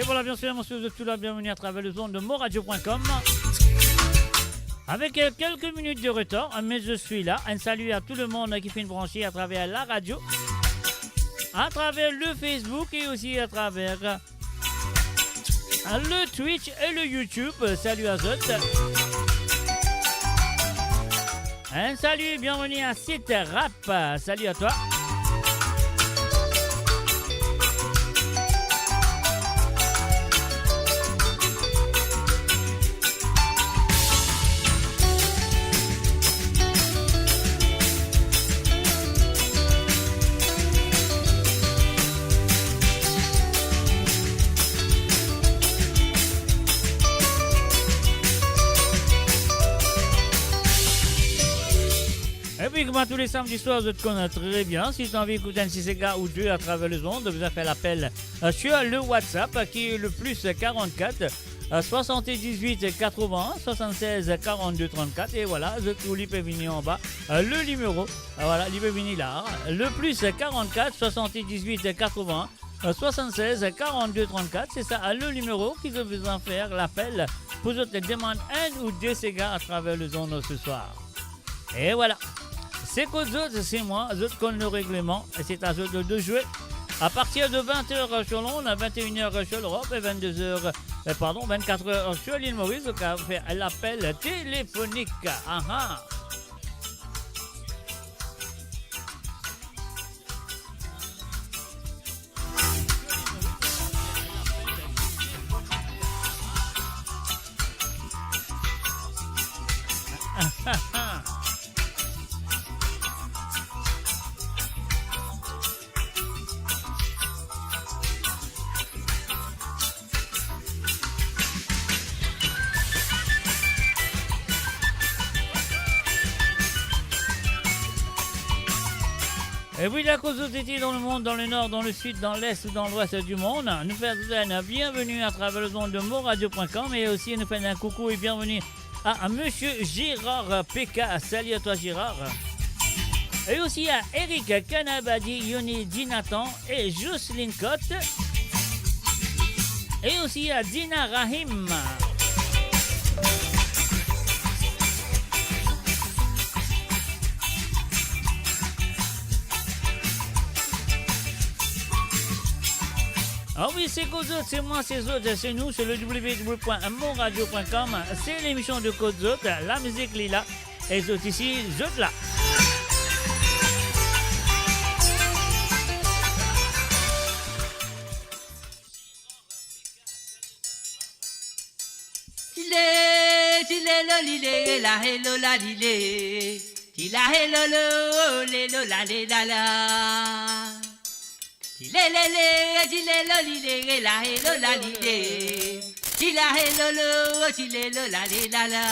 voilà, bien sûr, monsieur, vous êtes tous là, bienvenue à travers le zone de moradio.com. Avec quelques minutes de retard, mais je suis là. Un salut à tout le monde qui fait une branchée à travers la radio, à travers le Facebook et aussi à travers le Twitch et le YouTube. Salut à tous. Un salut, bienvenue à Site Rap. Salut à toi. Et puis, comme tous les samedis soirs, je te connais très bien. Si tu as envie d'écouter un 6 gars ou deux à travers les ondes, vous avez l'appel sur le WhatsApp qui est le plus 44 78 80 76 42 34. Et voilà, je te lis venir en bas le numéro. Voilà, il peut venir là. Le plus 44 78 80 76 42 34. C'est ça, le numéro qui veut vous en faire l'appel pour te demander un ou deux cigares à travers les ondes ce soir. Et voilà. C'est qu'aux autres, c'est moi, je connais le règlement, et c'est à eux de jouer. À partir de 20h sur Londres, à 21h sur l'Europe, et 24h sur l'île Maurice, on va faire l'appel téléphonique. Ah. Et oui, la cause d'été dans le monde, dans le nord, dans le sud, dans l'est ou dans l'ouest du monde, nous faisons un bienvenue à travers le zone de moradio.com et aussi nous faisons un coucou et bienvenue à monsieur Gérard PK. Salut à toi Gérard. Et aussi à Eric Canabadi, Yoni Dinatan et Jocelyne Cotte. Et aussi à Dina Rahim. Ah oui, c'est Code Zot, c'est moi, c'est Zot, c'est nous, c'est le www.monradio.com. C'est l'émission de Code Zot, la musique Lila. Et Zot ici, Zot là. La hello la lilé, la hello lo la la la. La hello la lilé, la hello lo la la.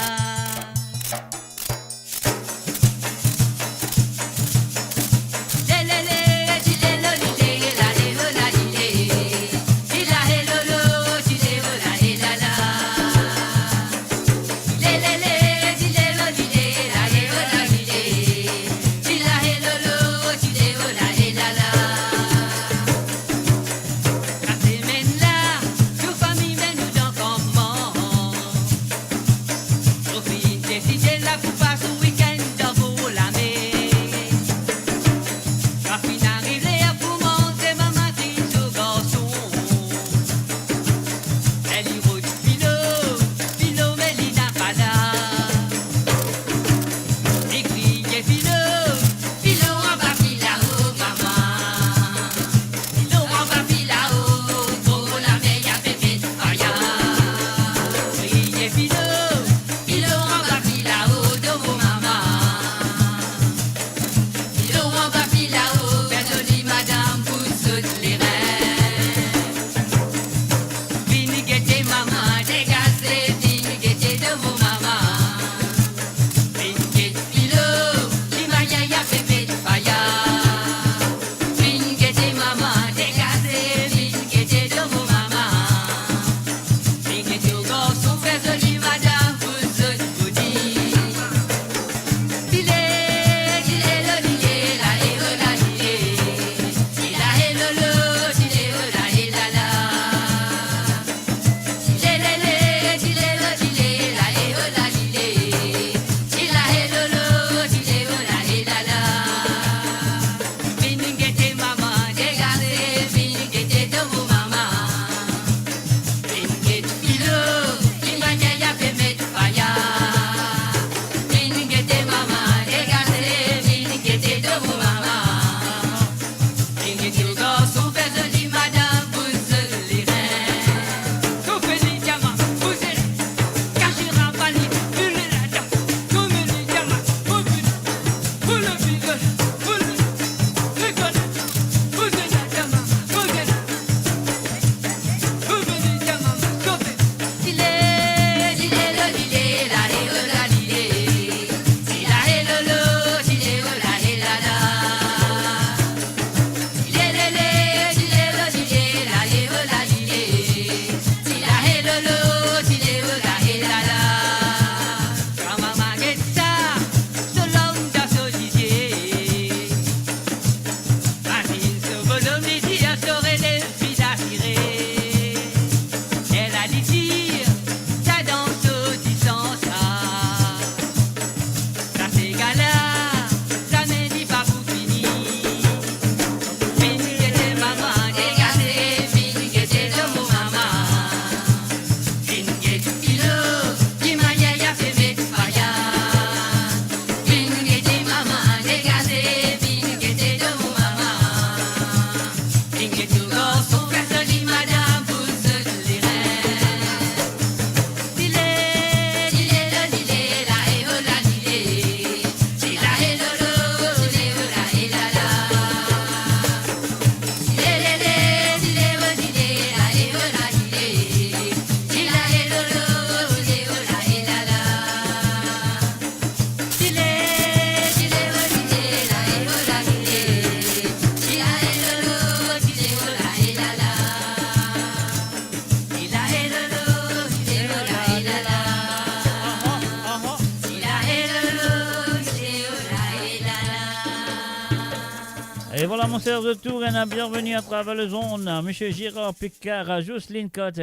Et voilà, mon cher de Touraine, bienvenue à travers le zone. Monsieur Girard Picard, Jocelyne Cotte,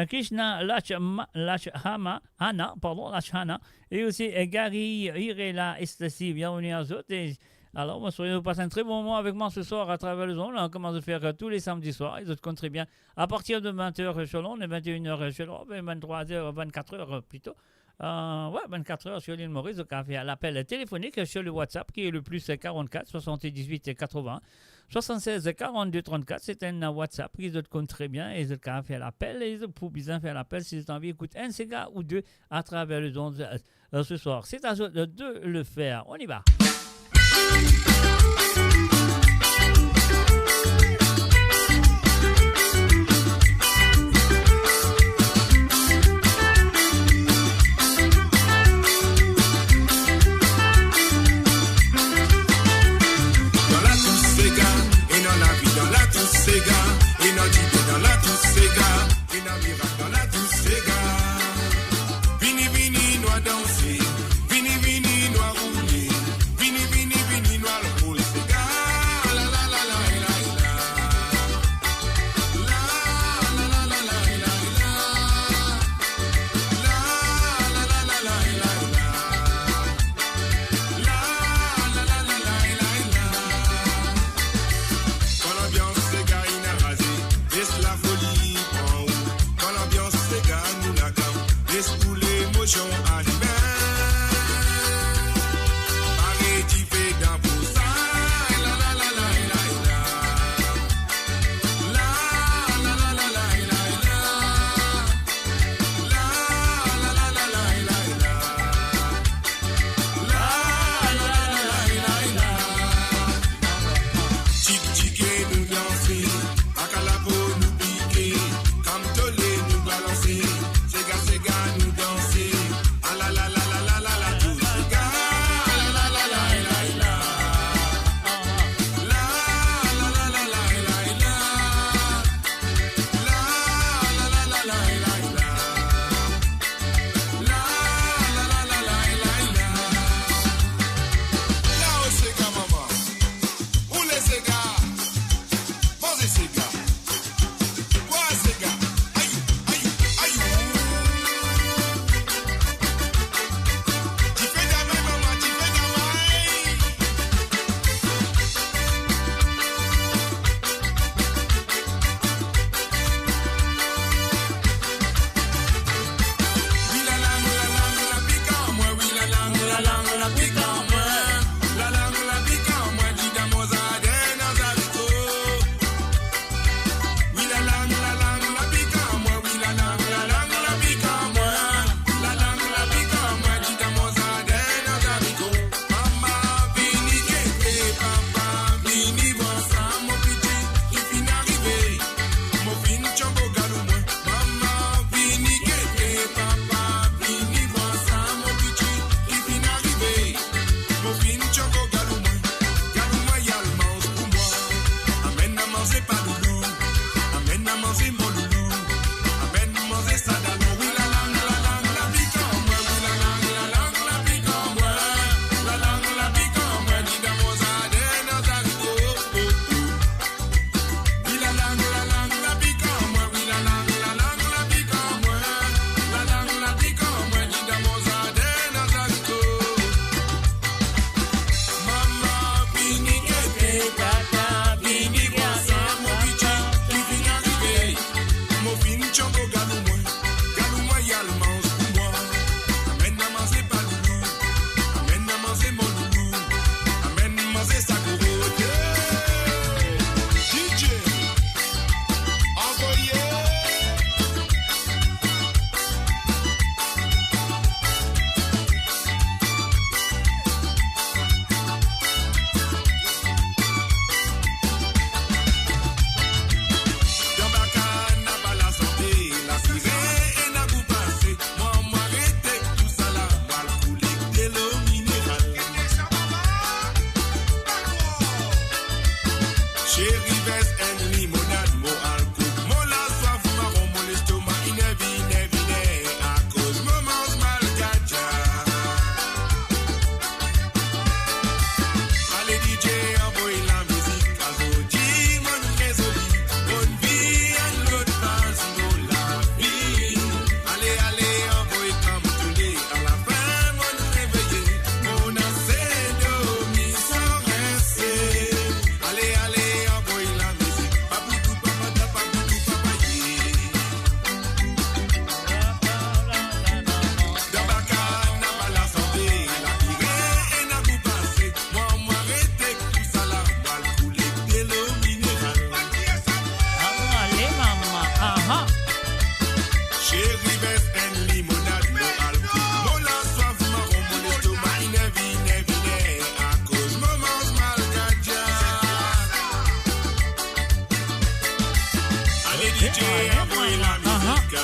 Krishna Lachhana, et aussi Gary Irela Estasi, bienvenue à eux. Alors, moi, soyez passez un très bon moment avec moi ce soir à travers le zone. On commence à faire tous les samedis soirs. Les autres comptent très bien. À partir de 20h chez l'on, et 21h chez l'on, 23h, 24h plutôt. 24h sur l'île Maurice, donc on fait l'appel téléphonique sur le WhatsApp qui est le plus 44 78 80 76 42 34. C'est un WhatsApp qui se compte très bien et ils ont fait l'appel et ils pour bien faire l'appel si vous avez envie d'écouter un cigare ou deux à travers le zone ce soir. C'est à eux de le faire. On y va.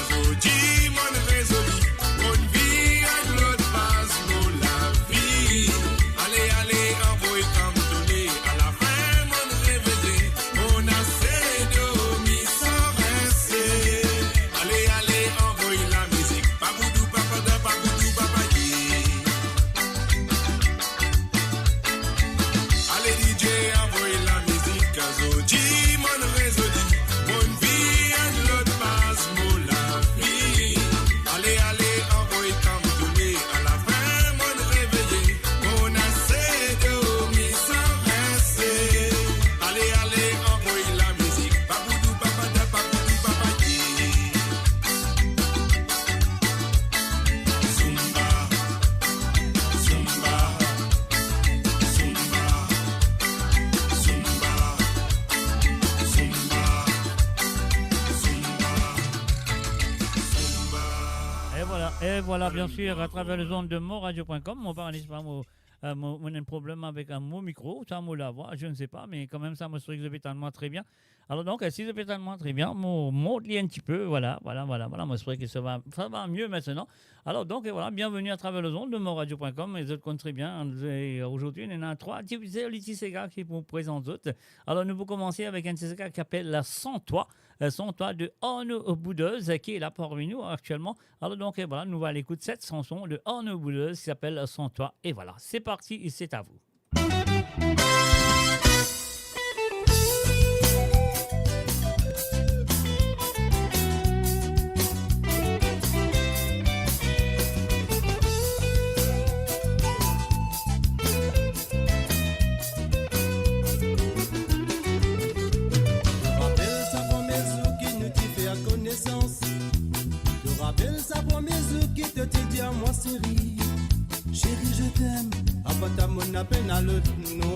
Kazoji, mon résolu, mon vie, à l'autre base, mon la vie. Allez, allez, envoyez comme donné, à la fin, mon réveillé, on a cédé, mis sans rester. Allez, allez, envoyez la musique, papoudou, papada, papoudou, papadé. Allez, DJ, envoyez la musique, Kazoji, mon résolu, mon vie, à l'autre base, mon la vie. Allez, allez, envoyez comme donné, à la fin, mon réveillé, on a cédé, mis sans rester. Allez, allez, envoyez la musique, papoudou, papada, papoudou, papadé. Zumba, zumba, zumba, zumba, zumba, zumba. Et voilà, bien sûr, à travers les ondes de monradio.com, mon parent, n'est-ce pas, mon un problème avec mon micro, ça me la voix, je ne sais pas, mais quand même, ça me structure pétalement très bien. Alors donc, si je pétalement très bien, monte un petit peu, voilà, moi je crois que ça va mieux maintenant. Alors donc, voilà, bienvenue à travers les ondes de monradio.com, les autres comptent très bien. Et aujourd'hui, il y en a 3 Sega qui vous présentent d'autres. Alors nous pouvons commencer avec un Sega qui s'appelle Sans Toi. Sans Toi de Orno Boudeuse qui est là parmi nous actuellement. Alors donc voilà, nous allons aller écouter cette chanson de Orno Boudeuse qui s'appelle Sans Toi. Et voilà, c'est parti, c'est à vous. Je rappelle sa première jour qui te dit à moi chérie, chérie je t'aime, à mon appel à l'autre nom,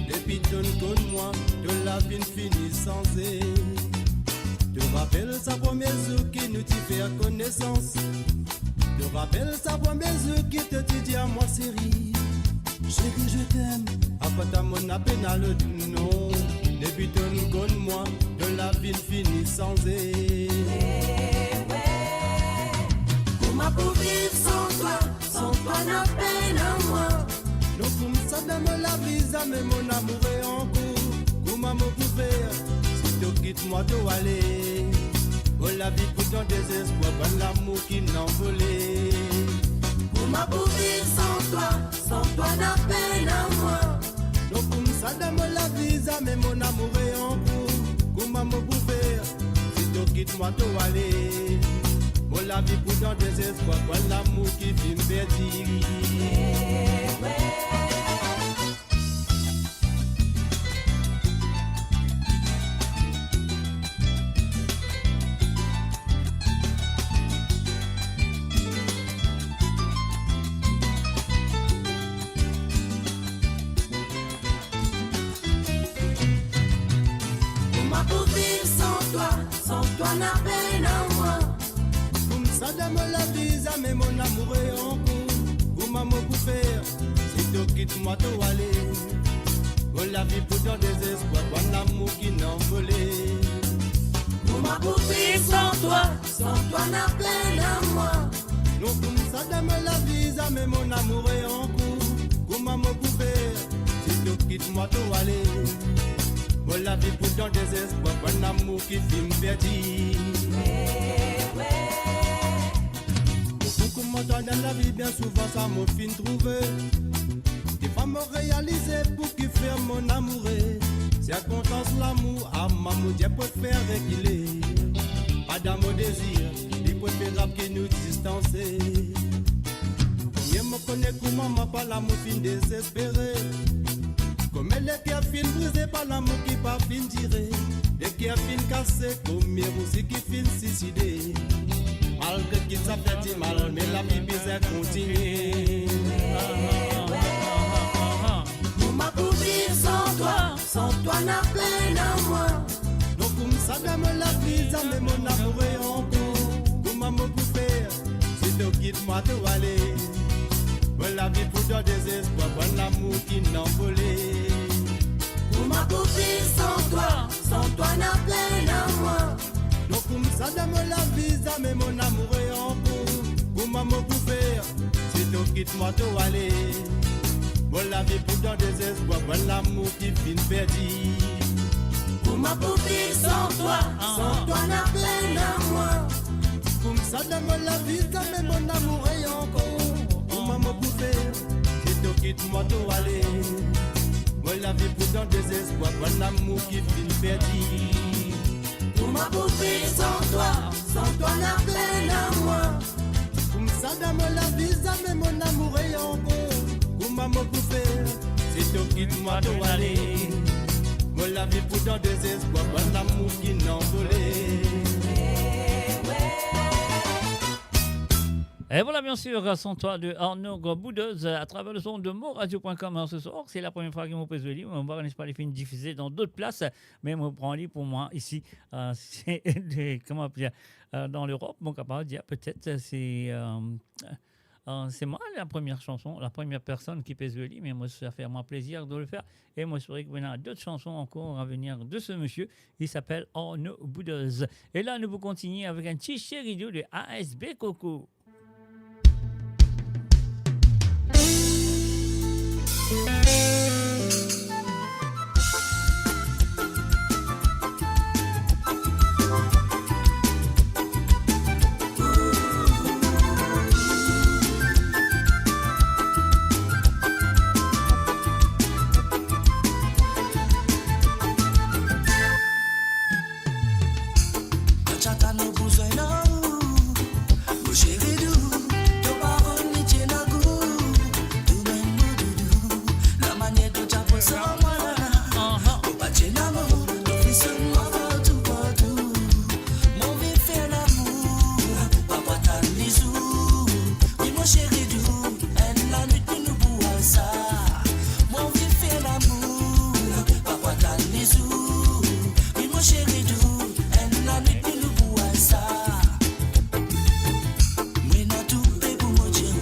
depuis donne comme moi, de la vie finie sans elle. Je rappelle sa première jour qui nous fait connaissance, je rappelle sa première jour qui te dit à moi chérie, chérie je t'aime, à mon appel à l'autre nom, depuis donne comme moi, de la vie finie sans elle. Ma pour vivre sans toi n'a peine à moi. Donc comme ça dans la vie, ça met mon amour est en cours. Comment me faire si tu quittes moi de aller? Oh la vie pour ton désespoir, bon l'amour qui n'envolait. Ma pour vivre sans toi n'a peine à moi. Donc comme ça dans la vie, ça met mon amour est en cours. Comment me faire si tu quittes moi de aller? Oh la vie pour ton désespoir, bon l'amour qui fait me perdre. Ma pour vivre sans toi n'a peine à moi. Ça donne la vie, ça met mon amour est en cours. Comment me faire si tu quittes moi de aller? Oh la vie pour ton désespoir, bon l'amour qui n'envolait. Ma pour vivre sans toi n'a peine à moi. Non comme ça donne la vie, ça met mon amour est en cours. Comment me faire si tu quittes moi de aller? Oh la vie pour ton désespoir, bon amour qui fait me perdre. Comment dans la vie, bien souvent ça m'a fin trouvé. Des femmes réalisées pour qui faire mon amouré. C'est à contence l'amour, à maman, Dieu préfère réguler. Pas d'amour désir, il préférable qui nous distancer. Combien me connaît comment m'a pas l'amour fin désespéré. Comme elle est qui a fin brisé par l'amour qui pas fin tiré. Et qui a fin cassé, combien aussi qui fin suicidé. Malgré qu'il ça fait mal, mais la vie bizarre continue. Ma pour vivre sans toi n'a peine à moi. Donc comme ça dans la vie, ça met mon amour est en cours. Comment me faire si tu quittes moi de aller? Bon la vie pour ton désespoir, bon l'amour qui n'envolait. Ma pour vivre sans toi n'a peine à moi. Donc comme ça dans la vie, mais mon amour est en cours. Comment me faire si tu quittes moi tout aller? Bon la vie pour dans désespoir, bon l'amour qui finit perdu. Comment poupée sans toi n'a peine à moi. Comme ça dans la vie, mais mon amour est en cours. Comment me faire si tu quittes moi tout aller? Bon la vie pour dans désespoir, bon l'amour qui finit perdu. Comment poupée sans toi n'a peine à moi. Comme ça dans la vie, mais mon amour est en cours. Comment me faire si tu quittes moi tout aller? Bon la vie pour dans désespoir, bon amour qui n'envolé. Et voilà bien sûr, sans toi de Arnaud Boudeuse à travers le son de moradio.com ce soir. C'est la première fois que je me pose le livre. On va pas les films diffusés dans d'autres places, mais je prends le livre pour moi ici. C'est comment dire, dans l'Europe, mon capable de dire peut-être c'est moi la première chanson, la première personne qui pèse le lit, mais moi ça fait vraiment plaisir de le faire. Et moi je souhaite qu'il y a d'autres chansons encore à venir de ce monsieur. Il s'appelle Arnaud Boudeuse. Et là nous vous continuons avec un petit chéridou de ASB Coco. Chata no besoin non, mon chéri doux, ton parole ni tienne à goût, tout même doudou, la manière dont tu as sans moi là, au pas tienne amour, l'officiellement partout, mon vie fait l'amour, papa t'as bisous, oui mon chéri doux, elle la nuit que nous bois ça, mon vie fait l'amour, papa t'as bisous, oui mon chéri doux. La nuit que nous bois ça. Moi n'a tout fait pour mon Dieu,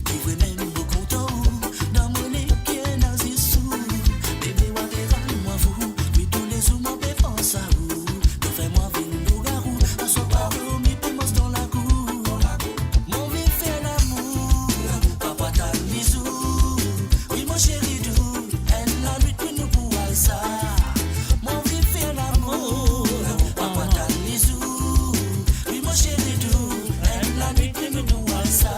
qui veut même beaucoup content. Dans mon nez qui est dans les sous, bébé moi dérange moi vous, oui tous les jours m'en fait penser à vous. Donc fais-moi venir nous garou, à soit pas au mi pémos dans la cour. Mon vie fait l'amour, papa t'as le bisou, oui mon chéri doux, elle la nuit que nous bois ça. Mon vie fait l'amour. Oui mon chéri doux, elle la nuit que nous doit ça.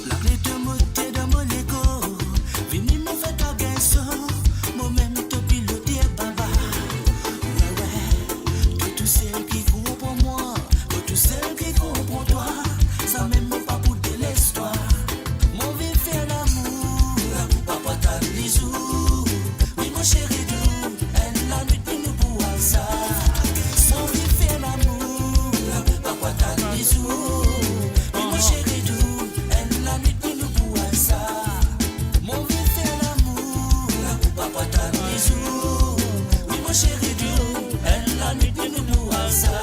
La clé de monter dans mon Lego, venez me faire ta gueule, moi même te piloter baba. Que tous celles qui courent pour moi, que tous celles qui courent pour toi, ça même pas pour de l'histoire. Mon vie fait l'amour, papa t'as le bisou, oui mon chéri doux, elle la nuit que nous bois ça. Mon vie fait l'amour, papa t'as le bisou, oui mon chéri doux, elle la nuit que nous bois ça. Mon vie fait l'amour, papa t'as le bisou, oui mon chéri doux, elle la nuit que nous bois ça.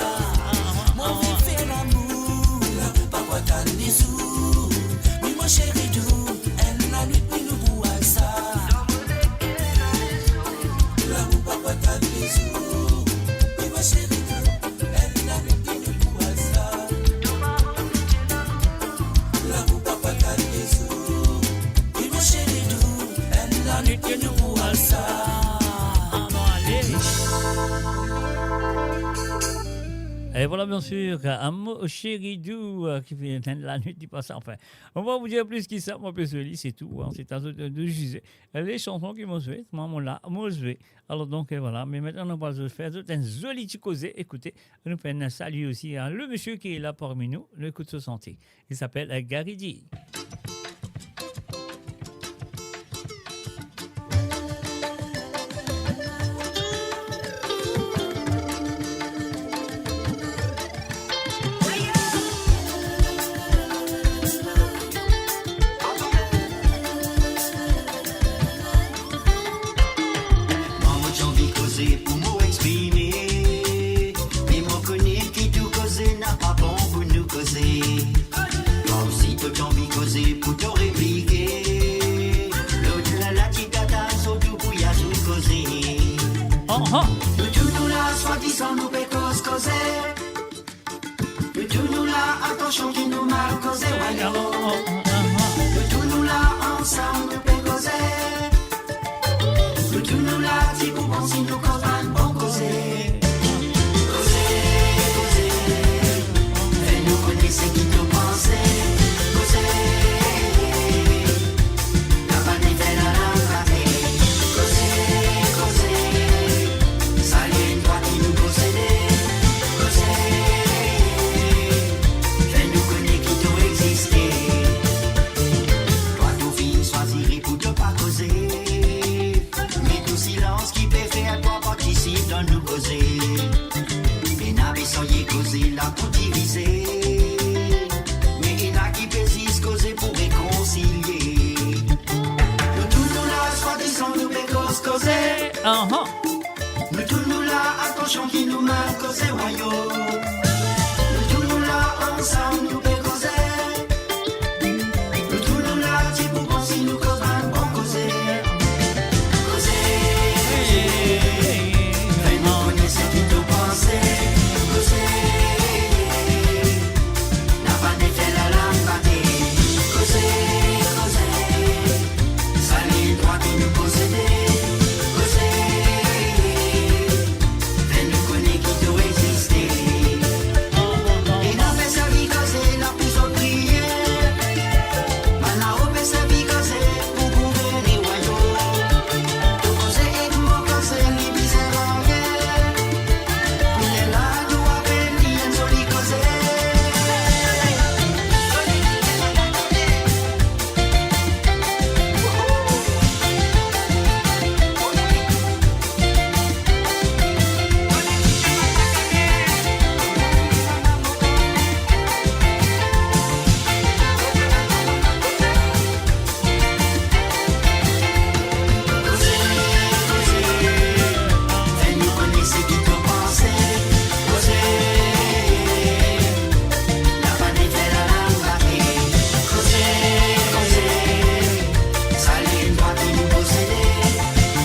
Mon vie fait l'amour, papa t'as le bisou, oui mon chéri doux, elle la nuit que nous bois ça. L'amour papa t'as le bisou, oui mon chéri doux, elle la nuit que nous bois ça. L'amour papa t'as le bisou, oui mon chéri doux, elle la nuit que nous bois ça. Et voilà bien sûr un mot chéri doux qui fait la nuit du passé. Enfin, on va vous dire plus qui ça, moi personnellement c'est tout. Hein, c'est à eux de juger. Les chansons qui m'ont joué, moi là, m'ont joué. Alors donc voilà, mais maintenant on va faire un joli petit causé. Écoutez, nous faisons un salut aussi à le monsieur qui est là parmi nous, le coup de se santé. Il s'appelle Gary D. Maman j'ai envie de causer pour attention qui nous mal causé, voyons. Le tout nous là, ensemble, nous peut causer. Le tout nous là, si pour bon, si nous cause un bon causer. Causer, causer. Fais-nous connaître ce qui nous pensait. Causer. La vanne fait la langue. Causer, causer. Salut, toi qui nous possédait. Causer. Fais-nous connaître qui t'ont existé. Toi, tout fille, choisirais pour te pas causer. Mais tout silence qui peut faire toi participe dans nous causer. Et n'avez soyez causé là pour diviser. Mais il y en a qui persistent causer pour réconcilier. Nous tous nous là, soi-disant nous pécos causer. Nous tous nous là, attention qui nous mal causer, royaume. Nous tous nous là, ensemble nous pécoser. Nous tous nous là, si pour bon si nous cause un bon causer. Causer. Fais-nous connaître ce qui te pensait. Causer. La vanne fait la langue battée. Causer, causer. Salut, droit qui nous possédait. Causer. Fais-nous connaître qui doit exister. Et n'a fait sa vie causer la plus haute prière. Maintenant, on fait sa vie causer pour gouverner royaume. Tout causer et tout causer, ni misère en guerre. Il est là, nous appelle, ni un joli causer. Fais-nous connaître ce qui te pensait. Causer. La vanne fait la langue battée. Causer, causer. Salut, toi qui nous possédait.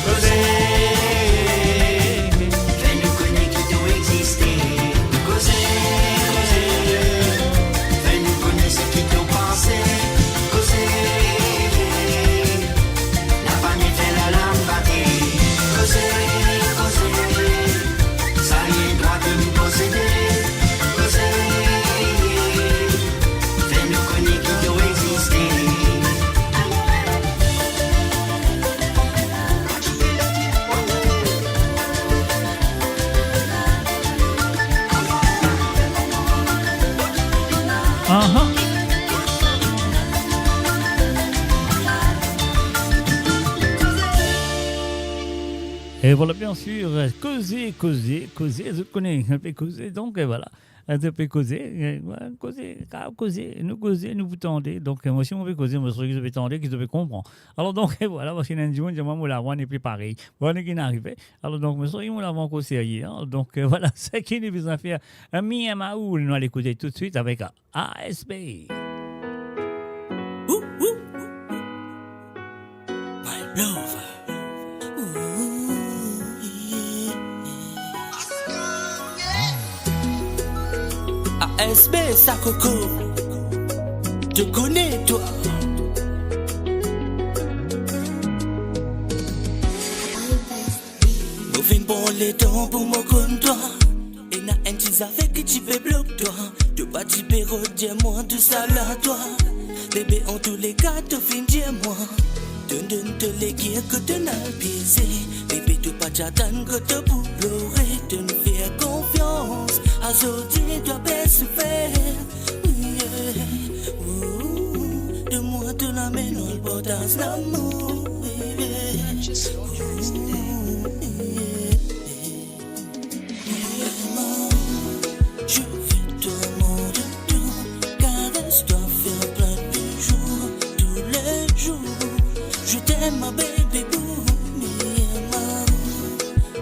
Causer. Fais-nous connaître qui doit exister. Causer, causer. Fais-nous connaître ce qui te pensait. Causer. La vanne fait la langue battée. Causer, causer. Salut, toi qui nous possédait. Causer. Fais-nous connaître qui doit exister. Et voilà, bien sûr, causer, je connais un peu causer, donc voilà, un peu causer, nous vous tendez, donc moi si on veut causer, moi je vais tendre, qui devait comprendre. Alors donc voilà, parce qu'il y a un jour, moi la voix n'est plus pareil, voilà qui est arrivé. Alors donc, moi on l'a encore sérieux, donc voilà, c'est qui nous besoin faire un Miamaoul, nous allons écouter tout de suite avec ASB. My love. ASB, ça coco, te connais toi. Nous venons pour les temps pour me connaître toi. Et n'a un petit affaire qui tu peux bloquer toi. Tu vas t'y péro, dis-moi tout ça là toi. Bébé, en tous les cas, te fin dis-moi. Donne te les guerres que tu n'as pisé. Bébé, tu pas t'attendre que tu pour pleurer. Tu ne fais confiance. À Zodi, tu as se faire. De moi, tu l'amènes au l'importance d'amour. Je fais tout mon de tout. Caresse-toi, fais plein de jours. Tous les jours. Je t'aime, ma baby boo.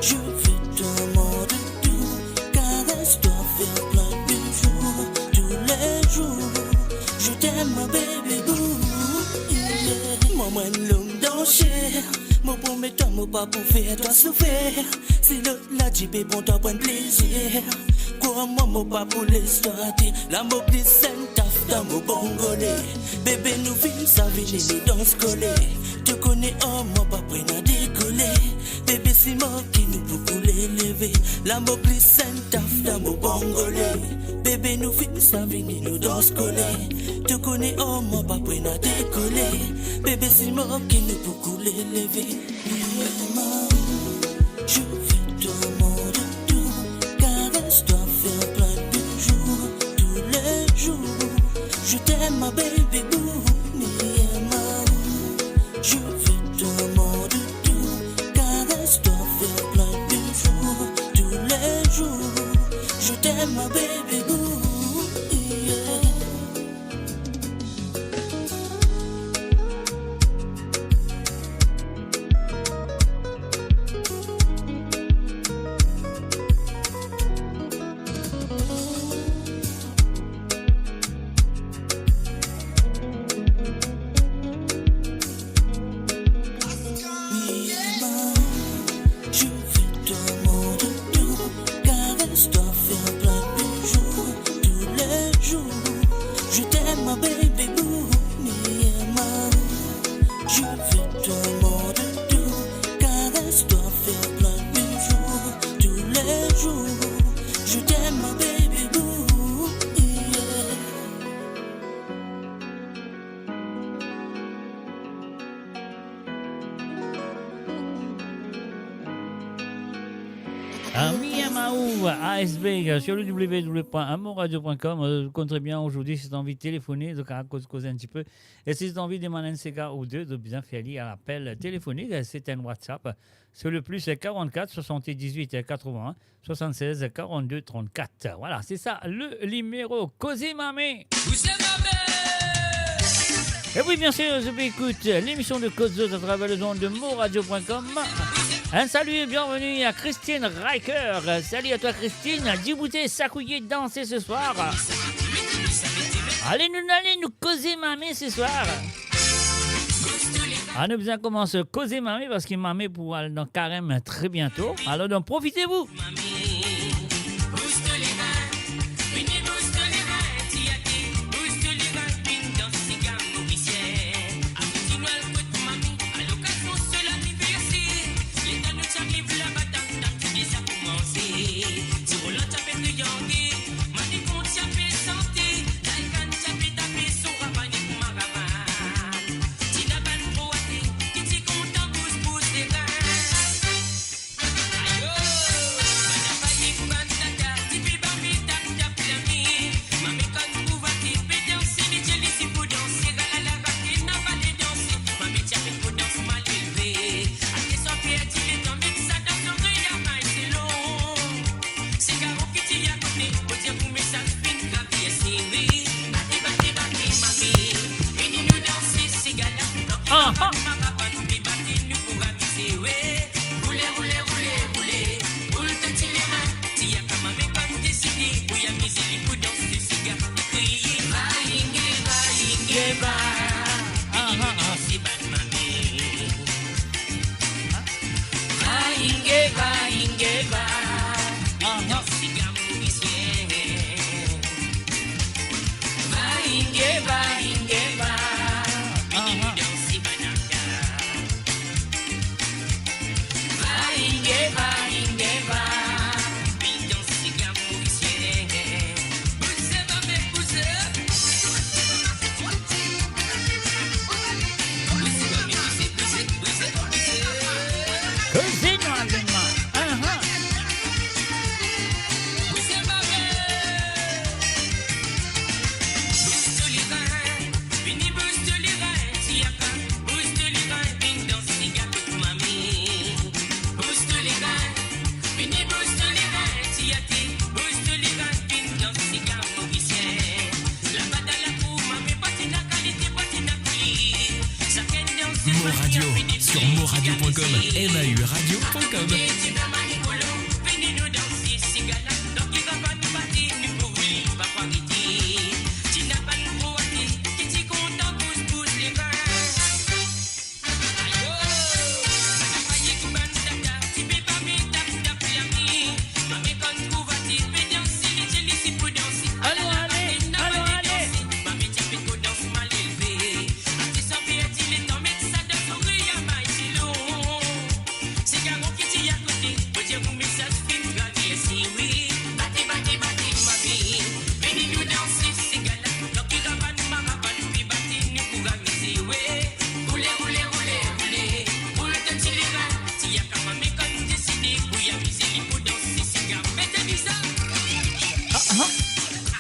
Je fais tout mon de tout. Caresse-toi, fais plein de jours. Tous les jours. Je t'aime, ma baby boo. Moi, l'homme dans chair. Mon promets toi, mon pas pour faire toi souffrir. Si l'autre l'a dit, bon, t'as prendre plaisir. Quoi moi pas pour l'histoire. La mobile taf dans mon bongolé. Bébé nous films, ça vient nous danse collé. Tu connais moi pas prêt à décoller. Bébé c'est moi qui nous beaucoup l'élever. La mobile taf dans mon bongolé. Bébé nous films, ça vient nous danse collé. Tu connais moi pas prêt à décoller. Bébé c'est moi qui nous beaucoup l'élever. Je fais tout mon tout, caresse-toi, faire plein de bijoux tous les jours. Je t'aime, ma baby boo, je fais tout mon tout, caresse-toi, faire plein de bijoux tous les jours. Je t'aime, ma baby boo. ASB sur le www.amoradio.com. Vous comptez bien aujourd'hui si vous avez envie de téléphoner, de causer un petit peu. Et si vous avez envie de demander un CK ou deux, de bien faire à l'appel téléphonique, c'est un WhatsApp sur le plus 44 78 81 76 42 34. Voilà, c'est ça le numéro. Causez mamé. Et oui, bien sûr, je vous écoute l'émission de Cause à travers le nom de moradio.com. Un salut et bienvenue à Christine Riker. Salut à toi Christine. Djibouti, Sakouye, danser ce soir. Allez nous causer mamé ce soir. On a besoin de commencer à causer mamé parce que mamé pour aller dans le carême très bientôt. Alors donc profitez-vous.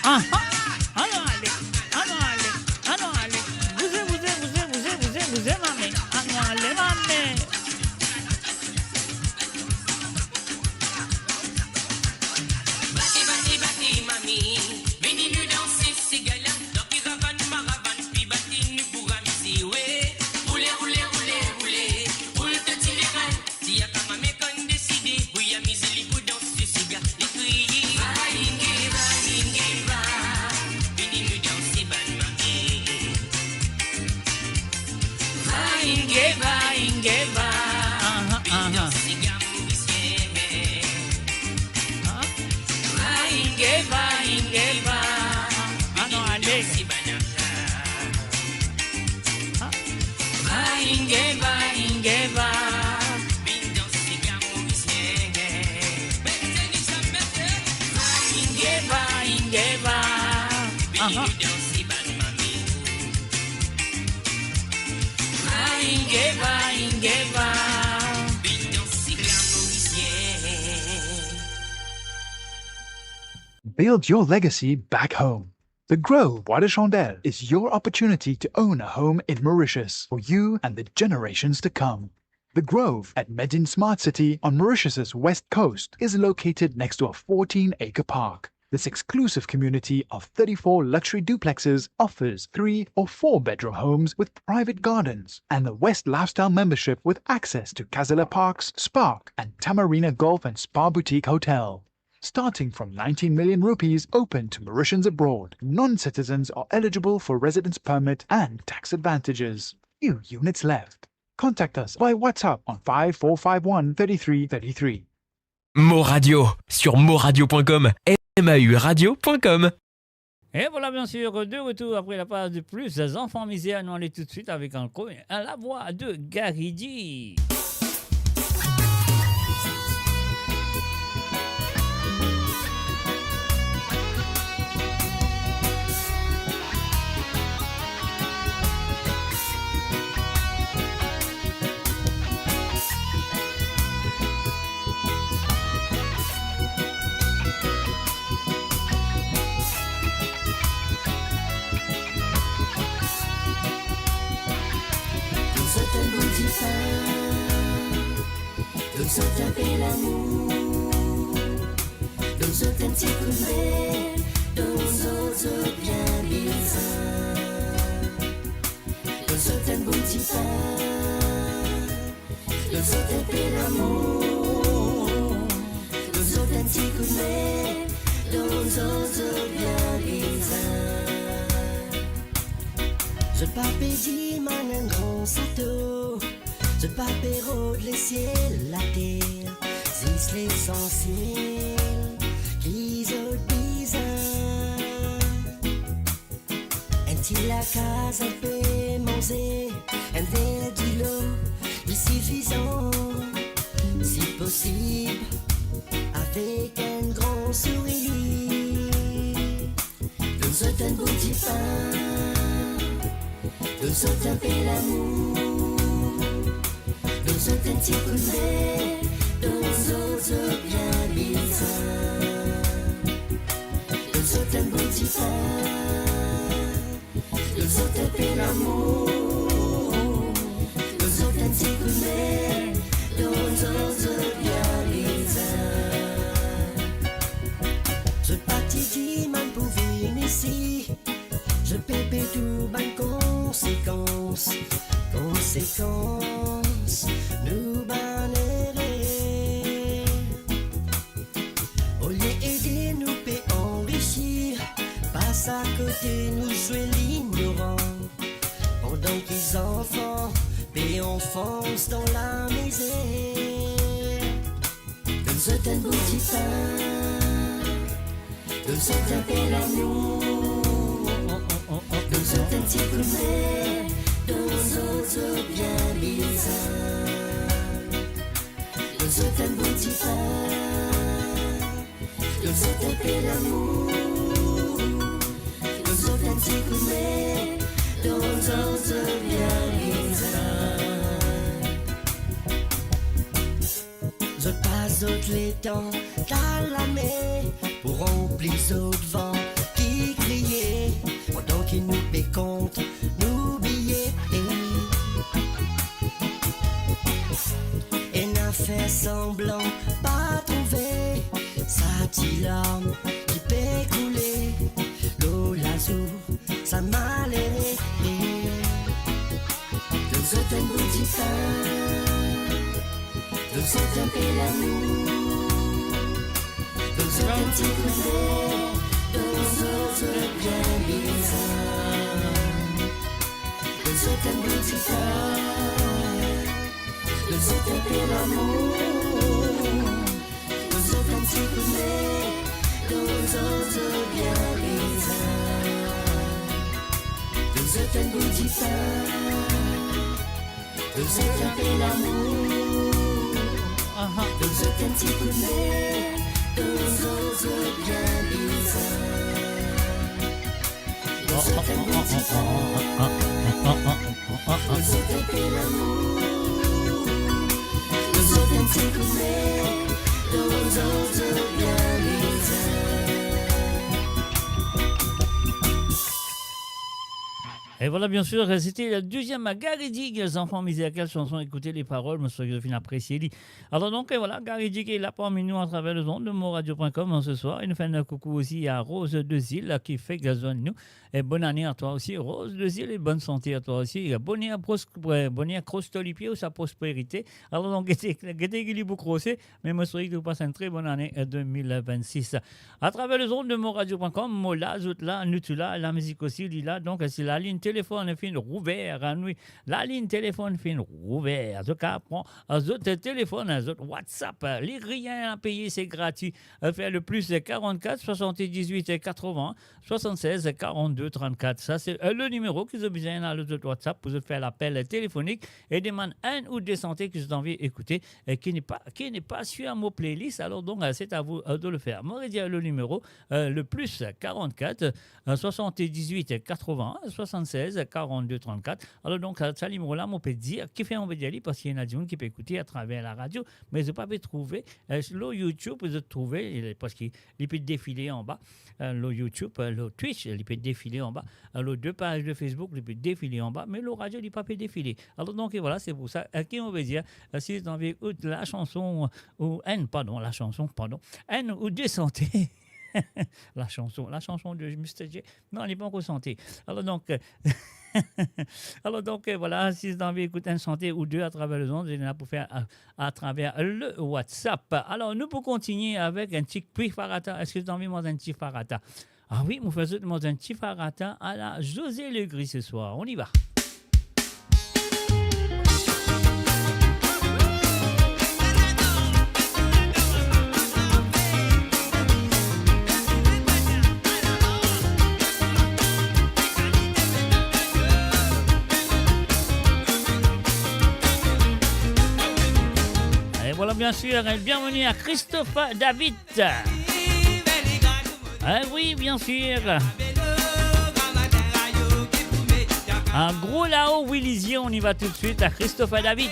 Ah, ah. Allons, allez. Allons, allez. Allons, allez. Vous êtes, mamie. Allons, allez, mamie. Bati, bati, bati, mami. Veni nous danser, ces gars-là. Donc, ils ravanent, maravane. Puis, bati, nous pour amuser, ouais. Roulez, roulez, roulez, roulez. Roule, petit légal. Si y'a pas ma méconne décidé. Oui, amuser, les coups danser, ces gars. Les cris. Va, inge, va, inge, va. Veni nous danser, ban, mami. Va, inge, va, inge, va. Veni danser, gars, musicien. Va, inge, va, inge, va. Allons, allez. Va, inge, va, inge, va. Inge, va, inge, va. Inge, va, inge, va. Build your legacy back home. The Grove Bois de Chandelle is your opportunity to own a home in Mauritius for you and the generations to come. The Grove at Medin Smart City on Mauritius's west coast is located next to a 14-acre park. This exclusive community of 34 luxury duplexes offers 3 or 4 bedroom homes with private gardens and the West Lifestyle membership with access to Casella Parks, Spark and Tamarina Golf and Spa Boutique Hotel. Starting from 19 million rupees open to Mauritians abroad, non-citizens are eligible for residence permit and tax advantages. Few units left. Contact us by WhatsApp on 5451 3333. Mo Radio sur moradio.com, mauradio.com. Et voilà, bien sûr, de retour après la page de plus enfants misères. Nous allons tout de suite avec encore la voix de Gary G. Nous autres fait l'amour, nous autres un petit coup de main, nous autres bien bizarres. Nous autres un bon petit pain, nous autres fait l'amour, nous autres un petit coup de main, nous autres bien bizarres. Je papé dit man grand sato. Je papé rôde les ciels, la terre, zis l'essentiel, qu'ils ont bizarre. Un petit la case, un peu manger, un verre d'eau, il suffisant, si possible, avec un grand sourire. Nous autres un beau petit pain, nous autres un peu l'amour. Nous autres un petit coup de main, nous autres bien bizarres. Nous autres un bon petit pain, nous autres un peu l'amour. Nous autres un petit coup de main, nous autres bien bizarres. Je partis dimanche pour venir ici, je pépé tout ban conséquences, nous banérer. Au lieu d'aider, nous peut enrichir. Passe à côté, nous jouer l'ignorant. Pendant qu'ils enfants, paient enfonce dans la misère. Nous autres un beau petit pain, nous autres un peu l'amour. Nous autres un petit coup de main, nous autres bien bizarres. Nous autres un beau petit pain, nous autres un peu l'amour. Nous autres un petit coup de main, nous autres bien bizarres. Je passe d'autres les temps dans la mer pour remplir d'autres vents qui pas semblant, pas trouvé. Sa petite larme qui peut couler. L'eau l'azur, ça m'a l'air. Nous autres un bout de pain. Nous autres un peu l'amour. Nous autres un petit coup d'air. Nous autres bien bizarre. Nous autres un bout de pain. Nous autres un peu l'amour. Nous autres un petit coup d'air. Nous autres bien bizarre. Nous autres un bout de pain. Nous autres un peu l'amour. Nous autres un petit coup d'air. Nous autres bien bizarre. Nous autres un bout de pain. Nous autres un peu l'amour. Nous autres un petit coup d'air. Nous autres bien bizarre. Et voilà, bien sûr, c'était le deuxième Gary Dig, les enfants misés à quelle chanson écouter les paroles, monsieur Joséphine apprécié. Alors donc, voilà, Gary Dig est là parmi nous à travers le son de moradio.com ce soir. Il nous fait un coucou aussi à Rose Dezil qui fait gazon nous. Et bonne année à toi aussi, Rose Dezil, et bonne santé à toi aussi. Bonne année à Crostolipier ou sa prospérité. Alors donc, gâtez qu'il est beaucoup mais monsieur Joséphine, vous passez une très bonne année 2026. À travers le son de moradio.com, Mola, Zoutla, Nutula, la musique aussi, il est là. Donc, c'est la ligne téléphone fin rouvert à nuit. La ligne téléphone fin rouvert. Donc, prend un autre téléphone, un autre WhatsApp. Les rien à payer, c'est gratuit. Faire le plus 44 78 80 76 42 34. Ça, c'est le numéro que vous avez besoin dans le WhatsApp pour faire l'appel téléphonique et demander un ou deux santé que vous avez envie d'écouter et qui n'est pas sur mon playlist. Alors, donc, c'est à vous de le faire. Moi, je dire le numéro, le plus 44 78 80 76 42 34. Alors donc, ça numéro-là, on peut dire qui fait on peut dire parce qu'il y en a des gens qui peuvent écouter à travers la radio, mais je ne peux pas trouver sur YouTube, vous trouver parce qu'il peut défiler en bas, le YouTube, le Twitch, il peut défiler en bas, les deux pages de Facebook, il peut défiler en bas, mais le radio, il ne peut pas défiler. Alors donc, et voilà, c'est pour ça. Qui on veut dire, si vous avez la chanson, ou N ou deux santé. la chanson de Mr. J. Non, elle n'est pas encore santé. Alors donc, voilà, si vous avez envie d'écouter une santé ou deux à travers le ondes, vous êtes là pour faire à travers le WhatsApp. Alors, nous pour continuer avec un petit farata. Est-ce que vous avez envie de manger un petit farata? Ah oui, nous faisons un petit farata à la José Legris ce soir. On y va. Voilà, bien sûr, bienvenue à Christophe David. Ah oui, bien sûr. Un gros là-haut, Willisier, on y va tout de suite à Christophe David.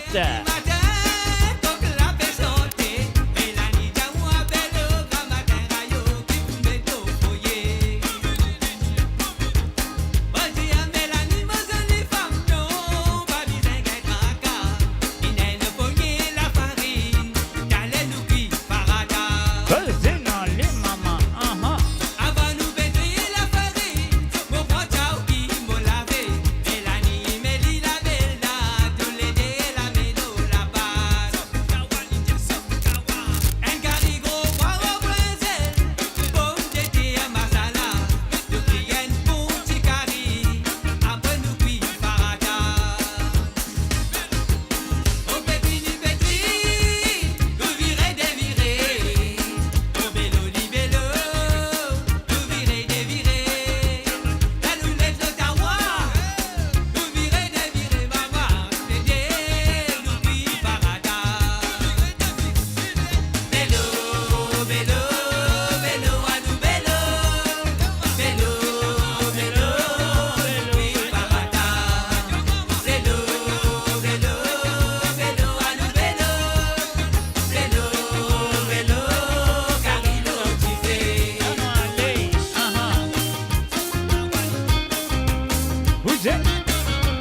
Bougez.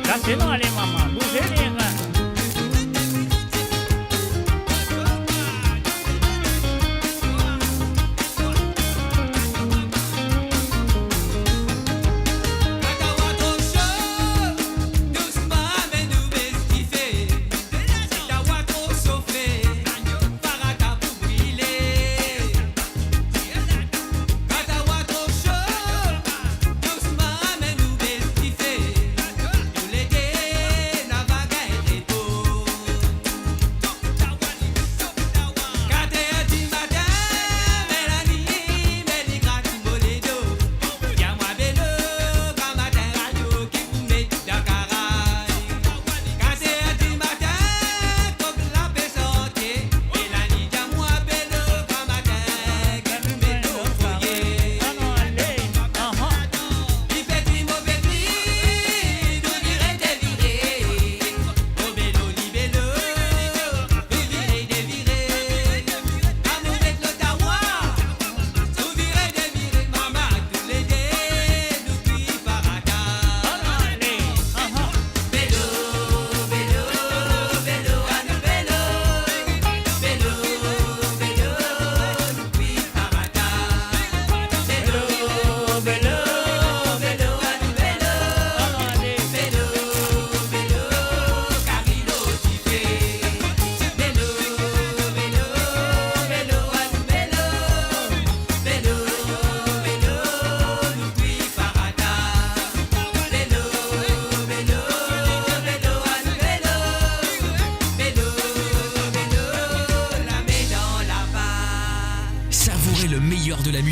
Laissez-moi aller, maman. Bougez les reins.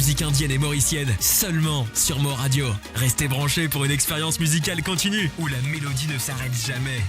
musique indienne et mauricienne, seulement sur Mo Radio. Restez branchés pour une expérience musicale continue, où la mélodie ne s'arrête jamais.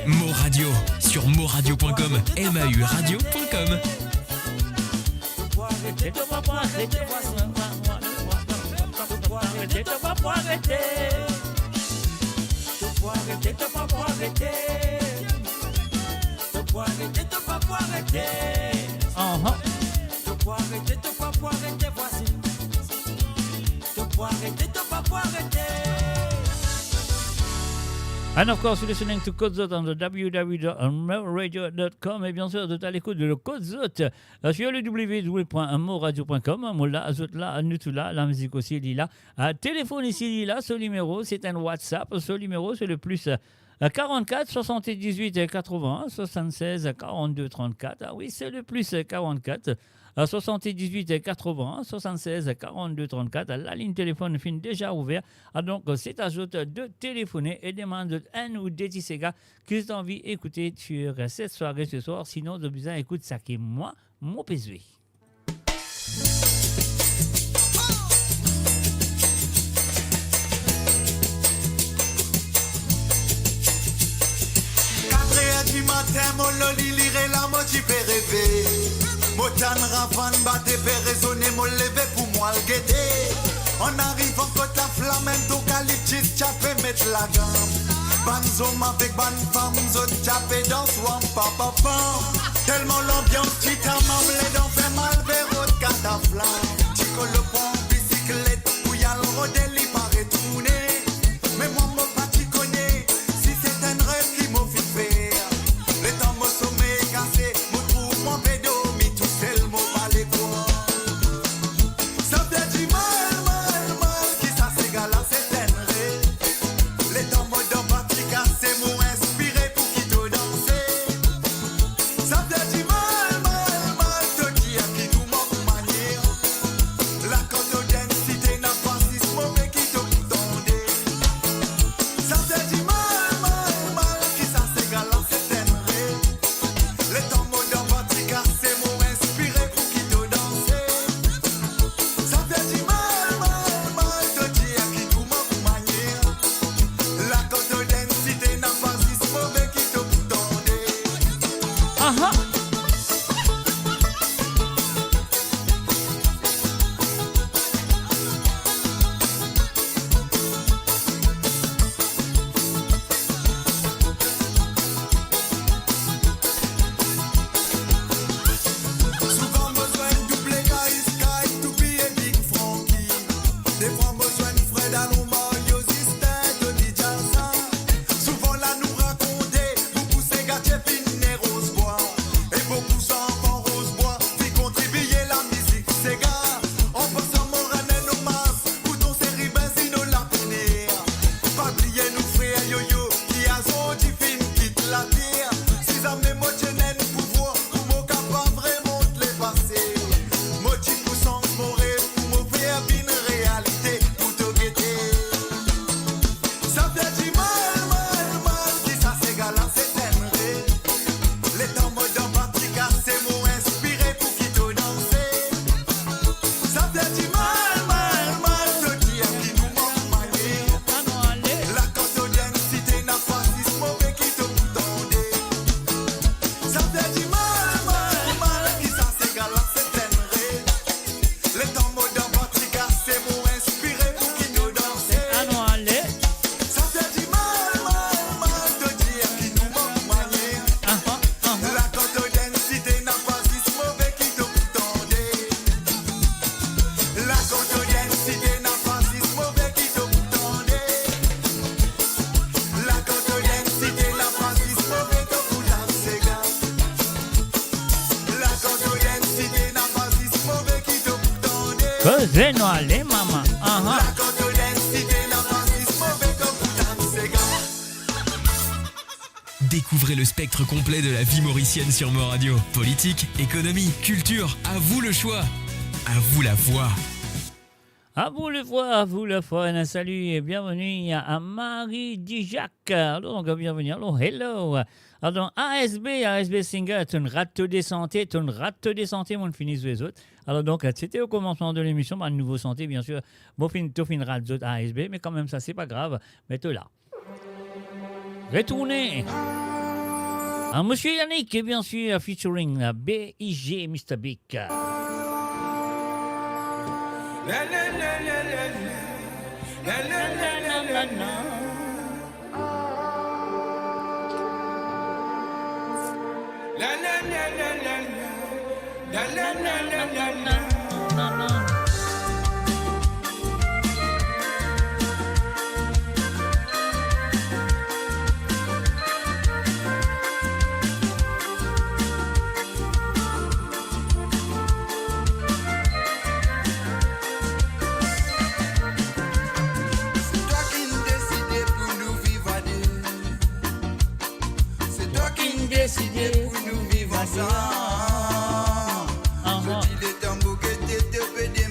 Mo Radio sur moradio.com, MAURadio.com. And of course, you're listening to Code on the www.moradio.com et bien sûr, tout à l'écoute de le Code Zot sur le www.moradio.com. Moula, Zot là, nous tout là, la musique aussi, il est là. Téléphone ici, il est là, ce numéro, c'est un WhatsApp. Ce numéro, c'est le plus 44 78 80 76 42 34. Ah oui, c'est le plus 44 78 80 76 42 34. La ligne téléphone fin déjà ouverte. Donc, c'est à vous de téléphoner et demander un ou deux petits gars qui ont envie d'écouter sur cette soirée ce soir. Sinon, de besoin écoute ça qui est moi, mon PSV. Du matin, mon loli lire la moitié fait rêver. Motan Ravan batté fait raisonner, mon levé pour moi le guetter. On arrive en côte la flamme, eucalyptus, chapé mettre la gamme. Ban homme avec ban femme, zot chapé dans swamp, papa pam. Tellement l'ambiance qui t'a mamlé dans fait mal vers autre cataflamme. Chico le pont, bicyclette, où y'a le rodel, il paraît tourner. Mais moi, mon pas t'y connais, si c'est un rêve qui m'a fait faire. Les temps, mon sommeil cassé, mon trou, mon pédo, mi tout seul, mon palais quoi. Ça fait du mal, mal, mal, qui ça s'égale à c'est un rêve. Les temps, mon dans batterie cassé, m'ont inspiré pour qui te danser. Ça fait du mal, mal, mal, te dire qui nous manque manière. La cote de densité n'a pas si mauvais qui te tendait. Ça fait du mal, mal, mal, qui ça s'égale à certaines rêves. Les temps mots dans batterie cassée m'ont inspiré pour qui te danser. Ça fait du mal, mal, mal, te dire qui nous manque manière. La cote de densité n'a pas si mauvais qui te tendait. Aha. Souvent besoin de doubler Sky to be a big Frankie. Des fois besoin de Fred Alomba, Yosistin, Tony Jalsa. Souvent là nous raconter, beaucoup c'est gâté Pinner Rosebois. Et beaucoup s'enfants Rosebois, qui contribuer la musique c'est gars. En passant mon rené nos masses, bouton série benzino la pinir. Pas oublier nous frères yo-yo, qui a son fin quitte la terre. Si amis moi j'en pouvoir, pour mon capable vraiment de les passer. Moi j'y pour sens mon rêve, pour mon faire une réalité, pour te guetter. Ça fait du mal, mal, mal, qui ça s'égale à certaines rêves. Les temps moi dans batterie cassée m'ont inspiré pour qui te danser. Ça fait du mal, mal, mal, te dire qui nous manque manière. La cote de densité n'a pas si mauvais qui te tendait. Ça fait du mal, mal, mal, qui ça s'égale à certaines rêves. Les temps mots dans batterie cassée m'ont inspiré pour qui te danser. Ça fait du mal, mal, mal, te dire qui nous manque manière. La cote de densité n'a pas si mauvais qui te tendait. La cote de densité n'a pas si mauvais qui te tendait. La cote de densité n'a pas si mauvais que vous dansez gars. La cote de densité n'a pas si mauvais qui te tendait. Cos'è no alle mama? Aha. La cote de densité n'a pas si mauvais que vous dansez gars. Découvrez le spectre complet de la vie mauricienne sur Mo Radio. Politique, économie, culture, à vous le choix. À vous la voix. À vous le voir, à vous le voir, un salut et bienvenue à Marie Dijac. Alors, donc, bienvenue, alors, hello. Alors, ASB Singer est une rate de santé, mon finis les autres. Alors, donc, c'était au commencement de l'émission, bah, nouveau santé, bien sûr, bon, tout finira les autres ASB, mais quand même, ça, c'est pas grave, mais tout là. Retournez à Monsieur Yannick, bien sûr, featuring BIG, Mr. Big. C'est toi qui nous décidais pour nous vivre à deux. C'est toi qui nous décidais pour nous vivre ensemble. Je dis les tambours que t'es te pédé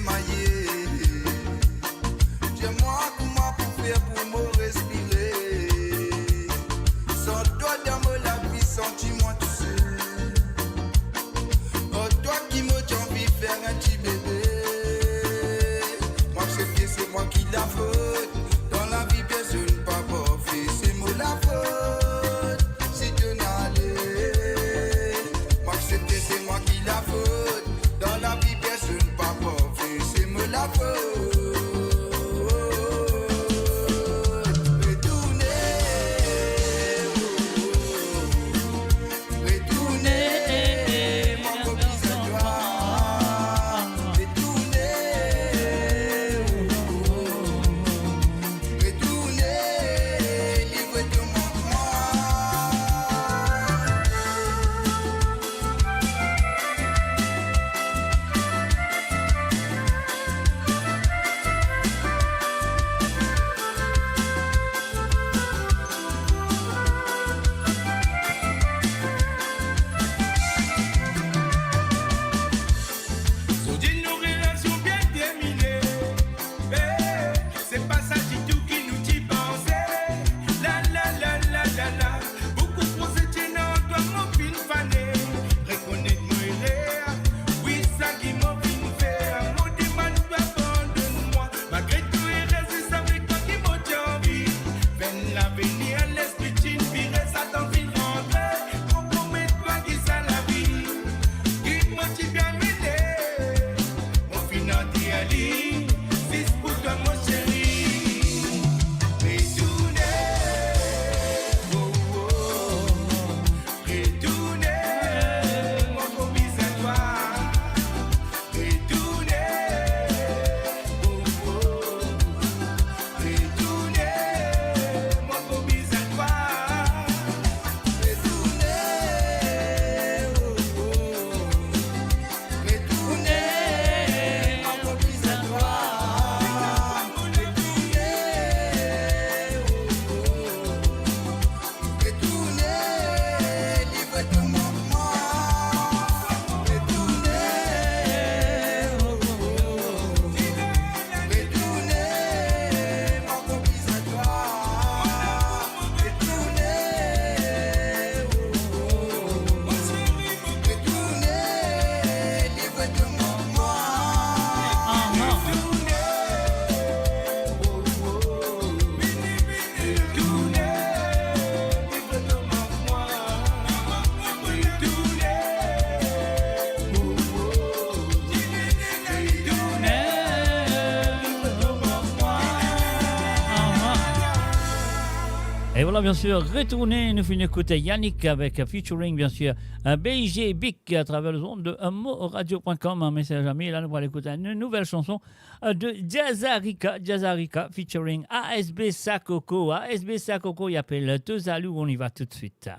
Et voilà, bien sûr, retourner, nous finissons écouter Yannick avec featuring, bien sûr, BIG Bic à travers le zone de moradio.com. Un message ami, là, nous allons écouter une nouvelle chanson de Jazarika featuring ASB Sakoko. ASB Sakoko, il appelle Tozalou, on y va tout de suite.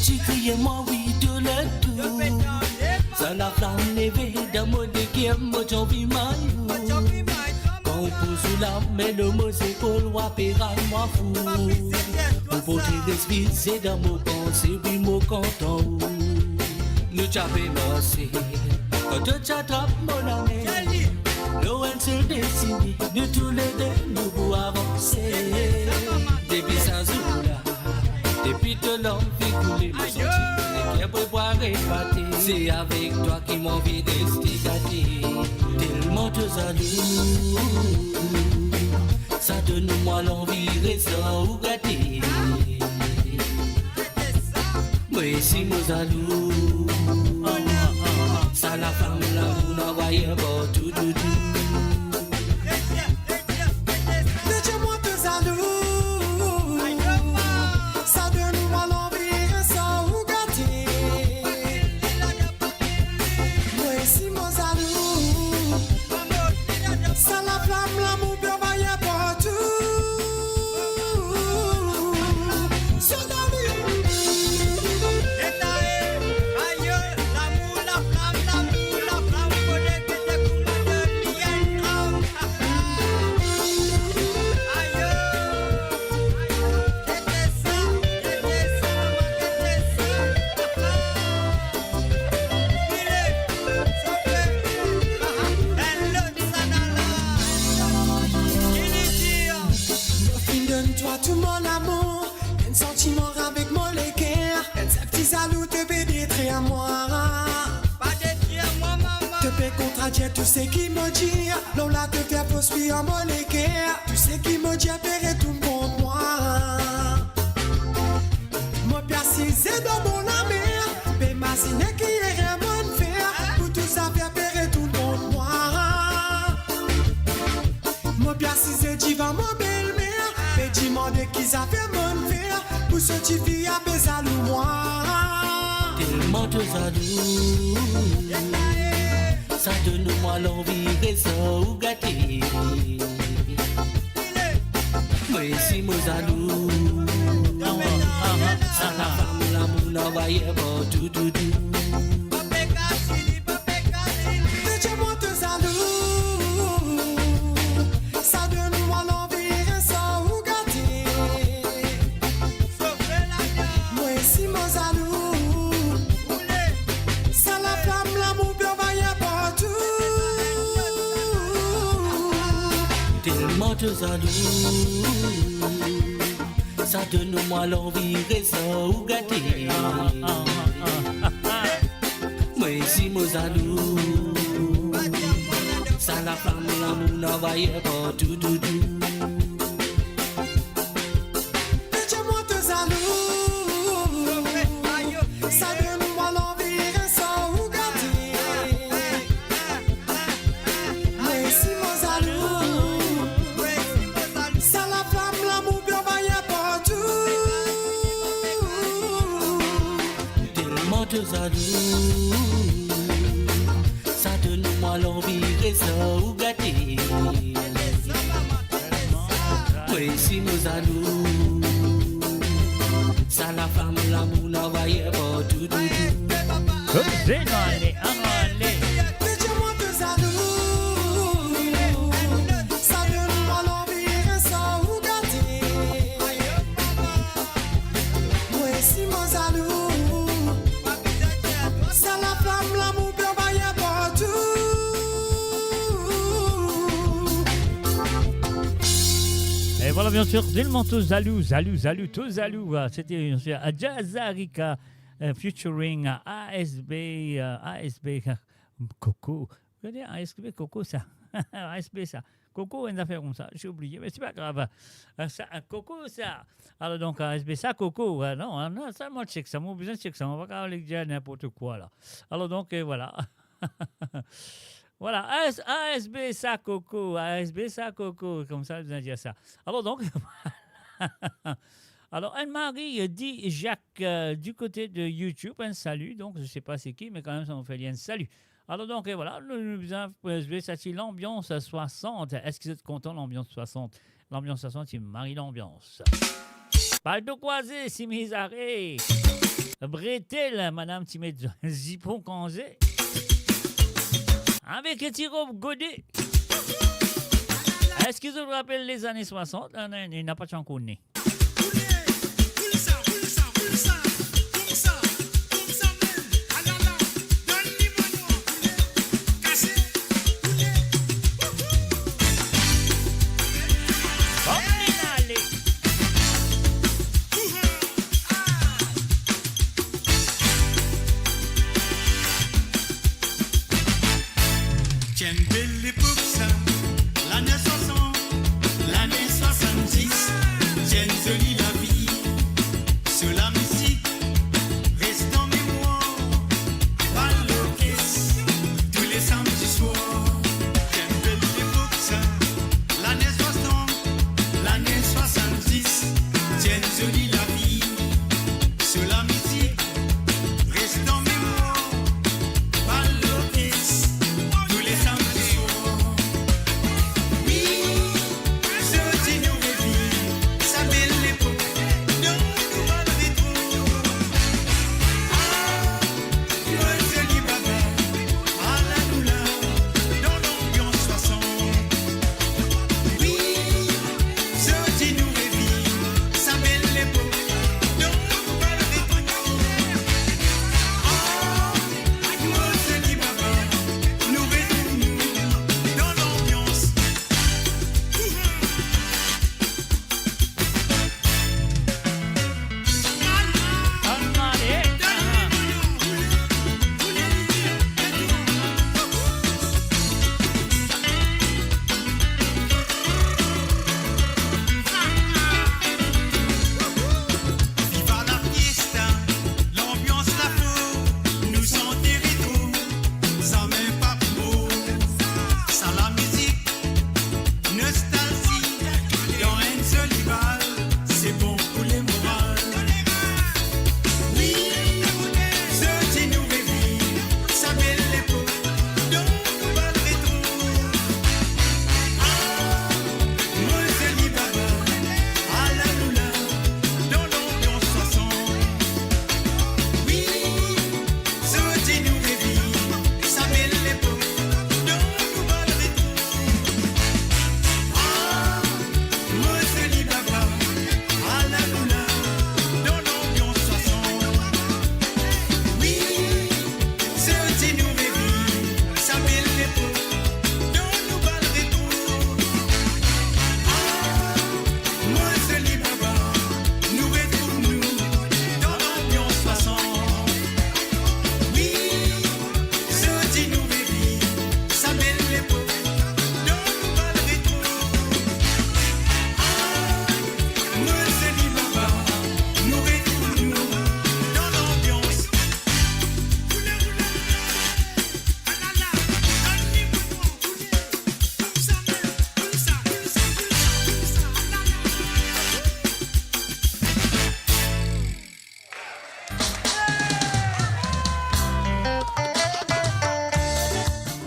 Tu criais moi oui de l'étoile. Ça la flamme levée dans mon déguerre, moi j'en vis maillot. Quand on pousse la main, le mot c'est pour loi, péra moi fou. Pour porter l'esprit, c'est dans mon pensée, oui mon content. Nous t'avons massé, quand tu t'attrapes mon année. L'eau est sur dessiné, nous tous les deux, nous pouvons avancer. Depuis ça, depuis de l'homme fait couler le sentiment qui est pour boire et pâter. C'est avec toi qui m'envie d'estigater. Tellement te jaloux, ça donne-moi l'envie de ça ou gâter. Mais si moi jaloux, ça la femme là, vous n'envoyez pas tout doudou. Tu sais qui me dit, l'on l'a te faire poursuivre en molécaire. Tu sais qui me dit, faire tout contre moi. Moi, persisé dans mon amour, mais ma signe qui est rien bon faire. Pour tout ça, faire tout contre moi. Moi, persisé, j'y vais mon belle-mère. Mais dis-moi qui ça fait bon faire. Pour ce petit fille à Bézalou, moi. Tellement te jaloux. Ça donne-moi l'envie de ça ou gâter. Mais si moi jaloux, ça la femme l'amour n'envoyait pas tout doudou. Dis-moi te jaloux, ça donne-moi l'envie de ça ou gâter. Moi si moi jaloux, ça la femme l'amour tellement te jaloux, ça donne-moi l'envie de ça ou gâter. Mais si moi jaloux, ça la femme l'amour n'envoyait pas tout doudou. Dis-moi te jaloux, ça donne-moi l'envie de ça ou gâter. Mais si moi jaloux, ça la flamme, l'amour, bien vaillant partout. Tellement te jaloux, ça donne-moi l'envie de ça ou gâter. Oui, si nous jaloux, ça la femme, l'amour n'envoyait pas tout doudou. Dis-moi te jaloux, ça donne-moi l'envie de ça ou gâter. Moi si moi jaloux, ça la flamme, l'amour, bien vaillant partout. Et voilà, bien sûr, tellement tout zalou, tout zalou. C'était bien sûr à Jazarika featuring ASB Coco. Vous voyez, ASB Coco, ça. ASB, ça. Coco, une affaire comme ça. J'ai oublié, mais c'est pas grave. Ça, Coco, ça. Alors, donc, ASB, ça, Coco. Non, non, ça, moi, je sais que ça. Moi, besoin de check ça. On va pas aller dire n'importe quoi, là. Alors, donc, voilà. Voilà, ASB, ça, Coco. ASB, ça, Coco. Comme ça, je dire ça. Alors, donc, alors, Anne-Marie dit Jacques du côté de YouTube. Un salut. Donc, je ne sais pas c'est qui, mais quand même, ça me fait bien un salut. Alors donc, voilà, nous avons l'ambiance 60. Est-ce que vous êtes content de l'ambiance 60? L'ambiance 60, il marie l'ambiance. Baldo croisé, si mes arrêts. Bretel, madame Timet Zipon Kanzé. Avec un petit robe godé. Est-ce que vous vous rappelez les années 60? Il n'a pas de connu. Tiens, belle époque ça, l'année 60, l'année 70, tiens, jolie la vie, sur la musique, reste en mémoire, pas l'orchestre, tous les samedis soirs. Tiens, belle époque ça, l'année 60, l'année 70, tiens, jolie la vie, sur la musique, reste en mémoire, pas l'orchestre.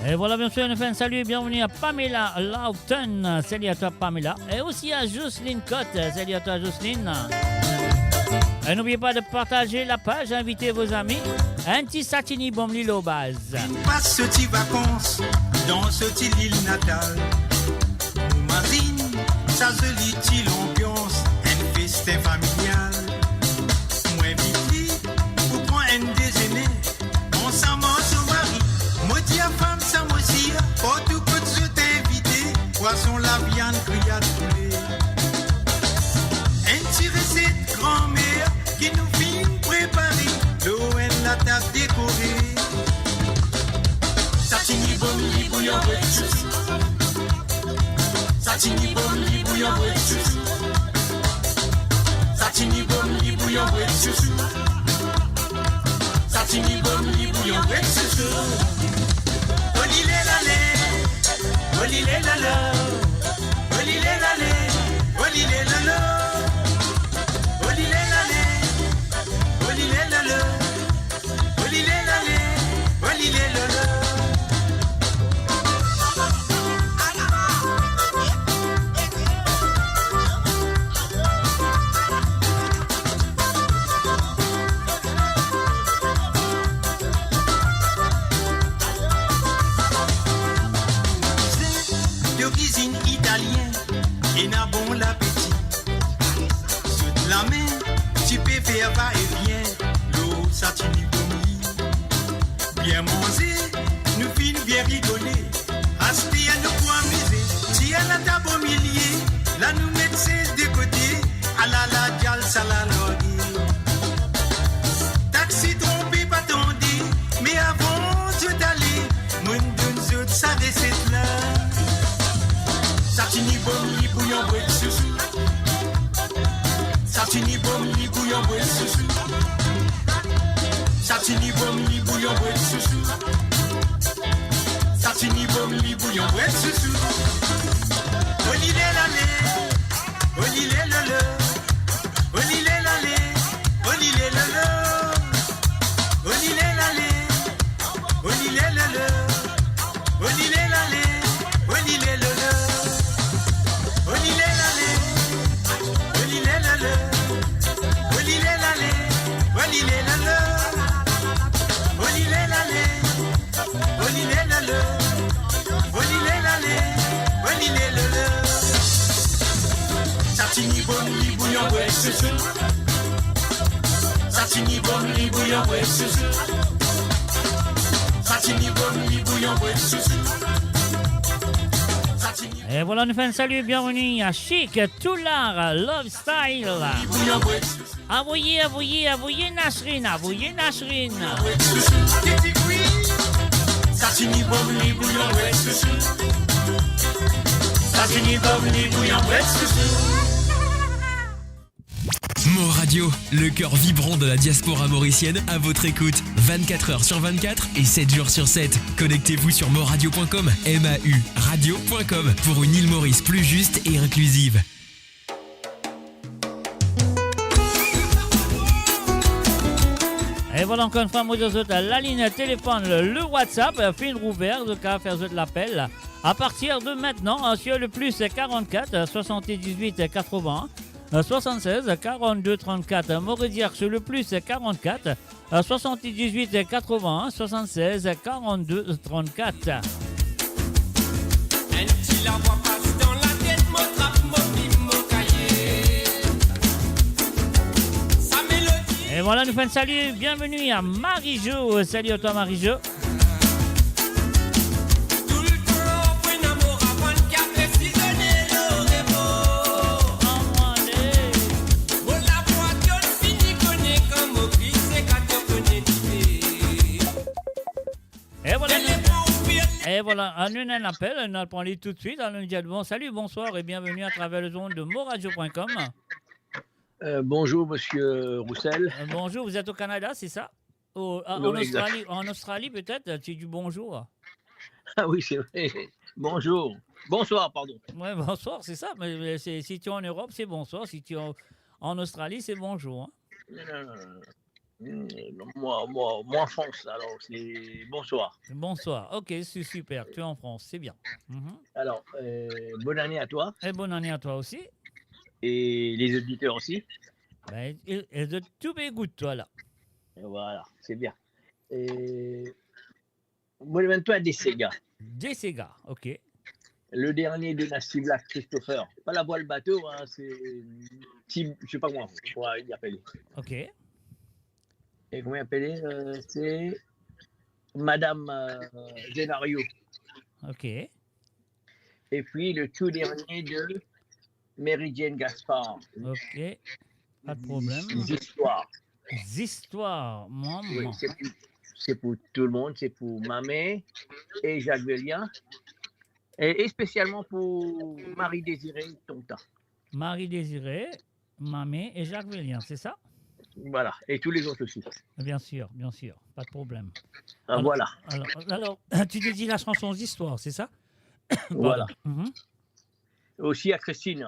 Et voilà, bien sûr, on fait un salut et bienvenue à Pamela Lawton. Salut à toi, Pamela. Et aussi à Jocelyne Cotte. Salut à toi, Jocelyne. Et n'oubliez pas de partager la page, invitez vos amis. Un petit satini bon l'île aux bases. Passe ce petit vacances dans ce petit île natale. Marine, ça se lit-il ambiance, un festin familial. Moi, Bibi, pour prendre un déjeuner, on s'en mange au mari. Moi, dis à femme, ça moi aussi, pour tout que je t'ai invité. Poisson, la viande, grillade, poulet. Un petit recette grand-mère qui nous vient préparer. L'eau bouillon bois de chouchou. Satini bom li bouillon bois de chouchou. Satini bom li bouillon bois de chouchou. Satini bom li bouillon bois de chouchou. Olilé lalé, olilé lala, olilé lalé, olilé lala, olilé lalé, olilé lala, olilé lalé, olilé lala. D'origine italienne et n'a bon l'appétit. Sous la main, tu peux faire va et vient. L'eau, ça tu n'y bien manger, nous finissons bien rigoler. Aspire à nous pour amuser. Si elle a ta beau millier, là nous mettons de côté. À la dial, ça la logue. Taxi trompé, pas tendu. Mais avant de d'aller, mon donne sa recette là. Satini bom li bouillon bois de chouchou. Satini bom li bouillon bois de chouchou. Satini bom li bouillon bois de chouchou. Satini bom li bouillon bois de chouchou. Olilé lalé, olilé lala, olilé lalé, olilé lala, olilé lalé, olilé lala, olilé lalé, olilé lala. Olilé lalé, olilé lalé, olilé lalé, olilé lalé, olilé lalé, olilé lalé, olilé lalé, olilé lalé. Satini bom li bouillon bois de chouchou. Satini bom li bouillon bois de chouchou. Satini bom li bouillon bois de chouchou. Et voilà, nous faisons un salut, bienvenue à Chic, Toulard, Love Style. Avoyez, avoyez, avoyez Nasrine, avoyez Nasrine. Satini bom li bouillon bois de chouchou. Satini bom li bouillon bois de chouchou. Mo Radio, le cœur vibrant de la diaspora mauricienne à votre écoute. 24 heures sur 24 et 7 jours sur 7. Connectez-vous sur moradio.com, MAU radio.com pour une île Maurice plus juste et inclusive. Et voilà encore une fois, moi, la ligne téléphone, le WhatsApp, fin rouvert, de cas faire de l'appel. À partir de maintenant, sur le plus 44 78 80 76 42 34. Mauridière sur le plus 44 78 80 76 42 34. Un petit la voix passe dans la tête, mon trappe, mon bim, mon cahier. Sa mélodie. Et voilà, nous faisons un salut, bienvenue à Marie-Jo. Salut à toi Marie-Jo. Et voilà, nous un appel, nous allons tout de suite. Alors, nous disons bon, salut, bonsoir et bienvenue à travers le zone de moradio.com. Bonjour, monsieur Roussel. Bonjour, vous êtes au Canada, c'est ça? En Australie, peut-être, c'est du bonjour. Ah oui, c'est vrai. Bonjour. Bonsoir, pardon. Oui, bonsoir, c'est ça. Mais si tu es en Europe, c'est bonsoir. Si tu es en Australie, c'est bonjour. Hein. Moi en France, alors c'est bonsoir. Bonsoir, ok, c'est super, tu es en France, c'est bien. Alors, bonne année à toi. Et bonne année à toi aussi. Et les auditeurs aussi. Et de tout bégout, toi là. Et voilà, c'est bien. Et bonne année à toi, des Sega. Des Sega, ok. Le dernier de Nasty Black, Christopher. Pas la voile bateau, hein, c'est Tim, je sais pas comment il appelle. Ok. Et comment il appelait c'est Madame Genario. Ok. Et puis le tout dernier de Mary Jane Gaspard. Ok. Pas de problème. Histoires. Histoires. Maman. Oui, c'est pour tout le monde, c'est pour Mamé et Jacques Vélian, et spécialement pour Marie-Désirée Tonta. Marie-Désirée, Mamé et Jacques Vélian, c'est ça? Voilà, et tous les autres aussi. Bien sûr, pas de problème. Ah, voilà. Alors, tu te dis la chanson d'histoire, c'est ça? Voilà. Mhm. Aussi à Christine.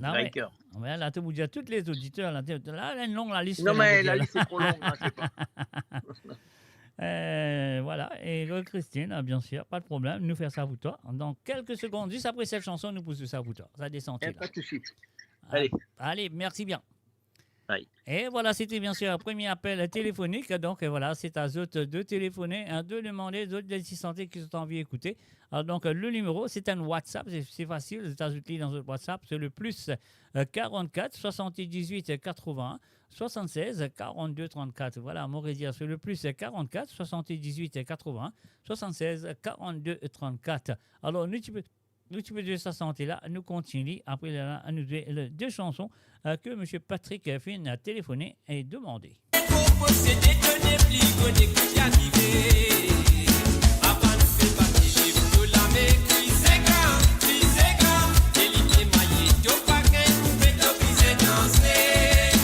Ah ouais. Riker. Ouais, là, tu me dis à tous les auditeurs, là, elle est longue la liste. Non, là, mais vous la dire, liste est trop longue, hein, c'est pas. là. Voilà, et Christine, bien sûr, pas de problème, nous faire ça pour toi. Dans quelques secondes, juste après cette chanson, nous poussons ça pour toi. Ça descend là. Pas de souci. Allez. Allez, merci bien. Aïe. Et voilà, c'était bien sûr un premier appel téléphonique. Donc voilà, c'est à eux de téléphoner, de demander, d'autres des santé qui sont envie d'écouter. Alors donc le numéro, c'est un WhatsApp, c'est facile, vous ajoutez dans votre WhatsApp, c'est le plus 44 78 80 76 42 34. Voilà, Morédia, c'est le plus 44 78 80 76 42 34. Alors nous, tu peux de sa santé là, nous continuons. Après, là, nous avons deux chansons que M. Patrick Finn a téléphoné et demandé. Pour posséder de dépliquer qui arrivé. Avant de faire partie de la maîtrise, c'est grand, délimité maillé, tout pas qu'un coupé de bise danser.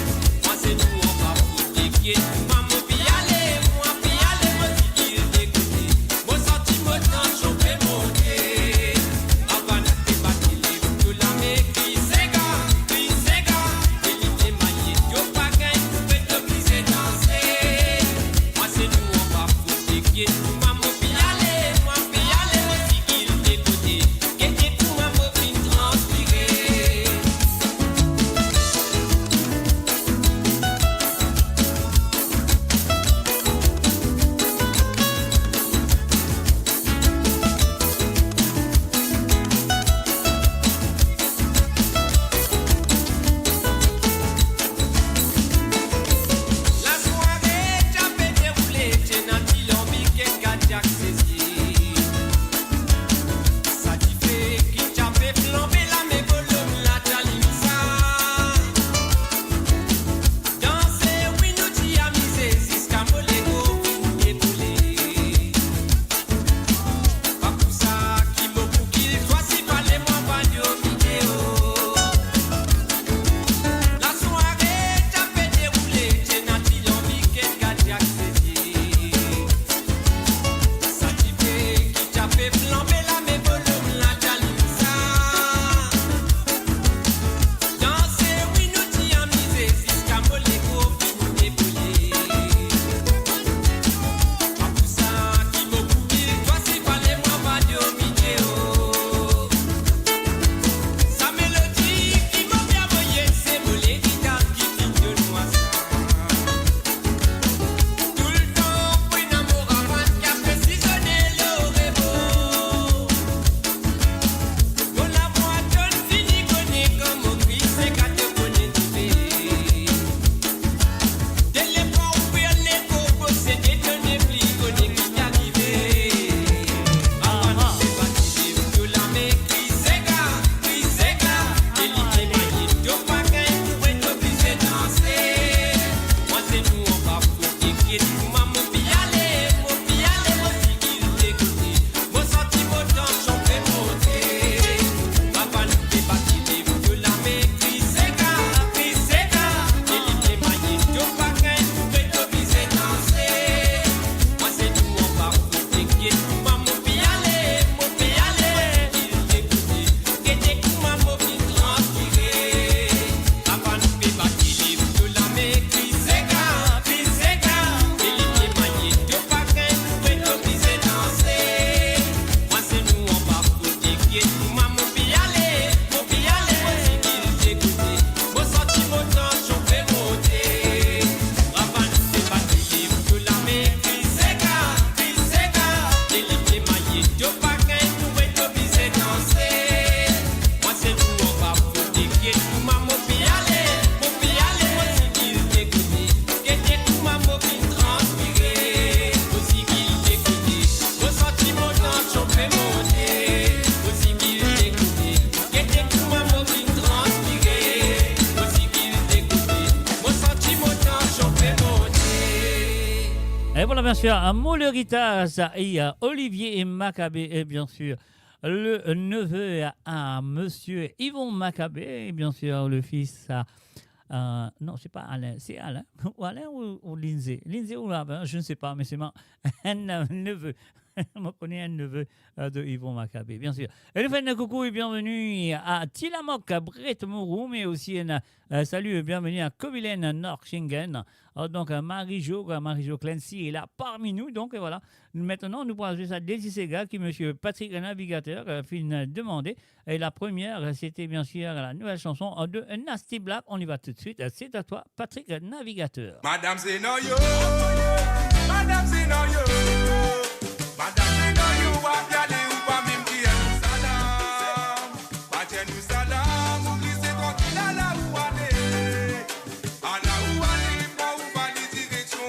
Moi c'est nous, on va foutre des pieds, maman puis aller, moi dis qu'il d'écouter. Mon sentiment dans j'en fais monter. Avant de faire partie de la maîtrise, c'est grand, délimité maillé, tout pas qu'un coupé de bise danser. Moi c'est nous, on va foutre des pieds, maman puis aller, moi dis qu'il bien sûr, à Mouleritas et à Olivier et Maccabé, et bien sûr, le neveu à monsieur Yvon Maccabé, et bien sûr, le fils à. Non, c'est pas Alain, c'est Alain. Ou Alain ou Lindsay. Lindsay ou Alain, je ne sais pas, mais c'est un neveu. On connaît un neveu de Yvon Maccabé, bien sûr. Et le fait de coucou et bienvenue à Tilamok, à Brett Mourou, mais aussi un salut et bienvenue à Kovilen Norchingen. Donc Marie-Jo Clancy est là parmi nous. Donc voilà, maintenant nous pourrons jouer ça Daisy Sega qui monsieur Patrick Navigateur fit demander. Et la première, c'était bien sûr la nouvelle chanson de Nasty Black. On y va tout de suite. C'est à toi, Patrick Navigateur. Madame Zenoyo, Madame Zenoyo, Madame Zenoyo, wapiale ou pas même qui est salam, pas nous salam, ou glissez tranquille à la où aller, à la où aller, pas où pas les directions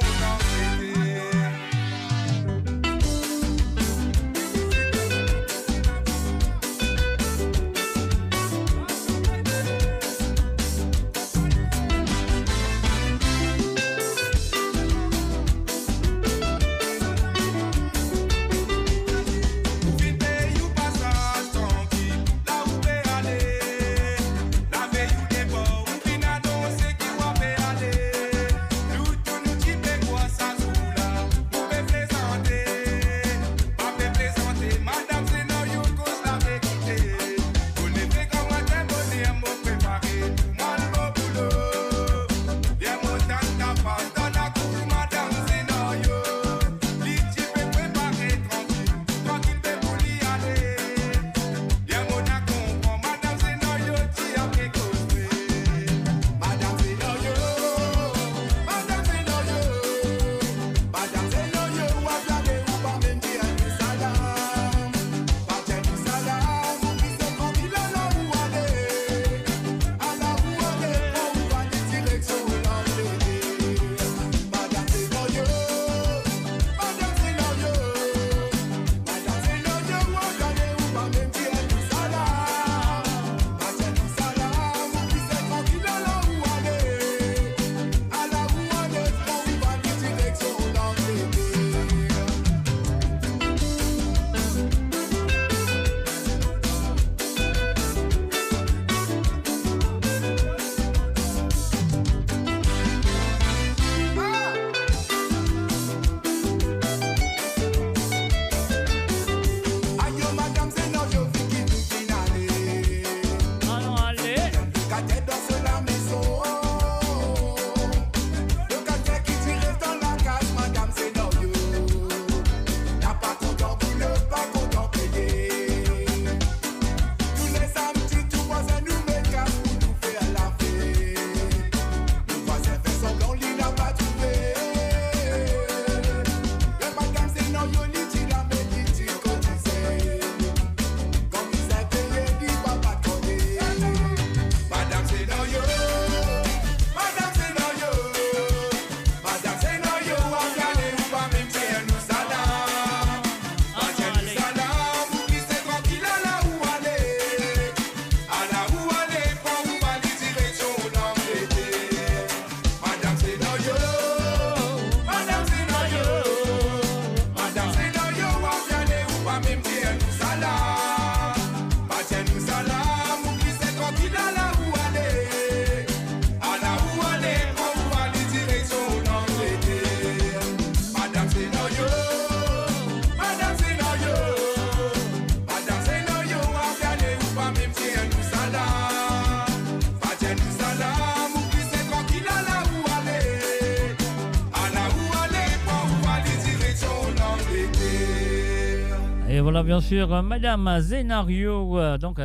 Et voilà, bien sûr, Madame Zénario. Donc,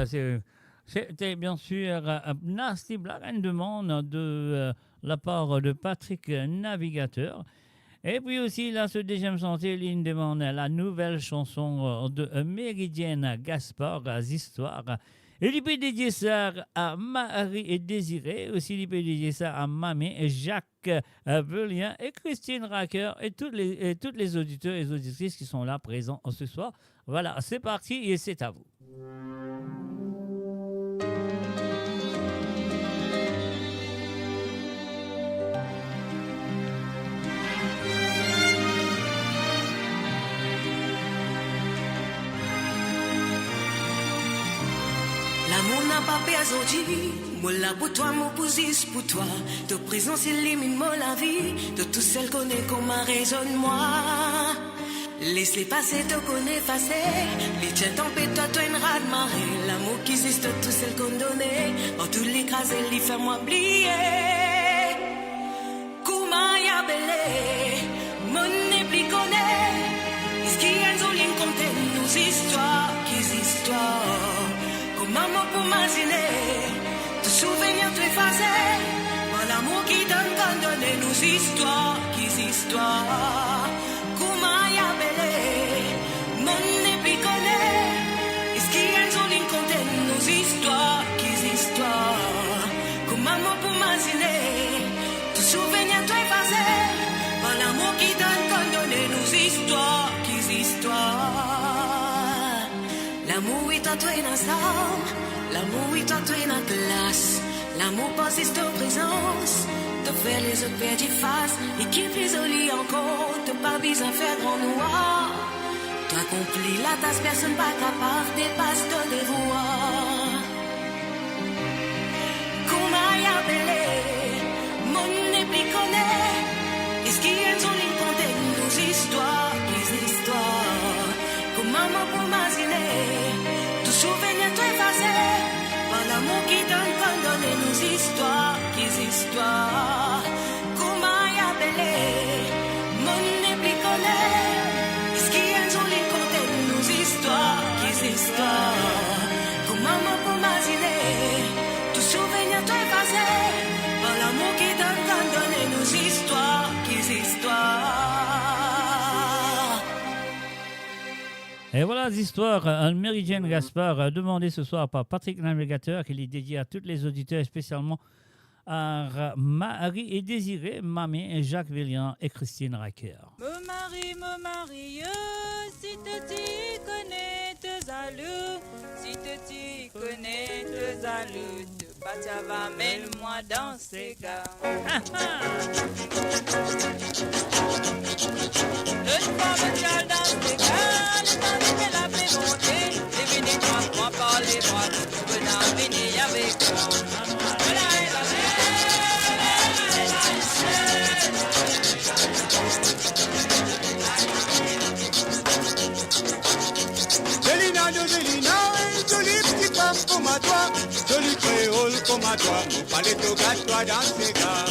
c'était bien sûr Nasty Black, une demande de la part de Patrick Navigateur. Et puis aussi, là, ce deuxième santé, il demande la nouvelle chanson de Méridienne Gaspard, Histoires. Et il peut dédier ça à Marie et Désiré. Aussi, il peut dédier ça à Mamie, Jacques Velien et Christine Racker et toutes les auditeurs et auditrices qui sont là présents ce soir. Voilà, c'est parti et c'est à vous. n'a pas perdu. Moi là pour toi, mon pousis pour toi. Ta présence élimine moi la vie. De tout celle qu'on est comme un raisonne-moi. Laisse-les passer, te connais passer. Les tiens tempêtes, toi, toi, une rade marée. L'amour qui existe, tout celle qu'on donnait. En tous les cas, elle fait-moi oublier. Koumaya belé, mon épli connaît. Est-ce qu'il y a une zone comme telle, nos histoires, qu'ils histoires. Comment moi pour m'imaginer, te souvenir, tu effacer. Par l'amour qui donne, qu'on donne, nos histoires, qu'ils histoires. Koumaya belé, mon épli connaît. Est-ce qu'il y a une zone comme telle, nos histoires, qu'ils histoires. Comment moi pour m'imaginer. Souvenir toi effacé par l'amour qui donne qu'on donne nos histoires, qu'ils histoires. L'amour est toi toi dans ensemble, l'amour est toi toi dans classe. L'amour persiste en présence, te faire les autres perdre face. Et qui est plus joli encore, te pas besoin faire grand noir. T'accomplis la tâche, personne pas capable, dépasse ton devoir. Comment y appeler? Mon épli connaît. Est-ce qu'il y a une zone qui contient nos histoires, les histoires? Comment moi pour m'imaginer? Tout souvenir toi effacé par l'amour qui donne qu'on donne nos histoires, les histoires. Comment y appeler? Mon épli connaît. Est-ce qu'il y a une zone qui contient nos histoires, les histoires? Comment moi pour m'imaginer? Tout souvenir toi effacé. L'amour qui donne qu'on donne nos histoires, qu'ils histoires. Et voilà les histoires. Mary-Jane Gaspard, demandée ce soir par Patrick Navigateur, qui est dédié à tous les auditeurs, spécialement à Marie et Désiré, Mamie, Jacques Villian et Christine Racker. Mon mari, si tu connais tes allures, si tu connais tes allures, pas ça va, mets-moi dans ces gars. Une femme seule dans ces gars, le temps de la fait monter, les minutes moi par les bras, venant venir avec moi. Angelina, une jolie petite femme comme à toi, jolie créole comme à toi, mon palais te gâte toi dans ces gars.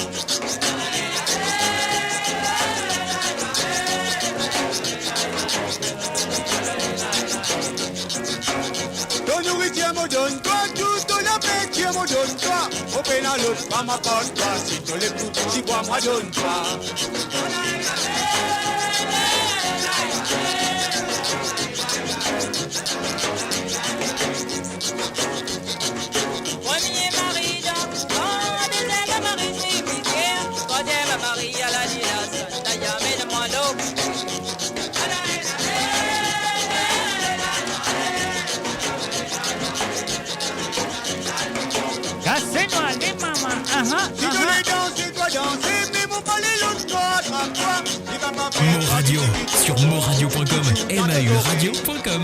Ton nourriture me donne toi, tout ton appétit me donne toi, au pénal l'autre femme apporte toi, si tu l'écoutes, si quoi moi donne toi. Premier mari d'enfant, deuxième mari cimetière, troisième mari à la dilasse, d'ailleurs mais le moins d'eau. Cassez-moi les mamans. Si tu les danses, tu dois danser, mais mon palais l'autre toi, attrape-toi. Mo Radio sur moradio.com, mauradio.com.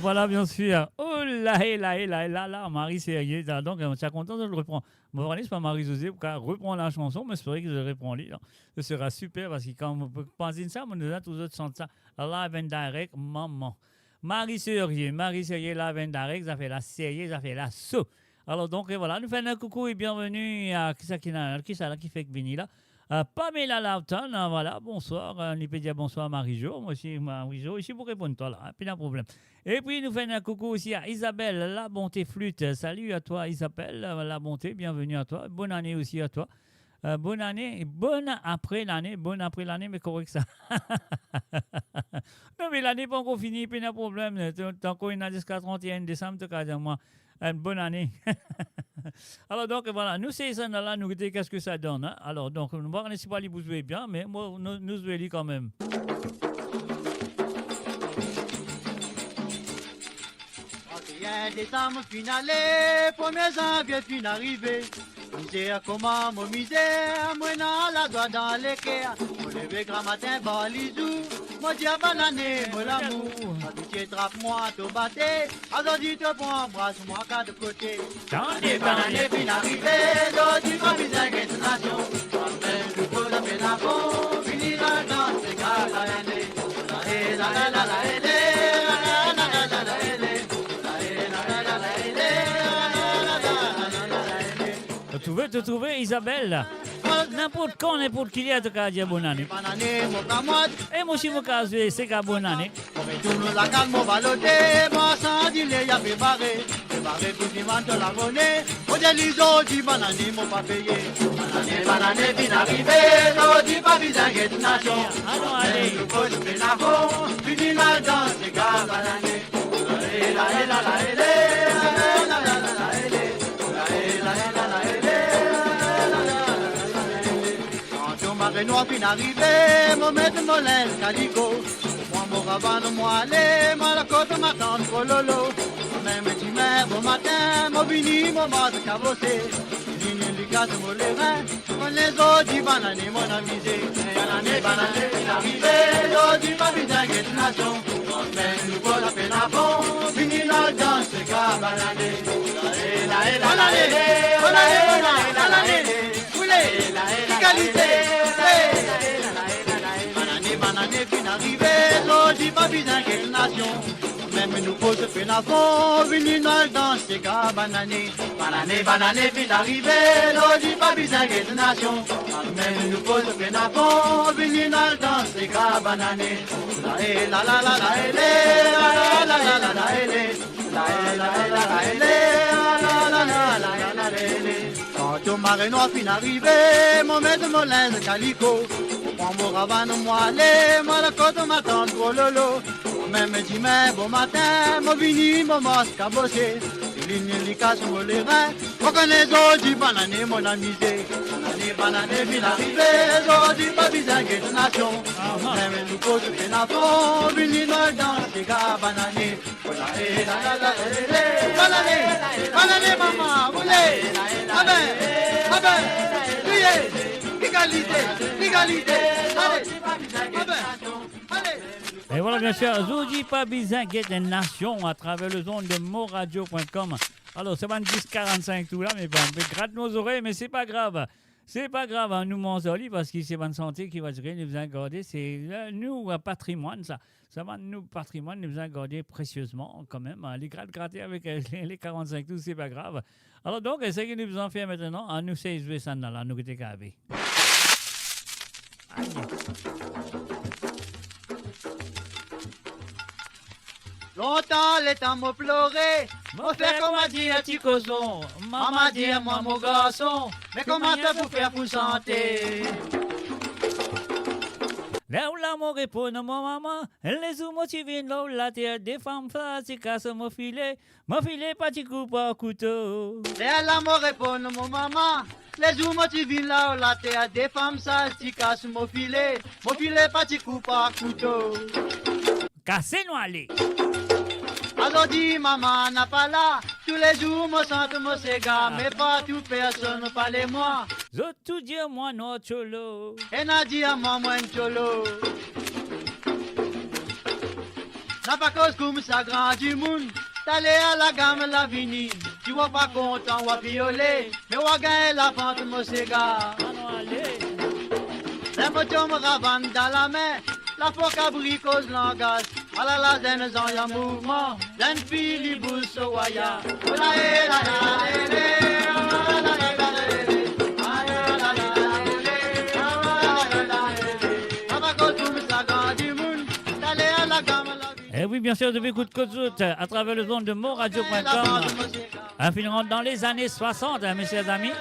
voilà, bien sûr. Oh là, Marie Sérieux. Donc, je suis content de le reprendre. Bon, c'est pas Marie-Josée pour qu'elle reprend la chanson, mais c'est vrai que je reprends lui. Ce sera super parce que quand on peut penser ça, on nous a tous autres chanter ça. Live and direct, maman. Marie Sérieux, live and direct, ça fait la série, ça fait la saut. Alors, donc, voilà, nous faisons un coucou et bienvenue à qui ça qui fait que venir là. Pamela Lawton, voilà, bonsoir. On peut dire bonsoir Marie-Jo. Moi aussi, Marie-Jo, ici pour répondre toi là, pas de problème. Et puis, nous faisons un coucou aussi à Isabelle, la bonté flûte. Salut à toi, Isabelle, la bonté, bienvenue à toi. Bonne année aussi à toi. Bonne année, bonne après l'année, mais correct ça. Non, mais l'année n'est pas encore finie, pas de problème. T'as encore une année jusqu'à 31 décembre, tu as moi. Une bonne année. Alors, donc, voilà, nous, c'est ça, là, nous, qu'est-ce que ça donne. Hein? Alors, donc, nous ne voir pas les vous jouer bien, mais moi, nous jouons quand même. Décembre finale, 1er janvier fin arrivé. Misère comment mon misère, moi dans la doigt dans l'équerre. Mon lever grand matin, bon lisou, mon dia banane, mon l'amour. Habitué trappe-moi, tout batté, aujourd'hui te prends, embrasse-moi quatre côtés. Dans des bananes fin arrivé, d'autres comme ils inquiètent nation. Après le beau la peine à fond, fini la danse, c'est grave la l'année. Tu trouves Isabelle? N'importe quand, n'importe qui est, en tout cas, dire bonne année. Et moi aussi, mon cas, c'est qu'à bonne année. Tout le la calme, mon baloté, moi sans dire, il y a préparé. Préparé pour dimanche la monnaie. Au déliso, du banane, mon pas payé. Banane, bien arrivé, non, dis pas visage de nation. Allons, allez. Le pot de pénafon, fini la danse, c'est gars, banane. Noir fin arrivé, mon maître Molin, calico. Moi, mon rabanne, moi, allez, moi, la côte, ma tante, cololo. Même dimanche, bon matin, mon vini, mon base, cabossé. Vini, ligas, mon lerin, mon les autres, du banane, mon amusé. Banane, fin arrivé, l'eau, du babidin, guette nation. Même nous, pour la peine à fond, vini, la danse, c'est gars, banane. Banane fin arrivé, l'aujourd'hui pas besoin quelle nation. Même nous pose peine à fond, vini dans danse, c'est gars banané. Banane fin arrivé, l'aujourd'hui pas besoin quelle nation. Même nous pose peine à fond, vini dans danse, c'est gars banané. La la la la la la la la la la la quand au marais noir fin arrivé, mon maître Molin de calico. Prends mon ravane, moi allez, moi la côte ma tante gros lolo. Même dimanche, bon matin, mon vini, mon masque à bosser. Ligne licasse, mon lerin, pour que les autres du banane, mon amusé. Banane, fin arrivé, aujourd'hui pas bizarre que nation. Même nous pose peine à fond, vini dans les gars banane. Banane, maman, voulez, égalité, Et voilà, bien sûr, Zoudi Pabizin Get une Nation à travers le zone de moradio.com. Alors, c'est 10:45 tout là, mais bon, on gratte nos oreilles, mais c'est pas grave. C'est pas grave, hein, nous mangons parce que c'est bonne santé qui va durer, nous vous garder. C'est nous, patrimoine, ça. Ça va, nous, patrimoine, nous vous garder précieusement quand même. Hein. Les gratter avec les 45 tout, c'est pas grave. Alors, donc, ce que nous faisons faire maintenant, hein, nous, c'est jouer ça dans la nous, qui longtemps les temps m'ont pleuré, mon frère comme a dit un petit coson, maman dit à moi mon garçon, mais comment t'as pour faire pour santé? Là où l'amour répond mon maman, les ou motivés là où la terre des femmes faciles cassent mon filet petit coup par couteau. Là l'amour répond mon maman, les ou motivés là où la terre des femmes faciles cassent mon filet petit coup par couteau. Cassez-nous aller. Alors dit maman n'a pas là, tous les jours me sens mon séga, mais pas tout personne ne parle moi. Je tout dire moi non cholo. Et n'a dit à moi moins cholo. n'a pas cause comme ça grand du monde. T'allais à la gamme la vini, tu vois pas content, ou violer, mais ou gagner la pente mon cigare. Les motos me ravanent dans la main, la foca bricose langage. Ah la la, zen zan ya mouvement, zen fili boule so waya. Oh la la la la la la la la. Et oui, bien sûr, depuis coup de Côte à travers le zone de moradio.com. Un film rentre dans les années 60, hein, mes chers amis.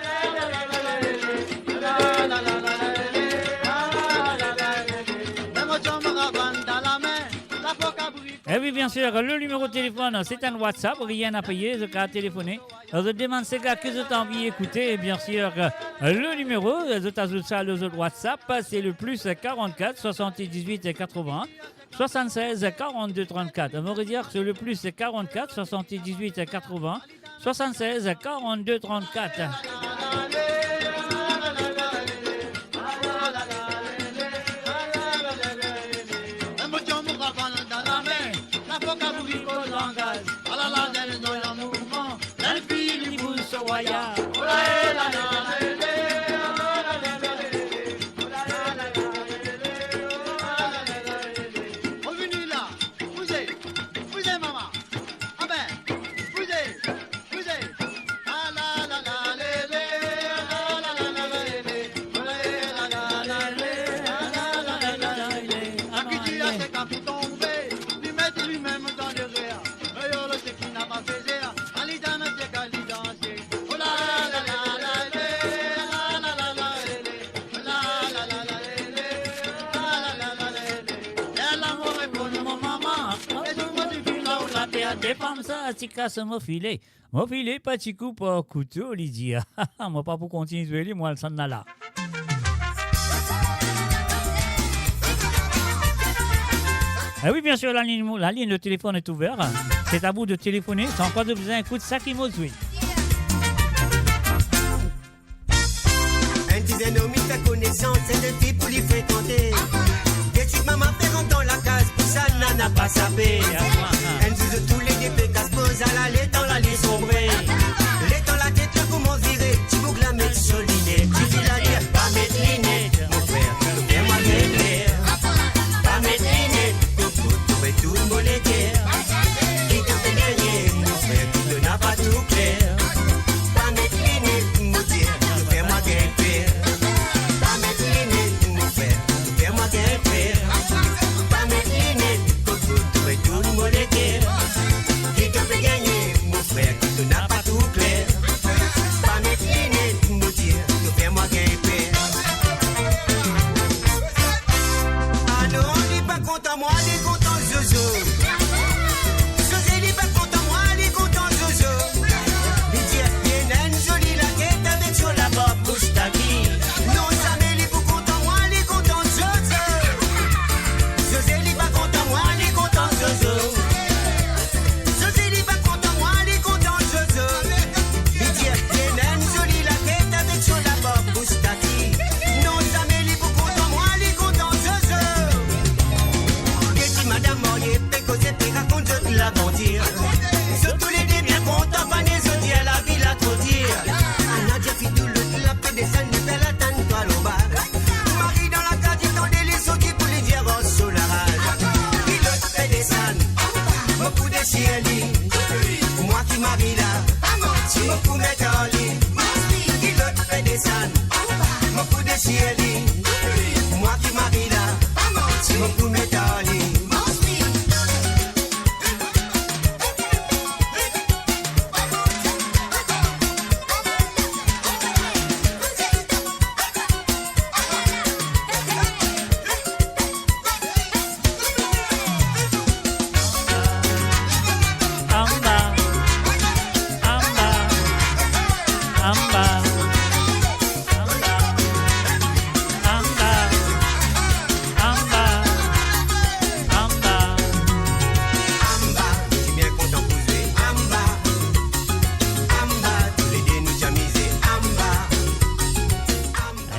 Et oui, bien sûr, le numéro de téléphone, c'est un WhatsApp, rien à payer, je peux téléphoner. Je demande ce gars que je t'ai envie d'écouter. Et bien sûr, le numéro, je t'ajoute ça, le WhatsApp, c'est le plus 44 78 80 76 42 34. On va dire que c'est le plus 44 78 80 76 42 34. Tu casses mon filet, petit coup pour couteau, Lydia. Moi, pas pour continuer, moi, le s'en a là. Ah oui, bien sûr, la ligne de téléphone est ouverte. C'est à vous de téléphoner. Sans quoi de besoin, écoute ça qui m'a joué. Un disait nos mis ta connaissance, c'est des filles pour les fréquenter. Des suites maman fait dans la case, pour ça n'a pas sapé. Elle nous tous les dépêches. À l'allée dans l'allée sombrée. Les dans la tête, le comment virer. Tu boucles la mettre sur l'inet. Tu dis la dire, pas mettre l'inet. Mon frère, fais-moi guérir. Pas mettre l'inet. Tout et tout le molétaire. Qui te fait gagner, mon frère, tu n'as pas tout clair. Pas mettre l'inet, mon dire, fais-moi guérir. Pas mettre l'inet, mon frère, fais-moi guérir. Pas mettre l'inet. Tout et tout le molétaire. Tu n'as pas tout clair. Pas mes cliniques, nous dire, tu fais-moi gagner. Ah non, on n'est pas content, moi, on est content, Jojo. José n'est pas content, moi, on est content, Jojo. Il dit, bien, une jolie laquette avec sur la barbe, bouche ta vie. Non, ça met les pour content, moi, on est content, Jojo. José n'est pas content, moi, on est content, Jojo. Surtout les deux bien contents, pas les autres, à la ville à trop dire. On a déjà fait tout le la paix des scènes, de faire la tante, toi, l'eau bas. Marie dans la carte, il tendait les autres qui pour les dire sur la rage. Pilote fait des scènes, beaucoup de chiens, moi qui marie là, beaucoup mettre en ligne. Pilote fait des scènes, beaucoup de chiens, moi qui marie là, beaucoup mettre en ligne.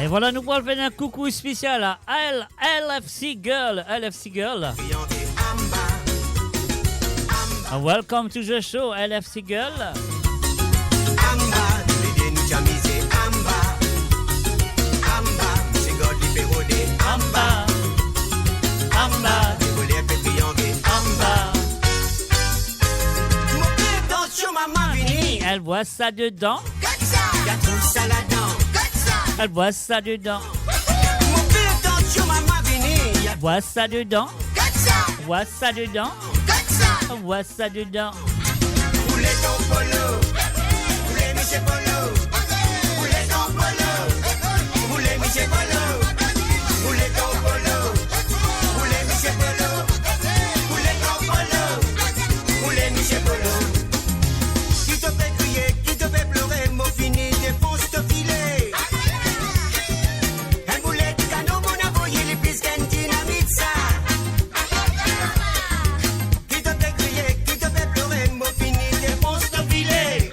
Voilà, nous pouvons faire un coucou spécial à LFC Girl. LFC Girl. Welcome to the show, LFC Girl. Amba, tulide nous chamiser. Amba, Amba, c'est God qui fait rôder. Amba, Amba, les volets fait triangle. Amba. Mon père danse sur maman vini. Elle boit ça dedans. Y'a tout ça là-dedans. Elle boit ça dedans. Mon père danse sur maman vini. Y'a Elle boit ça dedans. Elle boit ça dedans. Elle boit ça dedans. Roulez ton polo. Roulez Michel Polo. Roulez ton polo. Roulez Michel Polo. Roulez ton polo. Roulez Michel Polo. Roulez ton polo. Roulez Michel Polo. Qui te fait crier, qui te fait pleurer, mot fini, défonce te filet. Un boulet de canon, mon envoyé les pistes dynamite ça. Qui te fait crier, qui te fait pleurer, mot fini, défonce te filet.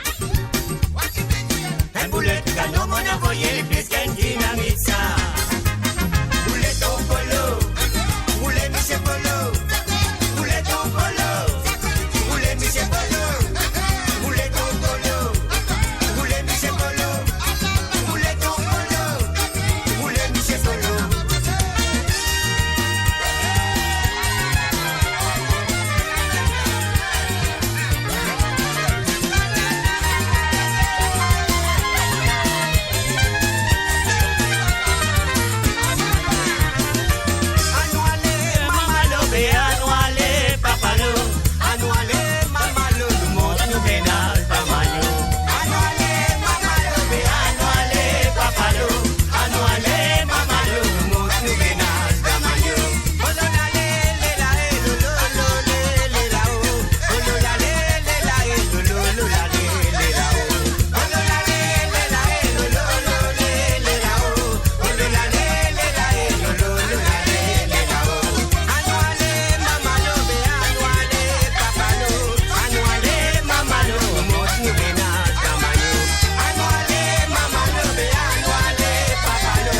Un boulet de canon, mon envoyé les pistes dynamite ça. Roulez ton polo, roulez Michel Polo. Roulez ton polo, roulez Michel Polo. Roulez ton polo, roulez Michel Polo. Roulez ton polo, roulez Michel Polo. Anoualé, mamalo, bé, anoualé, papalo. Anoualé, mamalo, nous monte nous ménage, mamalo. Anoualé, mamalo, bé, anoualé, papalo. Anoualé, mamalo, nous monte nous ménage, mamalo. Ololale, le la, lo, lo, lo, le la, oh. Ololale, le la, lo, lo, lo, la, le la, oh. Ololale, le la, lo, lo, lo, le la, oh. Ololale, le la, lo, lo, lo, la, le la, oh. Anoualé, mamalo, bé, anoualé, papalo. Anoualé, mamalo, monte nous ménage, mamalo. Anoualé, mamalo, bé, anoualé, papalo.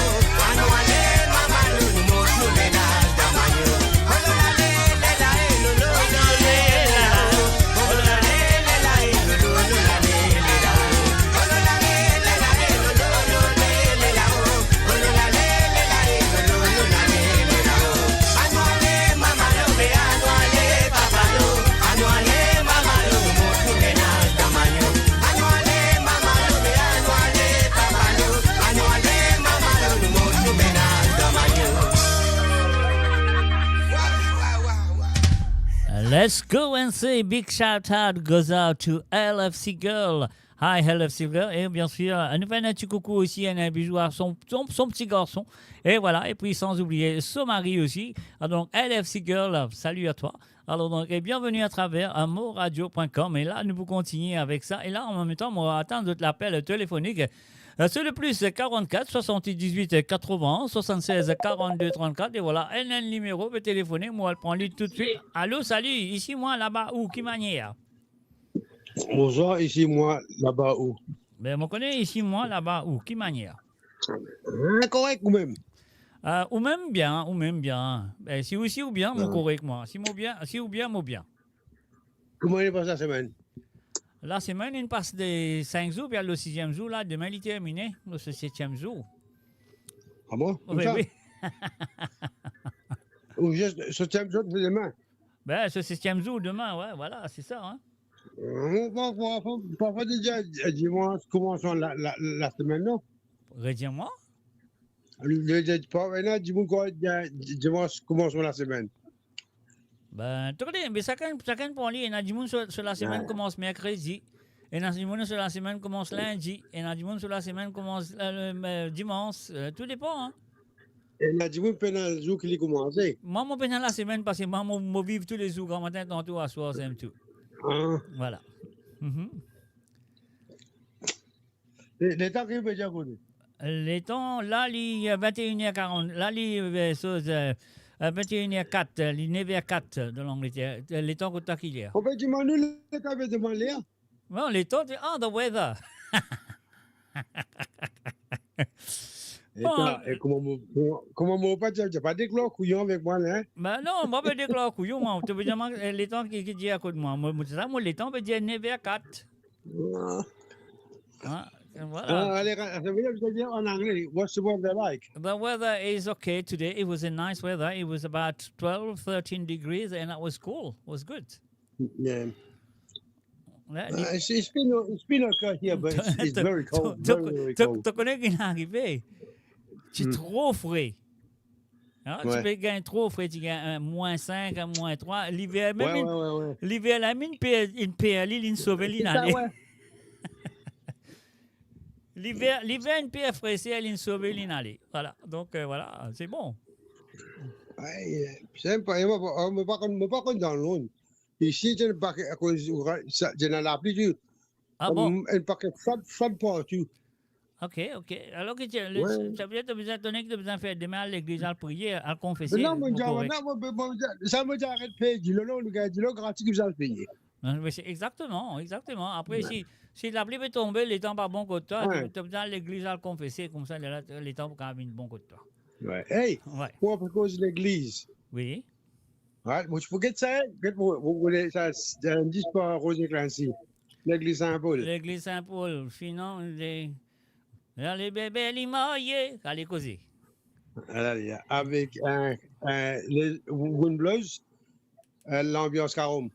Anoualé, mamalo, nous monte nous ménage, mamalo. Ololale, le la, lo, lo, lo, le la, oh. Ololale, le la, lo, lo, lo, la, le la, oh. Ololale, le la, lo, lo, lo, le la, oh. Ololale, le la, lo, lo, lo, la, le la, oh. Anoualé, mamalo, bé, anoualé, papalo. Anoualé, mamalo, monte nous ménage, mamalo. Anoualé, mamalo, bé, anoualé, papalo. Anoualé, mamalo, nous monte nous ménage, mamalo. Let's go and say big shout out goes out to LFC Girl. Hi LFC Girl. Et bien sûr, nous fait un petit coucou aussi, un bisou à son petit garçon. Et voilà, et puis sans oublier son mari aussi. Alors, donc LFC Girl, salut à toi. Alors donc, et bienvenue à travers moradio.com. Et là, nous vous continuer avec ça. Et là, en même temps, on va attendre l'appel téléphonique. C'est le plus 44 78 80 76 42 34 et voilà un numéro peut téléphoner, moi elle prend lui tout de suite. Allô, salut, ici moi là-bas où, qui manière? Bonsoir, ici moi là-bas où? Ben on connaît ici moi là-bas où, qui manière? Correct ou même? Ou même bien, ou même bien. Ben, si aussi ou bien, mon correct moi. Si ou bien, moi bien. Comment il passe la semaine? La semaine, il passe des 5 jours, puis le 6e jour, là, demain, il est terminé, le 7e jour. Ah bon? Oui, oui. Ou juste le 7e jour, c'est demain? Ben, ce 7e jour, demain, ouais, voilà, c'est ça, hein. Parfois déjà, dis-moi, commençons la semaine, non? Redis-moi. Dis-moi quoi, dis-moi, commençons la semaine. Ben, attendez, mais chacun pour lui, il y a du monde sur la semaine commence mercredi, et il y a du monde sur la semaine commence lundi, et il y a du monde sur la semaine commence dimanche, tout dépend, hein. Et il y a du monde pendant le jour qu'il a commencé. Moi, je pendant la semaine, parce que moi, je vis tous les jours, grand matin, tantôt, à soir, c'est tout. Voilà. Les temps qu'il veut déjà connaître? Les temps, là, il est 21h40, là, il est 21h04, il est 9h04 de l'Angleterre, les temps que qu'il y a. On peut demander les temps de demander. Non, les temps, the weather. Et comment mon pote, tu n'as pas déclaré couillon avec moi, hein? Ben non, moi, je déclare couillon, moi. Tu veux dire, les temps qui dit à côté de moi. Moi, les temps, je dis never cat. Hein? Voilà. Allez, ça veut dire, je veux dire en anglais, what's the weather like? The weather is okay today. It was a nice weather. It was about 12, 13 degrees, and it was cool. It was good. Yeah. Yeah, It's been okay here, but it's very cold. Very Tu cold. connais qu'il est arrivé? C'est trop frais. Hein? Ouais. Tu peux gagner trop frais. Tu gagnes moins 5, moins 3. L'hiver, même Ouais. l'hiver, la mine une paire, une sauve, une allée. L'hiver, une paire fraîche, une sauve, une allée. Voilà. Donc, voilà, c'est bon. Ouais, c'est pas, on me pas dans le monde. Ici, je ne pas à cause je n'en ai plus du. Ah bon? Un paquet de partout. OK. Alors que Ouais. ça veut dire que tu as besoin de faire demain à l'église, à prier, à confesser. Mais non, pour correct. ça me dit arrête de payer. Dis-le, le gars, dis-le gratuit que vous allez payer. Non, mais exactement. Après, si la pluie peut tomber, les temps pas bon côté toi, Ouais. tu as besoin à l'église à le confesser, comme ça, les temps quand même bon côté toi. Ouais. Hey, Ouais. moi, pour cause de l'église. Oui. Ouais, moi, je forget ça. Vous voulez, ça, c'est un disque par Rosé Clancy. L'église Saint-Paul. L'église Saint-Paul, sinon, les bébés, les mariés, allez causer. Avec une blouse, l'ambiance Carom.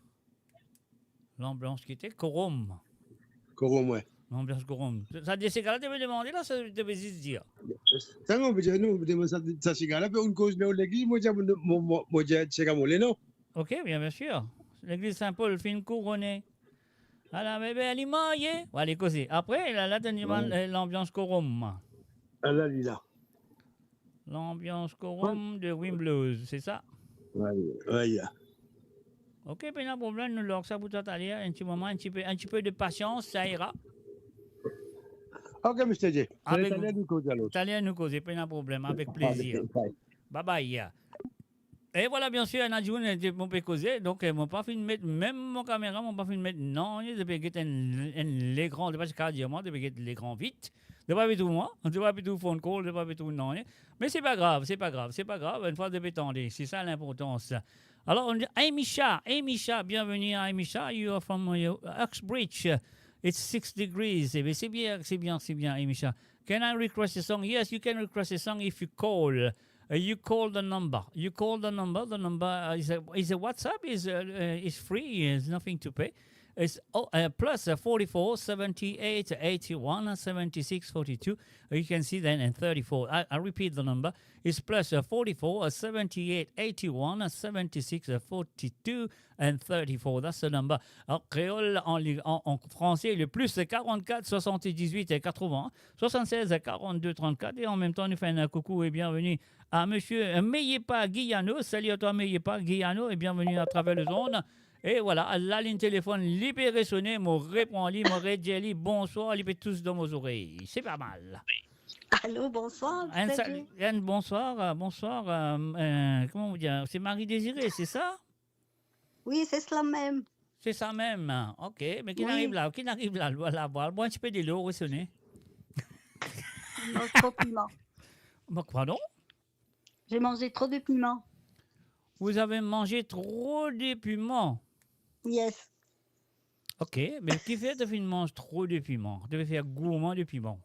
L'ambiance qui était Corum. Corom, ouais. L'ambiance Corum. Ça dit, c'est là, tu veux demander, là, ça devait juste dire. Ça, on peut dire, nous, on peut dire, ça, c'est là, puis une cause de l'église, moi, c'est comme on non? OK, bien sûr. L'église Saint-Paul, fin couronnée. Alors, bébé, elle est mariée. Allez causer. Après, là, tu as l'ambiance Corum. Là. L'ambiance Corum de Wimbledon, c'est ça? Ouais. OK, pas de problème, nous leur ça pour t'aller un petit moment, un petit peu de patience, ça ira. OK, Mr. J. Avec Allez, nous causer alors. T'allais nous causer, pas de problème, avec plaisir. Bye bye. Et voilà, bien sûr, Nadjoun était mon peu causé, donc mon pas fait de mettre, même mon caméra, mon pas fait de mettre, non, il devait être l'écran, de pas se dire moi, devait être l'écran vite. De pas tout moi, de pas tout phone call, de pas tout non. Mais c'est pas grave. Une fois de pétendre, c'est ça l'importance. Alors, on dit, hey Misha, bienvenue à Misha, you are from Uxbridge. It's 6 degrees. Eh bien, c'est bien, hey Misha. Can I request a song? Yes, you can request a song if you call. You call the number. The number is a WhatsApp. Is free. There's nothing to pay. It's plus 44 78 81 76 42. You can see then in 34. I repeat the number. It's plus 44 78 81 76 42 and 34. That's the number. Alors, créole en français, le plus 44 78 et 80 76 42 34. Et en même temps, nous faisons un coucou et bienvenue à monsieur Meyepa Guillano. Salut à toi, Meyepa Guillano, et bienvenue à travers le zone. Et voilà, la ligne téléphone libérée sonner, mon répond, mon redjeli, bonsoir, libéré tous dans vos oreilles. C'est pas mal. Allô, bonsoir. Bonsoir. Comment vous dire? C'est Marie Désirée, c'est ça? Oui, c'est cela même. C'est ça même. OK. Mais qui Oui. arrive là? Voilà, boire un petit peu de l'eau, sonner. Non, trop piment. Pardon? J'ai mangé trop de piment. Vous avez mangé trop de piment? Yes. OK. Mais qui fait que tu manges trop de piment? Tu devais faire gourmand de piment.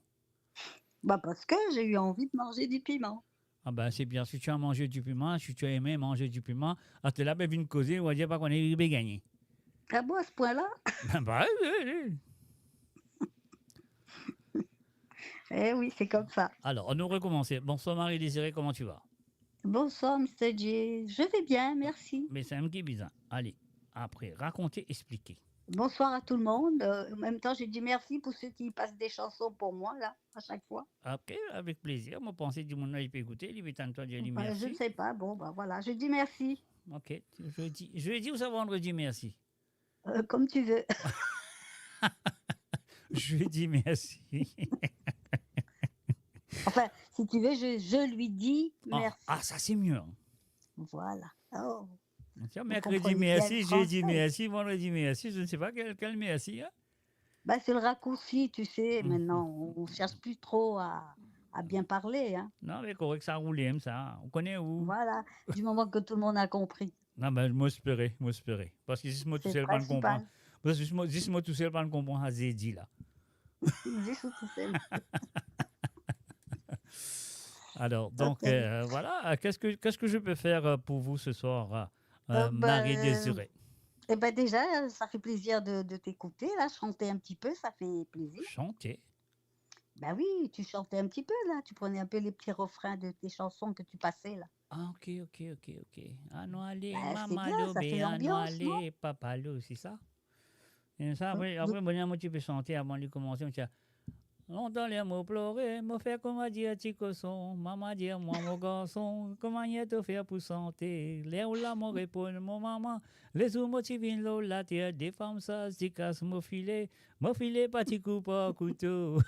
Bah parce que j'ai eu envie de manger du piment. Ah ben c'est bien, si tu as mangé du piment, si tu as aimé manger du piment, à te là, ben viens causer, on va dire pas qu'on est gagné. Ah bon, à ce point-là? Bah oui. Eh oui, c'est comme ça. Alors, on nous recommencer. Bonsoir Marie-Désirée, comment tu vas? Bonsoir, Mr. J. Je vais bien, merci. Mais c'est un petit bizarre. Allez, après, racontez, expliquez. Bonsoir à tout le monde. En même temps, je dis merci pour ceux qui passent des chansons pour moi, là, à chaque fois. Ok, avec plaisir. Moi, pensez du monde, il peut écouter. Il peut toi dire Je merci. ne sais pas. Bon, bah voilà, je dis merci. Ok, jeudi ou ça vendredi, merci. Comme tu veux. Jeudi, merci. Enfin, si tu veux, je lui dis merci. Ah, ça c'est mieux. Voilà. Oh. Tiens, mercredi, merci, jeudi, merci, vendredi, merci. Je ne sais pas quel merci. Hein? Bah, c'est le raccourci, tu sais. Maintenant, on ne cherche plus trop à à bien parler. Hein. Non, mais correct, ça roule, ça. On connaît où? Voilà, du moment que tout le monde a compris. Non, ben, moi, espérer. Parce que si moi, tout C'est seul, pas le principal. comprendre. Parce que si moi, tout seul, pas le comprendre, c'est dit, là. Dis tout seul. Alors, donc, Ok. voilà. Qu'est-ce que je peux faire pour vous ce soir, Ben, Marie-Désirée? eh ben déjà, ça fait plaisir de t'écouter, là, chanter un petit peu, ça fait plaisir. Chanter. Ben oui, tu chantais un petit peu, là, tu prenais un peu les petits refrains de tes chansons que tu passais, là. Ah, ok. Ah, non, allez, Ben, c'est maman, bien, ça fait ah, non, l'ambiance, non? allez, papa, c'est ça? Et ça, après, moi, tu peux chanter avant de commencer. Tu entend les mots pleurer, me faire comment dire, petit cochon, maman dire, moi, mon garçon, comment y est te faire pour chanter? Les ou là, mon répond, mon maman, les ou motivent l'eau, la terre, des femmes, ça, si casse, mon filet, pas petit coup par couteau.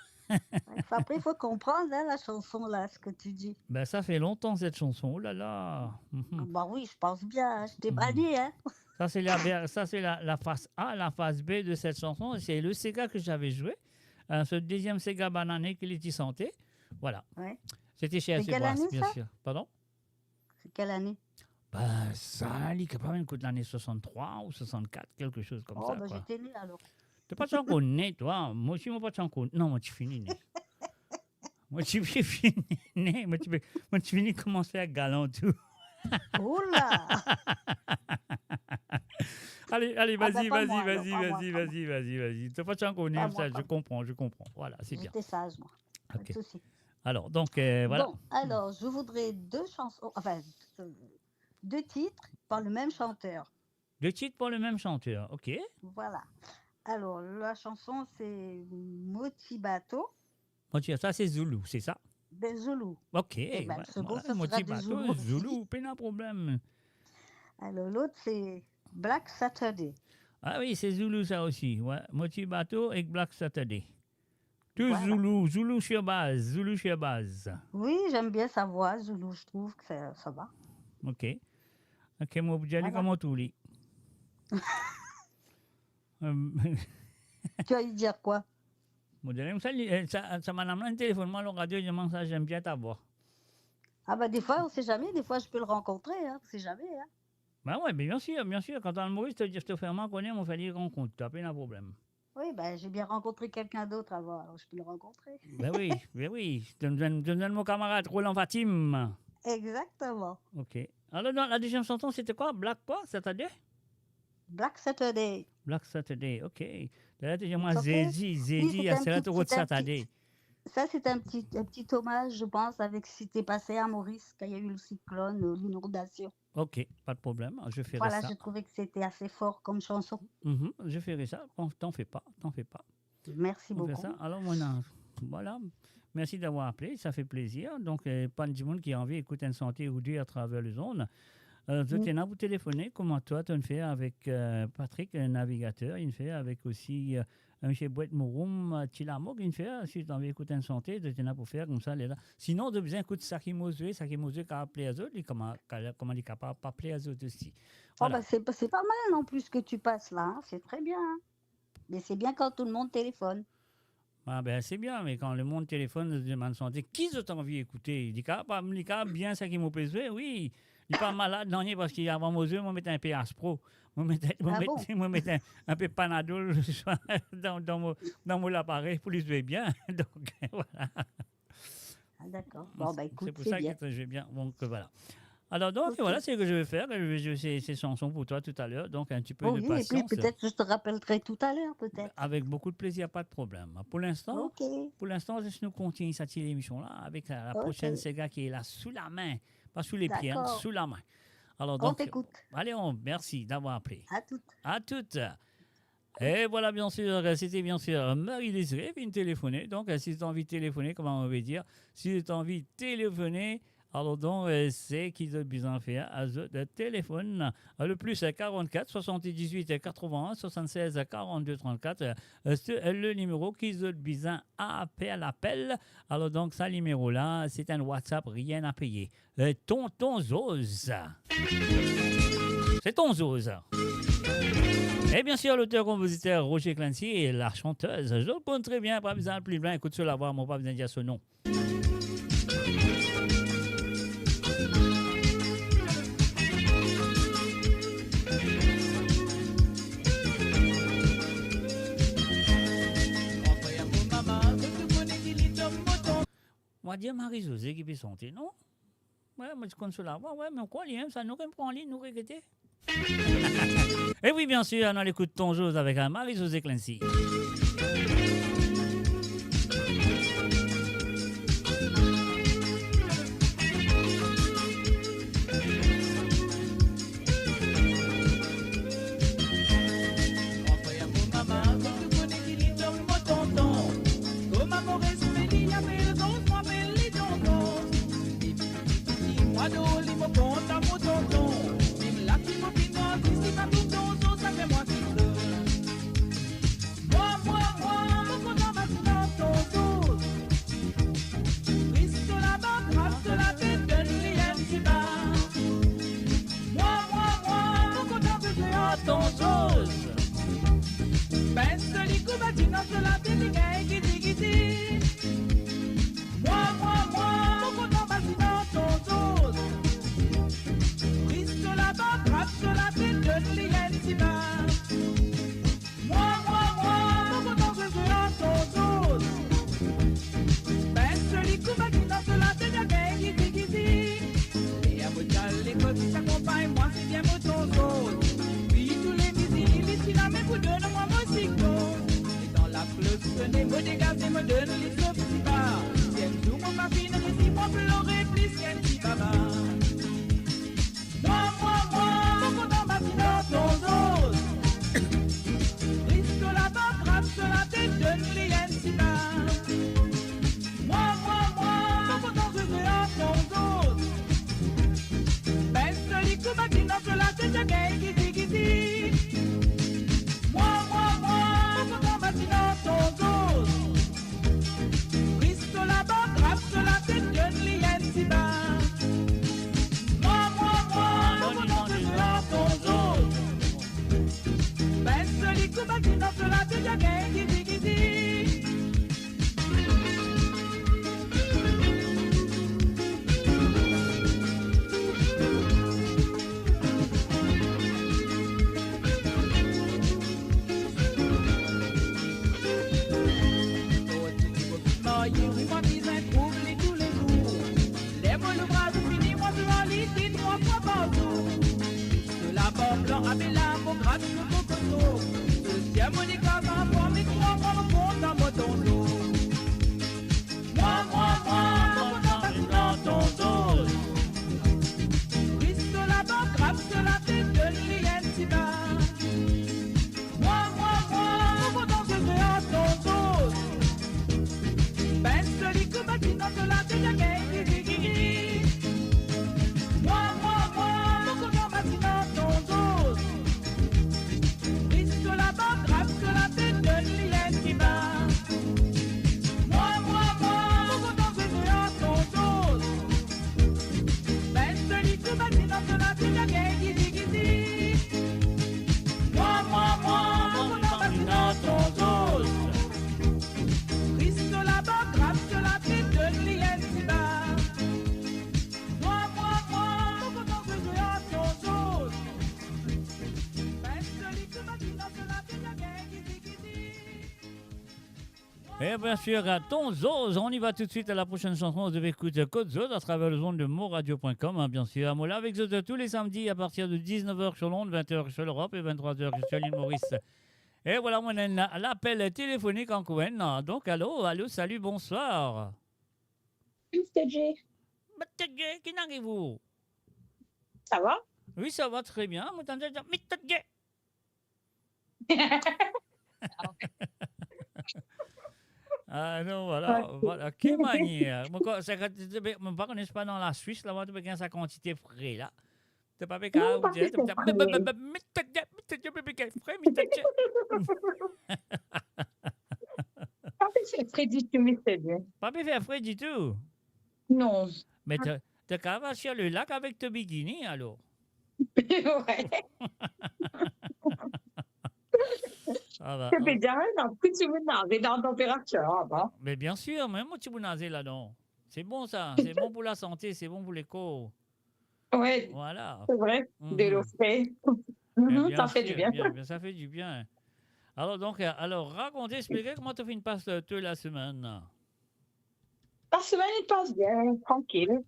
Après, il faut comprendre, hein, la chanson, là, ce que tu dis. Ben, ça fait longtemps, cette chanson, oh là là. Bah oui, je pense bien, hein, je t'ai banni, hein. Ça, c'est la face A, la face B de cette chanson. C'est le Sega que j'avais joué. Ce deuxième Sega banané qu'il était santé. Voilà. Ouais. C'était chez C'est quelle Asubras, année, bien ça? sûr. Pardon? C'est quelle année? Ben, ça, il est pas même de l'année 63 ou 64, quelque chose comme Oh, ça. ben Quoi. j'étais née, alors. T'es pas encore né, toi. Moi aussi, moi, pas encore. Non, moi, tu finis né. Moi, tu finis né. Moi, tu finis commencer à galant tout. Oh là! Allez, Ah, vas-y. ben, pas moi, alors, pas moi. T'es pas encore né, Pas ça, moi, je comprends. Voilà, c'est bien. J'étais sage, moi. Pas de Ok. souci. Alors, donc, voilà. Bon, alors, je voudrais deux chansons, enfin, deux titres par le même chanteur. Deux titres pour le même chanteur, ok. Voilà. Alors, la chanson, c'est Motibato Bon, tiens, ça, c'est Zulu, c'est ça? des Zoulous. Ok. Eh ben, ouais, le second, voilà, ça sera Motibato, des Zoulous aussi. Zulu, pas de problème. Alors, l'autre, c'est Black Saturday. Ah oui, c'est Zulu, ça aussi. Ouais. Motibato et Black Saturday. Tout Voilà. Zulu sur base, Oui, j'aime bien sa voix, Zoulou, je trouve que ça va. Ok. Ok, moi, vous allez Voilà. comme tout lit. Tu vas lui dire quoi? Moi, ça m'a amené un téléphone, moi, le radio, je demande ça, j'aime bien ta voix. Ah bah des fois, on sait jamais, des fois je peux le rencontrer, hein, on sait jamais. Hein. Ben ouais, mais bien sûr, quand on a le Maurice, je te fais mal connaître, on fait des rencontres, t'as pas de problème. Oui, ben j'ai bien rencontré quelqu'un d'autre avant, alors je peux le rencontrer. Ben oui. Je donne mon camarade Roland Fatim. Exactement. Ok. Alors, dans la deuxième chanson, c'était quoi? Black quoi? Saturday? Black Saturday. Black Saturday, ok. Là, tu dis moi, Ça fait- Zézi, c'est un c'est la petit- route c'est un Saturday. Ça, c'est un petit hommage, je pense, avec ce qui s'était passé à Maurice quand il y a eu le cyclone, l'inondation. Ok, pas de problème, je ferai Voilà, ça. j'ai trouvé que c'était assez fort comme chanson. Je ferai ça, t'en fais pas. Merci On fait beaucoup. ça. Alors, maintenant, voilà. Merci d'avoir appelé, ça fait plaisir. Donc, pas de monde qui a envie d'écouter une santé ou deux à travers les zones. Je tiens à vous téléphoner. Comment toi, tu fais avec Patrick, le navigateur. Il fait avec aussi M. Bouet Mouroum, Tilamo. Il fait, si tu as envie d'écouter une santé, tu tiens pour faire comme ça. Là. Sinon, tu as besoin d'écouter Saki Mosue qui a appelé aux autres. Comment il est capable d'appeler aux autres aussi. Oh, Voilà. bah, c'est pas mal non plus ce que tu passes là, hein, c'est très bien. Hein. Mais c'est bien quand tout le monde téléphone. Ah ben, c'est bien, mais quand le monde téléphone se demande santé, qui tu as envie d'écouter? Il dit bien ça qui m'a pesé, oui. Il n'est pas malade, non, parce qu'avant mes yeux, moi, je mettais un PS Pro. Moi, je mettais un peu Panadol dans mon appareil pour les jouer bien. Donc, voilà. Ah, d'accord. Bon, bah écoute, C'est pour c'est ça bien. que je vais bien. Donc, voilà. Alors, donc, voilà, c'est ce que je vais faire. Je vais jouer ces chansons pour toi tout à l'heure. Donc, un petit peu Oui, de et patience. puis peut-être que je te rappellerai tout à l'heure, peut-être. Avec beaucoup de plaisir, pas de problème. Pour l'instant, Ok. je nous continue cette émission-là avec la Ok. prochaine Sega qui est là sous la main. Pas sous les pieds, hein, D'accord. sous la main. Alors, On donc, t'écoute. allez, merci d'avoir appelé. À toutes. À toutes. Et voilà, bien sûr, c'était bien sûr Marie-Désirée qui vient téléphoner. Donc, si tu as envie de téléphoner, comment on va dire? Si tu as envie de téléphoner, alors donc, c'est qu'ils ont besoin de faire à de téléphone. Le plus 44 78 81 76 42 34. C'est le numéro qu'ils ont besoin à l'appel. Alors donc, ce numéro-là, c'est un WhatsApp, rien à payer. Tonton Zose. C'est ton Zose. Et bien sûr, l'auteur-compositeur Roger Clancy et la chanteuse. Je le connais très bien, pas besoin de plus loin. Écoute, sur la voix, moi, pas besoin de dire ce nom. Moi, dire Marie-Josée qui peut chanter, non? Ouais, moi, je compte sur la voix, ouais, mais quoi, ça nous reprend en ligne, nous regretter. Et oui, bien sûr, on écoute ton chose avec Marie-Josée Clancy. Et bien sûr, ton Zose, on y va tout de suite à la prochaine chanson. Vous devez écouter Code Zose à travers le zone de moradio.com, hein, bien sûr. Moi là avec Zose tous les samedis à partir de 19h sur Londres, 20h sur l'Europe et 23h sur l'île Maurice. Et voilà, on a l'appel téléphonique en Couen. Donc, allô, salut, bonsoir. Mr. J. Mr. J, qui n'arrive-vous? Ça va? Oui, ça va très bien. Mr. J. Ah non, voilà, quelle manière. Moi, je ne connais pas dans la Suisse, là, tu peux sa quantité frais, là. Tu pas avec un frais, Pas fait frais du tout, Mr. J. Pas fait frais du tout? Non. Mais tu vas sur le lac avec ton bikini, alors? Ouais. Je peux dire, non, plus tu veux nager dans la température, hein? Mais bien sûr, même moi, tu veux nager là-dedans. C'est bon ça, c'est bon pour la santé, c'est bon pour l'écho. Ouais, Voilà. c'est vrai, de l'eau fraîche. Ça fait du bien. Ça fait du bien. Alors, donc, racontez, expliquez comment tu fais une passe toute la semaine. La semaine, il passe bien, tranquille.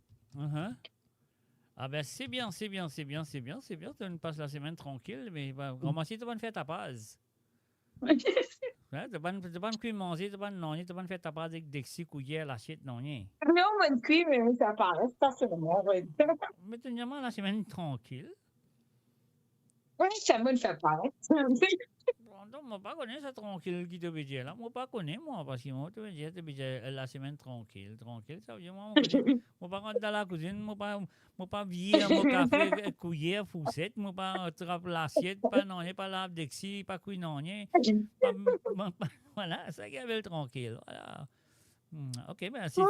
Ah ben, c'est bien. Tu nous passes la semaine tranquille, mais comment si tu vas faire ta passe? Tu vas pas manger, tu vas pas faire ta passe avec des couillères, l'assiette, non, rien. Non, mon cuit, mais ça paraît stationnement. Mais tu as la semaine tranquille. Oui, ça me le fait paraître. Non, moi pas connais ça tranquille qui te veut dire là. Moi pas connais moi parce que moi te veut dire la semaine tranquille, ça veut dire moi pas rentrer dans la cuisine, moi pas virer mon café cuillère fourchette, moi pas attraper l'assiette, pas non, pas lave d'exi, pas cuire non rien. Voilà, ça qui est tranquille. Voilà. OK, ben c'est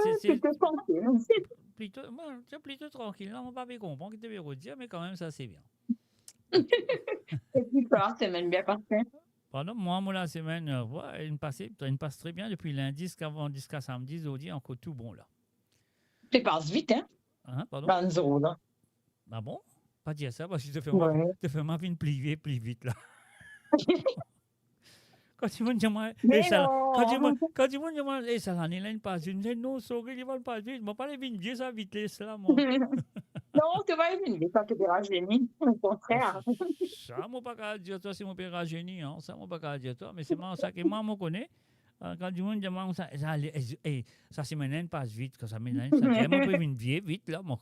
plutôt tranquille. Là, on va pas comprendre que tu veux dire mais quand même ça c'est bien. Et puis quoi, semaine bien passée. Pardon, moi, la semaine, elle passe très bien depuis lundi jusqu'à samedi, jeudi, encore tout bon là. Tu passes vite, hein? Pardon? Banzo, là. Ah bon? Pas dire ça, parce que tu fais ma vie plier plus vite là. Quand tu me dis moi, quand tu me dis moi, ça l'année là, il passe une, non, il va pas vite, moi pas les vignes, ça vitesse là, moi. Non, tu vas y venir, ça te verra génie, au contraire. Ça, moi pas dire toi, c'est mon père génie, hein, ça, moi pas dire toi, mais c'est moi, ça que moi, me connais. Quand du monde demande ça se mène passe vite, quand ça mène, ça vraiment peut venir vite là, moi.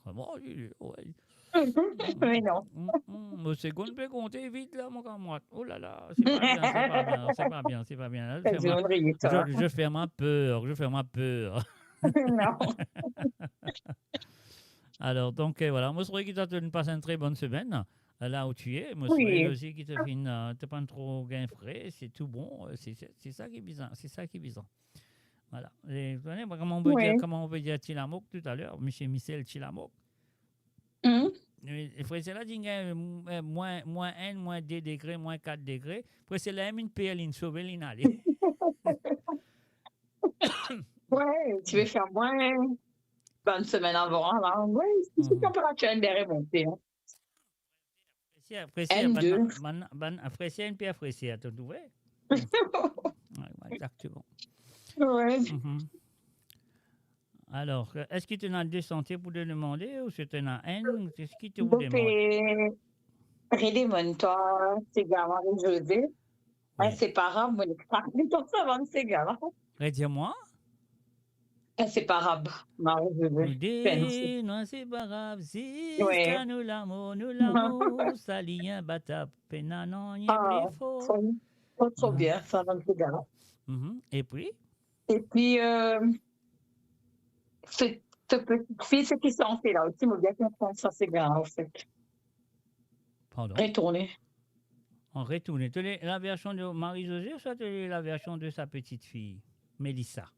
Mais non. Le second peut compter vite là, mon camarade. Oh là là, c'est pas bien. Je fais ma peur. Non. Alors, donc, voilà, moi, je souhaite que tu passes une très bonne semaine là où tu es. Moi, je souhaite aussi que tu ne pas trop gain frais, c'est tout bon. C'est ça qui est bizarre. Voilà. Et, comment on peut dire Tilamouk tout à l'heure, M. Michel Tilamouk. Il faut essayer là, dire moins 1, moins 2 degrés, moins 4 degrés. Après, c'est la même PL, une sauver l'inaller. Ouais, tu veux faire moins bonne semaine avant, là. Oui, c'est une température est remontée. Apprécier une puis apprécier, tu vois? Exactement. Ouais. Alors, est-ce que tu as deux santé pour te demander ou c'est un haine? Qu'est-ce qui te vous demande? Redemande-toi, c'est gamin de José. Inséparable, mon extract. Toi, ça va, c'est gamin. Redis-moi. Inséparable, Marie-José. Non, inséparable, si nous l'amour, ça lie un batap, penanon, y est plus fort. Trop bien, ça va, c'est gamin. Et puis? Cette petite fille, c'est qui s'en fait là aussi, mais bien comprendre ça, c'est grave, en fait. Pardon? Retourner. On retourne. Tu es la version de Marie-José ou soit tu es la version de sa petite fille, Mélissa?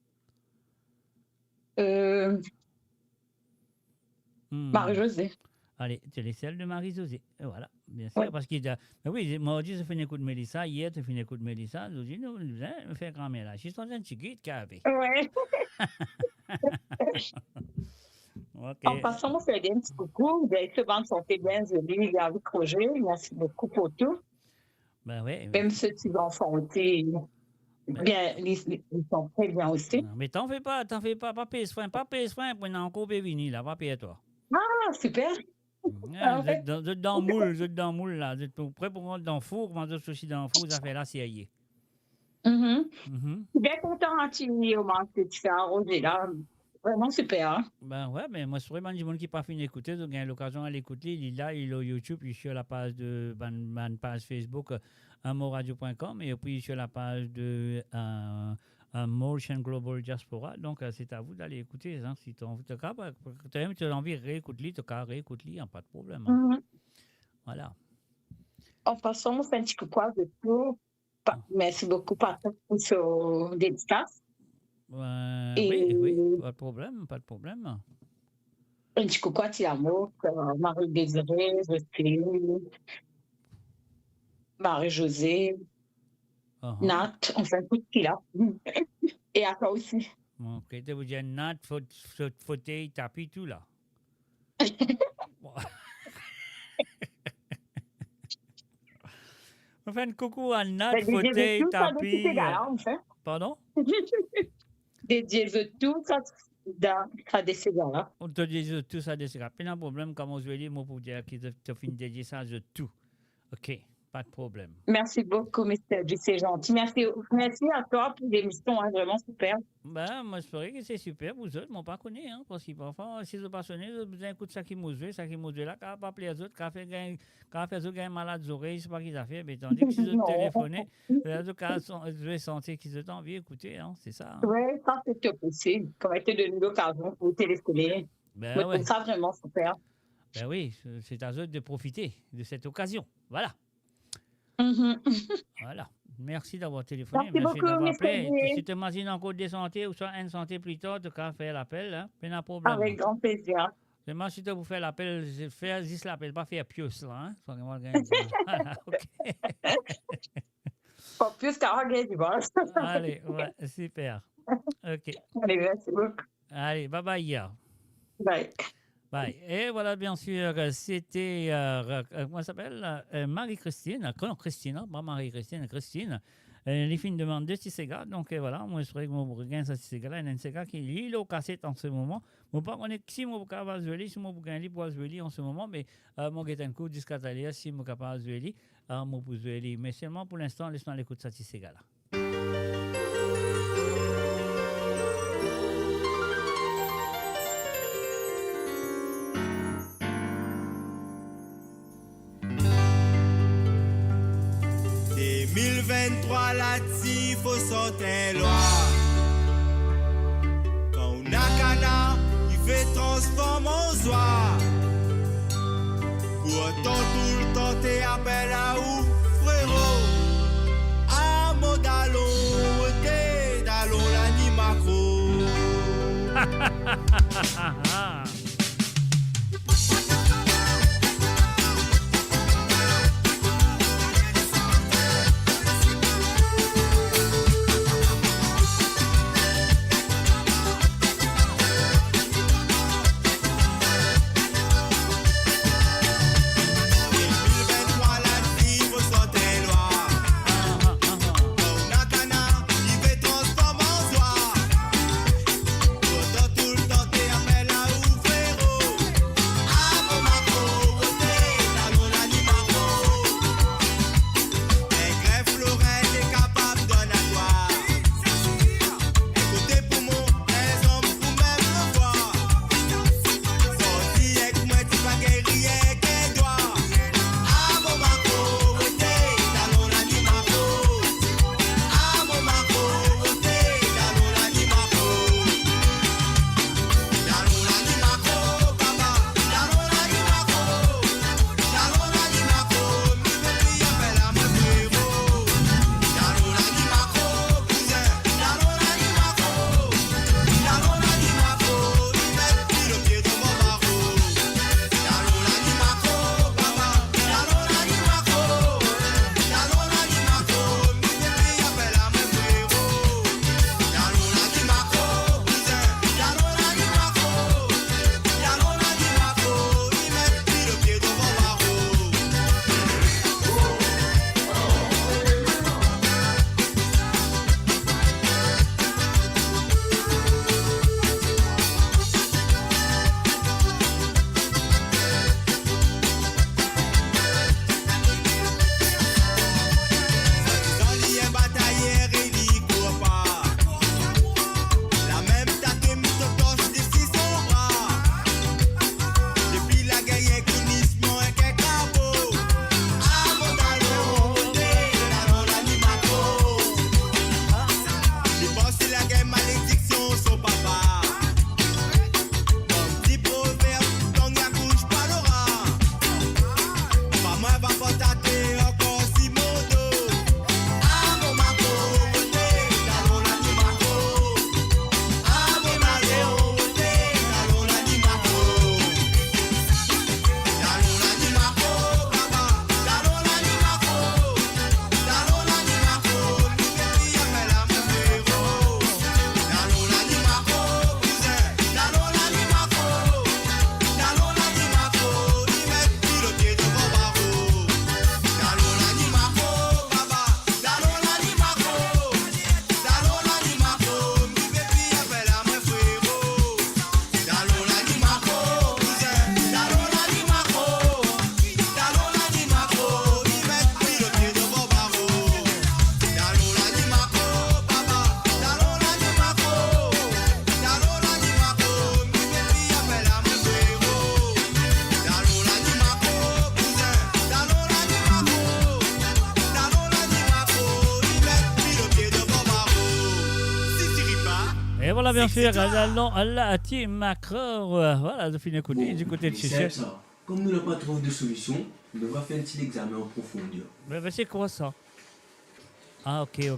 Marie-José. Allez, tu es celle de Marie-José. Voilà, bien sûr. Parce qu'il oui, moi aussi, je fais une écoute de Mélissa. Hier, tu fais une écoute de Mélissa. Je dis, nous, on fait grand-mère là. Je suis dans un petit guide café. Ouais. Okay. En passant, on fait un petit coucou. Vous avez fait bonne santé, bien jolie, avec Roger. Merci beaucoup pour tout. Ben oui. Même ceux qui ont santé, bien, ils sont très bien aussi. Non, mais t'en fais pas, pas pèse frein, pour une encore venir là, pas payer toi. Ah, super. Vous êtes dans le moule, là. Vous êtes prêt pour rentrer dans le four, moi je suis dans le four, ça fait là, c'est aillé. Je suis bien content au moment que tu fais arroser là. Vraiment super. Hein? Ben ouais, mais moi, je suis vraiment du monde qui n'a pas fini d'écouter, donc il a l'occasion d'aller l'écouter. Il est là, il est au YouTube, il est sur la page de ma page Facebook, amoradio.com, et puis sur la page de Motion Global Diaspora. Donc, c'est à vous d'aller écouter. Hein, si tu as envie de réécouter, tu as réécouter, pas de problème. Hein. Voilà. En passant, on fait un petit coucou de tout. Merci beaucoup, Patrick, pour ce dédicace. Oui, pas de problème. Un petit coucou à Tiamouk, Marie-Désirée, Marie-Josée, Nat, on fait un coup de fil là. Et à toi aussi. Ok, tu veux dire natte, fauteuil, tapis, tout là. Bon. Enfin, coucou à natte, Ben, DJ fauteuil, veut tout, ça doit tapis. tout égal, hein, enfin. Pardon? DJ veut tout, ça décide là. On te dit tout ça, c'est pas un problème, comme on se dit, moi pour dire que tu finis de dire ça, je tout. Ok, pas de problème. Merci beaucoup, Mr. G, c'est gentil. Merci à toi pour l'émission, hein, vraiment super. Ben, moi, je ferais que c'est super, vous autres, moi, pas connu, hein, parce que parfois, si vous passionnez, vous avez besoin d'écouter ça qui mouse là, quand pas appeler les autres, quand les autres gagnent malade aux oreilles, c'est pas qu'ils ont fait, mais tandis que si vous Non. téléphonez, les autres, vous avez senti qu'ils ont envie d'écouter, hein, c'est ça. Hein. Oui, ça c'est possible. Comment te donner l'occasion pour téléphoner. Ben Je ouais. trouve ça vraiment super. Ben oui, c'est à eux de profiter de cette occasion. Voilà. Voilà. Merci d'avoir téléphoné. Merci beaucoup, d'avoir Mr. appelé. G. Si tu imagines un code de santé ou soit une santé plus tard, tu peux faire l'appel. Hein? Pas de problème. Avec grand plaisir. Seulement, si tu veux faire l'appel, faire juste l'appel, pas faire pius là. Hein? Voilà, ok. Pas plus qu'à du bas. Allez, ouais, super. Ok. Allez, merci beaucoup. Allez, bye bye. Bye. Bye. Et voilà, bien sûr, c'était, comment ça s'appelle? Marie-Christine. Non, Christine, hein, pas Marie-Christine, Christine. Les filles demandent de Tisséga. Donc voilà, moi, je ferais que je regarde ce Tisséga-là. Il y a un Tisséga qui lit le cassette en ce moment. Je ne sais pas si je suis capable de jouer, si je suis capable de jouer en ce moment, mais je vais un coup jusqu'à Talia, si je suis capable de jouer, je peux jouer. Mais seulement pour l'instant, laisse-moi l'écoute de ce Tisséga-là. Et 1023 là-dessus, faut sortir loi. Quand on a cana, il fait transformer en soi. Pour autant tout le temps t'es appel à où, frérot. À mon dalon, t'es dalon l'animacro. voilà, bien sûr, allons à la team Macron. Voilà, de finir écouter du côté de chez ça. Comme nous n'avons pas trouvé de solution, on devra faire un petit examen en profondeur. Mais c'est quoi ça? Ah, ok.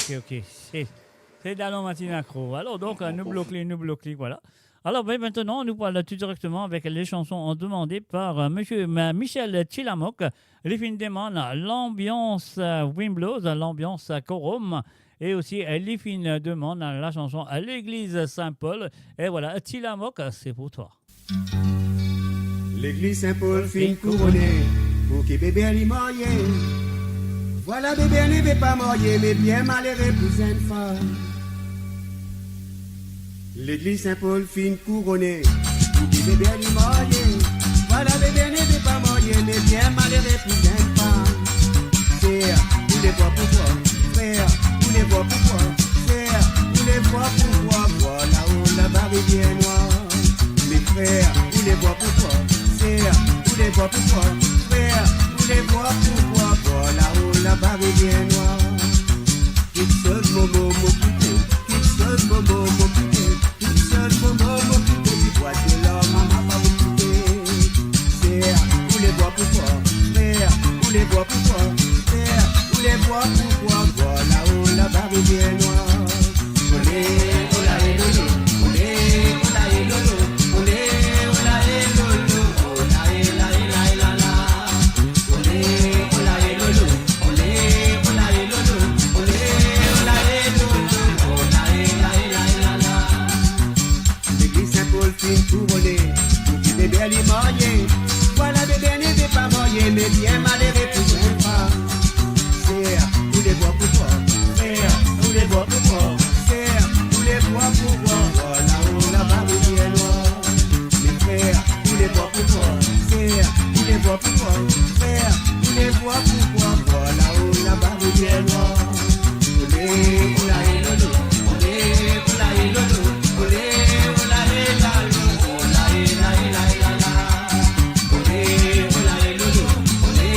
C'est d'allons à team Macron. Alors, donc, nous bloquons, voilà. Alors, ben, maintenant, nous parlons tout directement avec les chansons demandées par monsieur Michel Chilamok. Les films demandent l'ambiance Wimblows, l'ambiance Corum. Et aussi, les films demandent la chanson à l'église Saint-Paul. Et voilà, Chilamok, c'est pour toi. L'église Saint-Paul fin couronnée pour que bébé elle marié. Voilà, bébé ne veut pas marier, mais bien malheureux pour une femme. L'église Saint-Paul fin couronnée pour que bébé elle marié. Voilà, bébé ne veut pas marier, mais bien malheureux pour une femme. Frère, vous les voir pourquoi? Frère, vous les voir pourquoi? Frère, vous les voir pourquoi? Voilà où la barre est bien noire. Mes frères, vous les voir pourquoi? Frère, vous les voir pourquoi? Frère, vous les voir pourquoi? Voilà où la barre est bien noire. Quelque chose momo m'occuper, quelque chose momo m'occuper, quelque chose momo m'occuper. Tu vois que l'homme maman va vous quitter. Frère, vous les voir pourquoi? Frère, vous les voir pourquoi? Frère, vous les voir pourquoi? Voilà où la barre est bien noire. Olé, ola et lolo, olé, ola et lolo, olé, ola et lolo, ola et la et la et la la. Olé, ola et lolo, olé, ola et lolo, olé, ola et lolo, ola et la et la et la la. L'église Saint-Paul fin couronnée, pour que bébé elle est marié. Voilà, bébé ne veut pas marier, mais bien malheureux pour une femme. Frère, vous les voir pourquoi? Frère, vous les voir pourquoi? Frère, vous les voir pourquoi? Voilà où la barre est bien noire. Mes frères, vous les voir pourquoi? Frère, vous les voir pourquoi? Frère, vous les voir pourquoi? Voilà où la barre est bien noire. Olé, oula et lolo, olé, oula et lolo, olé, oula et la lo, oula et la et la et la la. Olé, oula et lolo, olé,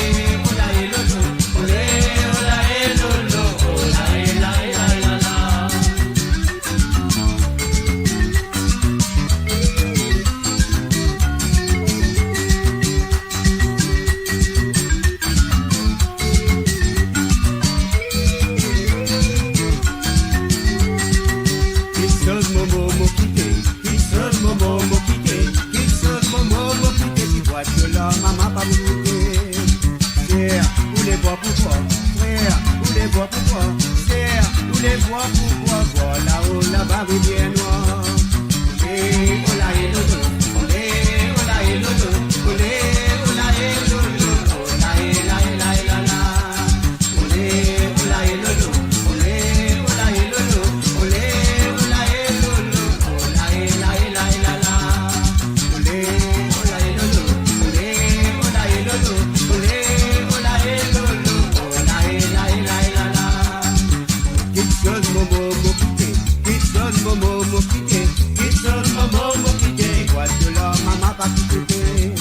oula et lolo, olé, oula et lolo, oula et la et la et la la. Quelque chose momo m'occuper, quelque chose momo m'occuper, quelque chose momo m'occuper. Tu vois que l'homme maman pas vous quitter. Frère, vous les voir pourquoi? Frère, vous les voir pourquoi? Frère, vous les voir pourquoi? Voilà où la barre est bien noire. Olé, ola et lolo, olé, ola et lolo, olé, ola et lolo, ola et la et la et la la. Olé, ola et lolo, olé, ola et lolo, olé, ola et lolo, ola et la et la et la la. Olé, ola et lolo, olé, ola et lolo, olé, ola et lolo, ola et la et la et la la. Quelque chose momo m'occuper, quelque chose momo m'occuper, quelque chose momo m'occuper. Vois que l'homme maman pas quitter.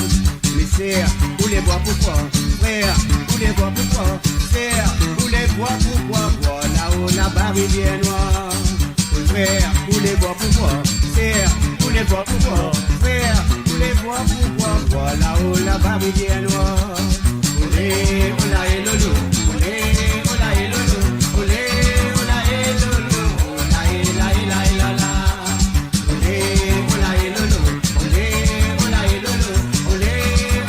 Mais frère, vous les voir pourquoi? Frère, vous les voir pourquoi? Frère, vous les voir pourquoi? Voilà où la barre est bien noire. Frère, vous les voir pourquoi? Frère, vous les voir pourquoi? Frère, vous les voir pourquoi? Voilà où la barre est bien noire. Olé, ola et lolo, olé, ola et lolo, olé, ola et lolo, ola et la et la et la la. Olé, ola et lolo, olé, ola et lolo, olé,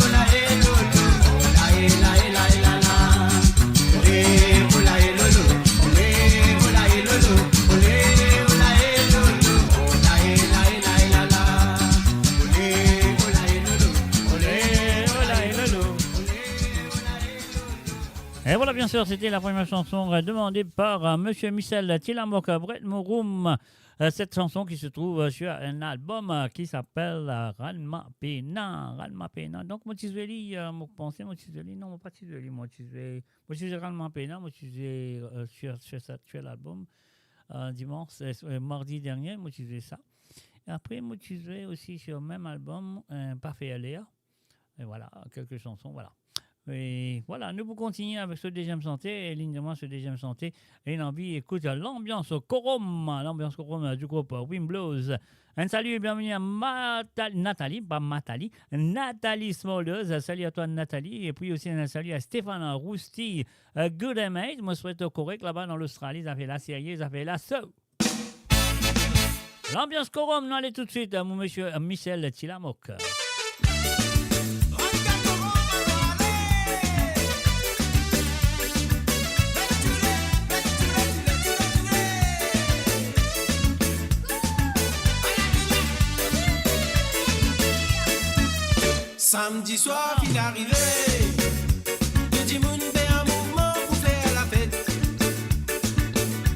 ola et lolo, ola et la et la et la la. Olé, ola et lolo, olé, ola et lolo, olé, ola et lolo, ola et la et la et la la. Olé, ola et lolo, olé, ola et lolo. Et voilà, bien sûr, c'était la première chanson demandée par monsieur Michel Chilamok Brett Mouroum. Cette chanson qui se trouve sur un album qui s'appelle Ranma Pena. Ranma Pena. Donc, moi, je suis moi, pensez, moi, je suis non, pas je suis moi, je suis Ranma Pena, moi, je suis sur l'album dimanche, mardi dernier, moi, je suis ça. Et après, moi, je suis aussi sur le même album, Parfait Aléa. Et voilà, quelques chansons, voilà. Et voilà, nous vous continuer avec ce deuxième santé, et lignement ce deuxième santé, et l'envie écoute l'ambiance quorum du groupe Wimblows. Un salut et bienvenue à Nathalie Smolders. Salut à toi Nathalie, et puis aussi un salut à Stéphane Rousti, good mate, moi souhaite correct là-bas dans l'Australie, ça fait la série, ça fait la so. L'ambiance quorum, nous allons tout de suite à mon monsieur Michel Tilamok. Samedi soir, il est arrivé. Le Dimoun fait un mouvement pour faire la fête.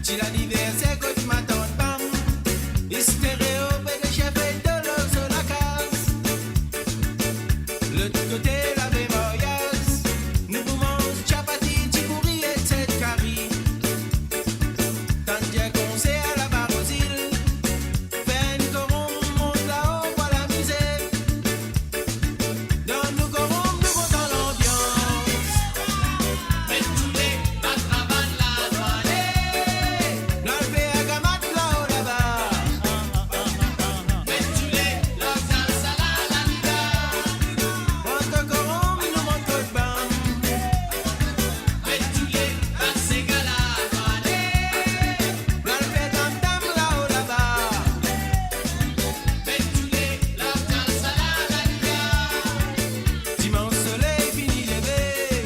Till l'anniversaire, quand tu m'attends, bam. Et stéréo, fait des chefs et de l'eau sur la case. L'autre côté, la mémoriase. Nous pouvons chapati, tibouri et cette carie. Tandis qu'on sait à la barre aux îles. Ben, qu'on monte là-haut, pour la musique. Dans nous corrompre, nous comptons l'ambiance. Mais tous les batravan la douane. Dans le fait à gamat là-haut là-bas. Mais tous les locales salades la vida. On te corrompt, nous monte le bain. Mais tous les bacs la douane. Dans le fait tam-tam là-haut là-bas. Mais tous les locales salades la vida. Dimanche soleil fini levé.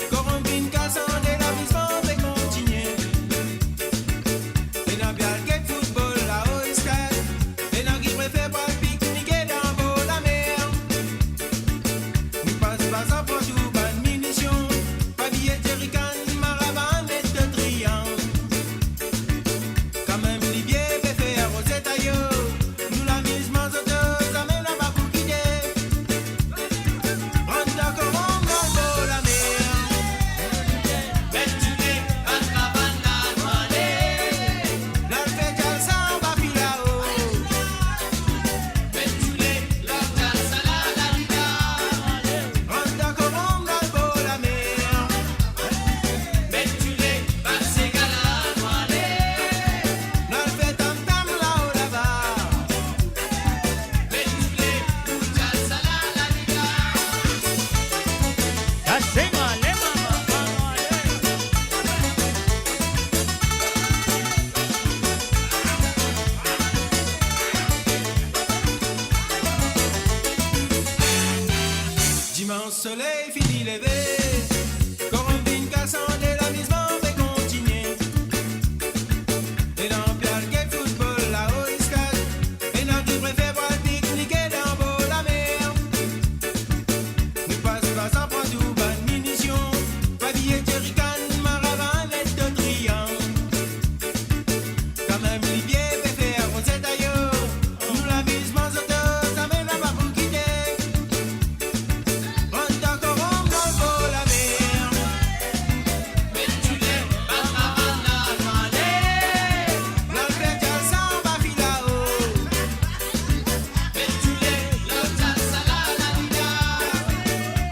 Corombine cassant et l'avisement fait continuer. Et dans bien le football là au stade. Et dans qui préfère pas le pique-niquer dans beau la mer. Nous passe pas sans prendre tout bonne munition. Pas billet jerrycan, maravan et de triangle. Quand même Libier fait faire aux étaillots. Nous l'amusement sauteuse amène à ma bouquidée. On d'accord, on dans la mer. Mais tu les batravan la douane. Dans le fait ça on va filer là-haut. Mais tu les locales salades la vida. On d'accord, on dans la mer. Mais tu les bacs la douane. Dans le fait tam-tam là-haut là-bas. Mais tu les locales salades la vida. Dimanche soleil fini levé. Corombine cassant et l'amusement fait continuer. Et dans Pierre football là au stade. Et dans qui préfère voir le pique-niquer dans beau la mer. Nous passe pas sans prendre tout bonne munition. Pas billet jerrycan, maravan et de triangle. Quand même Libier fait faire aux étaillots. Nous l'amusement sauteuse amène à ma bouquidée. On d'accord, on dans la mer. Mais tu les batravan la douane. Dans le fait ça on va filer là-haut. Mais tu les locales salades la vida.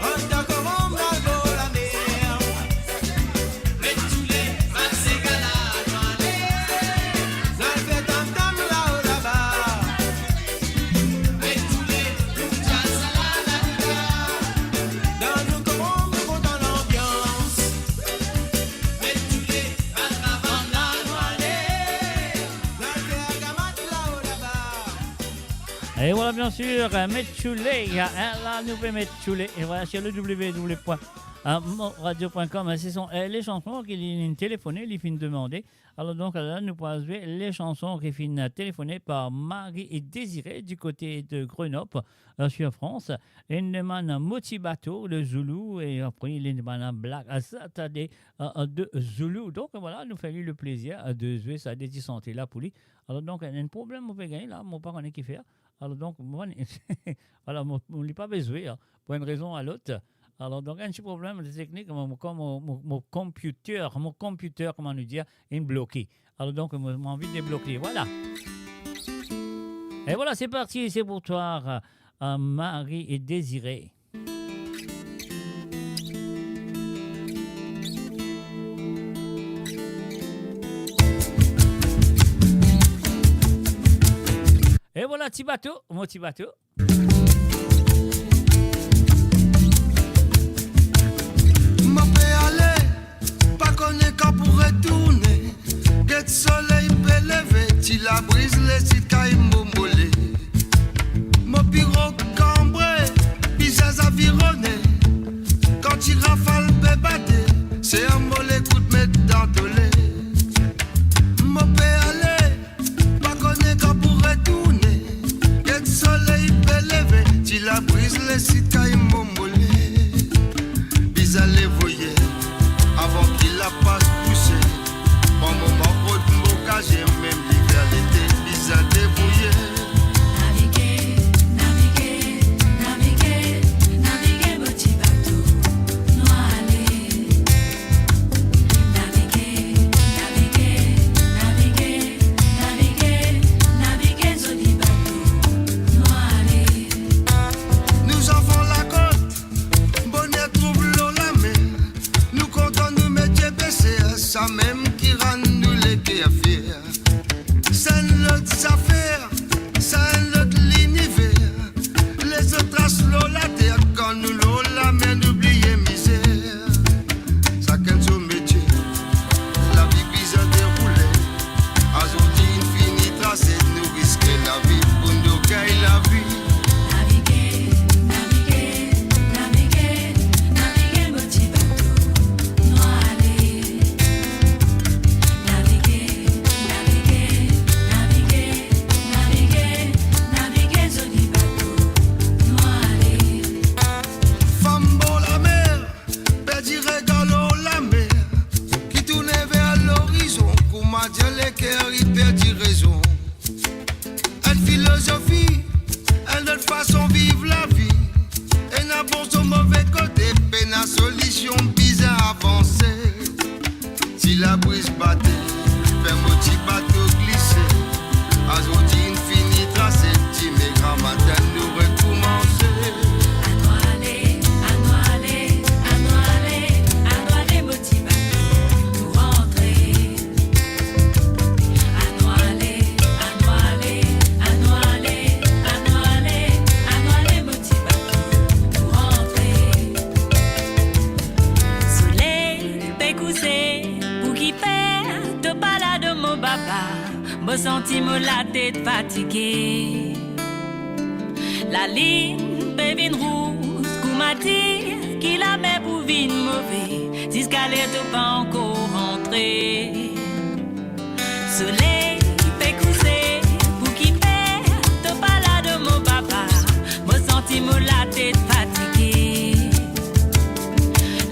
On d'accord, on dans la mer. Mais tu les bacs la douane. Dans le fait tam-tam là-haut là-bas. Mais tous les locales salades la vida. Dans nous corrompre, nous comptons l'ambiance. Mais tous les batravan la douane. Dans le fait à gamat là-haut là-bas. Et voilà, bien sûr, Metchoulé, là, nous fait Metchoulé. Et voilà, sur le www.radio.com, ce sont les chansons qui viennent téléphoner, ils viennent demander. Alors, donc, là, nous pouvons jouer les chansons qui viennent téléphoner par Marie et Désiré du côté de Grenoble, sur France. Et nous demandons Motibato, le Zoulou, et après, ils demandent Black Saturday de Zoulou. Donc, voilà, nous faisons le plaisir de jouer ça, des santé là pour lui. Alors, donc, il y a un problème, on peut gagner là, mon parent qui fait. Alors, donc, moi, voilà, on ne l'a pas besoin, pour une raison à l'autre. Alors, donc, un petit problème de technique, comme mon computer, comment nous dire, est bloqué. Alors, donc, j'ai envie de débloquer. Voilà. Et voilà, c'est parti, c'est pour toi, Marie et Désiré. voilà, petit bateau, mon petit bateau. M'en peut aller, pas connaître qu'à pour retourner. Get soleil peut lever, si la brise les sites caille m'ombolé. Mon bureau cambré, bizarre avironné. Quand il rafale peut battre, c'est un mollet coup de mettre dans le lait. Mon peut aller, pas connaître qu'à pour retourner. Get soleil peut lever, si la brise les sites caille m'ombolé. Bizarre les voyait, avant qu'il la passe poussée. Bon moment, haute bocage, même l'hiver, l'été, bizarre débrouillé. Naviguer, naviguer, naviguer, naviguer, petit bateau, noir aller. Naviguer, naviguer, naviguer, naviguer, naviguer, joli bateau, noir aller. Nous avons la côte, bonnet trouve l'eau la mer. Nous comptons nous mettre baisser, ça même qui rend nous les quais à faire. C'est l'autre affaire, c'est l'autre l'univers. Les autres traces l'eau la terre, quand nous l'eau la mer, n'oubliez misère. Chacun son métier, la vie bizarre déroulée. Aujourd'hui, infini tracé, nous risquer la vie pour nous gagner la vie. Naviguer, naviguer, naviguer, naviguer, petit bateau, noir aller. Naviguer, naviguer, naviguer, naviguer, naviguer, joli bateau, noir aller. Femme beau la mer, perdirait dans l'eau la mer, qui tournait vers l'horizon, comment dire les cœurs, il perdit raison. Une philosophie, une autre façon vivre la vie, et n'a bon son mauvais côté, peine à solution bizarre avancée. Si la brise battait, fait mon petit bateau glisser, aujourd'hui infini tracé, petit méga matin nous recommencer. Anoalé, anoalé, anoalé, anoalé, petit bateau, nous rentrer. Anoalé, anoalé, anoalé, anoalé, anoalé, petit bateau, nous rentrer. Soleil, pécousé, pour qui fait, te balade mon baba, me senti la tête fatiguée. La ligne pévine rouge, qu'on m'a dit qu'il a mis pour vine mauvais, si scalette pas encore rentré. Soleil, pécousé, pour qui fait, te balade mon papa, me senti la tête fatiguée.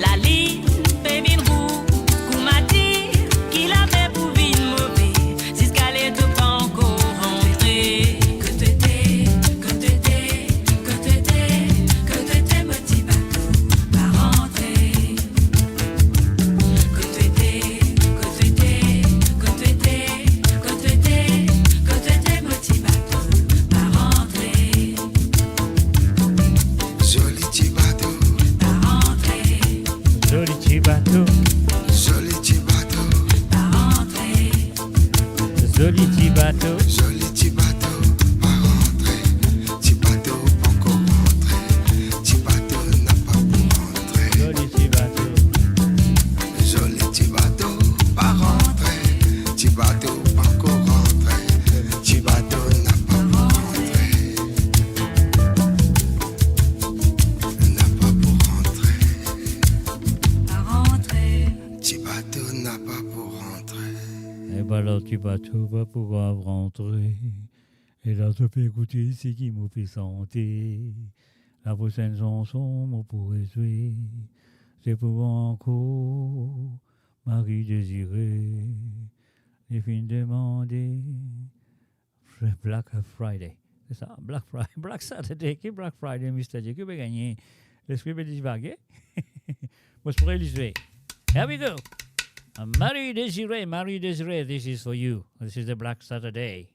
La ligne pévine rouge, qu'on m'a dit qu'il a mis pour vine mauvais, si scalette pas encore rentré. Que t'étais, que t'étais, que t'étais, que t'étais, petit bateau, pas rentré. Que t'étais, que t'étais, que t'étais, que t'étais, que t'étais, petit bateau, pas rentré. Joli petit bateau, Pas rentré, Joli petit bateau, joli petit bateau, pas rentré. joli petit bateau. joli petit bateau, pas rentré. Petit bateau, pas encore rentré. Petit bateau n'a pas pour rentrer. Joli petit bateau. Joli petit bateau, pas rentré. Petit bateau, pas encore rentré. Petit bateau n'a pas pour rentrer. N'a pas pour rentrer. Pas rentré. Petit bateau n'a pas pour rentrer. Et ben là, petit bateau va pouvoir rentrer. Et là, tu peux écouter ce qui me fait sentir. La prochaine chanson, moi pourrais jouer. C'est pour encore Marie désirée. Les filles demander. Black Friday. C'est ça, Black Friday. Black Saturday, qui Black Friday, Mr. J. Qui peut gagner? L'esprit peut divaguer. Moi, je pourrais le jouer. Here we go. Marie Desiree, this is for you. This is the Black Saturday.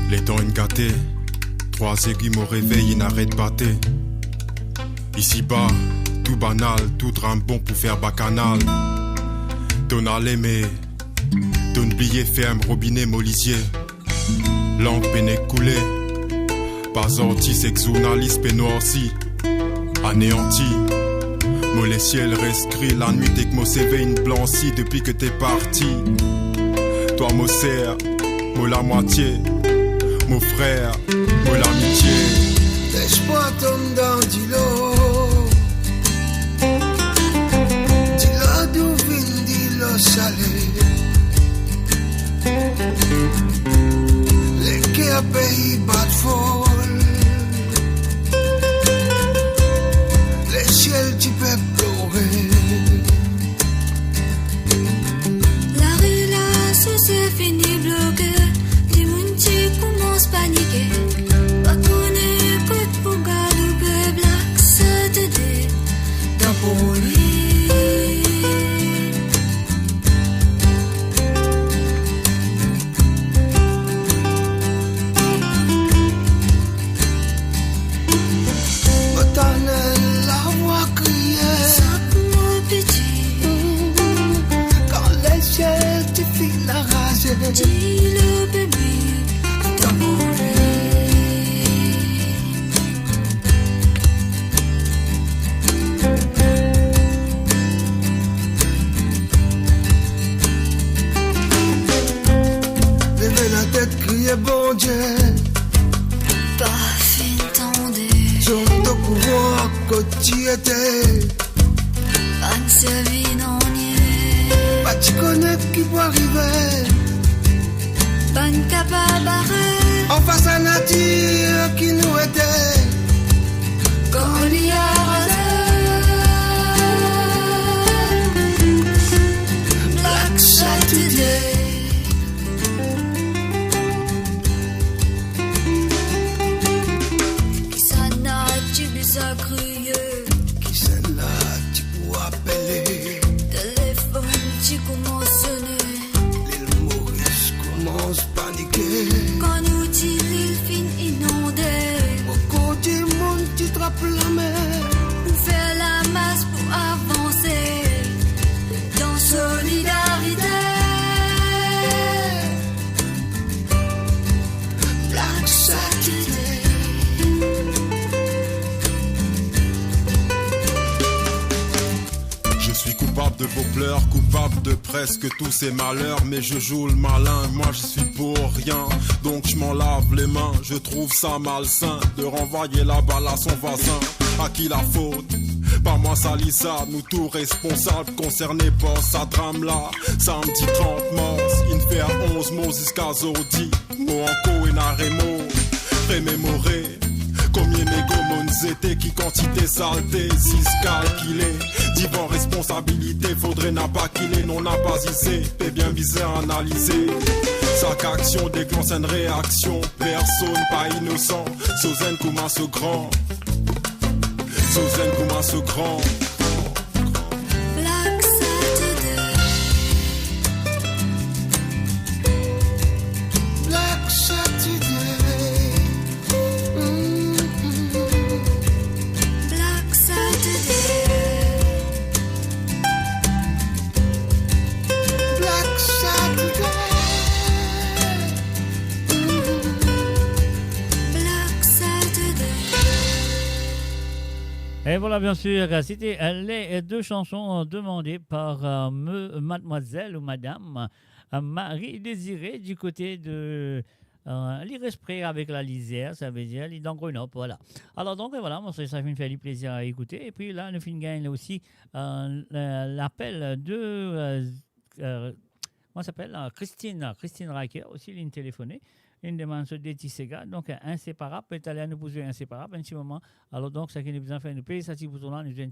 Les dents une gâtée, 3 aiguilles mon réveil, il n'arrête pas. Ici bas, tout banal, tout drame bon pour faire bacchanal. Ton allé ton billet ferme, robinet molisier. Langue péné coulée. Pas orti, sexe journaliste pénoirci. Anéanti. Moi les ciels rescrit, la nuit t'es que moi CV une blancie depuis que t'es parti. Toi moi serre, moi la moitié. Mon frère, moi l'amitié. Laisse-moi tomber dans du lot. Dis-le d'où vient, dis-le salé. Les quais à pays bas de folle. Les ciels tu peux pleurer. La rue là, c'est fini bloqué. Les moun qui commencent à paniquer. Pas qu'on écoute pour garder le Black Saturday dans pour lui. Dis-le bébé, dans mon levez la tête, criez bon Dieu. Pas fin tendé. J'en te pouvoir que tu étais. Pas de servi non niais. Pas tu connais qui peut arriver. Bonne capable barrée. En face à nature qui nous était. Quand il y a Black Saturday. Qui s'en a, tu les as crié. Qui s'en a, tu peux appeler. Téléphone, tu commences à sonner. Commence paniquer. Quand nous dit l'île fin inondée. Au côté monde tu trappes la mer. Pour faire la masse pour avancer. Dans solidarité. Black Saturday. Je suis coupable de vos pleurs, coupable de presque tous ces malheurs. Mais je joue le malin, moi je suis pour rien. Donc je m'en lave les mains, je trouve ça malsain de renvoyer la balle à son voisin. À qui la faute? Pas moi Salissa, nous tous responsables concernés par sa drame là. Samedi 30 mars, il fait à 11 Moses Kazodi. Mo anko et naremo, remémoré. Combien négomons étaient qui quantité saleté, 6 calculé. Divan responsabilité, faudrait n'a pas qu'il est, non n'a pas isé. T'es bien visé à analyser. Chaque action déclenche une réaction. Personne pas innocent. Sozen comment ce grand. Sozen comment ce grand. Black Saturday. Black Saturday. Black Saturday. Black Saturday. Black Saturday. Et voilà, bien sûr, c'était les deux chansons demandées par mademoiselle ou madame Marie Désirée du côté de l'Irespray avec la lisière, ça veut dire dans Grenoble, voilà. Alors donc voilà, moi ça fait du plaisir à écouter. Et puis là, nous finissons aussi l'appel de comment s'appelle Christine Racker, aussi ligne téléphonée. Une demande sur des Tissega, donc inséparable, peut aller à nous poser inséparable, un petit moment. Alors donc, ça qui nous besoin de faire, nous payer ça, si vous tournez, nous disons,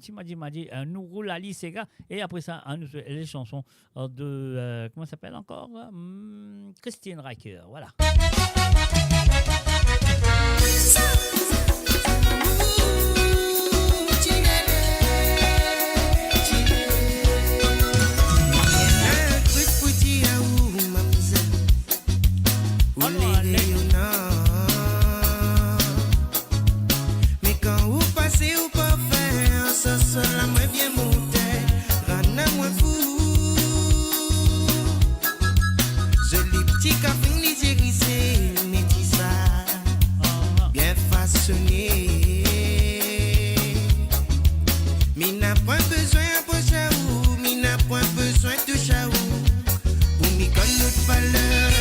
nous roule à l'Issega, et après ça, nous les chansons de, comment ça s'appelle encore Christine Racker, voilà. Mais quand vous passez ou pas faire, ça seul la moins bien monté, rana moins fou. Joli petit café nigérisé, métissa, bien façonné. Mi n'a point besoin de chaou, mi n'a point besoin de chaou, pour mi connaître notre valeur.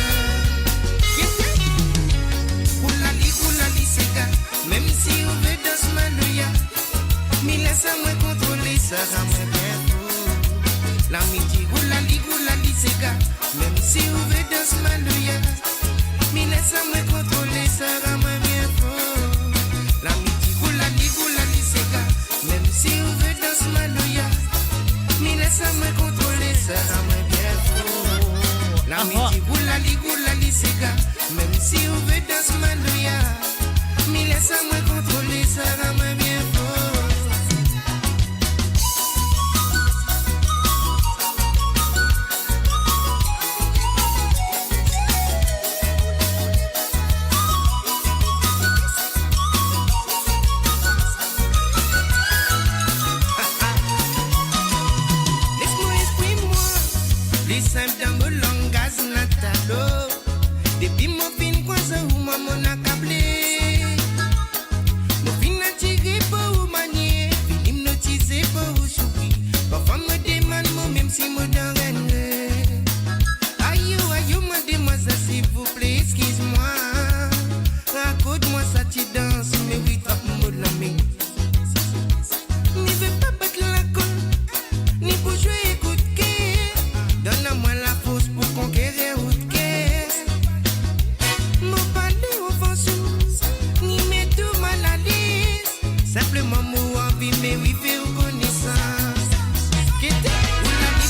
Oulali, c'est gars, même si on veut dans ce maloya, mi laisse à moi contrôler, ça rend moi bien fou. La midi, oulali, c'est gars, même si on veut dans ce maloya, mi laisse à moi contrôler, ça rend moi bien fou. La midi, oulali, c'est gars, même si on veut dans ce maloya, mi laisse à moi contrôler, ça rend moi bien fou. La midi, oulali, c'est gars, même si on veut dans ce maloya, mi laisse à moi contrôler, ça rend moi bien fou. Simple dans mon langage natalo. Depuis mon fin quoi ça ou mon accablé. Mon fin attiré pour manier, fin hypnotisé pour souris. Parfois me demande moi même si me donne. Aïe, moi dis-moi ça s'il vous plaît, excuse-moi. Raconte-moi ça tu danses, mais oui, frappe mon l'ami. Ni veux pas battre la colle, ni pour jouer écoute. Donne-moi la force pour conquérir autre caisse. Mon palais offensif, ni met tout mal à l'aise. Simplement moi envie, mais oui, faire connaissance.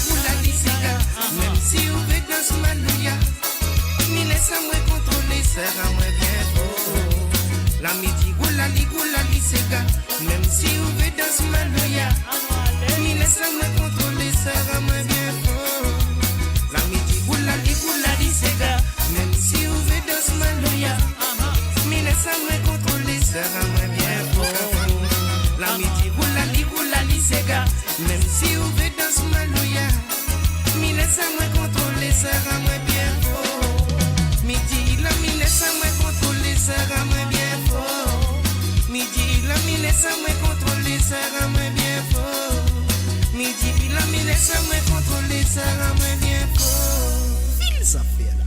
Oulali, c'est là. Même si vous faites dans ce malouya, mi laisse à moi contrôler, ça rend moi bien beau. La midi, oulali, c'est là. Même si vous faites dans ce malouya, mi laisse à moi contrôler, ça rend moi bien beau. La midi, oulali, c'est gars. Même si vous faites dans ce maloya, mi laisse à moi contrôler, ça rend moi bien beau. La midi, oulali, c'est gars. Même si vous faites dans ce maloya, mi laisse à moi contrôler, ça rend moi bien beau. Midi, la mi laisse à moi contrôler, ça rend moi bien beau. Midi, la mi laisse à moi contrôler, ça rend moi bien beau. Midi, la mi laisse à moi contrôler, ça rend moi bien beau. File ça fait là.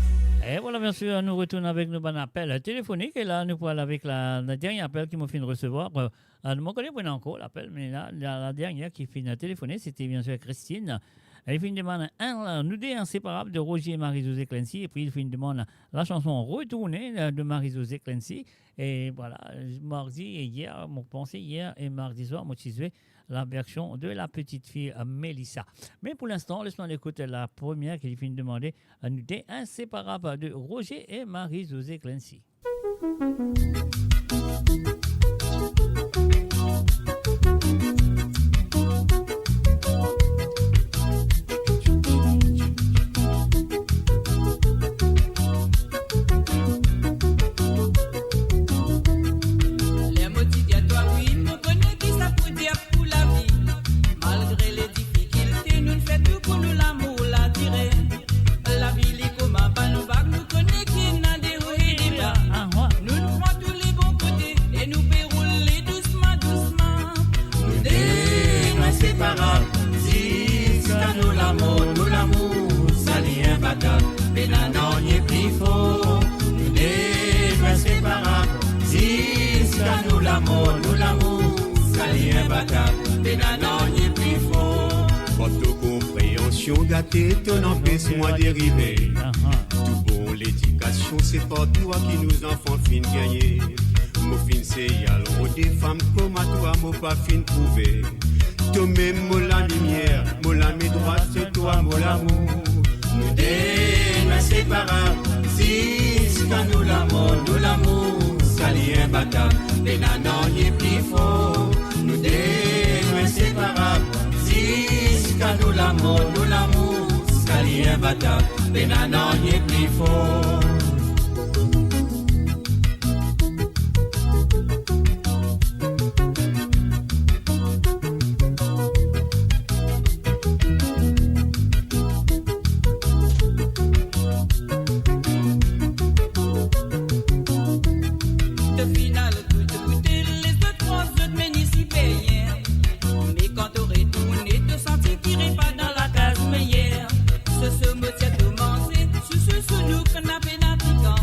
Et voilà, bien sûr, nous retournons avec nos bons appels téléphoniques. Et là, nous parlons avec la dernière appel qui m'a fait recevoir. Je ne connais pas encore l'appel, mais là, la dernière qui fait téléphoner, c'était bien sûr Christine. Elle fait une demande, nous deux inséparables de Roger et Marie-Josée Clancy. Et puis, il fait une demande, la chanson Retournée de Marie-Josée Clancy. Et voilà, mardi et hier, mon pensée hier et mardi soir, moi, je la version de la petite fille Mélissa. Mais pour l'instant, laisse-moi écouter la première qui fait une demande, nous deux inséparables de Roger et Marie-Josée Clancy. Votre compréhension gâtée, ton empêche-moi dériver. Tout bon, l'éducation, c'est pas toi qui nous enfants fin gagner. Mon fin c'est yal, des femmes comme à toi, mon pas fin prouvé. Toi même, mon la lumière, mon la mes droits, c'est toi, mon l'amour. Nous deux, inséparables, si c'est nous l'amour, ça l'y est battable, mais non, n'y est plus faux. Nous deux, inséparables, si c'est nous l'amour, ça l'y est battable, mais non, n'y est plus faux. qu'on a peine piquant.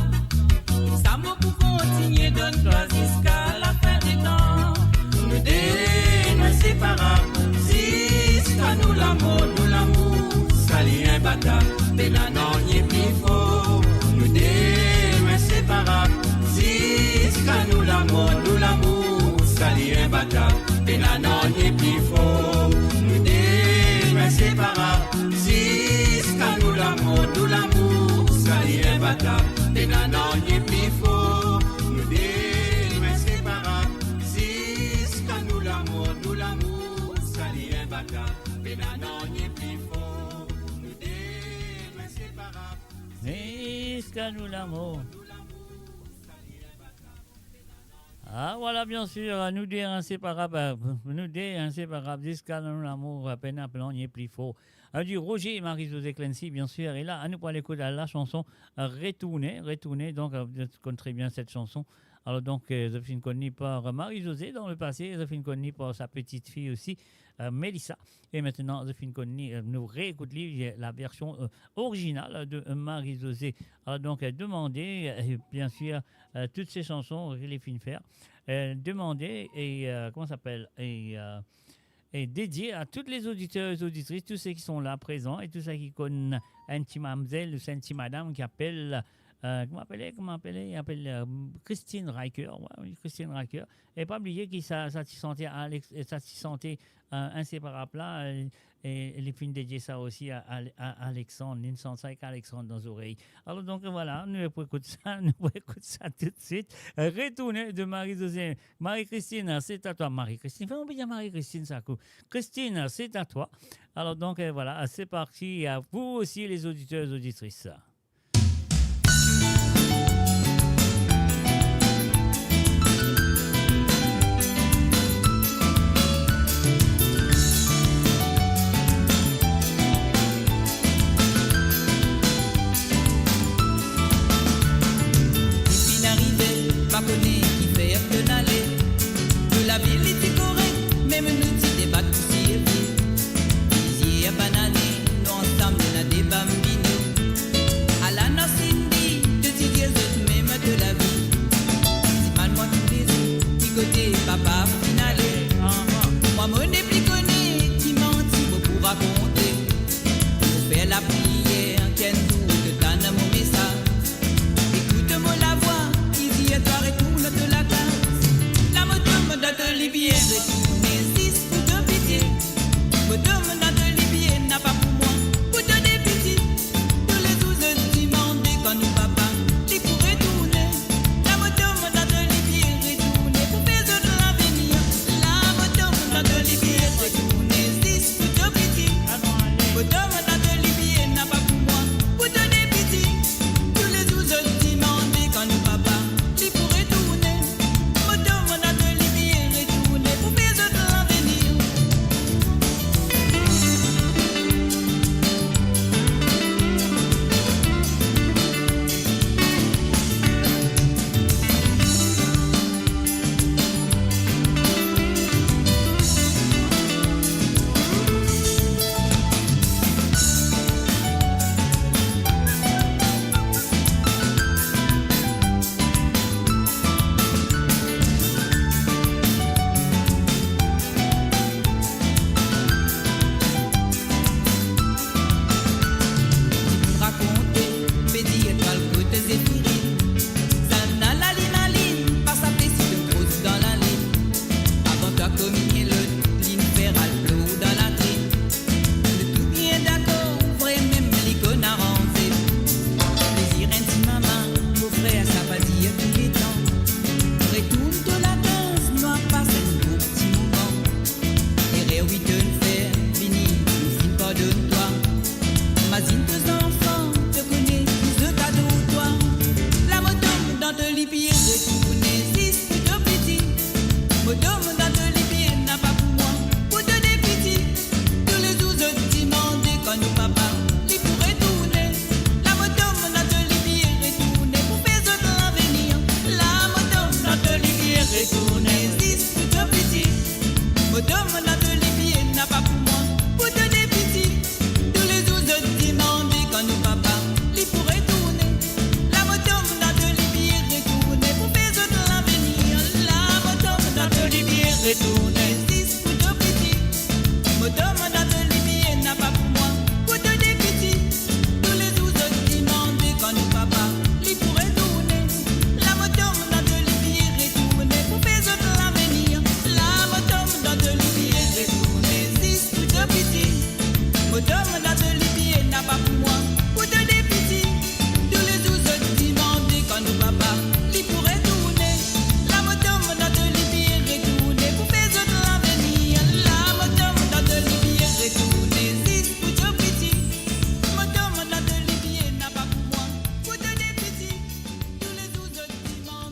Ça m'a pour continuer, donne-toi jusqu'à la fin des temps. Nous deux, nous séparables, jusqu'à nous l'amour, ça l'y est bata, mais là non, n'y est plus faux. Nous deux, nous séparables, jusqu'à nous l'amour, ça l'y est bata, mais là non, n'y est plus faux. Nous deux, nous séparables, jusqu'à nous l'amour, ça l'y est bata, mais là non, n'y est plus faux. Nous deux, nous séparables, jusqu'à nous l'amour, ça l'y est bata, mais là non, n'y est plus faux. Nous deux, nous séparables. Jusqu'à nous l'amour. Ah voilà, bien sûr, nous deux inséparables, jusqu'à nous l'amour, à peine appelant, n'y est plus faux. Du Roger et Marie-Josée Clancy, bien sûr, et là, à nous pour l'écoute à la chanson Retourner, donc vous connaissez très bien cette chanson. Alors donc, je suis connue par Marie-Josée dans le passé, je suis connue par sa petite fille aussi, Mélissa. Et maintenant, je suis connue, nous réécoutons la version originale de Marie-Josée. Alors donc, demandez, bien sûr, toutes ces chansons, je les finis faire. Demandez et, comment ça s'appelle, et dédié à tous les auditeurs et auditrices, tous ceux qui sont là présents et tous ceux qui connaissent un petit mademoiselle ou un petit madame qui appelle... comment appeler? Il appelle Christine Riker. Ouais, Christine Riker. Et pas oublier qu'il s'attisantait inséparable là. Et les films dédiés ça aussi à Alexandre, une chanson avec Alexandre dans les oreilles. Alors donc voilà, nous écoutons ça tout de suite. Retourner de Marie-Josée. Marie-Christine, c'est à toi. Marie-Christine, fais-moi bien Marie-Christine, ça coûte. Christine, c'est à toi. Alors donc voilà, c'est parti. À vous aussi les auditeurs et auditrices. Qui fait un peu d'aller de la ville était correcte, même nous dit des bacs aussi élevés. Disiez à bananer, nous ensemble on a des bambinos.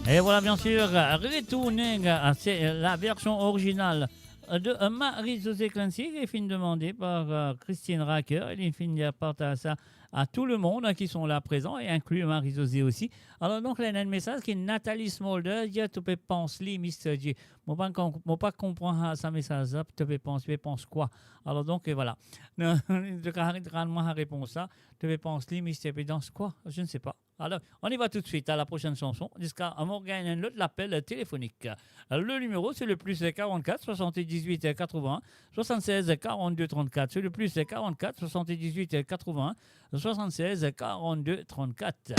Et voilà, bien sûr, retourner à la version originale de Marie-Josée Clancy, qui est fin demandée par Christine Racker. Elle est fin de partager ça à tout le monde qui sont là présents, et inclus Marie-Josée aussi. Alors donc, là, il y a un message qui est Nathalie Smolder, dit tu peux penser, Mr. J. Je ne pas comprendre ce message-là, tu peux penser quoi? Alors donc, voilà. Je carrément la réponse là. Tu peux penser, Mr. J, dans quoi? Je ne sais pas. Alors, on y va tout de suite à la prochaine chanson. Jusqu'à Morgan l'autre l'appel téléphonique. Le numéro, c'est le plus 44 78 81 76 42 34. C'est le plus 44 78 81 76 42 34.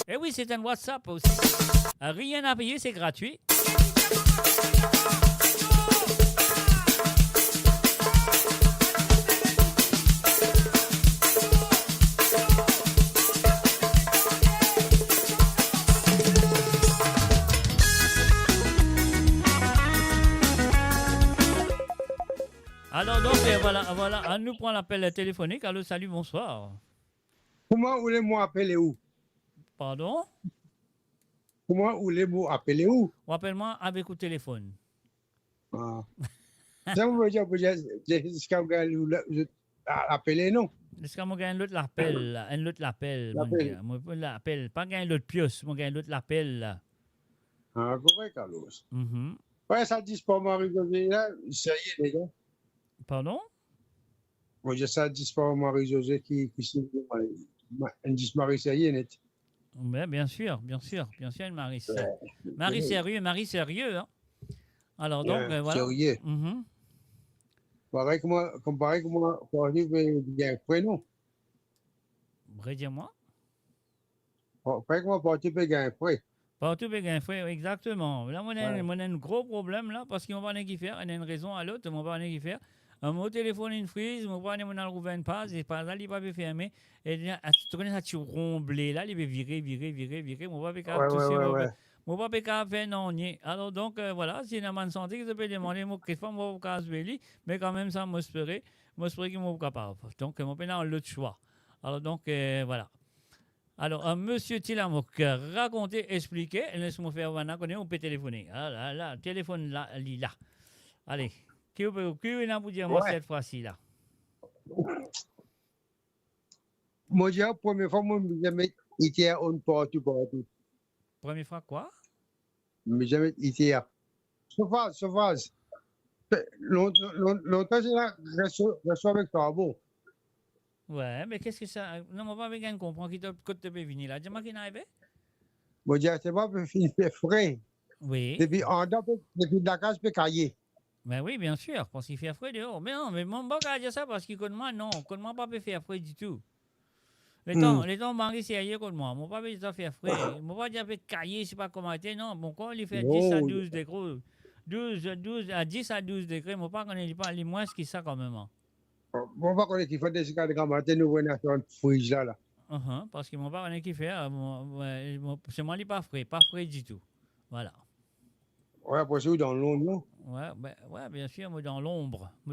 Et oui, c'est un WhatsApp aussi. Rien à payer, c'est gratuit. Alors donc, voilà, nous prend l'appel téléphonique. Allô, salut, bonsoir. Comment voulez-vous appeler où? Pardon? Comment voulez-vous appeler où? Appelle-moi avec le téléphone. Ah. Ça veut dire que jusqu'à appeler, non? Jusqu'à moi gagne l'autre l'appel, un autre l'appel. L'appel, pas gagne l'autre pioche, moi gagne l'autre l'appel. Ah, correct, Carlos. Ouais, ça dit pas Marie-Josée, là, ça y est, les gars. Pardon? Moi, je ça dit pas Marie-Josée qui dit Marie, ça y est, net. Mais bien sûr, une Marie. Marie sérieux, hein. Alors donc, voilà. Sérieux. Pareil que moi, pour arriver bien un prénom. Redis-moi. Pareil que moi, pour arriver bien un prénom. Partout bien fait, exactement. Là, on a un gros problème là, parce qu'ils m'ont pas rien qui faire. Il y a une raison à l'autre, ils m'ont pas rien qui faire. Mon téléphone une frise, mon pas mon trouver une passe, et par là, il va pas fermer. Et tu connais ça, tu romblé là, il va virer. Mon pas tousser, mon pas faire non ni. Alors donc voilà, si une bonne santé, je peux demander mon question, mon cas mais quand même ça m'espérer qu'il m'ont capable. Donc mon pénal l'autre choix. Alors donc voilà. Alors, monsieur Tilamouk, racontez, expliquez, laisse-moi faire on peut téléphoner. Ah là, téléphone là, là. Allez, qui est pour dire moi cette fois-ci là? Moi, j'ai la première fois, moi, jamais été on partout. Première fois quoi? Mais jamais été à. Sauvage. Longtemps, j'ai reçu avec toi, bon. Ouais, mais qu'est-ce que ça. Non, moi, pas bien comprendre qui te peut venir là. Dis-moi qui n'arrive. Moi, je sais pas, il fait frais. Oui. Depuis la case, peut cailler. Mais oui, bien sûr, parce qu'il fait frais dehors. Mais non, mais mon bon gars dire ça parce qu'il connaît moi, non. Connaît moi pas peut faire frais du tout. Les temps, Marie, c'est ailleurs que moi. Mon pas peut faire frais. Mon pas dire peut cailler, je sais pas comment était. Non, bon, quand il fait 10 à 12 degrés, 12 à 10 à 12 degrés, mon pas connaît pas les moins qui ça quand même. Moi, pas connaître qu'il faut des cas de matin, nous venons sur une frise là. Parce que mon père qui fait, c'est moi qui pas frais du tout. Voilà. Ouais, parce que dans l'ombre, non? Ouais, bien sûr, moi dans l'ombre. Au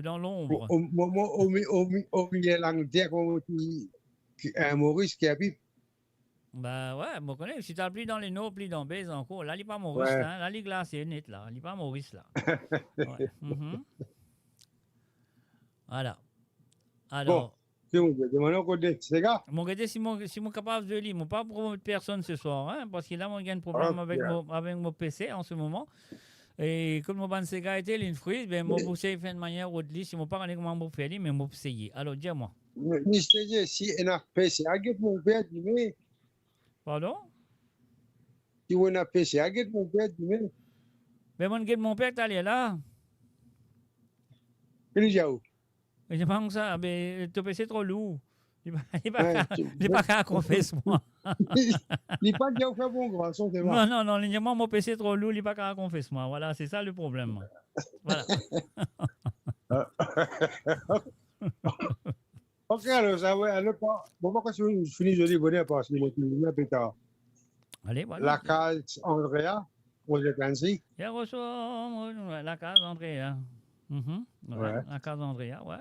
milieu de l'Angleterre, un Maurice qui habite. Bah ouais, moi connais, si t'as pris dans les nôtres, pris dans Bèze encore, là, il n'est pas Maurice, là, là, il est glacé net, là, il n'est pas Maurice, là. Ouais. Voilà. Alors. Mon gars, si mon capable de lire, je ne pas promouvoir personne ce soir, hein, parce que là, moi, j'ai un problème avec mon PC en ce moment. Et comme mon Sega était une frise, ben, moi, je vais faire de manière autre, si je ne sais pas comment je faire, mais je vais essayer. Alors, dis-moi. Monsieur, si on a PC, agite mon père, dis-moi. Pardon? Si on a PC, agite mon père, dis-moi. Mais mon père, tu allé là? Il est où? Je pense ça, mais ton PC est trop lourd. Il n'est pas qu'à confesse-moi. Il n'est pas qu'à faire bon garçon, c'est vrai. Non, mon PC est trop lourd, il n'est pas qu'à confesse-moi. Voilà, c'est ça le problème. Voilà. Ok, alors, ça va. Alors, bon, quand je finis, je dis bonheur parce que je vais plus tard. Allez, voilà. La case Andrea, pour le Clancy. Il reçoit la case Andrea. La case Andrea, ouais.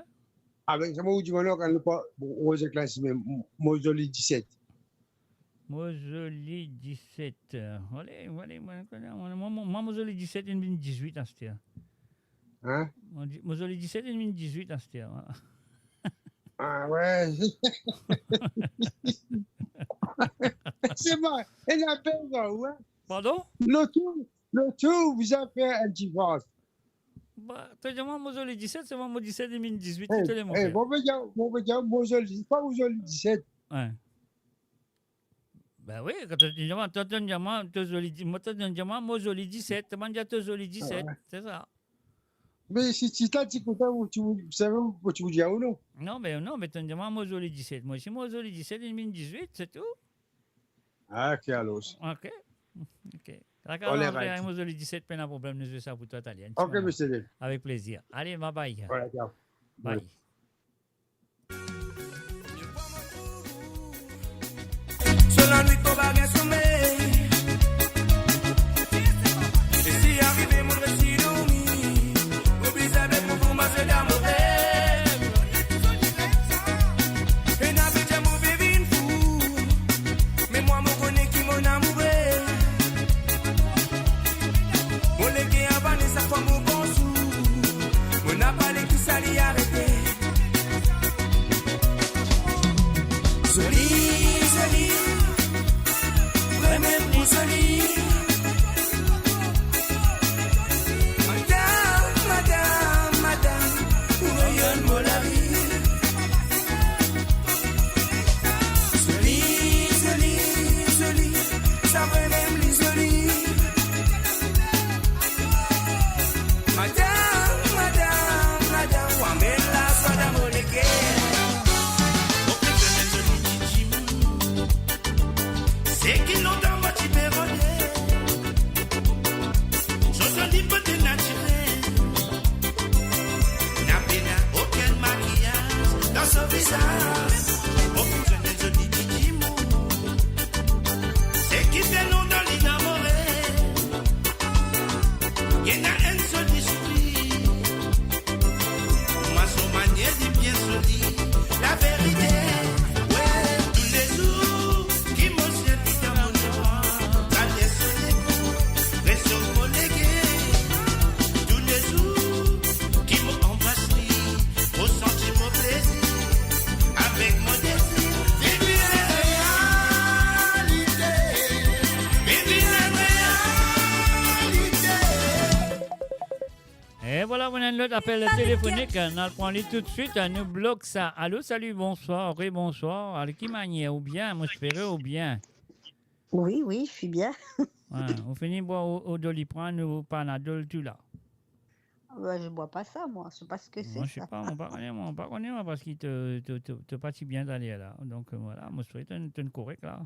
Avec ça, moi, je dis bonheur quand je pas Rose Clancy, mais moi, je lis 17. Mosoli 17. Allez, moi, Mosoli 17 et 18 à cette heure. Hein? Mosoli 17 et 18 à cette heure. Ah ouais. C'est bon. Elle a peur, ouais. Pardon? Le tout vous a fait un divorce. Bah, tu dis moi, Mosoli 17, c'est moi, 17 et 18, Hey, tu te les hey, montres. bon, Mosoli, pas Mosoli 17. Ouais. Ben oui, quand tu dis moi, tu dis moi, Mosoli 17, tu dis Mosoli 17, ouais. c'est ça. Mais si tu t'as dit que tu savais où tu veux dire ou non? Non, mais tu dis moi, Mosoli 17. Moi, c'est Mosoli 17 et 18, c'est tout. Ah, ok, alors. Ok. On est right. Mosoli 17, pas de problème, nous faisons ça pour toi, Italien. Ok, monsieur Dave. Avec plaisir. Allez, bye bye. Voilà, ciao. Bye. Sur la nuit, faut pas bien sommeil. Et si arrivé, mon récit dormi, obligé avec mon format, c'est d'amour. Et n'a pas déjà mauvais vin fou. Mais moi, mon connaît qui mon amoureux. Mon légué a vanné sa femme au bon sou. Mon n'a pas les qui s'allient arrêter. Joli, vraiment plus joli. Madame, où rayonne la vie. Joli, ça vraiment plus joli. Madame, où amène la soie d'amour les guerres. C'est qui l'ont dans votre hyperolé. Chose dit peut-être naturel. N'a pas aucun maquillage dans son visage. Aucune jeune jolie Kikimou. C'est qui fait nom dans l'île amorée. Il y a un joli sourire. Moi, son manière dit bien joli. La vérité. Et voilà, on a un autre appel téléphonique. On le prend tout de suite. On nous bloque ça. Allô, salut, bonsoir. Oui, bonsoir. Alors, qui manière ou bien, atmosphère ou bien? Oui, je suis bien. Ouais, on finit boire au Doliprane ou au Panadol, tout là. Ouais, je bois pas ça, moi. Je sais pas ce que c'est. Moi, je sais pas, on pas connaît, moi, parce qu'il te pas si bien d'aller là. Donc, voilà, moi, je suis correct là.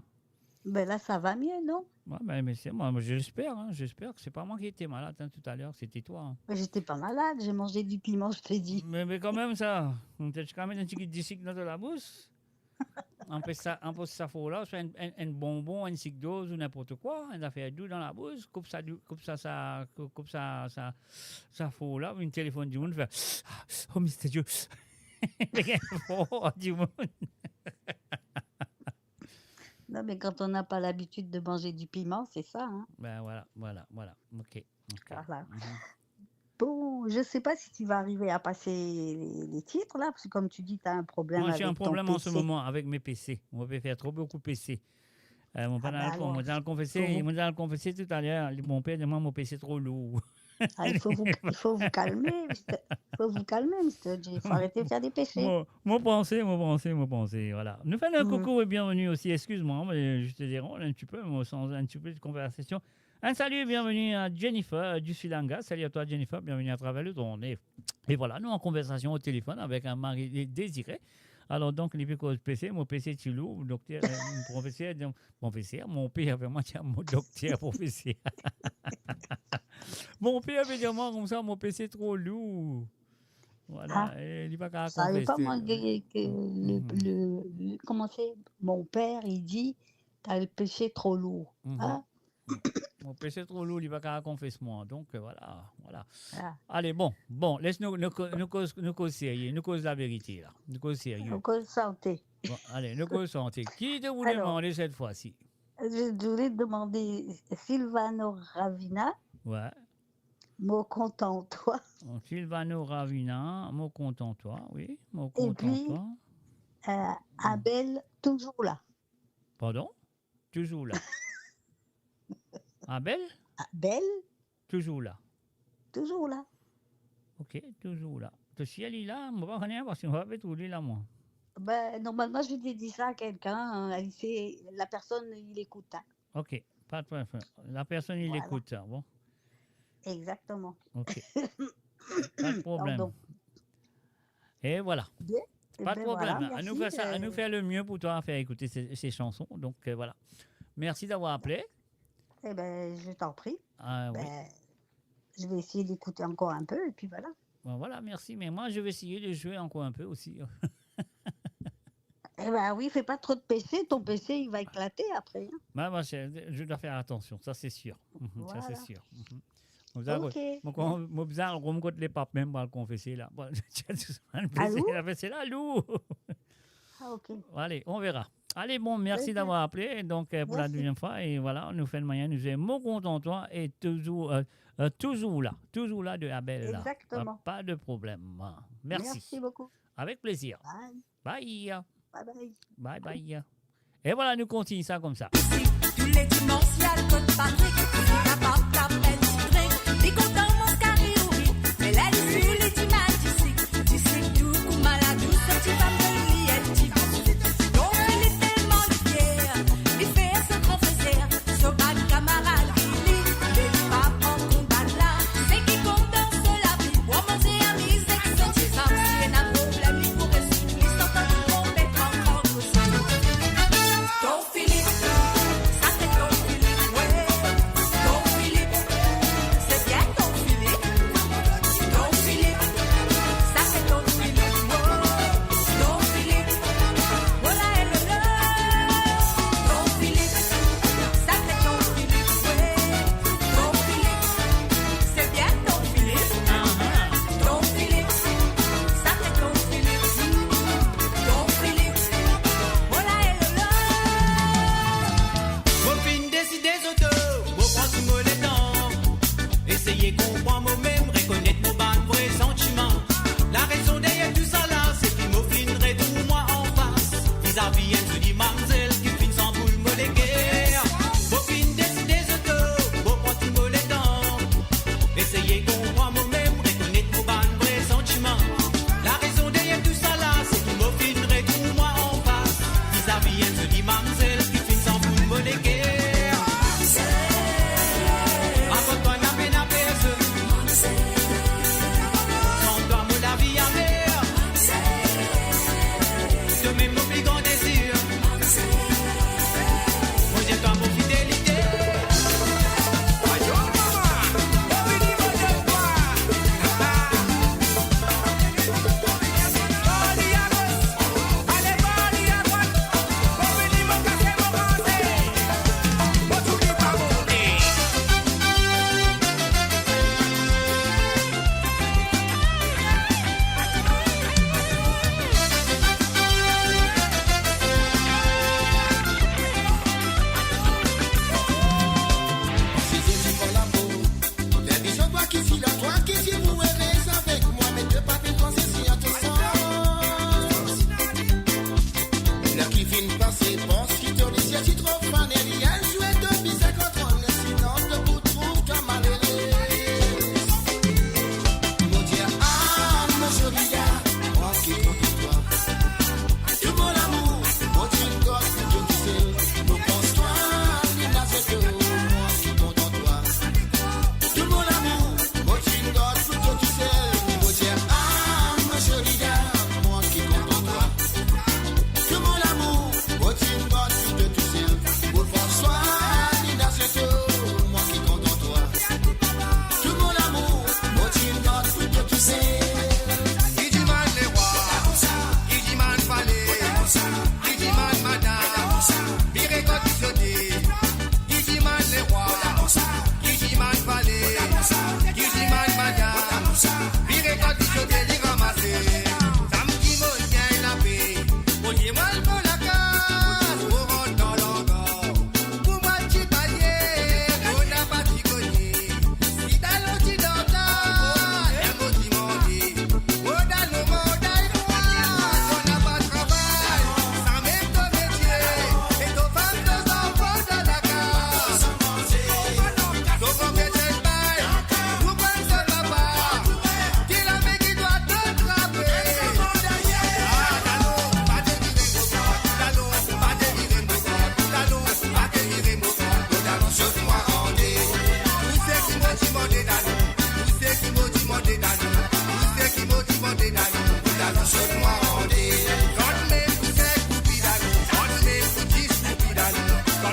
Ben là, ça va mieux, non? Ouais, mais c'est moi, j'espère, j'espère que c'est pas moi qui étais malade tout à l'heure, c'était toi. Hein. Ben, j'étais pas malade, j'ai mangé du piment, je te dis. Mais quand même, ça, on t'a quand même un petit disque dans la bouche. On peut ça faut là, soit un bonbon, un cic dose ou n'importe quoi, on a fait doux dans la bouche, coupe ça faut là, une téléphone du monde fait oh Mr. Dieu. Du monde. Non, mais quand on n'a pas l'habitude de manger du piment, c'est ça. Hein. Ben voilà. Ok. Voilà. Bon, je sais pas si tu vas arriver à passer les titres là, parce que comme tu dis, tu as un problème Moi, avec j'ai un problème ton en ce PC. moment avec mes PC. On peut faire trop beaucoup PC. Mon père alors, m'a le confessé tout à l'heure. Mon père demande mon PC trop lourd. Ah, il faut vous calmer, Mr. J. Il faut arrêter de faire des péchés. Mon pensée, voilà. Nous faisons un coucou et bienvenue aussi. Excuse-moi, mais je te dérange un petit peu, mais sans un petit peu de conversation. Un salut et bienvenue à Jennifer du Sri Lanka. Salut à toi, Jennifer. Bienvenue à travers le ton. Et voilà, nous en conversation au téléphone avec un mari désiré. Alors, donc, les pécos PC, mon PC est lourd, docteur, professeur, mon père avait moi, tiens, mon docteur, professeur. Mon père avait dit, moi, comme ça, mon PC est trop lourd. Voilà, et il n'est pas qu'à Je savais pas, moi, confesser. comment c'est? Mon père, il dit, t'as le péché trop lourd. Hein? Mon PC est trop lourd, il va qu'à confesser moi. Donc voilà. Ah. Allez, bon, laisse-nous cause sérieux, nous cause la vérité là. Nous cause sérieux. Nous cause santé. Bon, allez, nous cause santé. Qui te vous demander cette fois-ci? Je voulais te demander Silvano Ravina, Ouais. mot content, toi. Donc, Silvano Ravina, mot content-toi, oui. Mot Et puis, content-toi. Abel, toujours là. Pardon? Toujours là. Abel? Abel, Toujours là. toujours là. Ok, toujours là. Si elle est là, on va rien parce qu'on va pas trouver là, moi. Ben, normalement, je t'ai dit ça à quelqu'un. La personne, il écoute. Hein. Ok, pas de problème. La personne, il Voilà. écoute ça, bon? Exactement. Ok, pas de problème. Pardon. Et voilà. Bien. Pas de Ben problème. voilà, à nous merci, faire ça, à nous faire le mieux pour toi, à faire écouter ces chansons. Donc voilà. Merci d'avoir appelé. Eh ben, je t'en prie. Ah, oui. Ben, je vais essayer d'écouter encore un peu et puis voilà. Bon, voilà, merci. Mais moi, je vais essayer de jouer encore un peu aussi. Eh ben oui, fais pas trop de PC. Ton PC, il va éclater après. Hein. Moi, je dois faire attention, ça c'est sûr. Ça c'est Voilà. sûr. Ok. Moi, besoin de rencontrer les papes même pour le confesser là. Bon, Allô? c'est là, loup. Ah, ok. Allez, on verra. Allez, bon, merci d'avoir appelé donc pour la Merci. deuxième fois. Et voilà, on nous fait le moyen, nous sommes mon content toi et toujours là de Abel. Là. Exactement. Pas de problème. Merci. Merci beaucoup. Avec plaisir. Bye. Bye. Bye bye. Bye bye. Et voilà, nous continuons ça comme ça. Tous les dimanches, il y a le code Patrick. La pape, la peine, du drink. Les contents, mon carré, oui. Mais là, les yeux, les dimanches, tu sais tout, coup malade, tout ce petit femme de lui, elle dit. Donc, il est tellement fier. Il fait ce grand frère. Son bad camarade, il lit. Les papes en combat là. C'est qui compte dans la vie. Pour manger à mise, c'est son petit femme. Si elle a un problème, il pourrait suivre. Il s'entend tout complètement en aussi. Don Philippe, ça c'est Don Philippe, ouais. Don Philippe, c'est bien Don Philippe. Don Philippe, ça c'est Don Philippe, ouais. Don Philippe, voilà elle le Don Philippe, ça c'est Don Philippe, ouais. Don Philippe, c'est bien Don Philippe. Don Philippe, ça c'est Don Philippe. Don Philippe, voilà elle le Mon fin décider auto, mon prendre mon les temps. Essayez comprendre moi-même, reconnaître mon ban vrai sentiment. La raison derrière tout ça là, c'est qu'il m'au fin retour moi en face. Vis-à-vis elle se dit mademoiselle, qui fin sans boule me les guerres. Mon fin décider auto, mon prendre mon les temps. Essayez comprendre moi-même, reconnaître mon ban vrai sentiment. La raison derrière tout ça là, c'est qu'il m'au fin retour moi en face. Vis-à-vis elle se dit mademoiselle, qui fin sans boule me les guerres. Avant toi n'a peine à personne. Sans toi mon la vie à mer.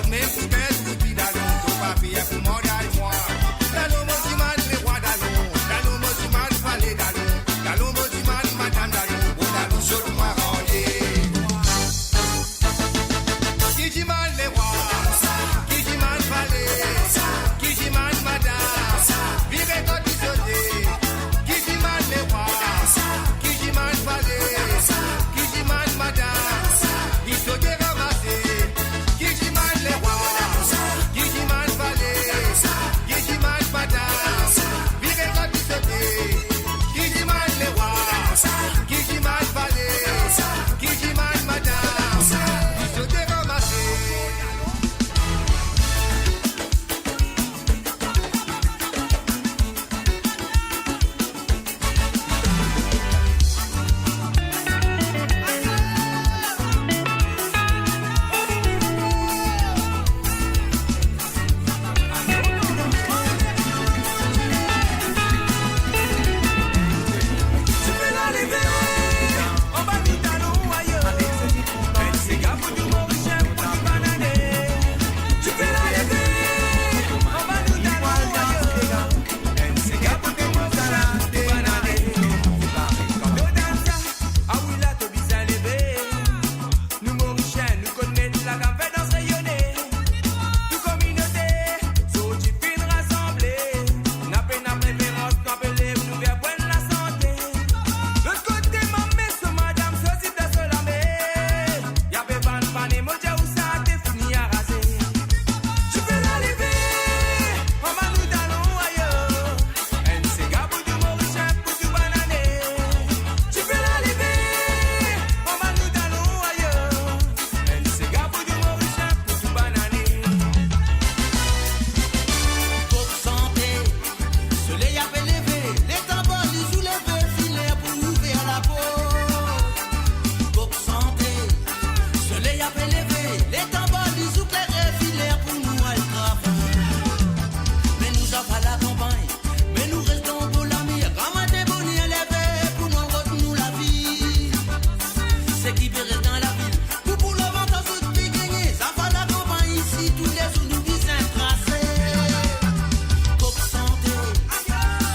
même si belle ou puis d'allons, ton papier pour moi d'aille-moi. D'allons, mon diman, les rois d'allons. D'allons, mon diman, palais d'allons. D'allons, mon diman, madame d'allons. Oh, d'allons, chaud, moi, rangé. Qui diman, les rois. Qui diman, palais. Qui diman, madame. Virez quand tu sautais. Qui diman, les rois. Qui diman, palais. Qui diman, madame. Qui sautait ramassé. Qui diman, les rois. Qui diman, palais. Qui diman, madame. Virez quand tu sautais. Qui diman, les rois. Qui diman, palais. Qui diman, madame. Qui sautait ramassé. Tu peux la lever, on va nous talons ailleurs. C'est gars pour tout mauricien, pour tout bananer. Tu peux la lever, on va nous talons ailleurs. C'est gars pour tout mauricien, pour tout bananer. Quand on danse, ah oui là, t'as bien levé. Nous mauriciens, nous connaissons la gamme fait danse rayonner. Tout communauté, so tu fin rassemblée. N'a pas une préférence, n'appelez nous vers bonne la santé. L'autre côté, maman, ce madame, ceci de se laver. Y'a pas van pané, mon dieu, où ça t'es fini à raser. Tu peux la lever, on va nous talons ailleurs. C'est gars pour tout mauricien, pour tout bananer. Tu peux la lever, on va nous talons ailleurs. C'est gars pour tout mauricien, pour tout bananer. Pour santé, soleil a fait lever, les tambours ils soulèvent, filet pour nous vers la peau. Pour santé, soleil a fait lever, les tambours ils soulèvent, filet pour nous à travail. Mais nous avons pas la campagne, mais nous restons pour l'ami, comme des bonnets élevés pour nous retenir la vie. C'est qui peut rester dans la ville, pour le ventre à ceux qui gagnent, ça va la campagne ici, tous les jours nous disons tracés. Pour santé,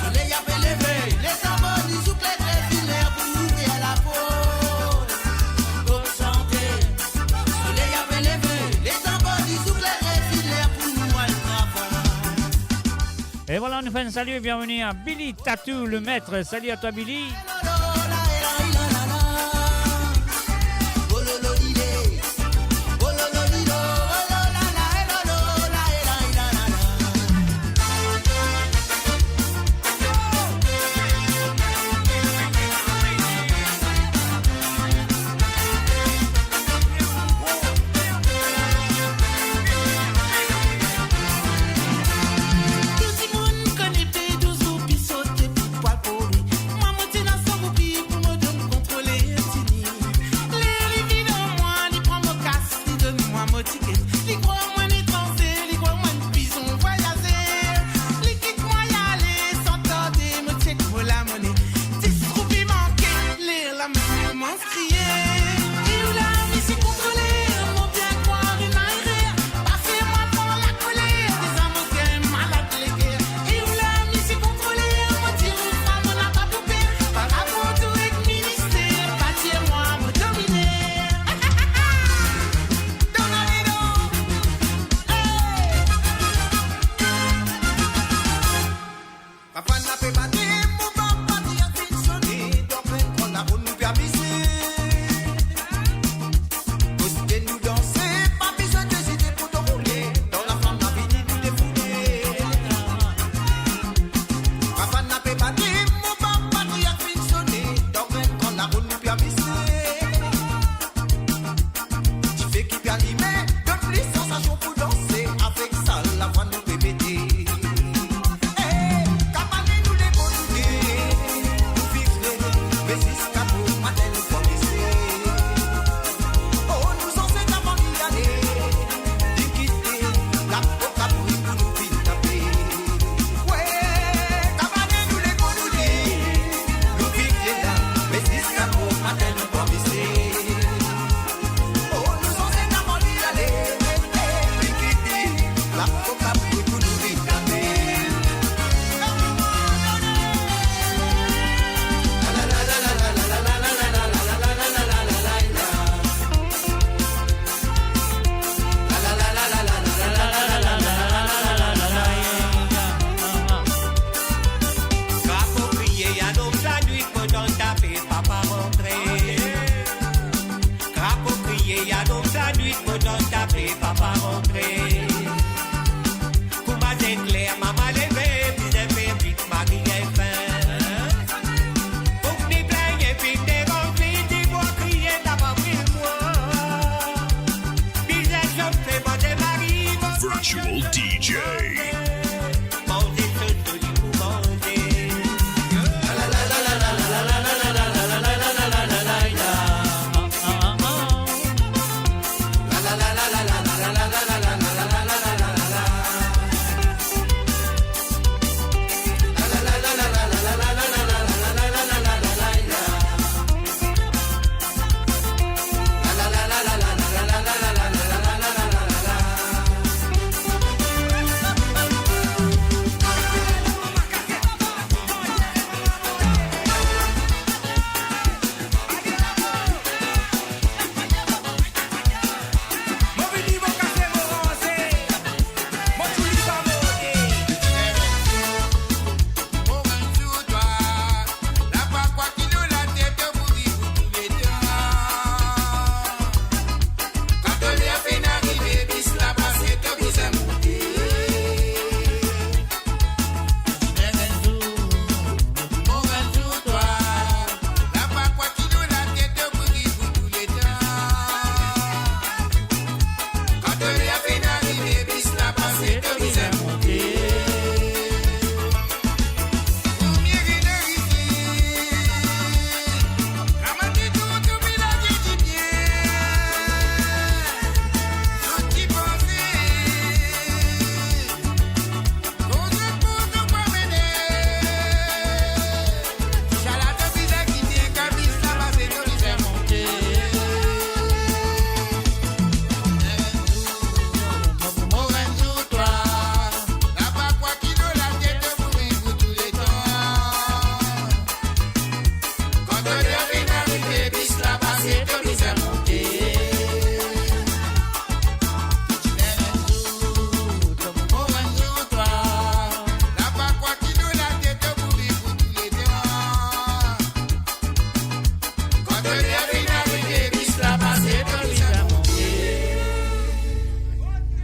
soleil a fait lever, les tambours ils soulèvent, filet pour nous vers la peau. Pour santé, soleil a fait lever, les tambours ils soulèvent, filet pour nous à travail. Et voilà, on nous fait un salut et bienvenue à Billy Tattoo, le maître. Salut à toi, Billy. Tout le monde connaît tous ou puis sauter, puis poil pour lui. Moi, mon petit dans son Soul DJ.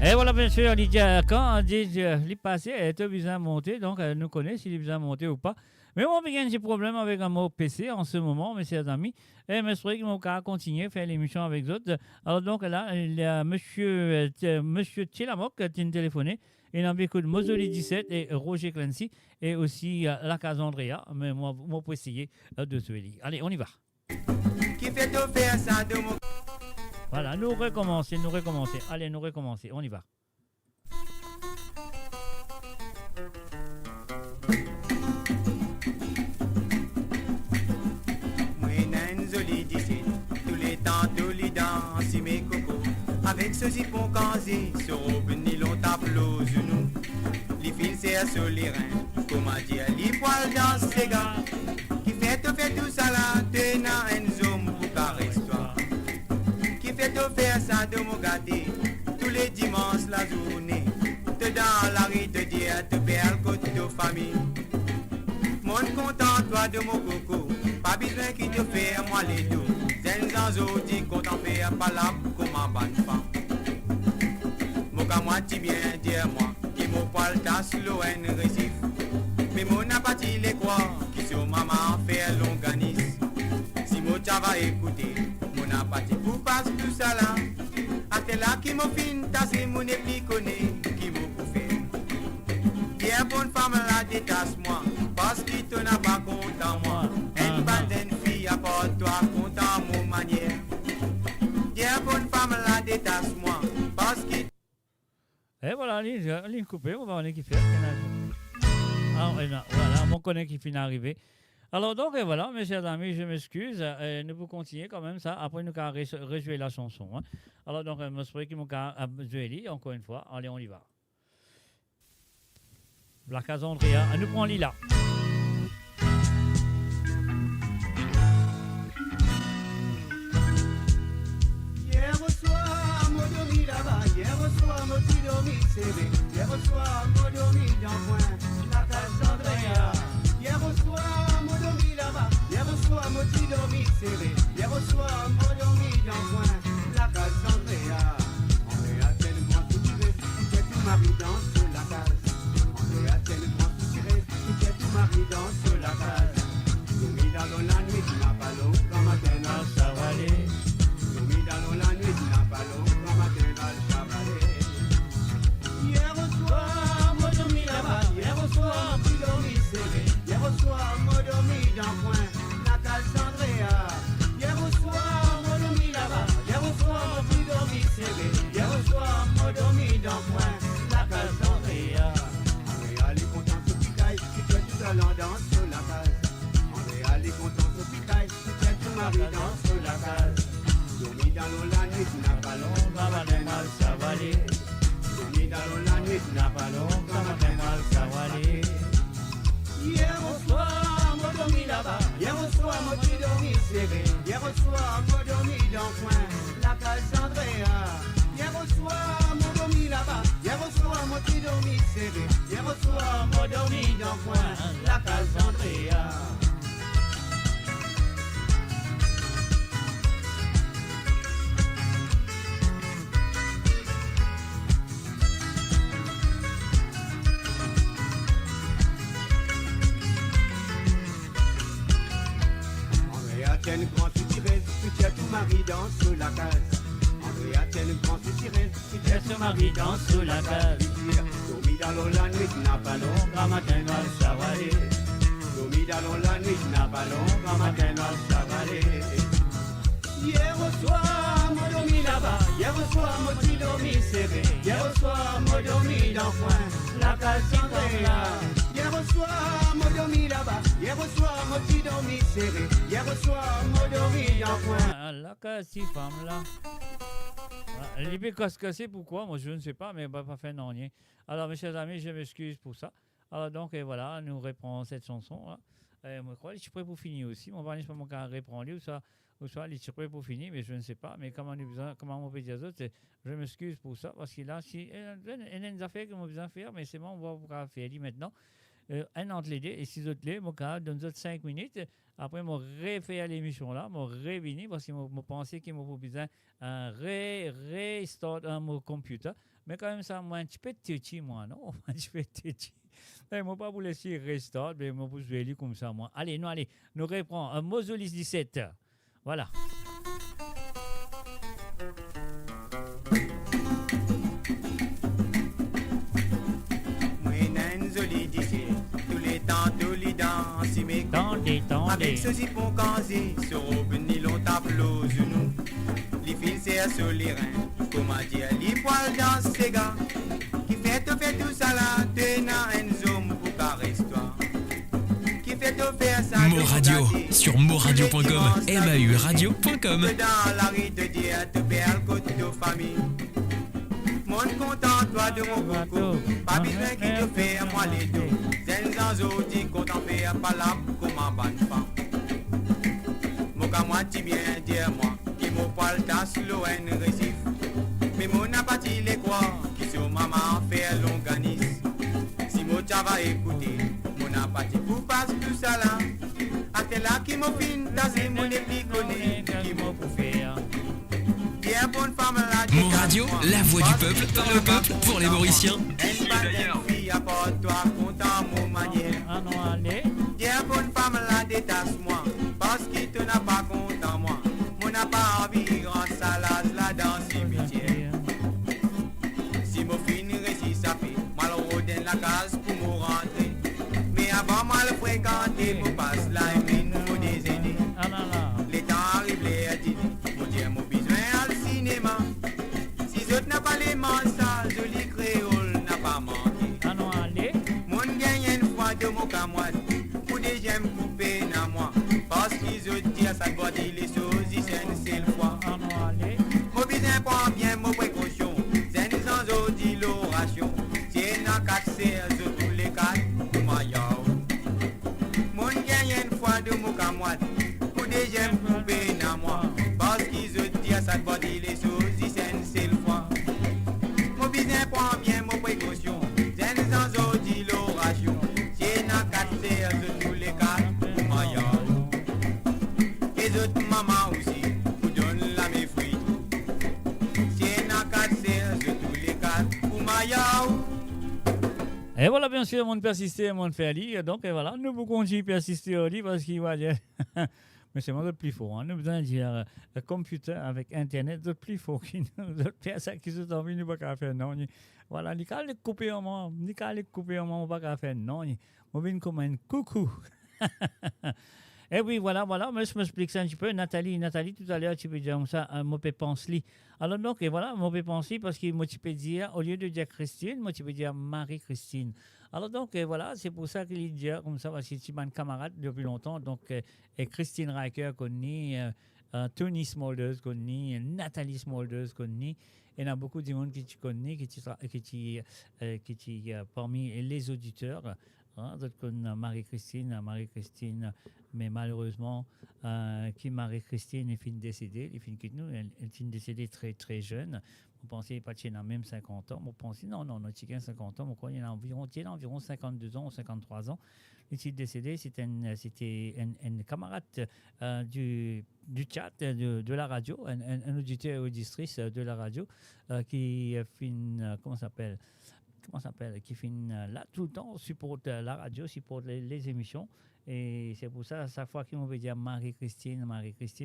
Et voilà, bien sûr, Lydia, quand on dit les passés est obligé à monter, donc elle nous connaît s'il est obligé à monter ou pas. Mais moi, j'ai des problèmes avec un mot PC en ce moment, mes chers amis. Et je souhaite que mon cas continue à faire l'émission avec d'autres. Alors, donc là, il y a monsieur Tchelamok qui a téléphoné. Il a beaucoup de Mosoli 17 et Roger Clancy et aussi la Casandrea. Mais moi, je peux essayer de se lire. Allez, on y va. Qui fait faire ça de mon... Voilà, nous recommencer. Allez, nous recommencer. On y va. Tous les temps, tous les dents, si mes cocos. Avec ce zipon cansé, sur robe nylon tableau genou. Les fils c'est sur les reins, comment dire, les poils dans ces gars. Qui fait tout ça là, tenant un zoom pour caresse-toi. Qui fait faire ça de mon gâté, tous les dimanches la journée. Te dans la rue de dire, te belle côté de famille. Mon content toi de mon coco, pas besoin qui te fait moi les deux. Zenzanzo dit qu'on t'en fait pas là comme un bonne femme. Moka moi ti bien dis-moi, qui mon poil tasse l'eau en récif. Mais mon apathie les croix, qui sur maman fait longanis. Si mon va écouter, mon apathie pour passe tout ça là. A t'es là qui m'ont fin tasser mon épi connaît, qui m'ont bouffé. Bien bonne femme là détache-moi, parce qu'il te n'a pas compte en moi. Une bande fille apporte-toi compte en mon manière. Bien bonne femme là détache-moi, parce qu'il... Et voilà, ligne coupée, on va voir qui fait. Ah, voilà, mon collègue qui finit d'arriver. Alors donc, et voilà, mes chers amis, je m'excuse. Nous pouvons continuer quand même ça. Après, nous allons rejouer la chanson. Hein. Alors donc, je me souhaite qu'ils m'ont joué encore une fois. Allez, on y va. La Casandrea, elle nous prend Lila. Hier au soir, mon dormi là-bas. Hier au soir, mon petit dormi serré. Hier au soir, mon dormi dans le coin. La Casandrea. Hier au soir, mon dormi là-bas. Hier au soir, mon petit dormi serré. Hier au soir, mon dormi dans le coin. La Casandrea. On est à tellement tout tiré. C'est tout ma vie dans la case. On est à tellement tout tiré. C'est tout ma vie dans la case. Dormi dans la nuit, tu n'as pas l'eau. Quand matin, ça va aller. Dormi dans la nuit, tu n'as pas l'eau. Quand matin, ça va aller. Hier soir, moi dormi dans le coin, la case d'Andrea. Hier au soir, moi dormi là-bas. Hier au soir, moi plus dormi serré. Hier au soir, moi dormi dans le coin, la case d'Andrea. Andrea, les contents se picaillent, tu fais tout à l'an danse sur la case. Andrea, les contents se picaillent, tu fais tout mari danse sur la case. Dormi dans l'eau la nuit, tu n'as pas long, va mal ça va aller. Dormi dans l'eau la nuit, tu n'as pas long, va mal ça va aller. Hier au soir, moi dormi là-bas. Hier au soir, moi tu dormi serré. Hier au soir, moi dormi dans le coin, la case d'Andrea. Hier au soir, moi dormi là-bas. Hier au soir, moi tu dormi serré. Hier au soir, moi dormi dans le coin, la case d'Andrea. Tiens le grand soutiré, tu tiens tout mari dans sous la case. Andrea tiens le grand soutiré, tu tiens tout mari dans sous la case. Dormi dans l'eau la nuit, tu n'as pas long, grand matin noir ça va aller. Dormi dans l'eau la nuit, tu n'as pas long, grand matin noir ça va aller. Hier au soir, moi dormi là-bas. Hier au soir, moi tu dormi serré. Hier au soir, moi dormi dans le coin, la case d'Andrea. Hier au soir, moi dormi là-bas. Hier au soir, moi tu dormi serré. Hier au soir, moi dormi dans le coin. Ah, la cassie femme là. Voilà. Les cassés, pourquoi? Moi je ne sais pas, mais on va pas faire non rien. Alors mes chers amis, je m'excuse pour ça. Alors donc et voilà, nous reprenons cette chanson là. Moi je crois que je suis prêt pour finir aussi. On va aller sur mon cas reprendre ou ça. Ou soit, je suis prêt pour finir, mais je ne sais pas. Mais comment on peut dire ça? Je m'excuse pour ça, parce que là, si, il y a des affaires qu'on a besoin de faire, mais c'est bon, on va pouvoir faire maintenant. Un entre les deux, et si autres les, moi, donne 5 minutes. Après, je refaire l'émission là, je revenir, parce que je pensais qu'il m'a besoin de restart mon computer. Mais quand même, ça, moi, un petit peu petit, moi, non? Un petit peu petit. Je ne vais pas vous laisser restart, mais je vais aller comme ça, moi. Allez, nous reprenons Mozolis 17. Voilà. Tous les temps, tous les dents, si mes coups. Avec ce zipon casé, sur au nylon tableau aux genoux. Les fils c'est sur les reins, comment dire, les poils dans ces gars. Qui fait tout ça là, tenant un zoom pour caresse-toi. Moradio sur moradio.com, MAU radio.com. Dans la rue de dire te belle côté de famille. Mon content toi de mon coco, pas besoin qui te fait à moi les deux. Zenzanzo dit qu'on t'en fait pas là pour ma bonne femme. Mon cas moi tu bien dire moi, qui mon poil tasse l'eau en récif. Mais mon apathie les quoi, qui sur maman fait longanisme. Si mon va écouter. Apathie pour passer tout ça là. A tes là qui m'ont fin tasé mon dépliconné qui m'ont pour faire. Bien bonne femme là. Moradio, la voix du peuple, par le peuple, pour les Mauriciens. Et d'ailleurs, fille apporte-toi content mon manière. Bien bonne femme là, détache-moi. Parce qu'il te n'a pas content moi. Mon n'a pas envie grand salade là dans le cimetière. Si mon fin réussit ça fait malheureux dans la case pour me rentrer. Avant mal fréquenté, mon passe là et mine pour des aînés. Les temps arrivent, les dîner. Mon Dieu, mon besoin à le cinéma. Si autres n'a pas les mansas, joli créole n'a pas manqué. Mon gagne une fois de mon camoine. Pour des j'aime couper n'a moi. Parce qu'ils ont dit à sa boîte, les choses, ils c'est le foie. Mon besoin prend bien mon précaution. C'est nous en dit l'oration. C'est n'a qu'à faire tous les quatre. De mon camoine, pour des j'aime couper na moi, parce qu'ils ont dit à sa body les choses, ils c'est le foie. Mon business prend bien mon précaution, c'est nous en dit l'oration, c'est n'a qu'à faire de tous les cas, pour ma yard. Et d'autres mamans aussi, vous donnent la mes fruits, c'est n'a qu'à faire de tous les cas, pour ma yard. Et voilà, bien sûr, mon persister, mon faire lire. Donc, et voilà, nous pouvons continuer à persister au lit parce qu'il va dire. Mais c'est moi le plus fort. Hein. Nous besoin de dire computer avec Internet, le plus fort qui nous fait ça qui sont envie, nous ne pouvons pas faire non. Voilà, ni qu'à les couper en moi, on ne va pas faire non. On vient comme un coucou. Et oui, voilà, mais je m'explique ça un petit peu. Nathalie, tout à l'heure, tu peux dire comme ça, moi, je pense li. Alors, donc, et voilà, moi, je pense li parce que moi, tu peux dire, au lieu de dire Christine, moi, tu peux dire Marie-Christine. Alors, donc, et voilà, c'est pour ça qu'il dit comme ça, parce que tu m'as un camarade depuis longtemps. Donc, et Christine Riker, connaît, Tony Smolders, connaît, Nathalie Smolders, connaît. Il y a beaucoup de monde qui tu connais, qui parmi les auditeurs. Marie-Christine, mais malheureusement, qui Marie-Christine est fin décédée, elle est fin décédée très très jeune. On pensait pas qu'il y en a même 50 ans. On pensait non, il y a 50 ans. On croit qu'il y en a environ 52 ans ou 53 ans. Elle est décédée, c'était une camarade du chat, de la radio, un auditeur et auditrice de la radio qui fin, comment s'appelle, qui finit là tout le temps, supporte la radio, supporte les émissions. Et c'est pour ça, à chaque fois qu'on veut dire Marie-Christine,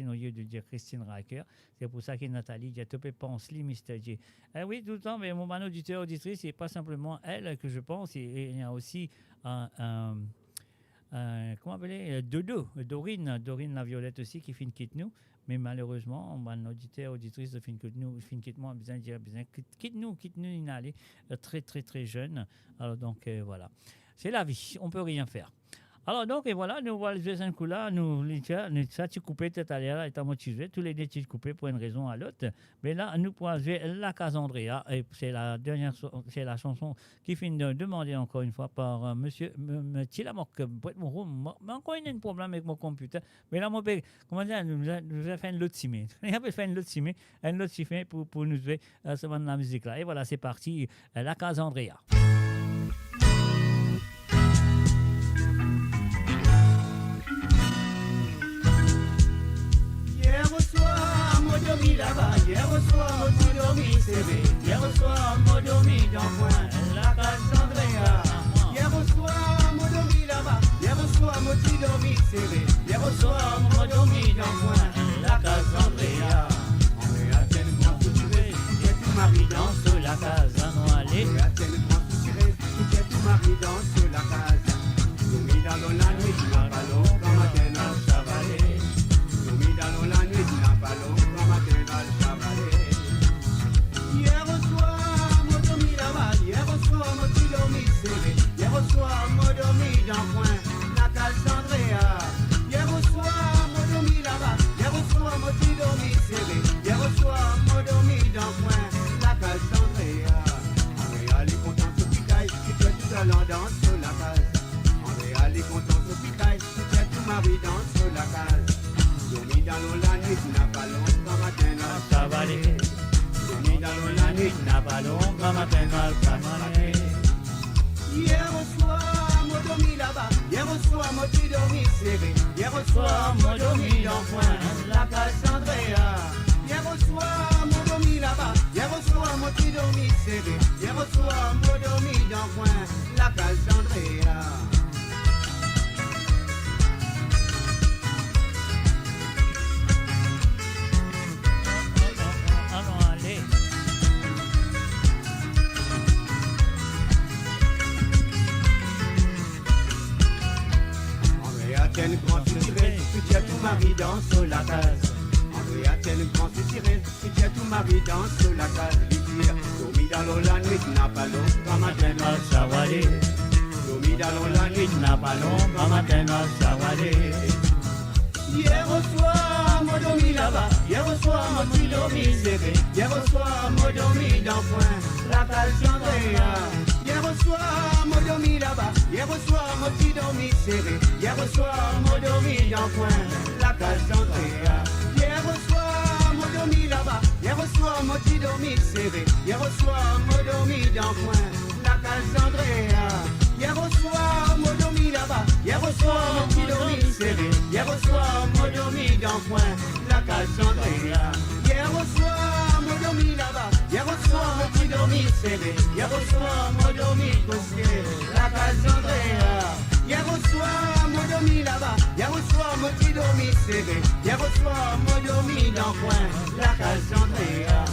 au lieu de dire Christine Riker, c'est pour ça que Nathalie dit, tu peux penser, Mr. J. Oui, tout le temps, mais mon auditeur, auditrice, c'est pas simplement elle que je pense, et il y a aussi comment appeler Dorine la Violette aussi, qui finit quitte nous. Mais malheureusement, mon auditeur, auditrice de fin quitte moi, besoin de dire, quitte nous, il est très, très, très jeune. Alors, donc, voilà. C'est la vie, on peut rien faire. Alors, donc, et voilà, nous voilà les un coup là, ça, tu coupais tout à l'heure, et t'as motivé, tous les deux, tu coupais pour une raison à l'autre. Mais là, nous pourrons jouer La Case Andrea, et c'est la dernière, c'est la chanson qui finit de demander encore une fois par monsieur Tilamok, mais encore il y a un problème avec mon computer. Mais là, comment dire, nous avons fait un lot simé. Il a fait un lot simé pour nous jouer la musique là. Et voilà, c'est parti, La Case Andrea. Dormi là-bas, hier au soir, moi tu dormi CV. Hier au soir, moi dormi dans le coin, la case Andrea. Hier au soir, moi dormi là-bas, hier au soir, moi tu dormi CV. Hier au soir, moi dormi dans le coin, la case Andrea. Andrea, quel grand coup tu es, que tu maries dans la case à Noalé. Andrea, quel grand coup tu es, que tu maries dans la case. Dormi dans la nuit, tu n'as pas l'eau, quand matin à chavaler. Dormi dans la nuit, tu n'as pas l'eau. Hier au soir, moi dormi là-bas, hier au soir, moi tu dormi serré. Hier au soir, moi dormi dans le coin, la case Andrea. Hier au soir, moi dormi là-bas, hier au soir, moi tu dormi serré. Hier au soir, moi dormi dans le coin, la case Andrea. Andrea, les contents se picaille, tu fais tout à l'an dans sur la case. Andrea, les contents se picaille, tu fais tout mari dans sur la case. Dormi dans l'eau la nuit, tu n'as pas long, quand matin à chavaler. Dormi dans l'eau la nuit, tu n'as pas long, quand matin à chavaler. Hier au soir, moi dormi là-bas, hier au soir, moi tu dormi serré. Hier au soir, moi dormi dans le coin, la case Andrea. Hier au soir, moi dormi là-bas, hier au soir, moi tu dormi serré. Hier au soir, moi dormi dans le coin, la case Andrea. Quel grand succès, tu tiens tout mari dans sur la case. Andrea, quel grand succès, tu tiens tout mari dans sur la case. Dire, dormi dans l'eau la nuit, n'a pas l'eau, quand matin à chavaler. Dormi dans l'eau la nuit, n'a pas l'eau, quand matin à chavaler. Hier au soir, moi dormi là-bas, hier au soir, moi tu dormi serré. Hier au soir, moi dormi dans le coin, la case Andrea. Hier au soir, moi dormi là-bas, hier au soir, moi tu dormi serré. Hier au soir, moi dormi dans le coin, la case Andrea. Hier au soir, moi dormi là-bas, hier au soir, moi tu dormi serré. Hier au soir, moi dormi dans le coin, la case Andrea. Hier au soir, moi dormi là-bas, hier au soir, moi tu dormi serré. Hier au soir, moi dormi dans le coin, la case Andrea. Hier au soir, moi dormi là-bas, hier au soir, moi tu dormi serré. Hier au soir, moi dormi posté, la case Andrea. Hier au soir, moi dormi là-bas, hier au soir, moi tu dormi serré. Hier au soir, moi dormi dans le coin, la case Andrea.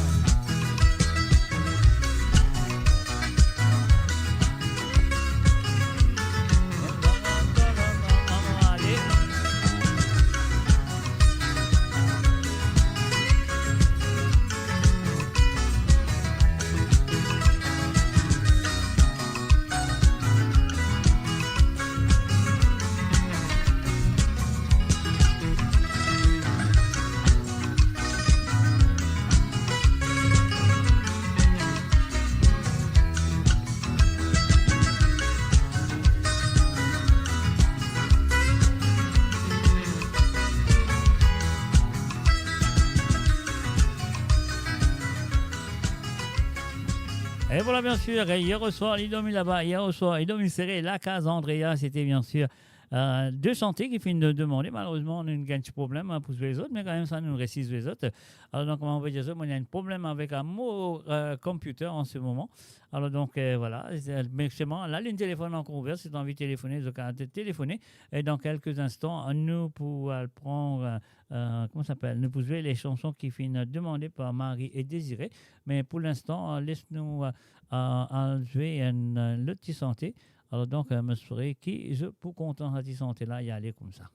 voilà, bien sûr, hier soir, il dormit là-bas. Hier soir, il dormit serré. La case Andrea, c'était bien sûr de chanter qui finit de demander. Malheureusement, on a un petit problème pour les autres, mais quand même, ça nous récise les autres. Alors, donc, comment on va dire ça? Moi, il y a un problème avec un mot computer en ce moment. Alors, donc, voilà. Mais justement, la ligne téléphone encore ouverte. Si tu as envie de téléphoner, donc, téléphoner. Et dans quelques instants, nous pourrons prendre, comment ça s'appelle? Nous pourrons jouer les chansons qui finissent demandées par Marie et Désiré. Mais pour l'instant, laisse-nous jouer le petit santé. Alors donc, me serait qui je pour content à santé là y aller comme ça.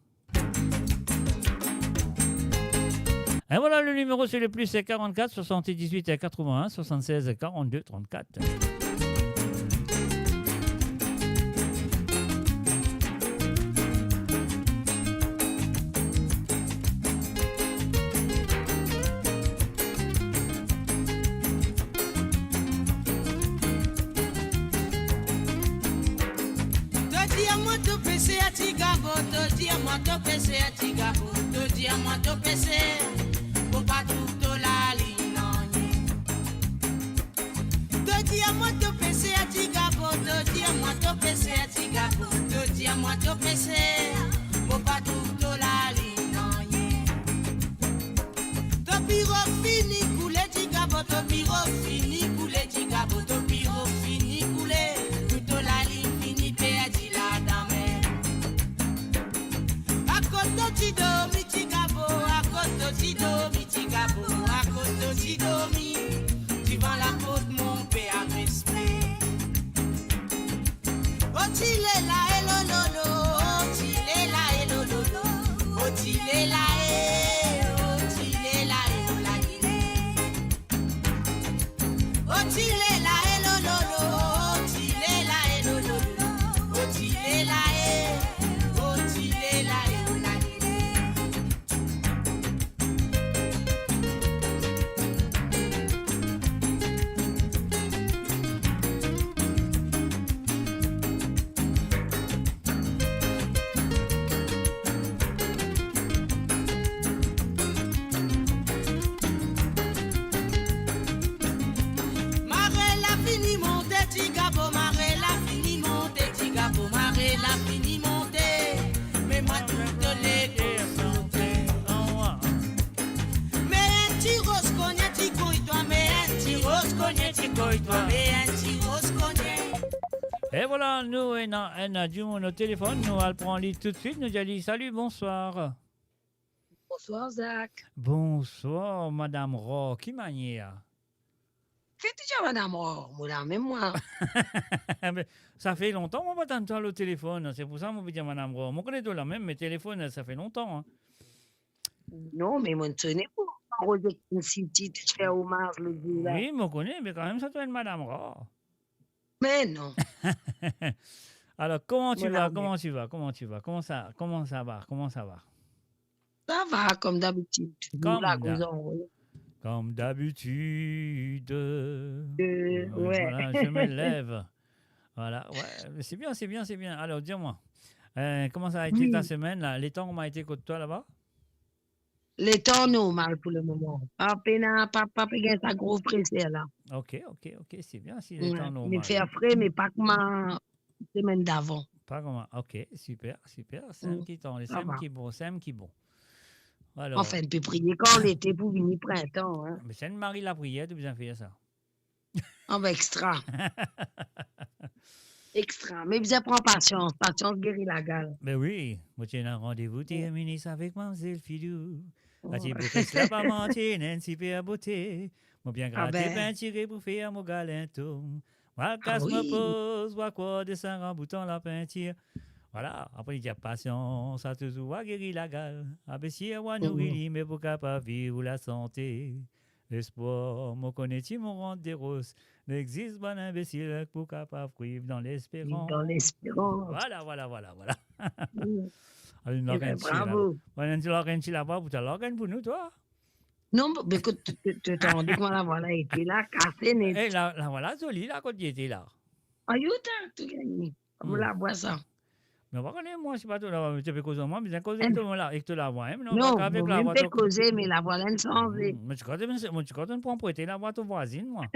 Et voilà, le numéro c'est le plus, c'est 44 78 81 76 42 34. Moi to pese a Chicago, to dia moi to pese, pour pas tout la ligne. To dia moi to pese a Chicago, to dia moi to pese a Chicago, to dia moi to pese, pour pas tout la ligne. To piro fini coule Chicago, to piro fini coule Chicago, to piro fini coule, tout la ligne fini perdu la dame. Tido mi Chicago, akoto tido mi Chicago, akoto tido mi. Devant la côte mon père a respect. Otile la elololo, otile la elololo, otile la otile la la Guinée. Otile la elololo, otile la elololo, otile la otile la Et voilà, nous, on a du monde au téléphone, nous allons prendre l'île tout de suite, nous allons dire salut, bonsoir. Bonsoir, Zach. Bonsoir, Madame Ro, qui manière? C'est déjà Madame Ro, même moi. Mais ça fait longtemps qu'on va t'entendre au téléphone, c'est pour ça que je dire Madame Ro. Moi, je connais tout là même, mais téléphone, ça fait longtemps. Hein. Non, mais moi, je ne sais pas. Une city, tu fais hommage le jour là. Oui, je connais, mais quand même, ça doit être Madame Ro. Mais non. Alors, comment tu vas? Comment ça va? Ça va, comme d'habitude. Comme d'habitude. Ouais. Voilà, je me lève. Voilà, ouais, c'est bien. Alors, dis-moi, comment ça a été ta semaine là? Les temps, comment a été contre toi là-bas? Les temps normal pour le moment. Pas ça gros pressé là. Ok, c'est bien si les temps normal. Mais faire frais, mais pas comme la semaine d'avant. Pas comme ok, super. C'est qui t'en, les sèmes qui bon. Alors, enfin, on peut prier quand l'été pour venir printemps. Hein. Mais c'est une Marie la prière, tu as bien fait ça. Ah ben extra. Extra. Mais vous prend patience guérit la gale. Ben oui, moi j'ai un rendez-vous terminé avec Mademoiselle Filou. As-tu pour la pas mentir, Nancy à beauté. Moi bien gratté, ben tiré pour faire mon galinto. Moi casse ma pose, moi quoi descend en bouton la peinture. Voilà, après il y a patience, ça te joue à guérir la gale. Abessier à nourrir, mais pour capable vivre la santé. L'espoir, moi connais-tu mon rang des roses. N'existe pas d'imbécile pour capable vivre dans l'espérance. Voilà. Alors, bravo. Tu l'organises là-bas, tu l'organises pour nous, toi? Non, mais écoute, tu t'en dis comment la voilà était là, cassée, net. Eh, la voilà jolie, là, quand il était là. Ah, tu gagnes. Vous la bois ça. Mais on va connaître, moi, je ne sais pas tout là, tu peux causer moi, mais j'ai causé tout là, et que tu la vois, hein? Non, je peux causer, mais la voilà ne change. Mais tu crois que tu prends pour être la voix de voisine, moi?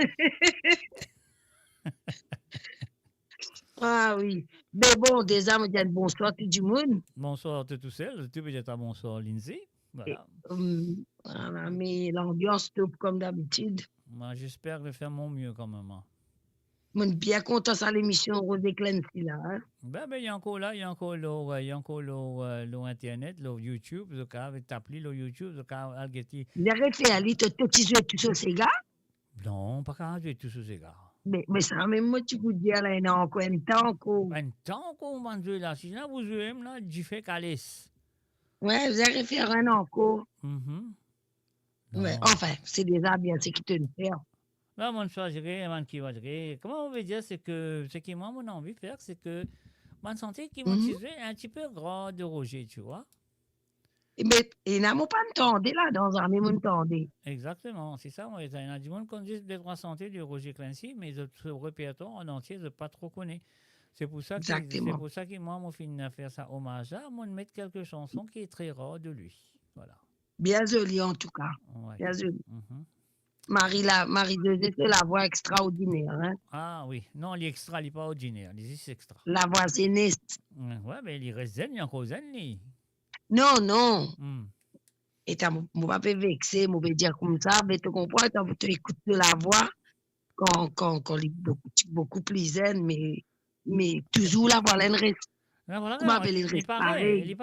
Ah oui. Mais bon, déjà, me dire bonsoir tout le monde. Bonsoir tout seul. Tu peux dire bonsoir Lindsay. Voilà. Voilà, mais l'ambiance top comme d'habitude. Moi, j'espère de faire mon mieux quand même. Hein. Je suis bien content de l'émission Rosé Clancy là. Hein? Il y a encore là, il y a encore là, il y a encore là, Internet, là, YouTube, le cas avec t'appeler le YouTube, le cas algeti. Il arrête de aller te jouer tout ça, ces gars. Non, pas qu'à jouer tout ça, ces gars. Mais ça, même moi, tu peux dire, là, il y a encore un temps encore. Un temps qu'on va jouer là. Si là, vous jouez, là, j'y fais calice. Ouais, vous avez fait un encore. Ouais, enfin, c'est déjà bien ce qui te le fait. Là, mon choisirait, mon qui va dire. Comment on veut dire, c'est que ce qui moi, mon envie de faire, c'est que mon santé qui m'a un petit peu gras de Roger, tu vois. Mais il n'a pas entendu là, dans un même entendu. Exactement, c'est ça. Il y a du monde qui dit des droits santé de Roger Clancy, mais ce répertoire en entier, je ne pas trop connais. C'est pour ça que moi, mon film à faire ça hommage à, moi, de mettre quelques chansons qui est très rare de lui. Voilà. Bien joli en tout cas. Ouais. Bien joli. Marie-Josée, c'est la voix extraordinaire. Hein? Ah oui, non, l'extra, il n'est pas ordinaire, il est extra. La voix zéniste. Ouais, mais il reste zen, il y a encore zen, lui. Non. Et tu ne vas pas vexer, je vais dire comme ça, mais tu comprends, tu écoutes la voix quand il est beaucoup plus zen, mais toujours la voix, elle reste. Voilà, il est pareil,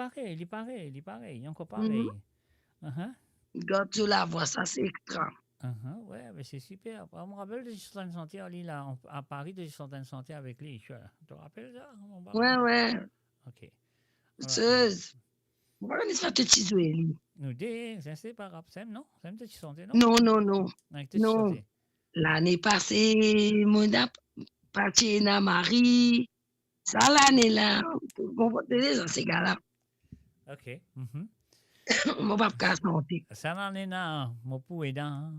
il est encore pareil. Regarde sur la voix, ça c'est extra. Ouais, mais c'est super. Je me rappelle de Justin Santé à Paris, de Justin Santé avec lui. Tu te rappelles ça? Ouais. Ok. C'est. Voilà, n'est-ce pas te jouer, lui? Nous dis, c'est pas grave. C'est non? C'est te santé, non? Non. L'année passée, mon parti na Marie. Ça, l'année là. On va te dire, ces gars-là. Ok. Mon papa santé. Ça l'année là, mon pou est dans.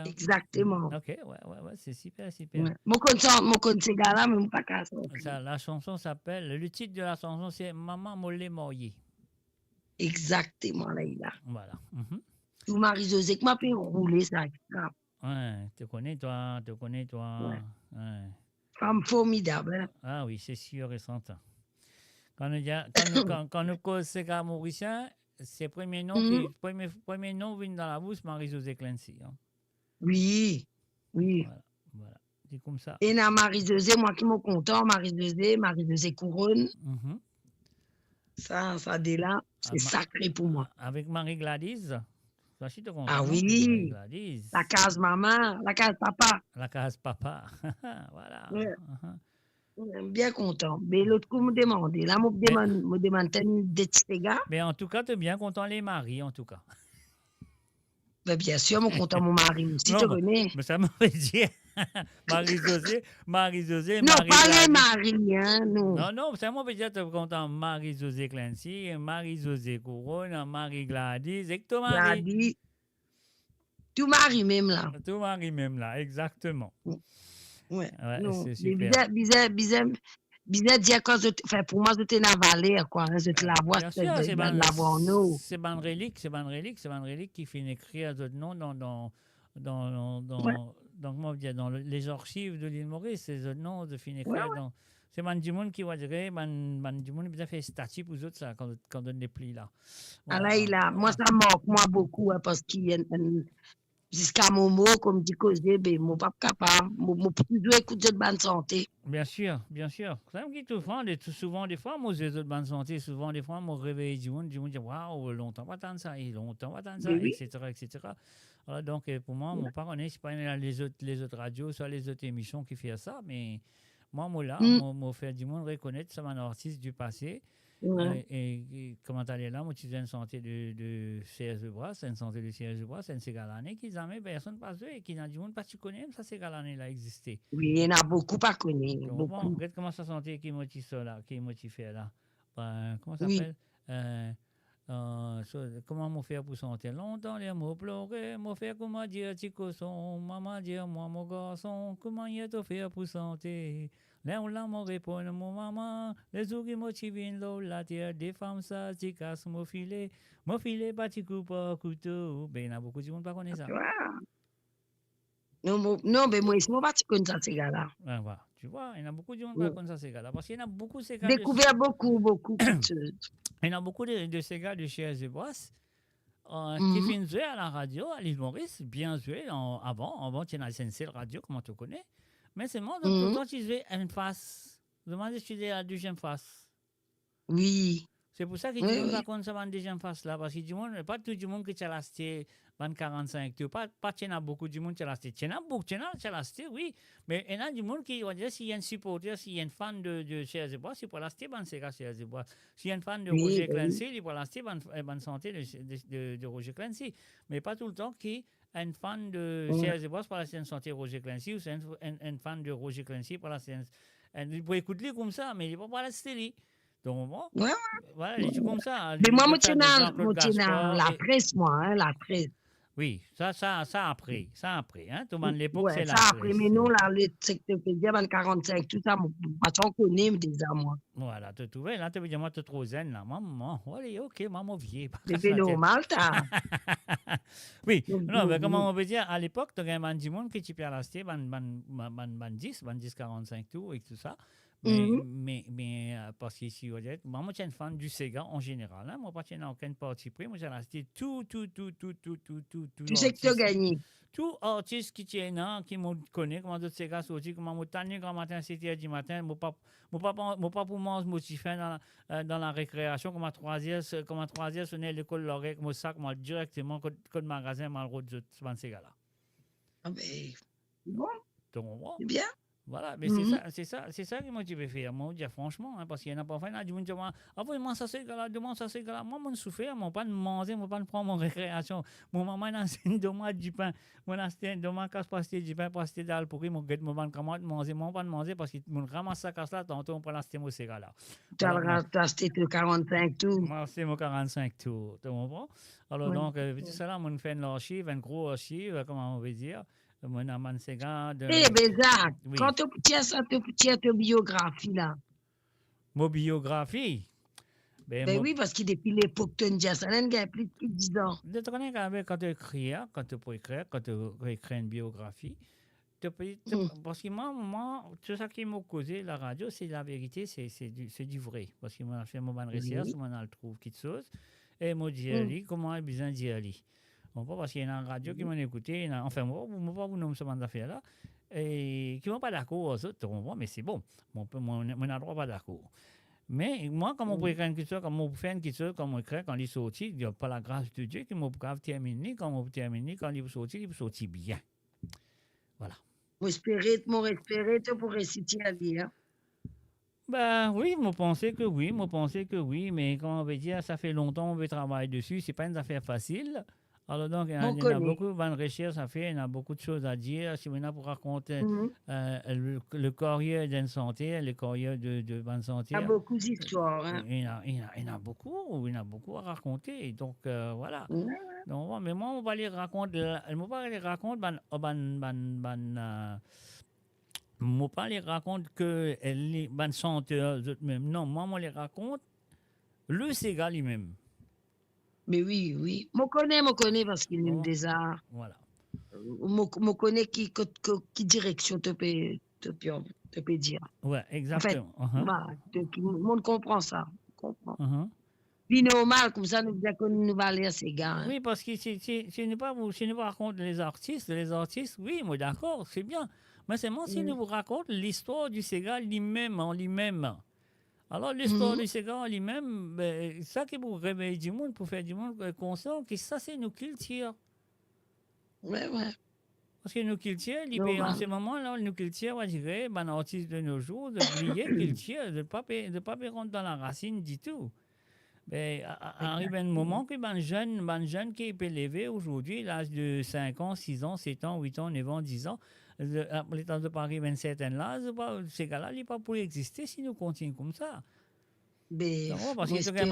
Exactement. Ok, ouais, c'est super. Ouais. Mon compte ces gars-là, mais mon papa santé. La chanson s'appelle, le titre de la chanson, c'est Maman Mollet Moyer. Exactement, là, il a. Voilà. Tout Marie-Josée qui m'a fait rouler ça. Ouais, te connais, toi. Ouais. Femme formidable. Hein? Ah oui, c'est sûr et certain. Quand nous cause ces gars mauriciens, c'est premier nom vient dans la bouche, Marie-Josée Clancy. Hein. Oui. Voilà. C'est comme ça. Et na Marie-Josée, moi qui me content, Marie-Josée Couronne. Ça, dès là, c'est sacré pour moi. Avec Marie-Gladys. Ah oui. La case maman, la case papa. La case papa. Voilà. Ouais. Bien content. Mais l'autre coup me demandait. Là, me demande des petits gars. Mais en tout cas, tu es bien content les maris, en tout cas. Ben, bien sûr, mon content mon mari aussi, tu connais. Mais ça m'aurait dit Marie-Josée. Non, pas les maris, hein, non. Non, ça m'aurait dit tu es content Marie-Josée Clancy, Marie-Josée Couronne, Marie-Gladys, et ton mari. Gladys. Tout mari même là. Tout mari même là, exactement. Ouais, c'est super. Bizarre dire que pour moi, c'était la vallée, quoi. Je te la vois, c'est la voix en eau. C'est une relique qui finit écrire d'autres noms dans les archives de l'île Maurice, c'est d'autres noms de finir écrire. C'est du monde qui va dire, du monde qui a fait statut pour eux autres, ça, quand on donne les plis là. Voilà. Moi, ça manque moi beaucoup, hein, parce qu'il y a jusqu'à mon mot, comme dit Cosé, ben, mon papa capable, mon toujours écouter de bonne santé. Bien sûr. Ça me dit souvent, des fois, moi, j'ai de bonne santé, souvent, des fois, moi, réveille du monde dit, waouh, longtemps, pas tant ça, etc. Voilà, donc, pour moi, mon parent, c'est pas les autres radios, soit les autres émissions qui font ça, mais moi, moi, faire du monde reconnaître, ça, un artiste du passé. Et comment aller là, moi, tu viens de santé de CS de Bras, c'est une santé de CS de Bras, c'est une ségalannée qui jamais personne passe et qui n'a du monde pas tu connais, ça ségalannée là existé. Oui, il y en a beaucoup pas connus. Regarde comment ça santé qui motive ça là, qui motive là. Comment ça s'appelle? Comment m'en faire pour santé longtemps les mots pleurer, m'en faire comment dire petit cochon, maman dire moi mon garçon, comment y est faire pour santé? Là, on l'a mon répond, mon maman, les jours qui motivent l'eau, la terre, des femmes, ça, tu casses mon filet, pas tu coupes pas couteau. Ben, il y a beaucoup de monde qui ne connaissent ça. Non, mais moi, je ne pas comme ça, ces gars-là. Ben, voilà. Tu vois, il y en a beaucoup de gens qui Mm. racontent ça, ces gars-là. Parce qu'il y en a beaucoup, ces gars. de- Découvert beaucoup. Il y en a beaucoup de ces gars de chez Azebois qui Mhm. finissent jouer à la radio, à l'île Maurice, bien joué avant, tu as la SNC radio, comment tu connais. Mais c'est moi, donc, tout le temps, tu jouais à une face. Demandez si tu es à la deuxième face. Oui. C'est pour ça que Oui, tu ne oui. pas contre ça, la deuxième face là, parce que du monde, pas tout le monde qui a resté 45, pas tu as beaucoup de monde qui a resté. Tu as beaucoup, tu as resté, oui, mais il y a du monde qui va dire s'il y a un supporter, s'il y a un fan de chez Azebois, il peut rester dans ces cas chez Azebois. S'il y a un fan de Oui, Roger ben oui. Clancy, il peut rester dans santé de Roger Clancy. Mais pas tout le temps qui un fan de Mm. chez Azebois pour rester en santé Roger Clancy ou c'est un fan de Roger Clancy pour rester. Il peut écouter comme ça, mais il ne peut pas rester là. Donc, bon, Ouais, voilà, les trucs comme ça. Mais moi, Le moi, cas je de suis Jean-Claude dans Gaspard la et- presse, moi, hein, la presse. Oui, ça après. Hein? Tout le monde, l'époque, Ouais, c'est la ça après, presse. mais nous, là, le secteur pédia, 45, tout ça, on connaît déjà, moi. Voilà, tu trouves, là, tu veux dire, moi, tu es trop zen, là. Maman, allez, ok, maman, vieux. pas C'est casse la tête. normal, t'as. Oui, Donc, non, mais donc, comment on peut dire, à l'époque, tu as un du monde qui tu peux rester, ban 10, 45 tout et tout ça. Mais parce qu'ici, moi, je suis un fan du Sega en général. Hein. Moi, pas tiens aucun parti pris. Moi, j'ai resté tout. Tu sais que tu as gagné. Tout artiste qui tient là, qui me connaît, comment d'autres Sega sorti, comment me tanné grand matin, 7h du matin, moi pas pour manger motifin dans la récréation, comme à 3h, sonner l'école l'oreille, comme ça, moi directement, code magasin, mal route, de Sega là. Ah, ben, bon, c'est bien. Voilà, mais c'est ça que moi je vais faire. Moi, je dis franchement, hein, parce qu'il y en a pas fait, là, du monde dit, ah, moi, ça c'est là, demande ça c'est là. Moi, je souffre, moi, pas de manger, moi, pas de prendre mon récréation. Mon maman, c'est une demande du pain. Moi, c'est une demande casse passer du pain, passer d'al pour moi, je me comment manger, moi, pas de manger, parce que mon ramasse ça casse là, tantôt, on prend la stémo, c'est là. Tu as acheté le 45 tout. Moi, c'est mon 45 tout. Tu comprends? Alors, Oui. donc, tout ça là, on fait une archive, un gros archive, comment on veut dire. Mon amant Sega de. Eh, ben, Zach, Oui. quand tu tiens ta biographie, là. Mon biographie. Ben oui, parce que depuis l'époque, tu as ça, il y a plus de 10 ans. De te connaître avec quand tu écris, quand tu peux écrire, quand tu écris une biographie, parce que moi, tout ça qui m'a causé la radio, c'est la vérité, c'est du vrai. Parce que moi, je fais mon bonne recherche, moi, je trouve quelque chose, et moi, je dis, comment j'ai besoin d'y aller. Bon, pas parce qu'il y a une radio qui m'a écouté, enfin, moi, je ne vais pas vous nommer ce genre d'affaires-là, et qui ne sont pas d'accord aux autres, mais c'est bon, mon endroit pas d'accord. Mais moi, comme on peut écrire quelque chose, comme on peut faire quelque chose, comme on écrit, quand il est sorti, il n'y a pas la grâce de Dieu qui m'a terminé, quand on peut terminer, quand il est sorti bien. Voilà. Mon espérer, tu pour réciter à dire. Ben oui, moi pensais que oui, mais comme on veut dire, ça fait longtemps qu'on veut travailler dessus, c'est pas une affaire facile. Alors donc, il y a beaucoup de recherches à faire, il y a beaucoup de choses à dire. Si on a pour raconter le courrier d'une santé, le courrier de bonne santé. Il y a beaucoup d'histoires. Hein? Il y en a beaucoup à raconter. Donc, voilà. Donc, mais moi, on va les raconter. Moi, pas les raconte que les bonnes chanteurs eux-mêmes. Non, moi, on les raconte le Sega lui-même. Mais oui. Moi, connais parce qu'il est déjà. Voilà. Moi, connais qui direction te peut dire. Ouais, exactement. En fait, voilà, tout le monde comprend ça. Uh-huh. Puis normal, comme ça, nous va lire ces gars. Hein. Oui, parce que si nous pas raconte les artistes, oui, moi d'accord, c'est bien. Mais c'est moi si nous vous raconte l'histoire du Sega lui-même, en lui-même. Alors, l'histoire du Sega en lui-même, ben, ça qui vous réveille du monde, pour faire du monde conscient que ça, c'est nous culture. Ouais. Parce que nous culture, en ce moment-là, nous culture, on dirait, ben, artiste de nos jours, d'oublier culture, de ne pas rentrer dans la racine du tout. Ben, arrive un moment que ben jeune qui peut lever aujourd'hui, l'âge de 5 ans, 6 ans, 7 ans, 8 ans, 9 ans, 10 ans, l'état de Paris, 27 ans là, ces gars-là, ils ne peuvent pas exister si nous continuons comme ça. Mais moi, j'espérais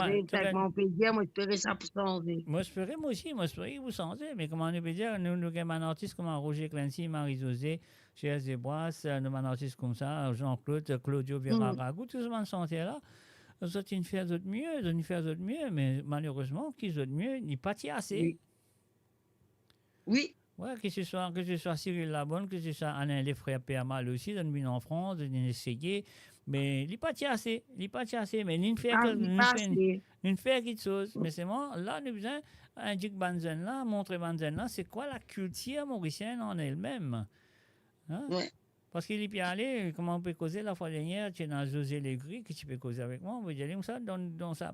ça pour changer. Moi, j'espérais vous changer. Mais comment on peut dire, nous avons un artiste comme Roger Clancy, Marie-Josée, Chez Zebois, nous avons un artiste comme ça, Jean-Claude, Claudio Vera-Ragou, tous ces chantiers-là. C'est une faire d'autres mieux, mais malheureusement, qu'ils ont mieux, ils pas assez. Oui. Ouais, que ce soit Cyril Labonne, que ce soit Alain les frères Permal aussi, ils viennent en France, ils ont essayé, mais il n'est pas assez, mais il fait quelque chose. Mais c'est moi, là, nous besoin indiquer Banzen là, montrer Banzen là, c'est quoi la culture mauricienne en elle-même. Hein? Ouais. Parce qu'il est bien allé, comment on peut causer la fois dernière, tu es dans José Legris, que tu peux causer avec moi, on va dire comme ça, dans sa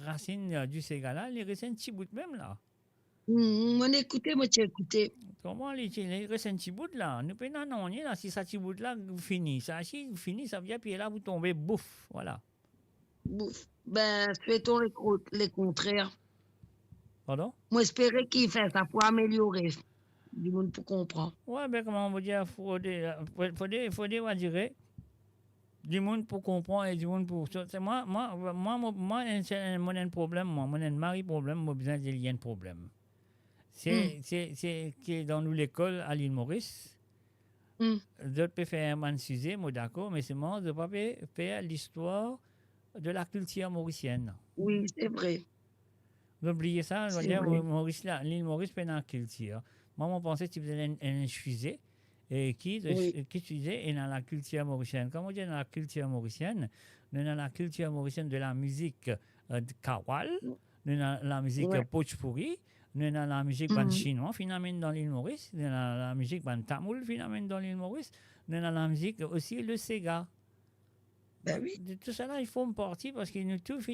racine du Ségala, les racines petit bout même là. Moi, écoutez, moi, tu écouté. Comment les racines petit bout là, nous prenons non, là, si ça petit bout là, fini, ça fini, ça vient, puis là, vous tombez, bouf, voilà. Bouf. Ben, fait-on les contraires. Pardon? Moi, j'espérais qu'il fait ça pour améliorer. Du monde pour comprendre. Ouais, ben, comment on va dire, faut on dirait, du monde pour comprendre et du monde pour. C'est moi, c'est un problème, mon mari problème, moi, besoin de lien de problème. C'est que dans l'école à l'île Maurice, d'autres peuvent faire un sujet, moi d'accord, mais c'est moi de ne pas faire l'histoire de la culture mauricienne. Oui, c'est vrai. Vous oubliez ça, je veux dire, l'île Maurice fait dans la culture. Moi, je pensais que tu faisais un sujet qui disait et dans la culture mauricienne. Comme on dit dans la culture mauricienne, nous dans la culture mauricienne de la musique de Kawal, nous dans la musique Pochpuri, nous dans la musique chinois, finalement dans l'île Maurice, nous dans la musique tamoul, finalement dans l'île Maurice, nous dans la musique aussi le Sega. Ben oui. De tout ça là, il faut me partir parce que nous tous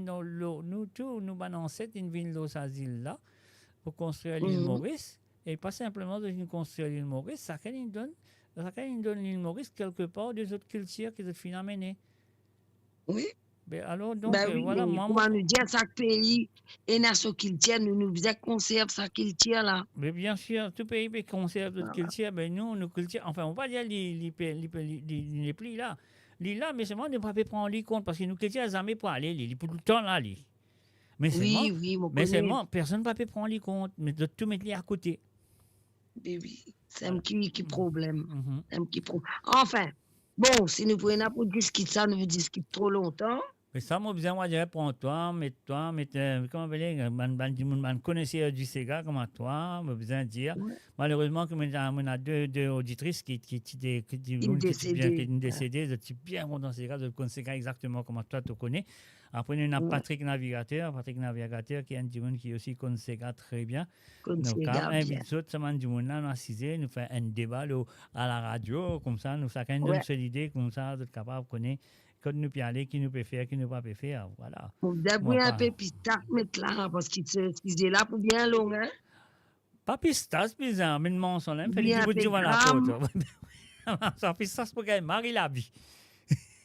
dans l'eau, nous balançons une ville d'eau asile là pour construire l'île Maurice et pas simplement de construire l'île Maurice, ça nous donne l'île Maurice quelque part des autres cultures qui sont finalement. Oui. Ben alors donc oui, voilà, comment nous dire chaque pays et dans sa culture nous faisons conserve sa culture là. Mais bien sûr, tout pays peut conserver notre culture, mais nous nos cultures, enfin on va dire les plis là. Les là, mais c'est moi ne pas prendre les compte parce que nos cultures jamais pour aller les pour tout le temps là les. Mais c'est moi, personne ne peut prendre les compte, mais de tout mettre les à côté. Oui, c'est un qui problème. Enfin, bon, si nous prenons pour discuter ça, nous discutons trop longtemps. Mais ça, moi, besoin de prendre toi, comment on veut dire, man connaisseur du Sega, comme toi, moi, besoin de dire. Malheureusement, comme on a deux auditrices qui décédées, je suis bien bon dans Sega, je connais exactement comment toi tu connais. Après, nous avons Patrick Navigateur qui est un monde qui aussi connaît Sega très bien. Donc, invite d'autres, ça m'a dit, on a assisé, nous fait un débat à la radio, comme ça, nous chacun donne cette idée, comme ça, vous êtes capable de connaître. Quand nous peut aller, qui nous peut faire, qui ne peut pas faire, voilà. Vous devez un peu pistache mettre là, parce qu'il est là pour bien long, hein? Pas pistache, bizarre, mais non, son là, fait du bout de la côte. Ça pistache pour qu'elle marie la vie.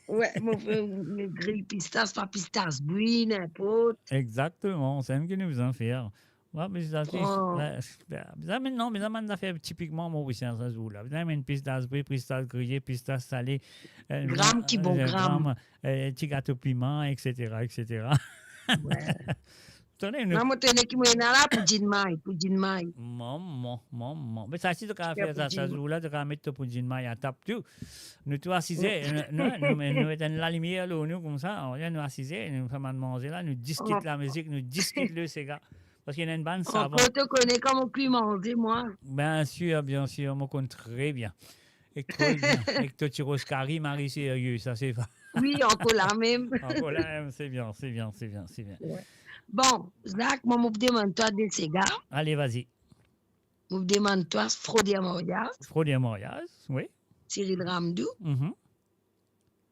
Ouais, mon frère, grille pistache, pas pistache, oui, n'importe. Exactement, c'est ce que nous faisons faire. Ouais, mais ça, non, mais ça m'a fait typiquement mauricien, ça joue là. Vous avez une pistache brie, pistache grillée, pistache salée. Gramme qui bon gramme. Petit gâteau piment, etc. Ouais. Maman, tu es qui m'a là pour dire maille. Maman. Mais ça, si tu as fait ça joue là, tu as mettre pour dire maille à tape tout. Nous, tu assisés, nous étions la lumière, nous, comme ça, nous assisés, nous faisons manger là, nous discutons la musique, nous discutons le Sega. Parce qu'il y a une bande savante. On te connaît comme on peut manger, moi. Bien sûr, moi, connais très bien. Et très bien. Et que tu Roscari, Marie sérieux, ça c'est pas. Oui, encore la même. Encore la même, c'est bien. Ouais. Bon, Zach, moi, je me demande toi des cigares. Allez, vas-y. Je me demande toi Frodier Morias. Oui. Cyril Ramdou.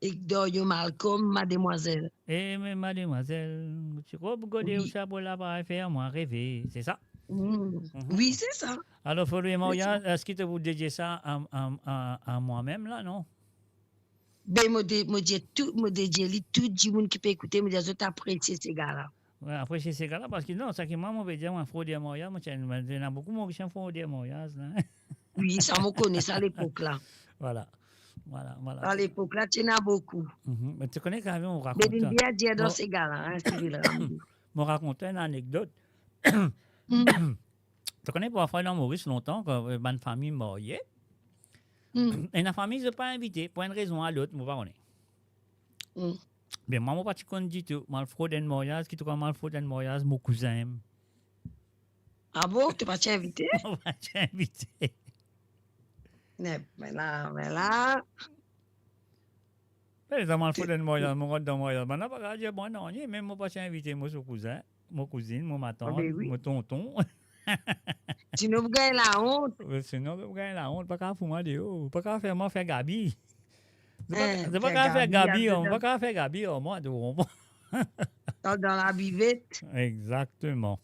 Et Dorio Malcolm, mademoiselle. Eh, mais mademoiselle, tu crois que vous ça pour la faire, moi, rêver, c'est ça? Oui, c'est ça. Alors, Frodier Morias, est-ce que tu vous dédiez ça à moi-même, là, non? Ben, moi, dédié tout le monde qui peut écouter, moi, je t'apprécie ces gars-là. Oui, apprécier ces gars-là, parce que non, ça qui moi, je vais dire, moi, Frodier Morias, moi, il y en a beaucoup, moi, qui sont Frodier Morias, là. Oui, ça me connaît, ça à l'époque, là. Voilà. À l'époque, là, tu en as beaucoup. Mais tu connais quand même, on raconte. Mais il y a dire dans ces gars-là, hein, Cyril Ramdou. Je raconte une anecdote. Tu connais parfois dans Maurice longtemps, quand une famille mariée. Et la famille ne pas invitée pour une raison à l'autre, je ne sais pas. Mais moi, je ne sais pas si tu connais du tout. Moi, le fraude de mariage, qui te connaît le fraude de mariage, mon cousin. Ah bon, tu vas t'inviter? On va t'inviter. Mais là. Mais ça m'a fait de moi, mon de moi. Ben, pas dire bon non, même moi pas t'inviter moi son cousin, mon cousine, mon tante, mon tonton. Sinon vous gagnez la honte. Sinon vous gagnez la honte, pas qu'à foutre de pas qu'à faire moi faire Gabi. C'est pas faire qu'à faire Gabi, Gabi, on pas qu'à faire Gabi au moins de dans la buvette. Exactement.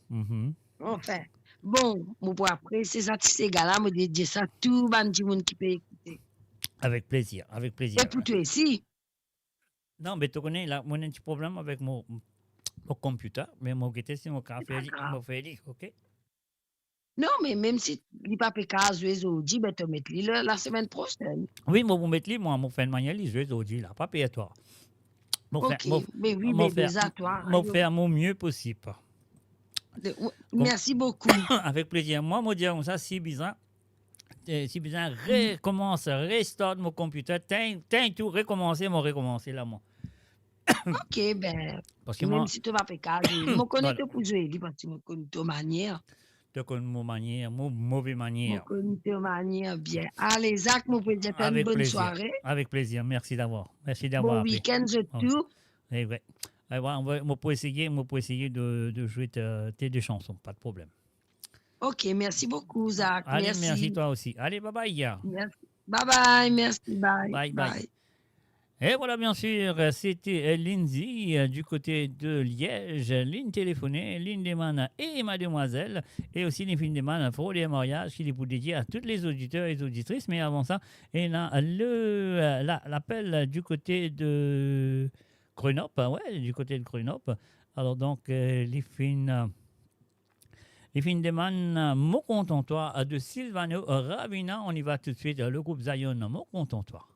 Enfin, bon, moi pour après, c'est ça, ces gars-là, me dire ça, tout le monde qui peut écouter. Avec plaisir, avec plaisir. Et pour toi aussi. Non, mais tu connais, là, moi, j'ai un petit problème avec mon computer, mais mon guetté, si mon café, mon fait, ok? Non, mais même si il n'y a pas de cas, aujourd'hui, ben, tu mets la semaine prochaine. Oui, moi, vous mettez moi, mon fait de manière, les aujourd'hui, là, pas payer toi. Ok, mais oui, mais déjà, toi. Mon faire mon mieux possible. Merci beaucoup. Avec plaisir. Moi, je dis ça, si bizarre. Si besoin, recommence, restart mon computer, t'as tout recommencer, là, moi. Ok, ben, parce que même moi, si tu vas faire je connais pour jouer, parce que tu me connais ta manière. Tu connais mon manière, mon mauvaise manière. Je connais ta manière bien. Allez, Zach, je peux dire une bonne soirée. Avec plaisir, merci d'avoir. Bon week-end, je tout. Eh ouais. On peut essayer de jouer tes deux chansons, pas de problème. Ok, merci beaucoup, Zach. Allez, merci toi aussi. Allez, bye bye. Merci. Bye bye, merci, bye. Et voilà, bien sûr, c'était Lindsay du côté de Liège, ligne téléphonée, ligne des manes et mademoiselle, et aussi les filles des manes pour les mariages qui est pour dédier à tous les auditeurs et les auditrices. Mais avant ça, il y a l'appel du côté de Grenoble, Alors donc, les filles des manes, mon content-toi de Silvano Ravina. On y va tout de suite, le groupe Zion, mon content-toi.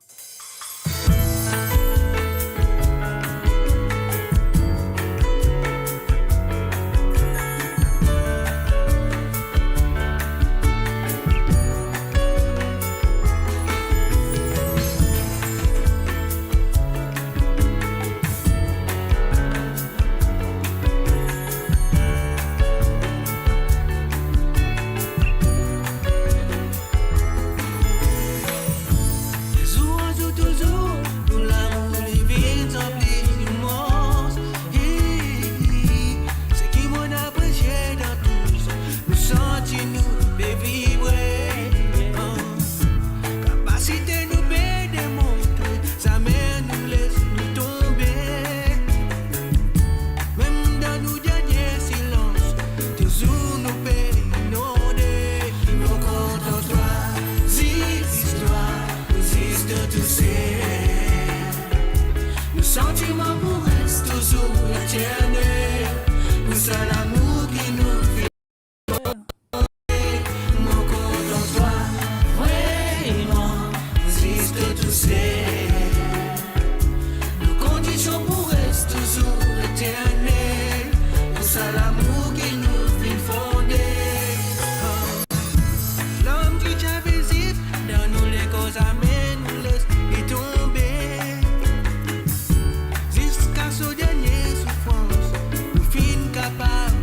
Capaz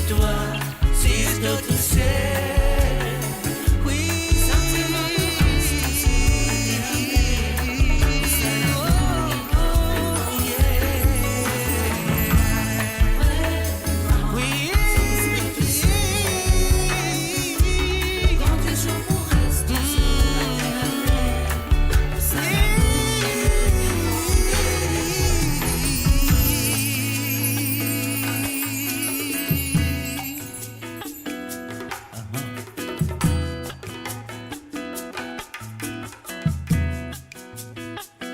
histoire, c'est histoire tout seul. Oui, sentiment de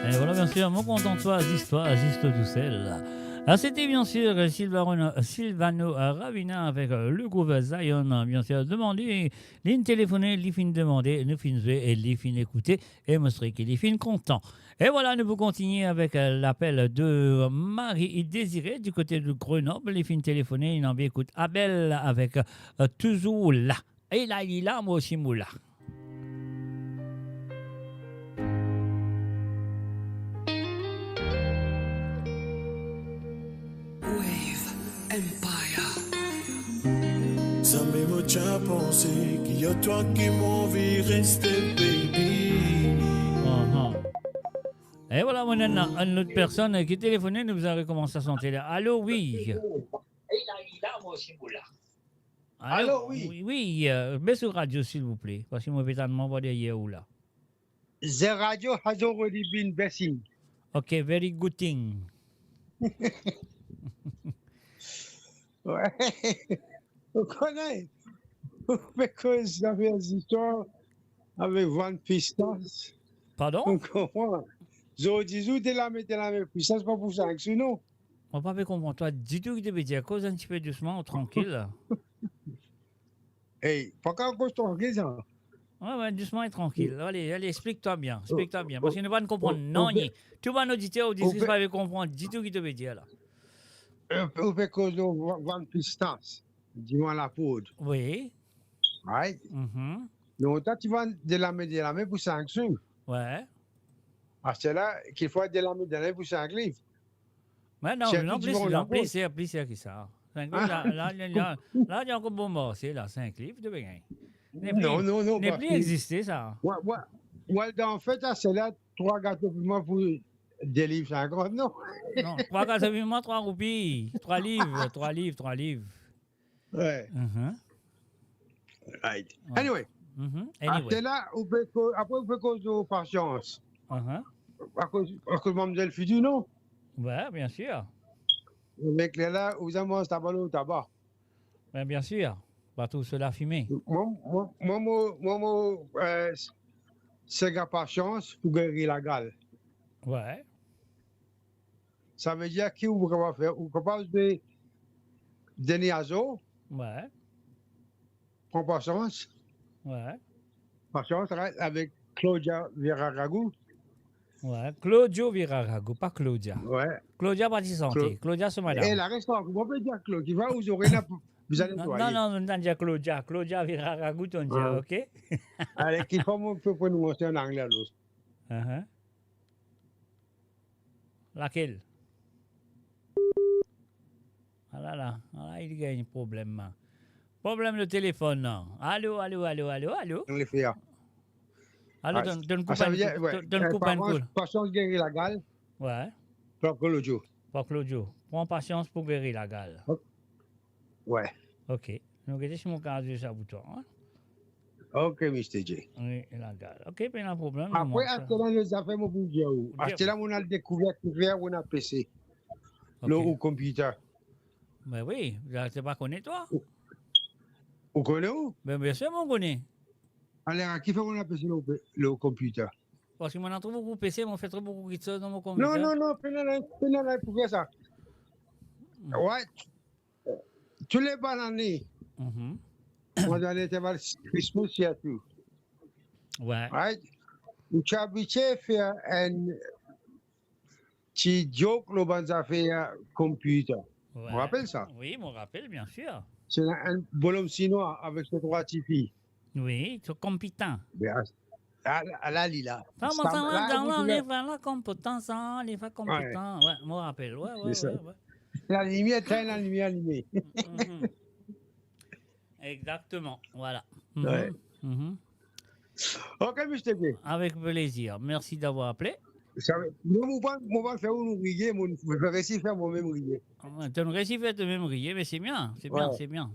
Et voilà, bien sûr, mon content de toi, Azis-toi, Azis-toi tout seul. Alors, c'était bien sûr Silvano Ravina avec le groupe Zion, bien sûr, demandé, ligne téléphonée, les fins demandées, nous fins jouer et les fins écouter, et me serait qu'il les fins content. Et voilà, nous pouvons continuer avec l'appel de Marie Désirée du côté de Grenoble, les fins téléphonées, il en écoute Abel avec toujours là. Et là, il est là, moi aussi, moi là. Wave Empire. Ça m'émeut à penser qu'il y a toi qui m'envie rester, baby. Et voilà, mon une autre personne qui téléphonait, nous avez commencé à chanter là. Allô, oui. Allô, oui. Oui, oui. Mets sur radio, s'il vous plaît. Parce que moi, je vais t'en derrière ou là. The radio has already been blessing. OK, very good thing. Ouais. Vous connaissez. Parce que j'avais des histoires avec Van Pistas. Pardon? On comprend. Je dis, t'es la même puissance, pas pour ça, sinon. On ne peut pas comprendre. Toi, dis-tu que tu veux dire, cause un petit peu doucement, tranquille. Hey, pas qu'à cause tranquille, ça. Ouais, doucement et tranquille. Allez, explique-toi bien. Explique-toi bien. Parce qu'il ne va pas comprendre. Non, tout le monde auditeur ou auditrice va comprendre. Dis-tu que tu veux dire là. On fait cause de Van Pistas. Dis-moi la poudre. Oui. Right? Donc, toi, tu vas de la main pour 5 sous. Ouais. Ah, c'est là qu'il faut de la main pour 5 livres. Mais non, plus c'est qui ça. 5 livres, là, il y a encore bon mort, c'est là, 5 livres, de bien. Non. N'est plus existé, ça. Ouais, en fait, c'est là, 3 gâteaux pour moi pour 2 livres 50, non? Non, 3 gâteaux pour moi, 3 roupies. 3 livres, 3 livres. Ouais. Right. Anyway. Anyway. Là, après, on peut cause de patience. À cause de mademoiselle Fidu, non? Ouais, bien sûr. Mais là, vous avez un tabac au tabac. Ouais, bien sûr. Pas tout cela fumé. Moi, c'est la patience pour guérir la gale. Ouais. Ça veut dire que vous pouvez faire, vous pouvez capable de donner à zo. Ouais. Prends patience. Ouais. Patience avec Claudia Viraragou. Ouais, Claudio Viraragou, pas Claudia. Ouais. Claudia pas de santé. Claudia, c'est madame. Et la restaurant, vous pouvez dire Claudia, qui va vous aurez là, vous allez nettoyer. Non, on dit Claudia. Claudia Viraragou, on dit, OK? Allez, qu'il faut un peu prononcer en anglais, là. Laquelle? Ah là, il y a un problème. Problème de téléphone, non. Allô? On les fait. Allô, donne coupe un coup. Patience guérir la gale. Ouais. Pour Claudio. Prends patience pour guérir la gale. Ouais. OK. Donc, c'est mon cas de ça pour toi. OK, Mr. J. Oui, la gale. OK, pas de problème. Après, à ce moment-là, les affaires, mon bon Dieu. À ce moment-là, on a découvert qu'on a PC. Le computer. Ben oui, tu ne pas connais toi? Vous connaissez où? Ben bien sûr, on connaît. Alors, qui fait qu'on a PC le computer? Parce que moi, on trouve beaucoup PC, on fait trop beaucoup de choses dans mon computer. Non, pénal pour faire ça. Ouais. Tous les bananes. On a l'intervalle Christmas et tout. Ouais. Right? Tu as habitué à faire un petit joke, le bon affaire computer. Ouais. Vous rappelez ça? Oui, je me rappelle, bien sûr. C'est un bonhomme chinois avec ses 3 tipis. Oui, tu es compétent. À la lila. Les vrais compétents, les vrais compétents. Ouais, je me rappelle. Ouais. La lumière, la lumière allumée. Exactement, voilà. Ouais. Mhm. Ok, monsieur Tépé. Avec plaisir. Merci d'avoir appelé. Nous, on va faire nous riguer, je vais réussir à faire moi-même riguer. Tu as réussi à te même rire, mais c'est bien, c'est bien, Ouais. c'est bien.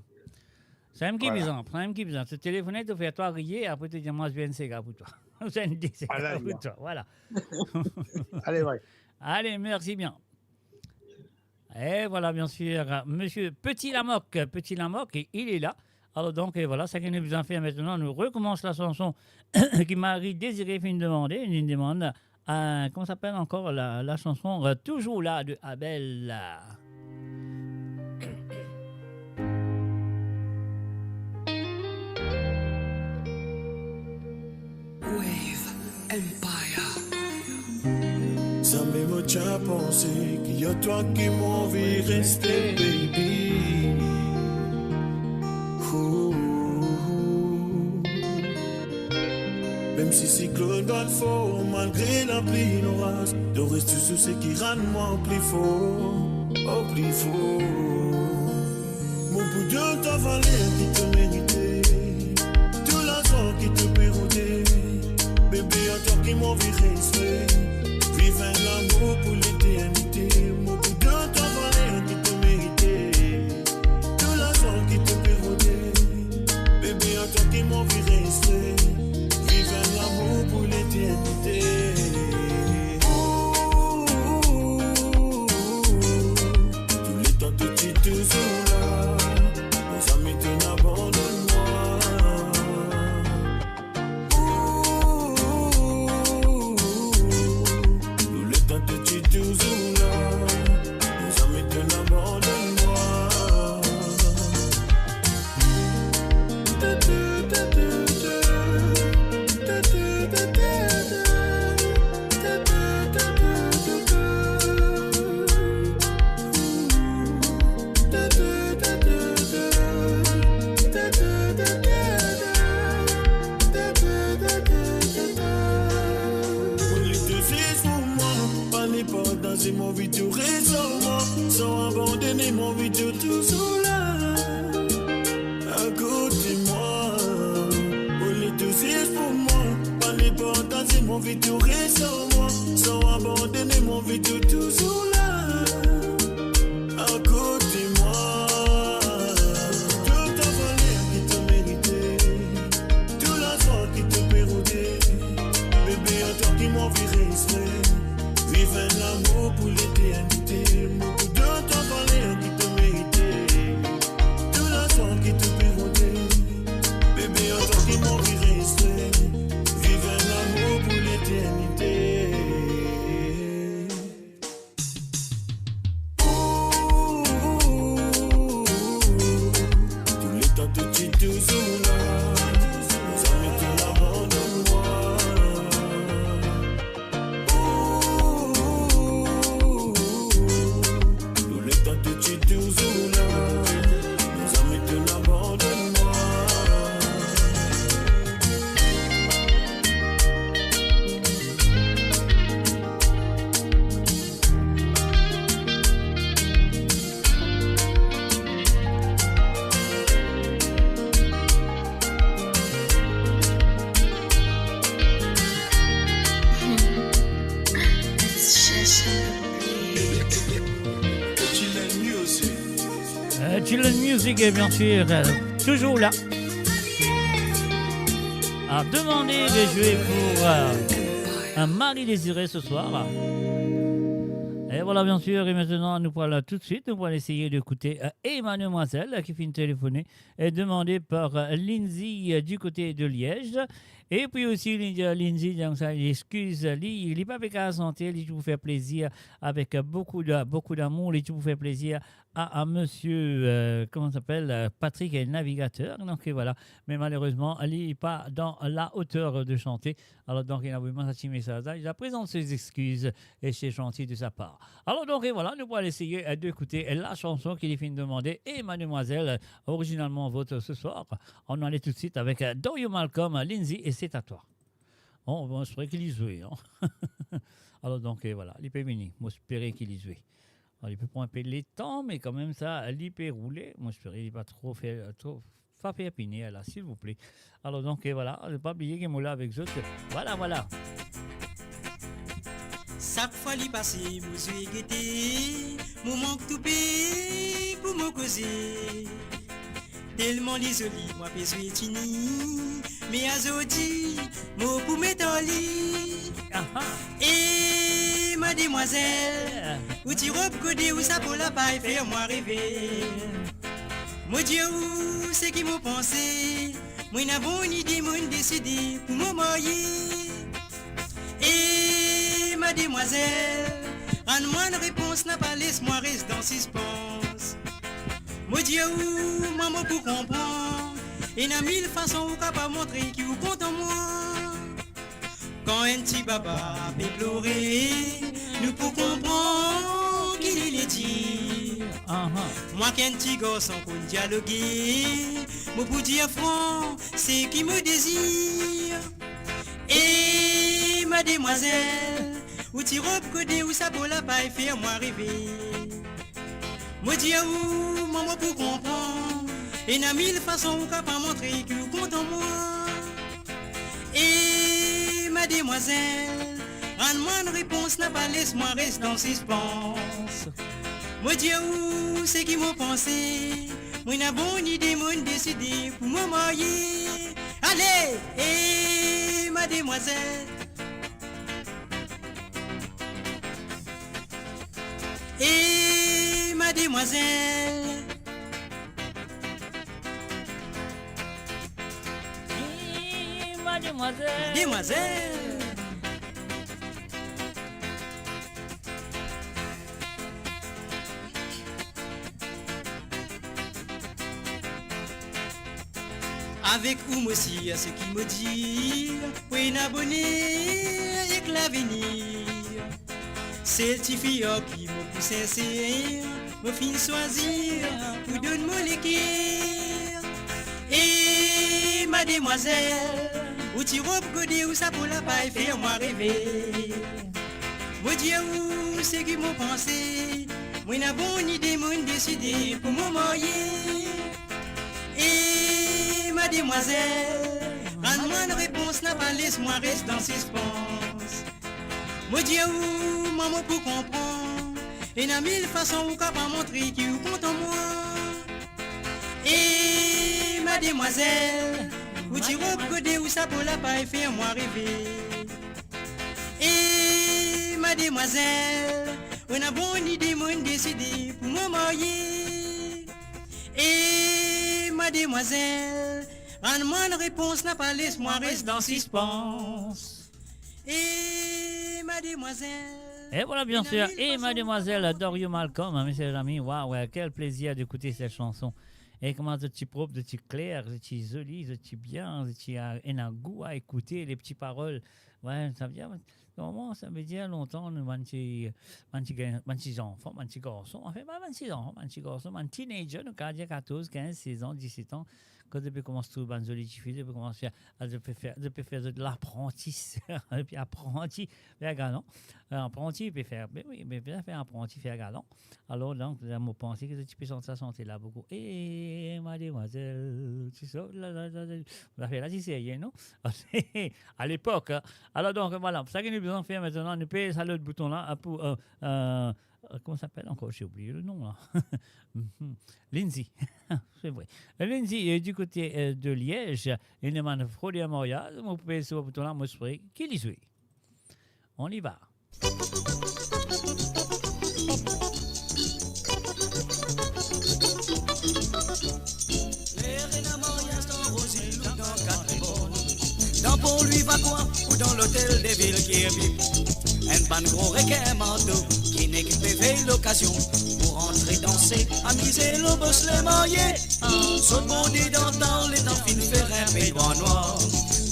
C'est un qui besoin, prends un qui besoin. Tu téléphones, tu fais toi rire, et après tu dis, moi, je viens de Sega pour toi. Je viens de Sega pour toi, voilà. Allez, ouais. Allez, merci bien. Et voilà, bien sûr, monsieur Petit Lamoc, et il est là. Alors donc, et voilà, ça qui nous a fait maintenant, nous recommence la chanson qui Marie Désiré fait une demande à, comment s'appelle encore la chanson Toujours là de Abel. Wave Empire. Ça me tient penser qu'il y a toi qui m'envie rester, baby. Ouh. Même si cyclone dans le fort, malgré la pluie l'orage, de rester sur ce qui rend moi plus fort, oh plus fort. Mon bout de ta valeur qui te méritait, tout l'argent qui te pérodait, bébé à toi qui m'envie rester. Vive un amour pour l'éternité. Mon bout de ta valeur qui te méritait, tout l'argent qui te pérodait, bébé à toi qui m'envie rester. Vive un amour pour l'éternité. Tous les temps que tu te là, mes amis te n'abandonnent-moi. Toujours là, nos amis te n'abandonnent-moi. C'est mon vidéo récemment, sans abandonner mon vidéo toujours là, à côté de moi. Oh les deux c'est pour moi, pas l'important c'est mon vidéo récemment, sans abandonner mon vidéo toujours là, à côté de moi. Tout ta valeur qui te méritait, tout l'argent qui te pérodait, bébé à toi qui m'envie rester. Vive un amour pour l'éternité. Beaucoup de ta valeur qui te méritait, tout l'argent qui te pérodait, bébé à toi qui m'envie rester. Vive un amour pour l'éternité. Tous les temps que tu es toujours là, nos amis te l'abandonnent-moi. Toujours là, nos amis te n'abandonnent-moi. Chillin' Music est bien sûr toujours là. À demander de jouer pour un Marie Désiré ce soir. Et voilà, bien sûr, et maintenant, nous voilà tout de suite, nous allons essayer d'écouter et Mademoiselle qui finit de téléphoner et demandé par Lindsay du côté de Liège. Et puis aussi, Lindsay, donc ça, excuse, il n'est pas avec la santé, il vous fait plaisir avec beaucoup d'amour, il vous fait plaisir à monsieur, comment ça s'appelle, Patrick est le navigateur, donc et voilà. Mais malheureusement, il n'est pas dans la hauteur de chanter. Alors donc, il a vraiment un petit message. Il présente ses excuses et c'est gentil de sa part. Alors donc, et voilà, nous allons essayer d'écouter la chanson qu'il est fini de demander et Mademoiselle, originalement votre ce soir. On en est tout de suite avec Dorio Malcolm, Lindsay, et c'est à toi. Bon, je ferais qu'il y jouait. Hein? Alors donc, et voilà, il peut venir. Moi, j'espérais qu'il y jouait. Alors, il peut prendre un peu les temps, mais quand même ça, il peut rouler. Moi, j'espérais qu'il ne va pas trop Fapé Épinier, là, s'il vous plaît. Alors, donc, et voilà, ne pas oublier que moi là avec eux. Voilà. Chaque fois qu'il passe, je suis guetté, je manque tout pays pour me causer. Tellement désolé, moi je suis fini, mais aujourd'hui, moi pour mettre en lit. Et mademoiselle, où tu recodé où ça pour la paille, fais-moi rêver. Mon Dieu, où c'est qui m'a pensé, moi n'a bonne idée, moi décidé pour me marier. Et mademoiselle, rends-moi une réponse, n'a pas laisse-moi rester dans suspense. Mon Dieu, maman pour comprendre, et n'a mille façons où capable montrer qui vous compte en moi. Quand un petit papa peut pleurer, nous pour comprendre qu'il est dit. Moi qu'un petit garçon pour dialoguer, moi pour dire franc, c'est qui me désire. Et mademoiselle, où tu recodé où ça pour la paille, fais-moi rêver. Moi dire où, maman pour comprendre, et n'a mille façons où capable montrer que vous compte en moi. Et mademoiselle, rends-moi une réponse, n'a pas laisse-moi rester dans suspense. Moi dire où, c'est qui m'a pensé, moi n'a bonne idée, moi décidé pour me marier. Allez, et mademoiselle. Et mademoiselle, demoiselle, avec vous aussi à ce qui me dit, oui, abonné avec l'avenir. C'est le petit fille qui me pousse sincère, me fin choisir, pour donne-moi l'équerre. Et mademoiselle, où tu recodé où ça pour la paille, fais-moi rêver. Moi Dieu, où c'est qui m'a pensé, moi n'a bonne idée, moi décidé pour me marier. Et mademoiselle, rends-moi une réponse, n'a pas laisse-moi rester dans suspense. Moi Dieu, où maman pour comprendre, et n'a mille façons où capable montrer qui vous compte en moi. Et mademoiselle, où tu recodé où ça pour la paille, fais-moi rêver. Et mademoiselle, on a bonne idée, moi décidé pour me marier. Et mademoiselle, rends-moi une réponse, n'a pas laisse-moi rester dans suspense. Et mademoiselle. Et voilà, bien sûr, et mademoiselle Dorio Malcolm, mes chers amis, waouh, quel plaisir d'écouter cette chanson. Et comment de petits propres, de petits clairs, de petits jolis, de petits bien, de petits un goût à écouter les petites paroles. Ouais, ça veut dire, normalement, ça veut dire longtemps, nous, petits enfants, petits garçons, enfin, pas petits enfants, petits garçons, teenagers, nous, 14, 15, 16 ans, 17 ans. Quand depuis commence tout ban joli depuis commence faire de l'apprentissage puis apprenti faire galant apprenti peut faire mais oui mais bien faire apprenti faire galant alors donc je me pensais que tu peux sentir ça sentir là beaucoup et mademoiselle tu sais on a fait là c'est non à l'époque alors donc voilà ça que nous besoin faire maintenant nous peut ça le bouton là pour comment ça s'appelle encore? J'ai oublié le nom là. Lindsay. C'est vrai. Lindsay est du côté de Liège. Il demande Frodi à Montréal. Vous pouvez sur le bouton là, moi je ferai qu'il y soit. On y va. Dans Pont lui va quoi? Ou dans l'hôtel des villes qui est vide. Un ban gros requin manteau qui n'est qu'une veille l'occasion pour entrer danser, amuser le boss les mariés. Saute bondé dans les temps fin faire un pays noir.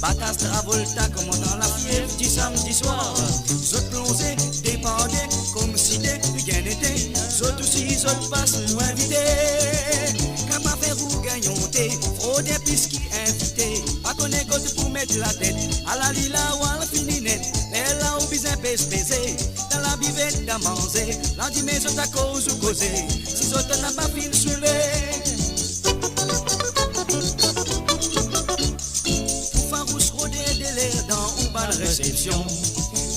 Batas Travolta comme dans la fièvre du samedi soir. Saute plongé, dépendé comme si t'es bien été. Saute aussi, saute passe nous invité. Capable faire ou gagnons thé, fraude puisqu'il invité. Pas connaître côté pour mettre la tête à la lila ou à la fininette. Elle a ou bien baiser dans la bivette d'à manger. Lundi mais je ta cause ou causer. Si je t'en a pas fil sur les. réception.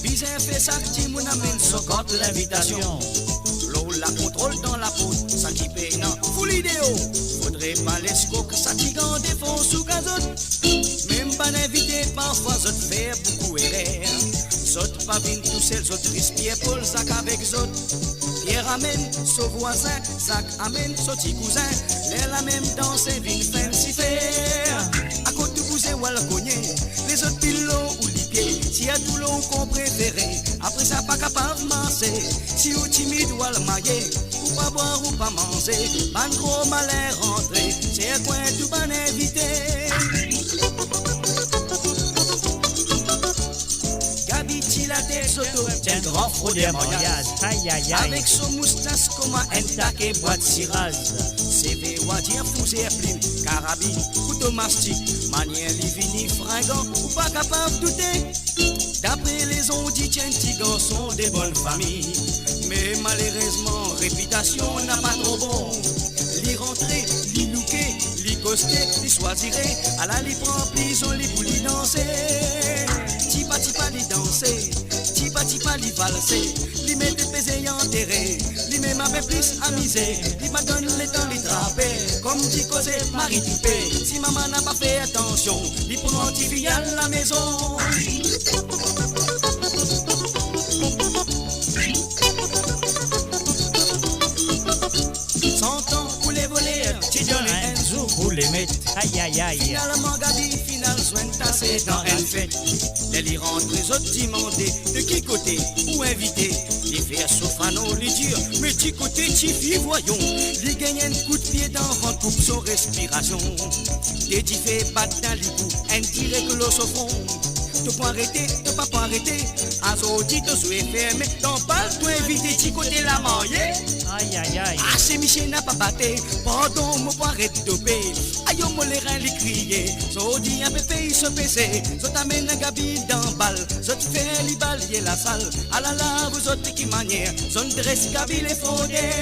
Bizin fait ça, petit moun amène son compte l'invitation. L'eau la contrôle dans la peau, ça qui paye non, full idéo. Faudrait pas l'esco que ça qui gande défend sous gazote. Même pas d'invité, parfois zot faire beaucoup erreur. Zot pas vin tout seul, zot respire Paul Zach avec zot. Pierre amène, son voisin, Zach amène, son petit cousin. L'air la même danse, vin fancy faire. À côté du cousin ou à la cogné, les autres pilots ou les pieds. Si y a tout l'eau qu'on préféré, après ça pas capable de marcher. Si ou timide ou à le marier, ou pas boire ou pas manger, pas de gros malin rentrer, c'est un coin tout bon invité. Gabi Tilaté Soto, un grand fraudier mariage. Aïe aïe aïe. Avec son moustache comme un taquet boîte cirage. CV Wadir, poussé plume, carabine, couteau mastic, manière livini, fringant, ou pas capable de douter. D'après les on dit tiens, petits garçons des bonnes familles. Mais malheureusement, réputation n'a pas trop bon. L'y rentrer, l'y looker, l'y coster, l'y choisirait. À la li prend prison, l'y pour l'y danser. Tipa tipa l'y danser, tipa tipa l'y valser. L'y mette pesé enterré, l'y même un peu plus amusé. L'y m'a donné le temps l'y trapper, comme dit causé, Marie Dupé. Si maman n'a pas fait attention, l'y prend anti-fille à la maison. Pour les mettre, aïe aïe aïe. Finalement Gabi, final soin tassé dans une fête. Les rentre les autres demandés de qui côté ou invité. Les faire soprano, les dire, mais qui côté Tifi voyons. Les gagnent un coup de pied dans ventre coupe son respiration. Et tu fais battre dans les coups, un tiré que l'eau se fond. Tu peux arrêter, tu peux pas arrêter. Azodi, tu sois fermé. Dans balle, tu invité, tu côté la mariée. Aïe aïe aïe. Ah, c'est Michel n'a pas batté. Pardon, mon pas arrête de payer. Aïe, mon les reins les crier. Zodi, un peu pays se baisser. Zot amène un gabi dans balle. Zot fait les balayer la salle. Ah là là, vous autres qui manière. Zone dresse gabi les fondés.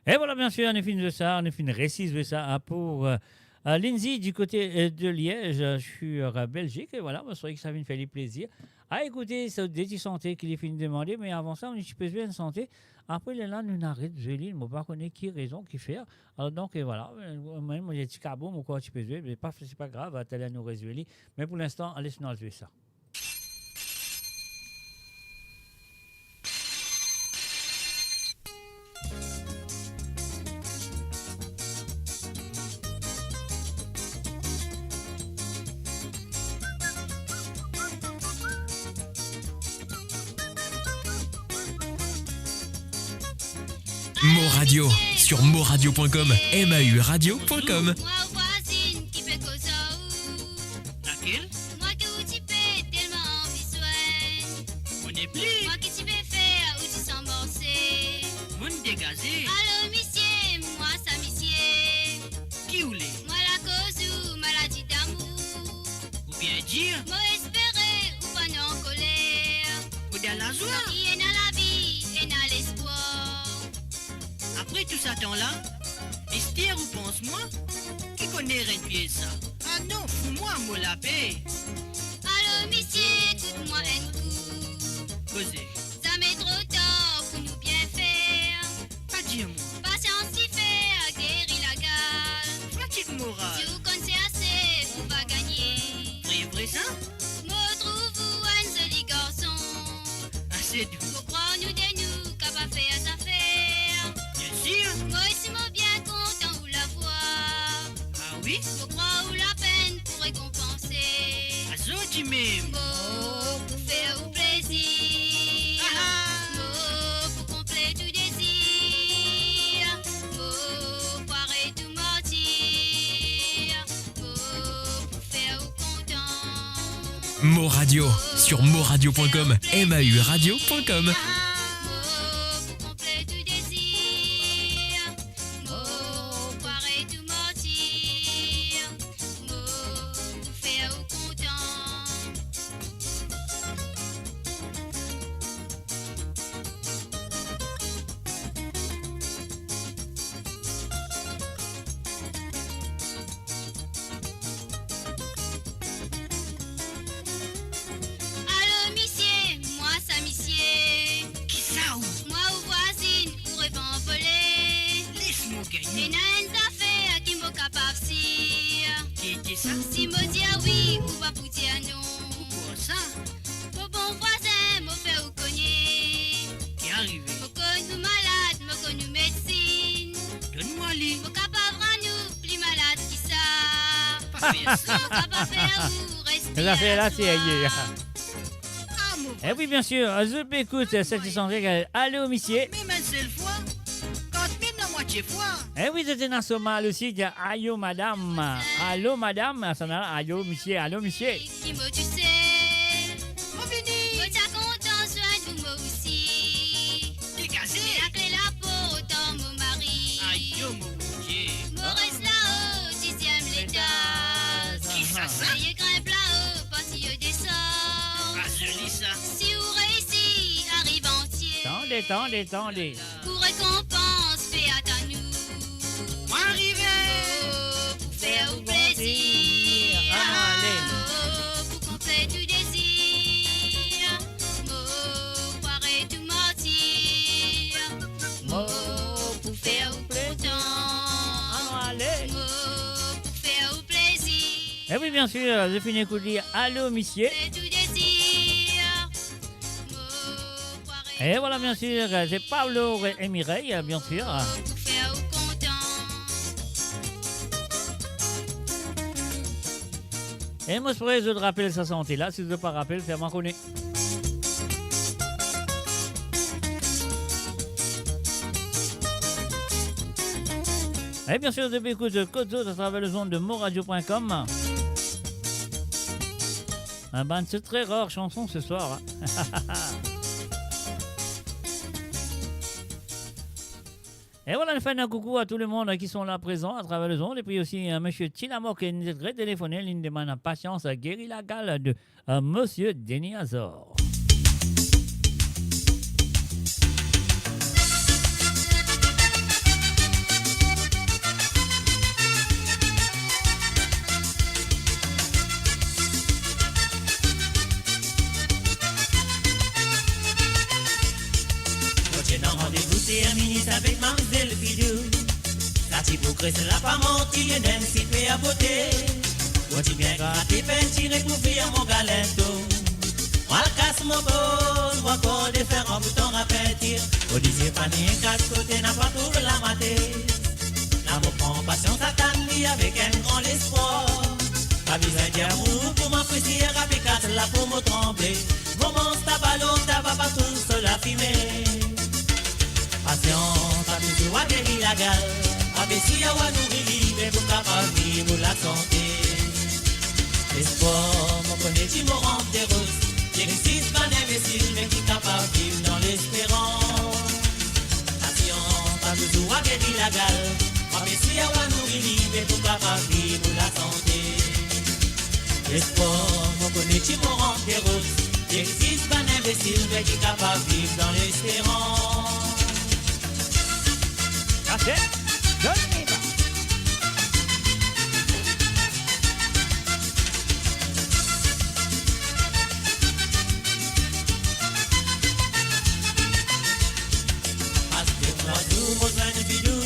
Et voilà, bien sûr, on est fini de ça, on est fini récise de ça pour Lindsay du côté de Liège sur Belgique. Et voilà, c'est vrai que ça vient me faire plaisir. À écouter, c'est des petits santé qu'il est fini de demander, mais avant ça, on est un petit peu de santé. Après, là, nous arrête de jouer, je ne sais pas qui raison, qui fait. Alors, donc, et voilà, même j'ai un petit cabot, ou quoi, tu peux jouer, mais c'est pas grave, tu allais nous résoudre. Mais pour l'instant, laisse-nous jouer ça. Mo Radio sur moradio.com, MAU radio.com. Laquelle? Moi que où tu peux tellement besoin. On est plus. Moi qui tu peux faire où tu sens morcer. Moun dégagé. Allô monsieur, moi ça monsieur. Qui ou les? Moi la cause ou maladie d'amour. Ou bien dire? Moi espérer ou pas non colère. Ou dans la joie? Qui est dans la vie et dans l'espoir. Après tout ça temps-là, Esther ou pense-moi? Qui connaît rien de ça? Ah non, fous-moi, moi la paix. Allô monsieur, écoute-moi un coup. Causez. Ça met trop tard pour nous bien faire. Pas dire moi. Patience y fait guérir la gale. Fatigue morale. Si vous connaissez assez, vous va gagner. Vrai ça? Moi trouve-vous un joli garçon. Assez doux. Faut croire nous de nous capable faire sa affaire. Bien sûr. Moi aussi moi bien content ou la voir. Ah oui? Faut croire ou la peine pour récompenser. Azoti même. Moi pour faire ou plaisir. Moi pour combler tout désir. Moi pour arrêter tout mentir. Moi pour faire ou content. Mo Radio sur moradio.com, MAU radio.com. Ça fait là, c'est ailleurs. Et oui, bien sûr, je écoute cette chanson régale. Allô, monsieur. Mais c'est le fois, quand tu la moitié fois. Eh oui, c'était dans ce mal aussi. Allô, madame. Allô, madame. Ça n'a allô, monsieur. Allô, monsieur. Qui me tu sais. Mon fini. Moi, t'as content, soin de moi aussi. T'es cassé. La clé là pour autant mon mari. Aïe, mon Dieu. Moi, reste là-haut, 10e l'étage. Qui ça, ça? Soyez grimpe là-haut, pas si je descends. Ah, joli ça. Si vous réussissez, arrive entier. Tendez. Pour récompense, fait à nous. Moi arrivé. Pour faire au plaisir. Pour qu'on fait du désir. Pour arrêter tout mentir. Pour faire au content. Pour faire au plaisir. Eh oui, bien sûr, j'ai fini de dire allô, monsieur. Du désir. Et voilà, bien sûr, c'est Pablo et Mireille, bien sûr. Pour faire au content. Et moi, je pourrais te rappeler sa santé là, si je ne veux pas rappeler, fais-moi connaître. Et bien sûr, depuis écoute Côte d'Eau à travers le zone de moradio.com. Un ban de très rare chanson ce soir. Et voilà, on fait un coucou à tout le monde qui sont là présents à travers le zone. Et puis aussi M. Tinamo qui nous a téléphoné, l'une demande en patience à guérir la gale de M. Denis Azor. C'est un ministre avec Mamselle Fidou. La hypocrisie n'a pas menti, et même si fait à beauté. Moi, tu bien gratté, peinture pour faire mon galento. Moi, le casse mon beau, moi, encore de faire un bouton à peinture. Au disait pas ni un casse côté, n'a pas tout la maté. N'a pas prend patience à Tanli avec un grand espoir. Pas besoin d'amour pour m'apprécier, avec quatre là pour me trembler. Vos monstres, ta ballon, ta va pas tout seul à fumer. Patience, à toujours à guérir la gale. Abaisser à nous vivre pour capable vivre la santé. L'espoir, mon connaît, tu me rends des roses. J'existe pas d'imbécile, mais qui capable vivre dans l'espérance. Patience, à toujours à guérir la gale. Abaisser à nous vivre pour capable vivre la santé. L'espoir, mon connaît, tu me rends des roses. J'existe pas d'imbécile, mais qui capable vivre dans l'espérance. Donne-moi.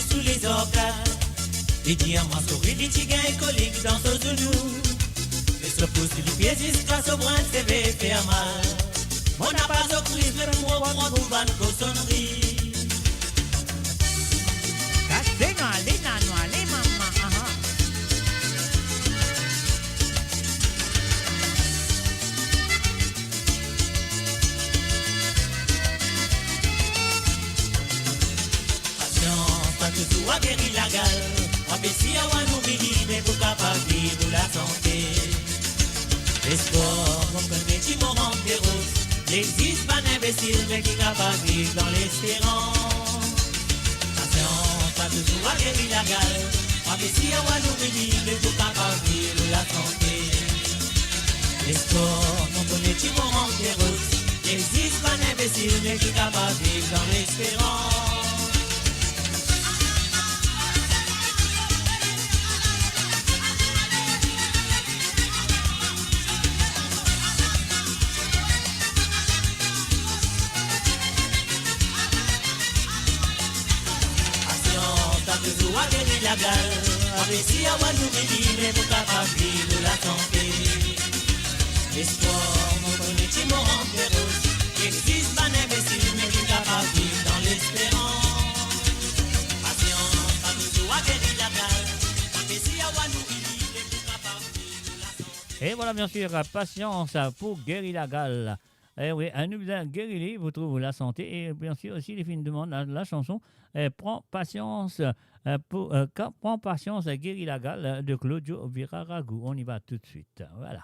Sous les orcades, les diamants souris, les tigres et coliques dans ce genou. Les se poussent du pied jusqu'à ce brin de CV faire mal. On n'a pas de crise, mais pour moi, on trouve une cochonnerie. Allez, maman. Patience, pas toujours à guérir la gale. Abaisser à nous vivre pour capable vivre la santé. L'espoir, mon connaît, tu me rends des roses. N'existe pas d'imbécile, mais qui capable vivre dans l'espérance. Patience, pas toujours à guérir la gale. Abaisser à nous vivre pour capable vivre la santé. L'espoir, mon connaît, tu me rends des roses. N'existe pas d'imbécile, mais qui capable vivre dans l'espérance. Toujours à guérir la gale. Abaisser à nous vivre pour capable vivre la santé. L'espoir, mon connaît, tu me rends des roses. J'existe pas d'imbécile, mais qui capable vivre dans l'espérance. Patience, pas toujours à guérir la gale. Abaisser à nous vivre pour capable Et voilà, bien sûr, patience pour Guérilla Gall. Eh oui, à nous, Guérilla, vous trouvez la santé. Et bien sûr, aussi, les filles demandent la chanson Prends patience Prends patience, Guérilla Gall de Claudio Viraragou. On y va tout de suite. Voilà.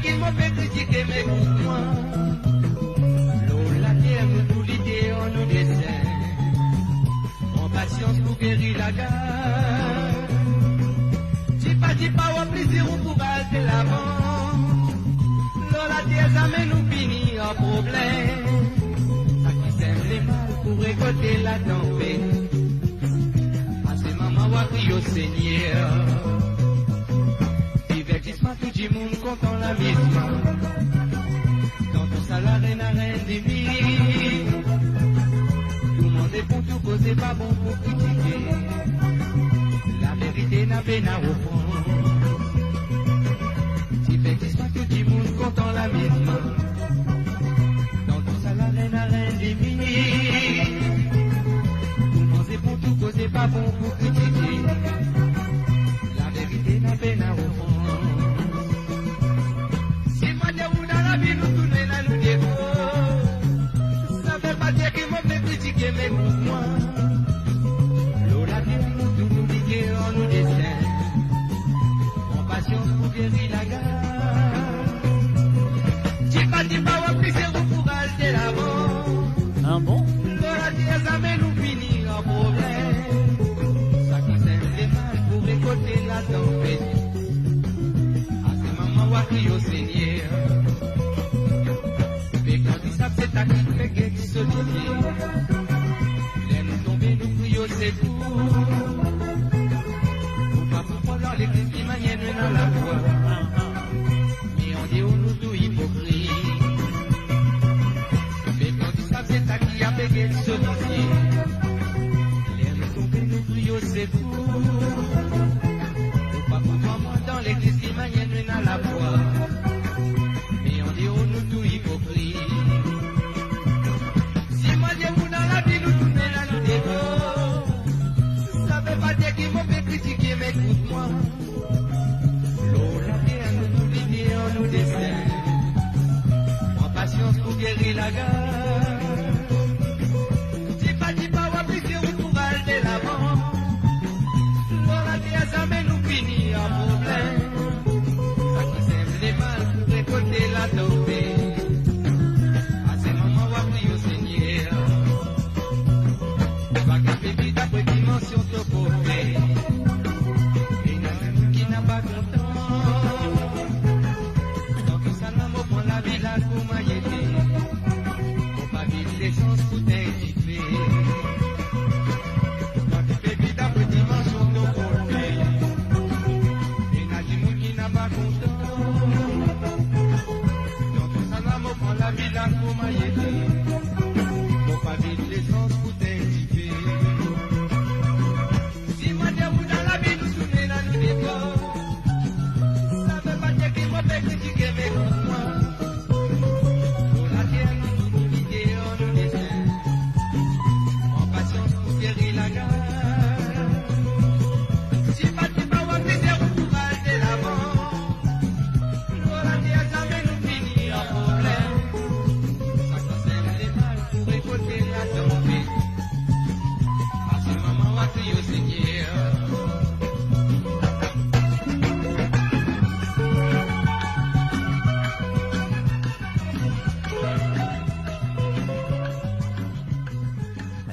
Qu'il m'a fait critiquer mes mouvements. L'eau, la terre, nous tout l'idée, on nous dessine. En patience pour guérir la gare. Dis pas, au plaisir, on pourra aller l'avant. L'eau, la terre, ça mène nous finir en problème. Ça qui sème les mal pour récolter la tempête. À ces mamans, on va crier au Seigneur. Tout le monde content la mise. Dans tout ça, la reine a rien d'émis. Tout le monde est pour tout causer, pas bon pour critiquer. La vérité n'a pas à reprendre. Si effectivement tout le monde content la mise. Dans tout ça, la reine a rien d'émis. Tout le monde est pour tout causer, pas bon pour critiquer. La vérité n'a pas à reprendre. Mes mouvements, l'eau la vie nous dit qu'on nous dessine. En patience pour guérir la gare. Dis pas, on plus c'est pour rester l'avant. Ah bon? L'eau la vie, ça mène nous finir en problème. Ça qui sème les mal pour récolter la tempête. À ce moment, on va crier au Seigneur. Mais quand ils savent, c'est à qui fait quelque chose de bien. C'est tout. Faut pas prendre l'église qui manienne dans la voie. Mais on dit on nous tout hypocrite. Mais quand tu sais c'est à qui a payé ce dossier. Les nous tomber nous crions c'est tout. Faut pas prendre dans l'église qui manienne dans la voie. Mais on dit on nous tout hypocrite. Si moi j'ai vous dans la vie nous tournez là nous dévore. Qui m'ont fait critiquer, mais écoute-moi. L'eau, la terre, nous l'idée, on nous dessine. En patience pour guérir la gare. Dis pas, on va plus sur pour aller de l'avant. L'eau, la terre, ça mène nous finir en problème. Ça qui sème les mal pour récolter la tempête. À ces moments, on va prier au Seigneur. Pas qu'un bébé d'après dimension te côté.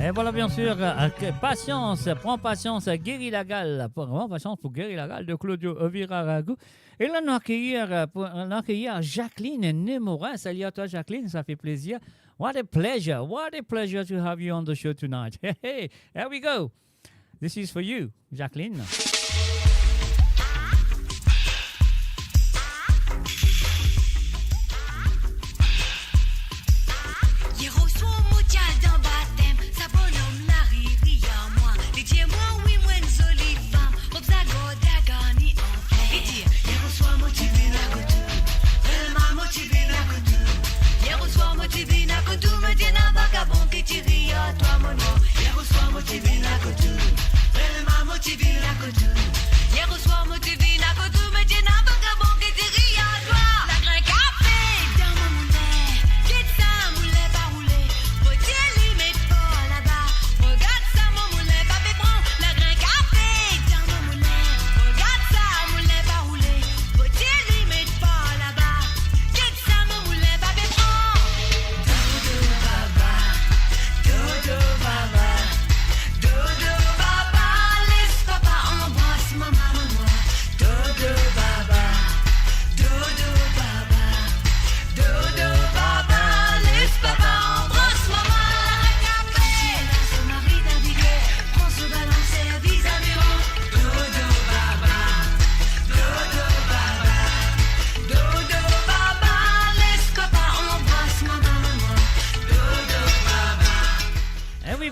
Et voilà, bien sûr, patience, prends patience, Guérilla Gall, prends patience pour Guérilla Gall de Claudio Viraragou. Et là, on accueillir Jacqueline Nemorin. Salut à toi, Jacqueline, ça fait plaisir. What a pleasure to have you on the show tonight. Hey, here we go. This is for you, Jacqueline. Il reçoit mon mondial d'un baptême, ça bonhomme la rire à moi. Les diamants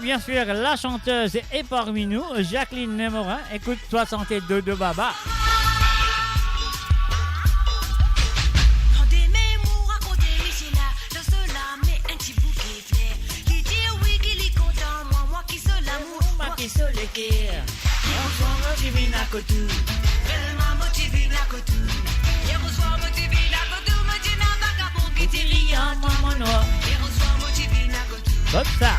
bien sûr, la chanteuse est parmi nous, Jacqueline Nemorin. Écoute 62 de Baba. Comme ça.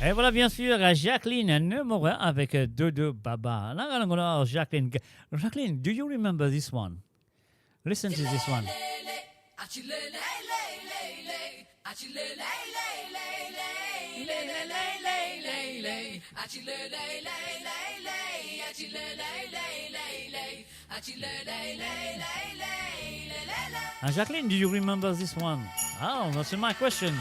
Et voilà bien sûr Jacqueline Nemorin avec Dodo Baba. Now, Jacqueline, do you remember this one? Listen to this one. Jacqueline, do you remember this one? Oh, that's my question.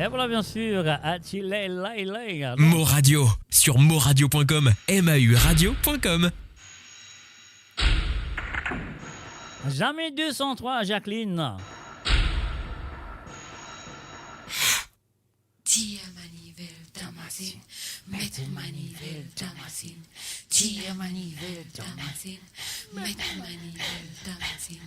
Et voilà, bien sûr, Achille Lailay. Mo Radio, sur moradio.com, MAU radio.com. Jamais 203, Jacqueline. Tire manivelle Damascene, mette manivelle Damascene. Tire manivelle Damascene, mette manivelle Damascene.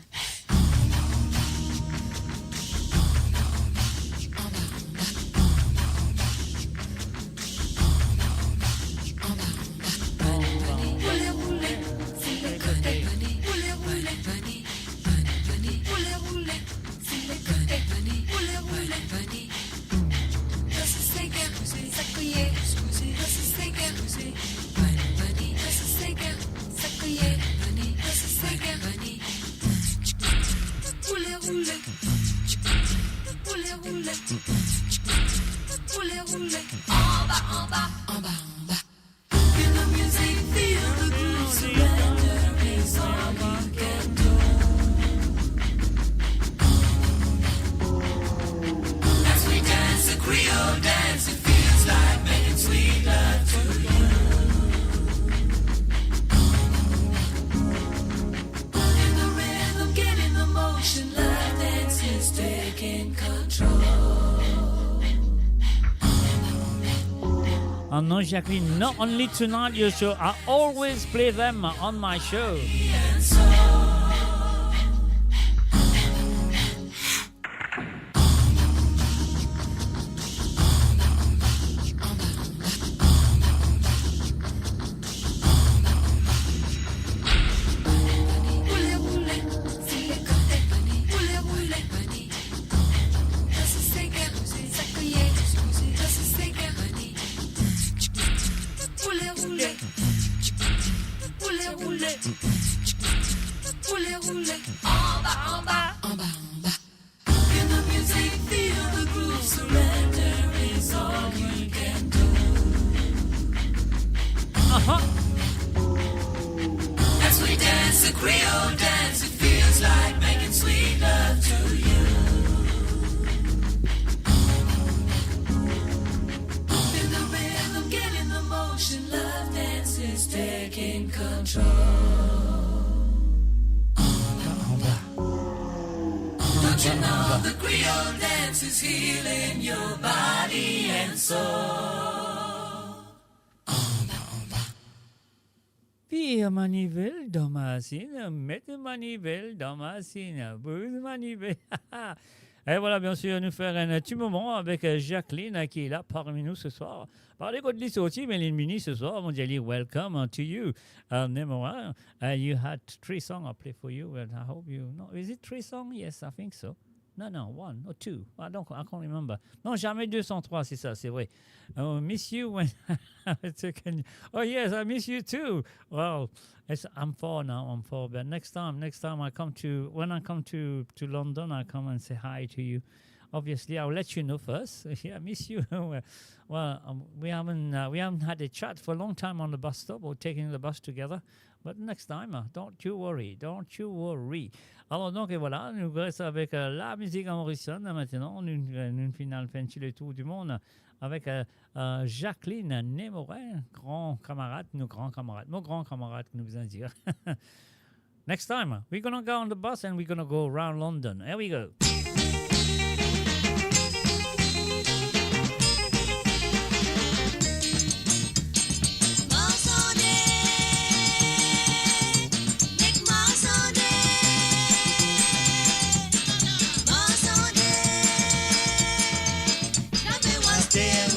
Oh no, Jacqueline, not only tonight your show, I always play them on my show. As we dance the Creole dance, it feels like making sweet love to you. In the rhythm, get in the motion, love dance is taking control. Don't you know the Creole dance is healing your body and soul? Pire manivelle dans ma cine, mettez manivelle dans ma cine, bouge manivelle. Et voilà, bien sûr, nous faire un petit moment avec Jacqueline qui est là parmi nous ce soir. Parlez de l'histoire aussi, mais Mini ce soir, on dit welcome to you. Nemora, you had 3 songs I play for you, and I hope you know. Is it 3 songs? Yes, I think so. No, 1 or 2. I can't remember. Non, jamais 203, c'est ça, c'est vrai. Miss you when... oh, yes, I miss you too. Well, I'm 4 now, but next time when I come to London, I come and say hi to you. Obviously, I'll let you know first. Yeah, I miss you. Well, we haven't had a chat for a long time on the bus stop or taking the bus together. But next time, don't you worry. Alors donc, et voilà, nous restons avec la musique mauricienne maintenant. Nous finale le tour du monde avec Jacqueline Némorin, mon grand camarade, que nous faisons dire. Next time, we're going to go on the bus and we're going to go around London. Here we go. Tricoter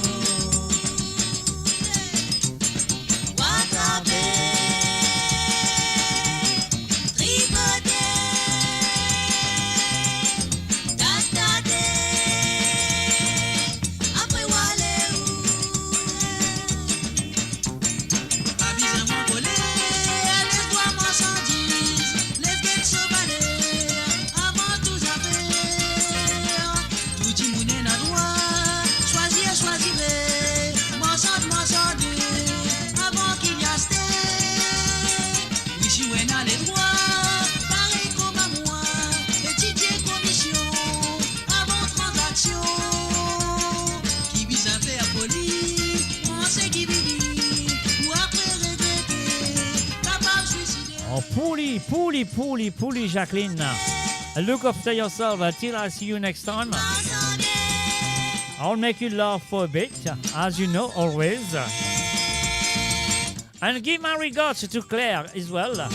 Pouli, Jacqueline. Look after yourself till I see you next time. I'll make you laugh for a bit, as you know, always. And give my regards to Claire as well.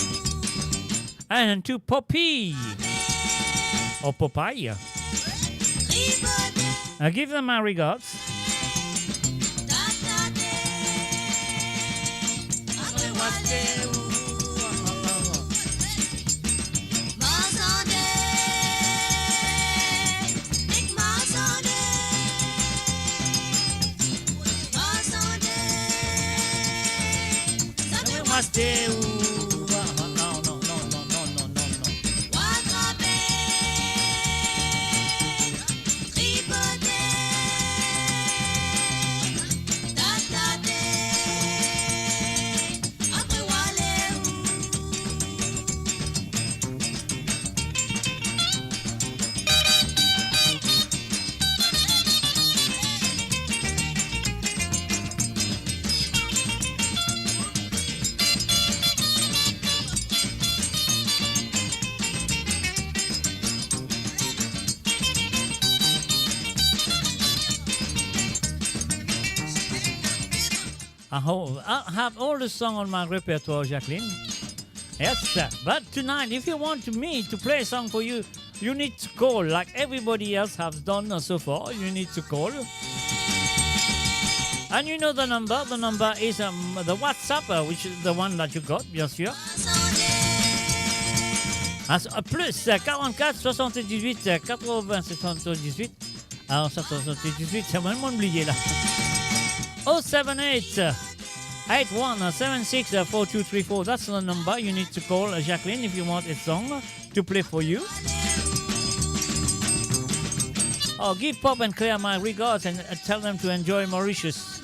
And to Poppy. Or Popeye. Give them my regards. I have all the songs on my repertoire, Jacqueline. Yes, but tonight, if you want me to play a song for you, you need to call, like everybody else has done so far. You need to call. And you know the number. The number is the WhatsApp, which is the one that you got, bien sûr. Plus 44 78 80 78. Alors, 78, c'est vraiment oublié là. 078 8176 4234. That's the number you need to call Jacqueline if you want a song to play for you. Oh, give Pop and Claire my regards and tell them to enjoy Mauritius.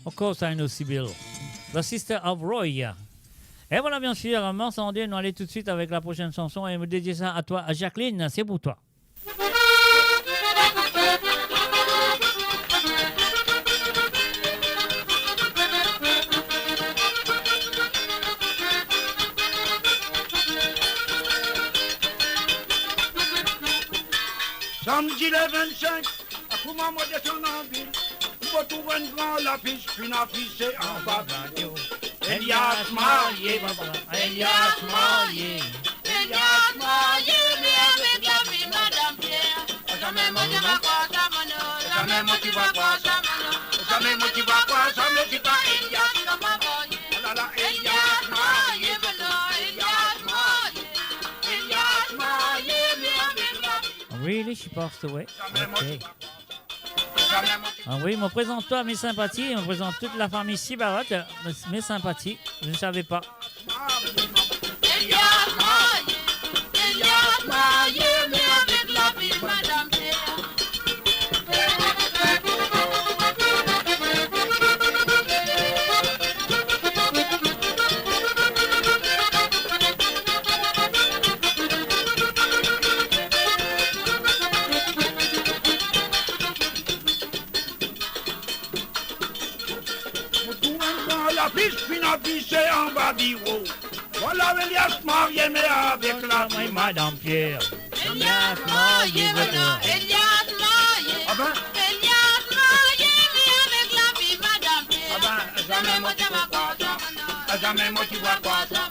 Of course I know Sibyl, the sister of Roy. Et voilà, bien sûr, Mansandé, nous allons tout de suite avec la prochaine chanson et me dédier ça à toi, à Jacqueline, c'est pour toi. Samedi le 25, à comment moi descendre en ville, pour trouver une grande l'affiche, puis une affiche en bas. Elias marié, Elias marié, Elias marié, mais avec la vie, Madame Pierre. Jamais moi tu vas quoi, ça mano, jamais moi tu vas quoi, ça mano, jamais moi tu vas quoi, ça me dit pas Elias, tu vas pas marié. Elias marié, Elias marié, Elias marié, mais avec la vie. Really, she passed away? Okay. Ah oui, me présente-toi mes sympathies, me présente toute la famille Sibarat, mes sympathies, je ne savais pas. Elias marié, mais avec la vie, Madame Pierre. Affiché en bas du haut. Voilà Elias marié, mais avec la main, Madame Pierre. Elias marié, voilà, Elias marié. Ah ben? Elias marié, mais avec la vie, Madame Pierre. Ah ben, jamais moi tu vois quoi, ça. Jamais moi tu vois quoi, ça.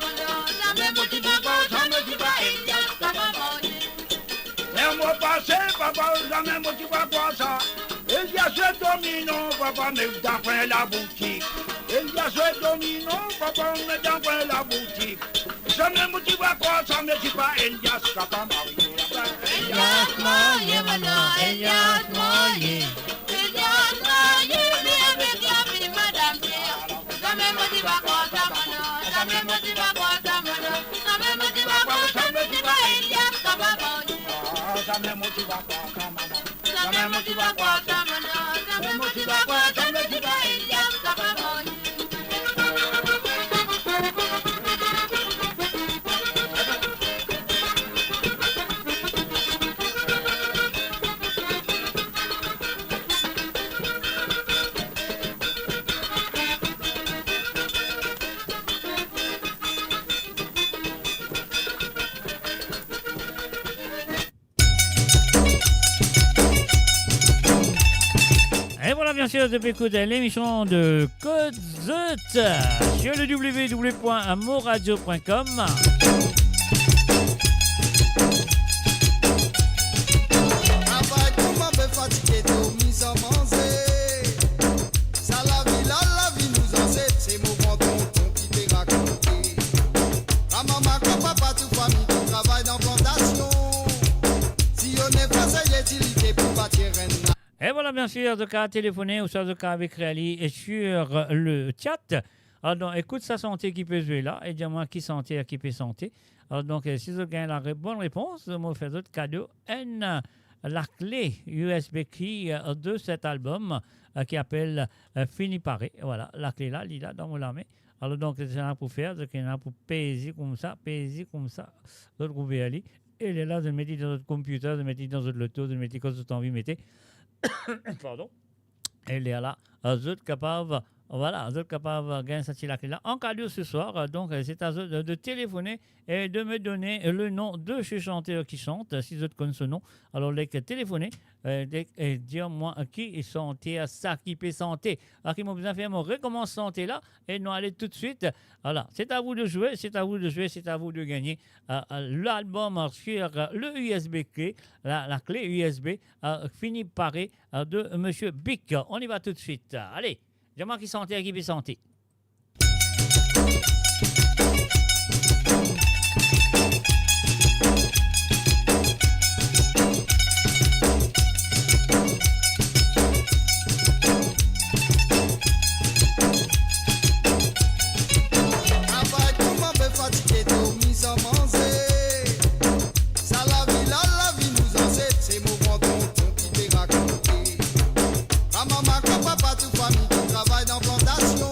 Jamais moi tu vois quoi, ça me dit pas Elias, ça va marié. Un mois passé, papa, jamais moi tu vois quoi, ça. joué domino, papa, mais d'après la boutique. Il a joué domino, papa, mais d'après la boutique. Ça me motive à quoi, ça me dit pas, Elias, papa, marié. Elias marié, maintenant, Elias marié. Elias marié, mais avec la fille, madame Pierre. Ça me motive à quoi, ça me motive à quoi, ça me motive à quoi, ça me dit pas, Elias, papa, marié. Ça me motive à quoi, ça me motive à quoi, ça me motive à quoi, ça me dit pas, Elias, papa, marié. Et voilà, bien sûr, depuis écouter l'émission de Code Zut sur le www.moradio.com. Travail comment me fatiguer, tout mis en manger. Ça la vie nous enseigne. C'est mon grand tonton qui t'est raconté. Ma maman, quand papa, toute famille qui travaille dans plantation. Si on est passé, l'utilité pour bâtir un. Et voilà, bien sûr, de cas téléphoner ou soit de cas avec Réali et sur le chat. Alors, donc, écoute sa santé qui peut jouer là et dis-moi qui santé qui peut santé. Alors, donc, si vous gagnez la bonne réponse, je fais d'autres cadeaux. La clé USB key de cet album qui appelle Fini Paré. Voilà, la clé là, il est là dans mon main. Alors, donc, c'est là pour faire, c'est là pour peser comme ça. D'autres vous pouvez aller. Et il est là, de le mettre dans votre computer, de le mettre dans votre loto, de le mettre quand vous avez envie de mettre. Pardon. Elle est là. Vous êtes capable, voilà, vous êtes capable de gagner cette là en cadeau ce soir. Donc, c'est à vous de téléphoner et de me donner le nom de ce chanteur qui chante, si vous connaissez ce nom. Alors, les téléphoner et dire-moi qui chantait ça, qui peut chanter. Alors, qui m'a besoin de faire mon recommence santé là et nous aller tout de suite. Voilà, c'est à vous de jouer, c'est à vous de gagner l'album sur le USB clé, la clé USB Fini Paré de Monsieur Bic. On y va tout de suite. Allez, dis-moi qui santé, qui peut santé. Travail comment me fatiguer, tout mis en manger. Ça la vie nous enseigne. C'est mon grand tonton qui t'est raconté. Ma maman, quand papa, toute famille qui travaille dans plantation.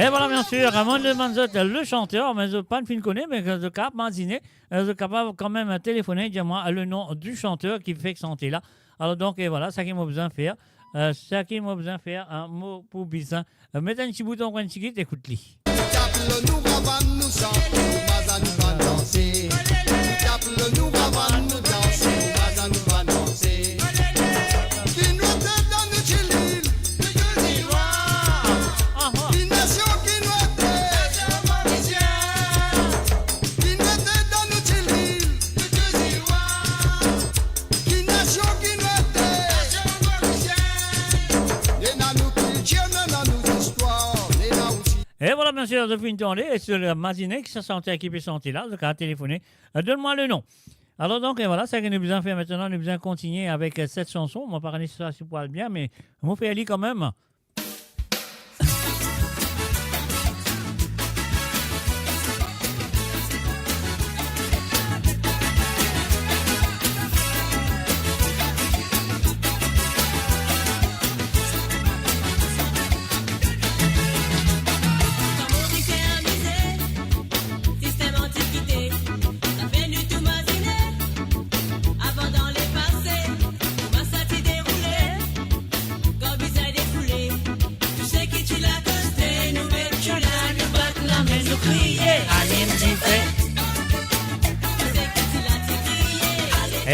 Et voilà, bien sûr, Ramon de Manzot, le chanteur, mais je pas ne connais, mais je cap Manziné, je capable quand même téléphoner, dis-moi le nom du chanteur qui fait chanter là. Alors donc, et voilà, ça qui m'a besoin de faire. Ça qui m'a besoin de faire un mot pour bizarre. Mettez un petit bouton pour un petit guide, écoute-lui. Et voilà, bien sûr, depuis une tournée, et sur la matinée, qui se sentait qui peut sentir là, donc à téléphoner. Donne-moi le nom. Alors donc, et voilà, c'est ce qu'on a besoin de faire maintenant. On a besoin de continuer avec cette chanson. On va parler de ça, si poil bien, mais on va faire aller quand même.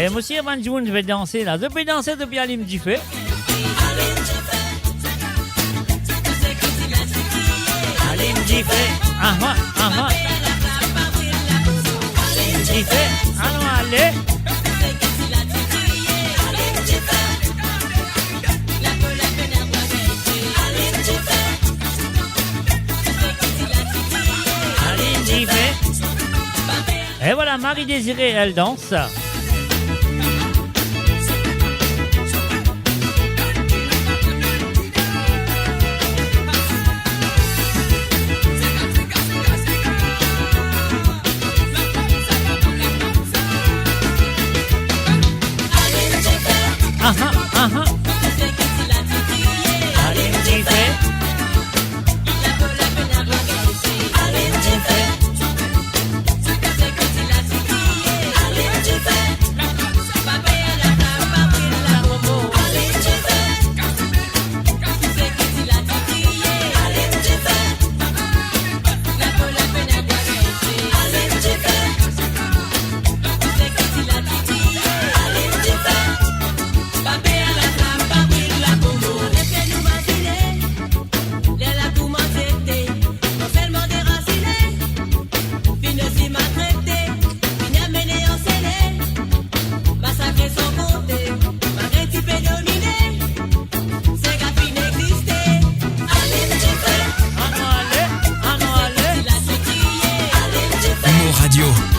Et monsieur Banjoun, je vais danser là. Je peux danser depuis Alim Djifé. Alim Djifé. Ah ah ah. Alim Djifé. Allons aller. Alim Djifé. Et voilà, Marie-Désirée, elle danse.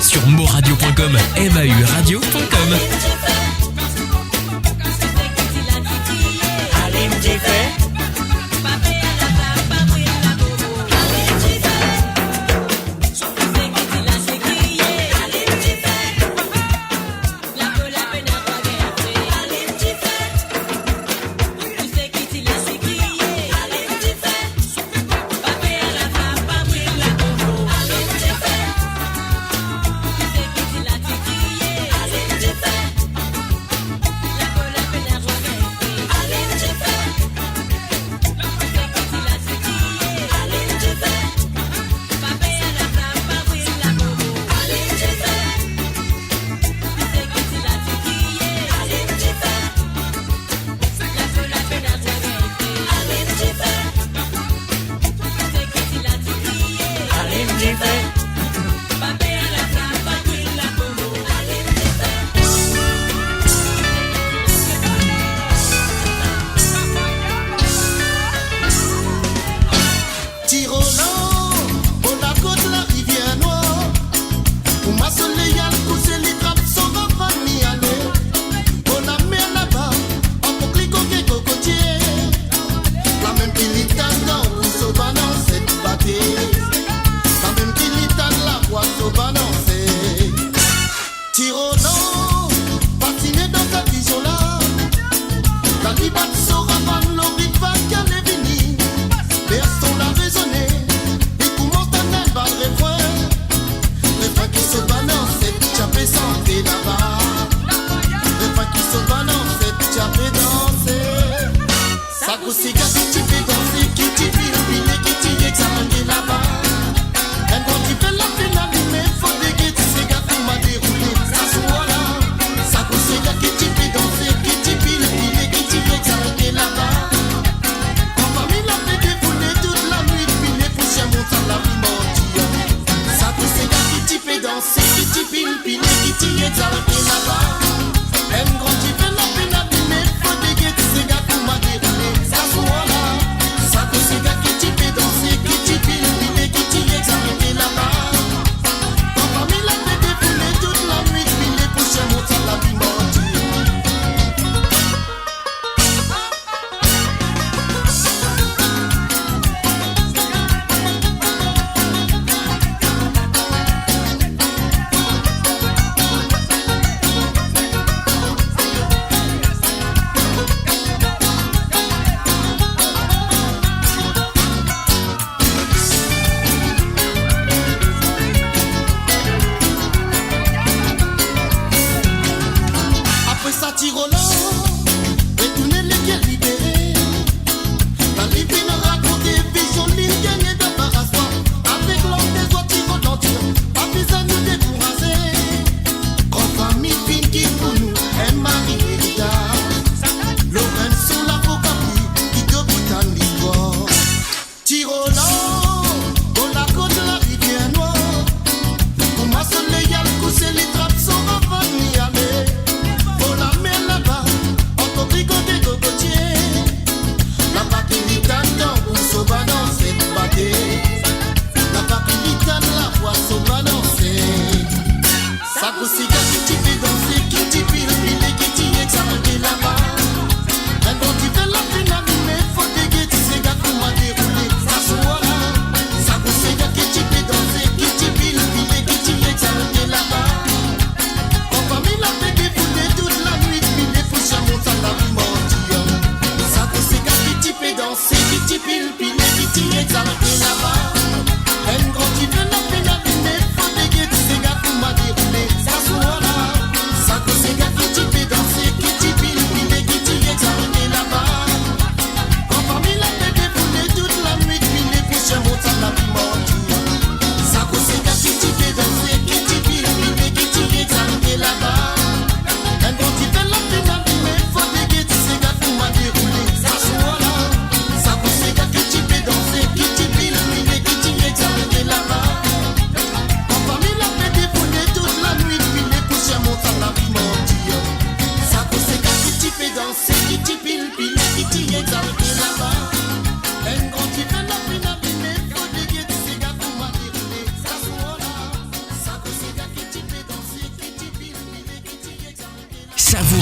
Sur moradio.com, mauradio.com. Alim Djifé.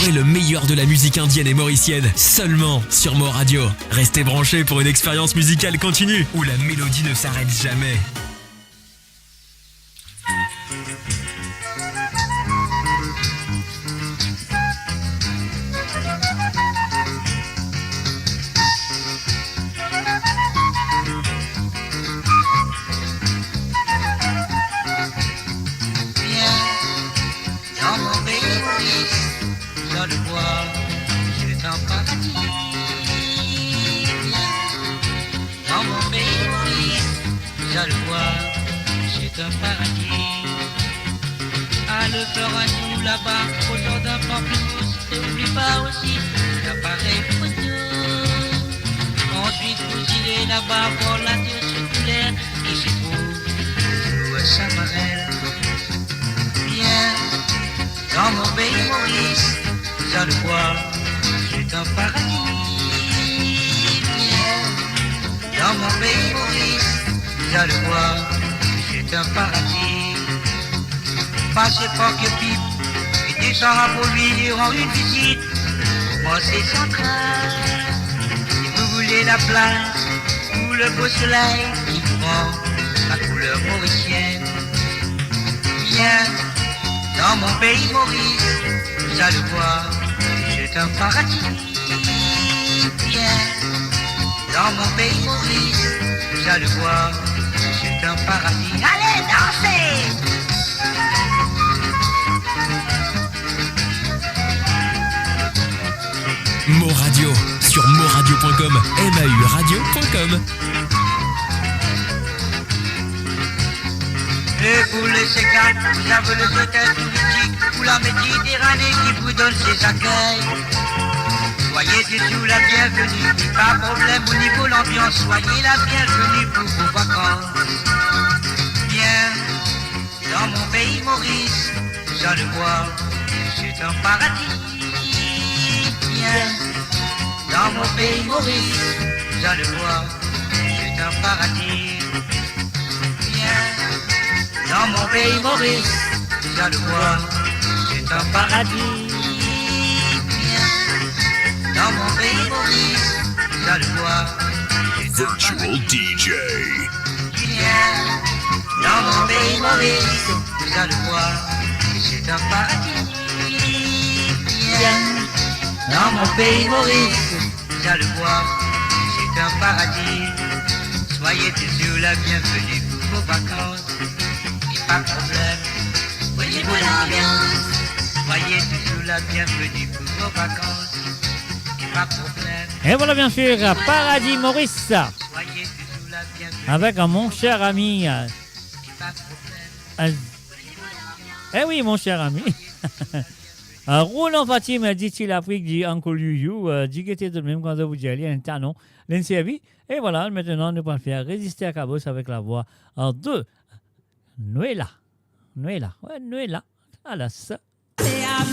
Découvrez le meilleur de la musique indienne et mauricienne seulement sur Mo Radio. Restez branchés pour une expérience musicale continue où la mélodie ne s'arrête jamais. Un paradis. À le faire à nous là-bas, au jardin pamplemousse, n'oublie pas aussi l'appareil photo. Ensuite, vous irez là-bas voir la nature circulaire qui se trouve sous un Samarel. Viens dans mon pays Maurice, vous allez voir, c'est un paradis. Viens dans mon pays Maurice, vous allez voir, c'est un paradis. Passez par que pipe et descend à Pauville et rend une visite. Commencez central. Si vous voulez la place ou le beau soleil qui prend la couleur mauricienne. Viens dans mon pays Maurice, vous allez voir, c'est un paradis. Viens dans mon pays Maurice, vous allez voir, c'est un paradis. Allez, dansez! Mo Radio sur moradio.com, MAU radio.com. Et pour les C4, vous avez le hôtel touristique ou la Méditerranée qui vous donne ses accueils. Soyez toujours la bienvenue, pas de problème au niveau de l'ambiance, soyez la bienvenue pour vos vacances. Viens dans mon pays Maurice, vous allez voir, c'est un paradis. Viens dans mon pays Maurice, vous allez voir, c'est un paradis. Viens dans mon pays Maurice, vous allez voir, c'est un paradis. Viens dans mon pays Maurice, vous allez voir, c'est un Virtual DJ. Viens dans mon pays Maurice, vous allez voir, c'est un paradis. Viens dans mon pays Maurice, vous allez voir, c'est un paradis. Soyez toujours la bienvenue pour vos vacances. Et pas de problème, au niveau de l'ambiance. Soyez toujours la bienvenue pour vos vacances. Et pas de problème. Et voilà bien sûr, Paradis Maurice. Soyez toujours la bienvenue. Avec mon cher ami. Eh oui, mon cher ami. Roland Fatim dit-il Afrique, dit Uncle Yuyu, dit que c'était de même quand vous y allez, un tanon, l'inservi. Et voilà, maintenant, nous allons faire résister à Cabos avec la voix de Noëlla. Noëlla, ouais, Noëlla. Alors, ça. La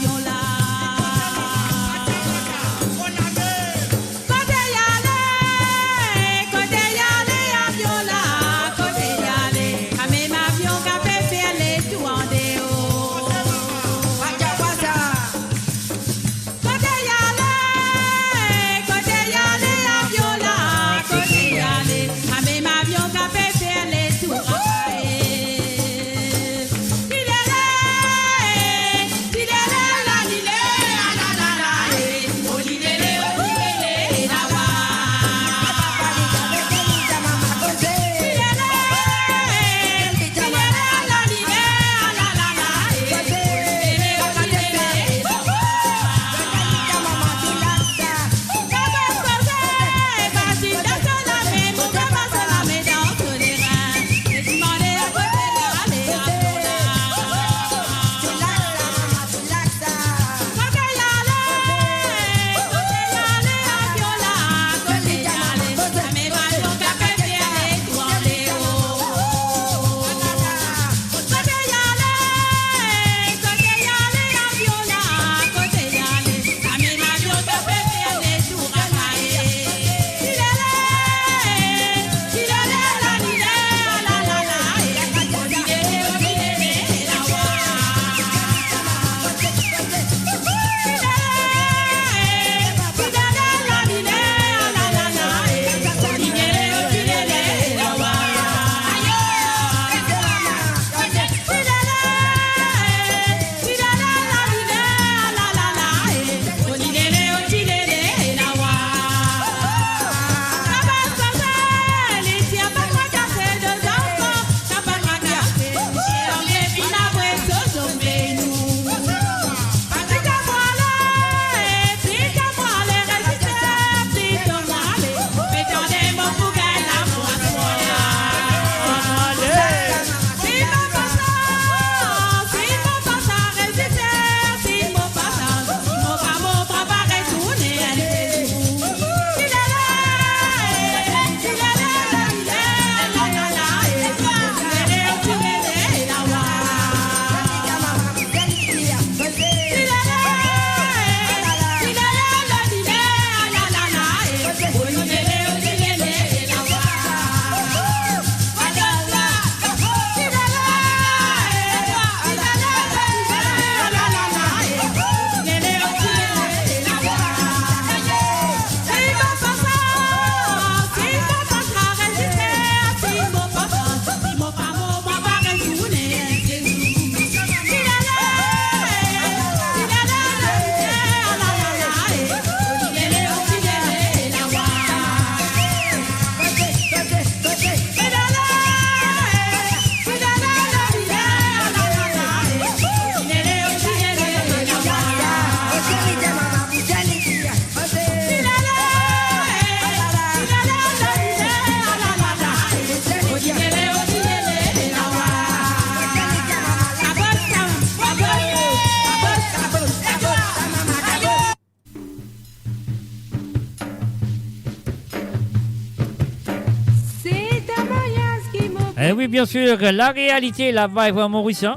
Eh oui, bien sûr, la réalité, la vibe à Mauricien.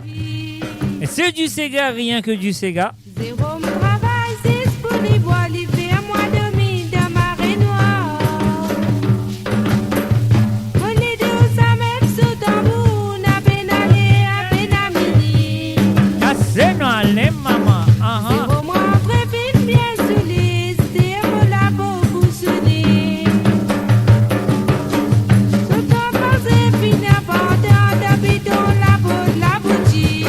Et c'est du Sega, rien que du Sega. Zéro mon travail, c'est pour les bois, l'hiver, moi demi dans marée noire. On est deux, ça même sous tambour, n'a peine aller, à peine à midi. Cassez-nous, allez, maman. Zéro moi, préfine bien sous les, c'est pour la beaucoup sonner. Tout en pensée, fin important, d'habitons la boutique.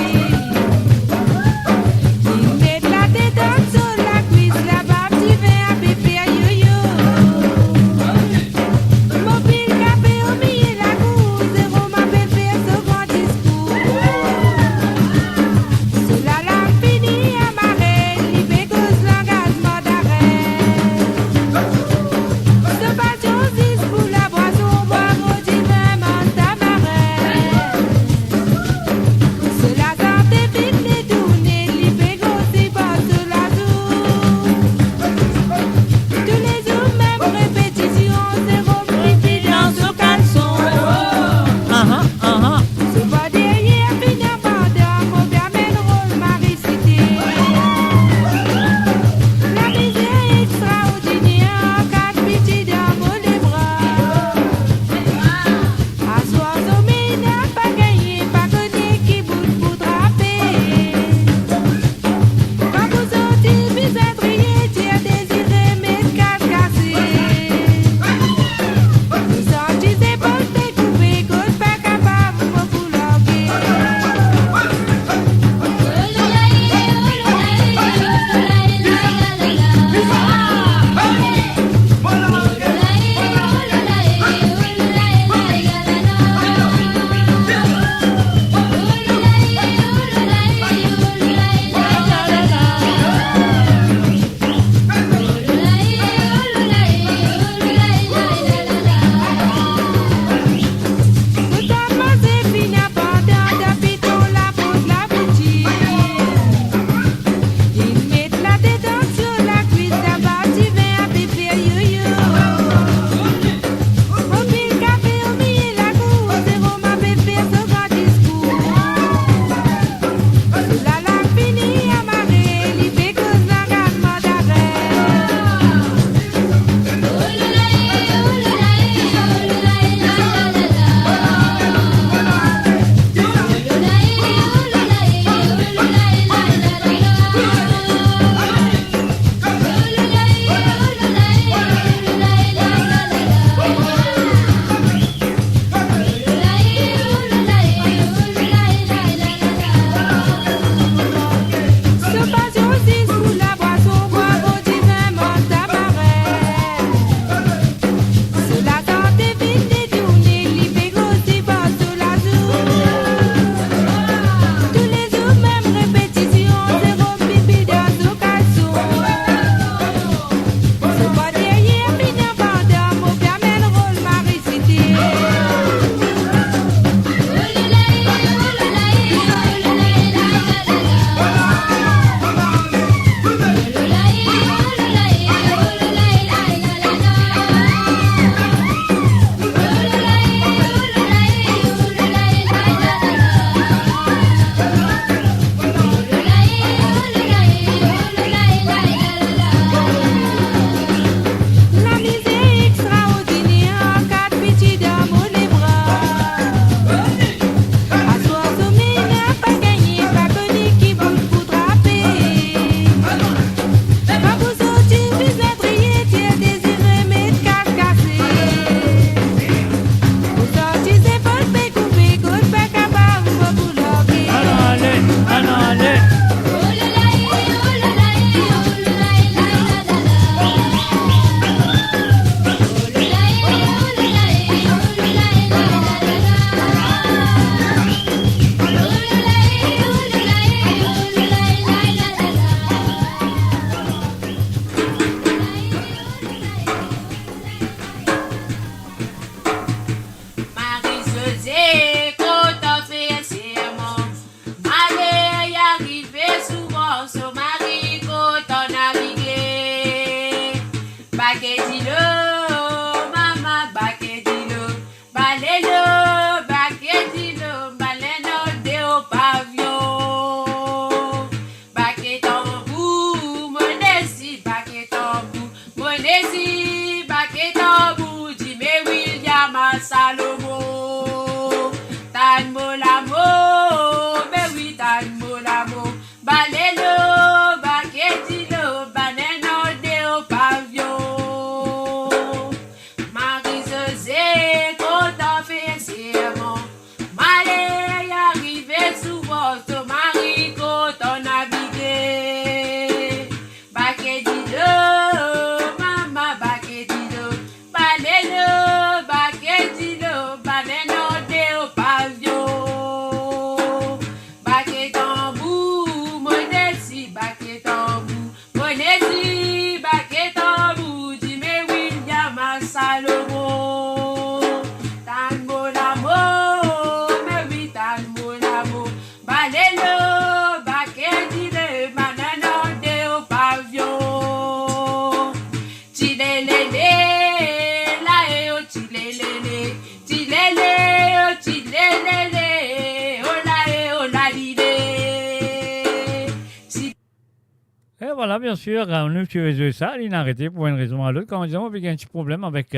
voilà, bien sûr, on a utilisé ça, il a arrêté pour une raison ou l'autre. Comme disons, il y a un petit problème avec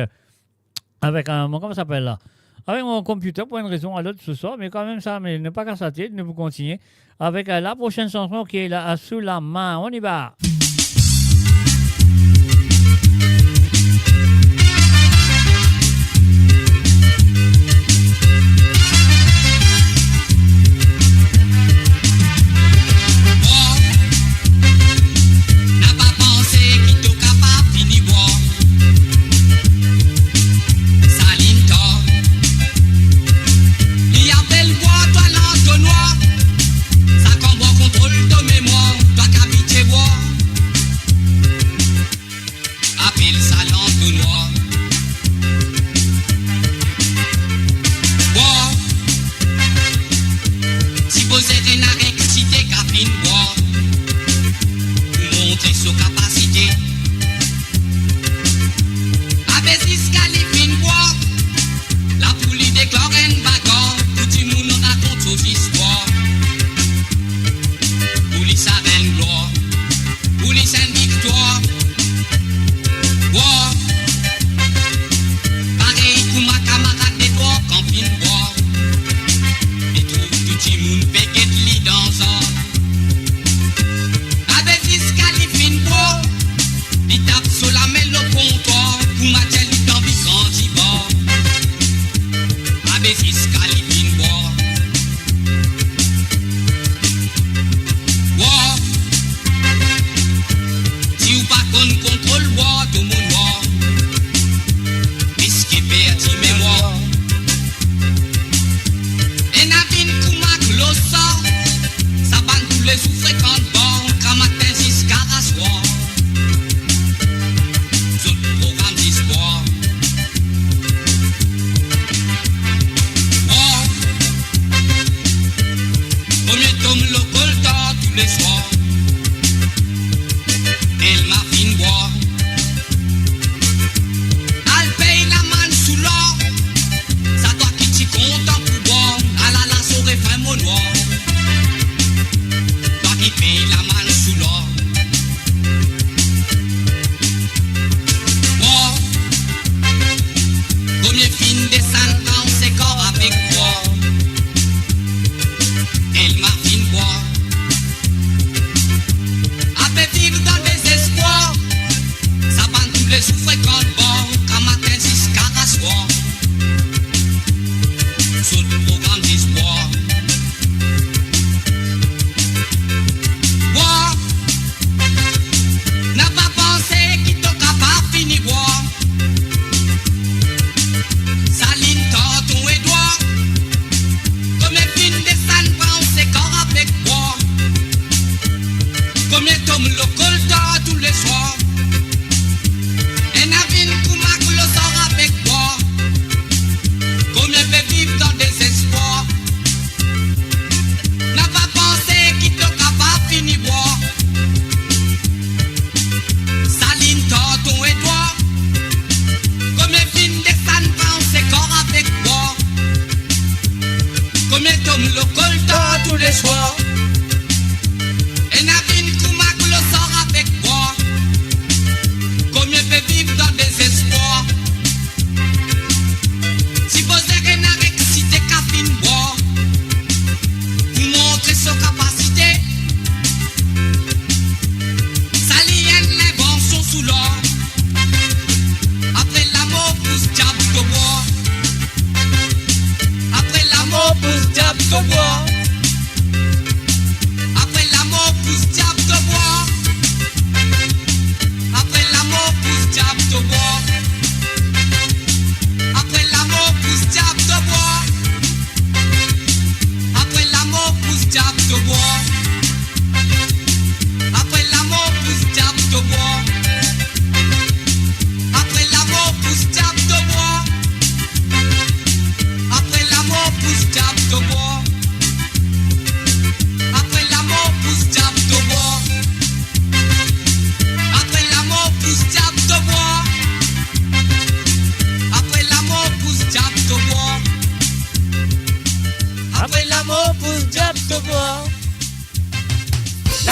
comment ça s'appelle là? Avec mon computer pour une raison ou l'autre ce soir, mais quand même ça, mais ne pas casser la tête, nous vous continuer avec la prochaine chanson qui est là, sous la main. On y va.